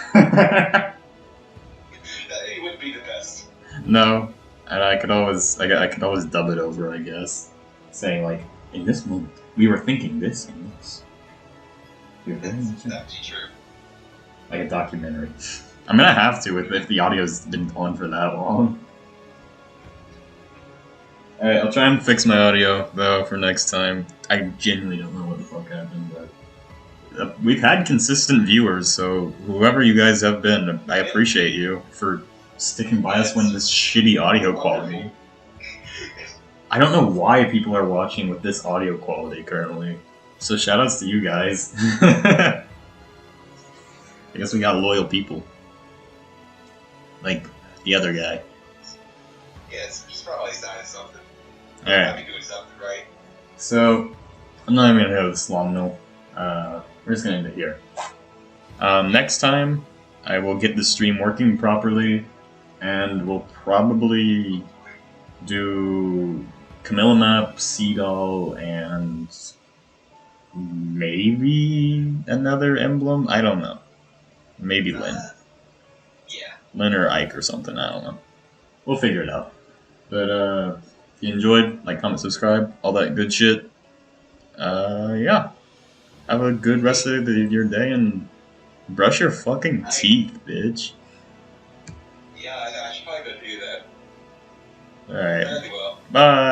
It would be the best. No, and I could always dub it over, I guess, saying like, in this moment, we were thinking this and this. That's actually true. Like a documentary. I'm gonna have to if the audio's been on for that long. Alright, I'll try and fix my audio though for next time. I genuinely don't know what the fuck happened, but we've had consistent viewers, so whoever you guys have been, I appreciate you for sticking by us when this shitty audio quality. I don't know why people are watching with this audio quality currently. So shoutouts to you guys. I guess we got loyal people. Like the other guy. Yeah, he's probably signing something. Alright. Probably doing something right. So, I'm not even gonna go this long, no. We're just gonna end it here. Next time, I will get the stream working properly, and we'll probably do Camilla Map, Seagull, and maybe another Emblem? I don't know. Maybe Lynn. Yeah. Lynn or Ike or something, I don't know. We'll figure it out. But, if you enjoyed, like, comment, subscribe, all that good shit. Yeah. Have a good rest of your day and brush your fucking teeth, bitch. Yeah, I should probably go do that. Alright. Very well. Bye.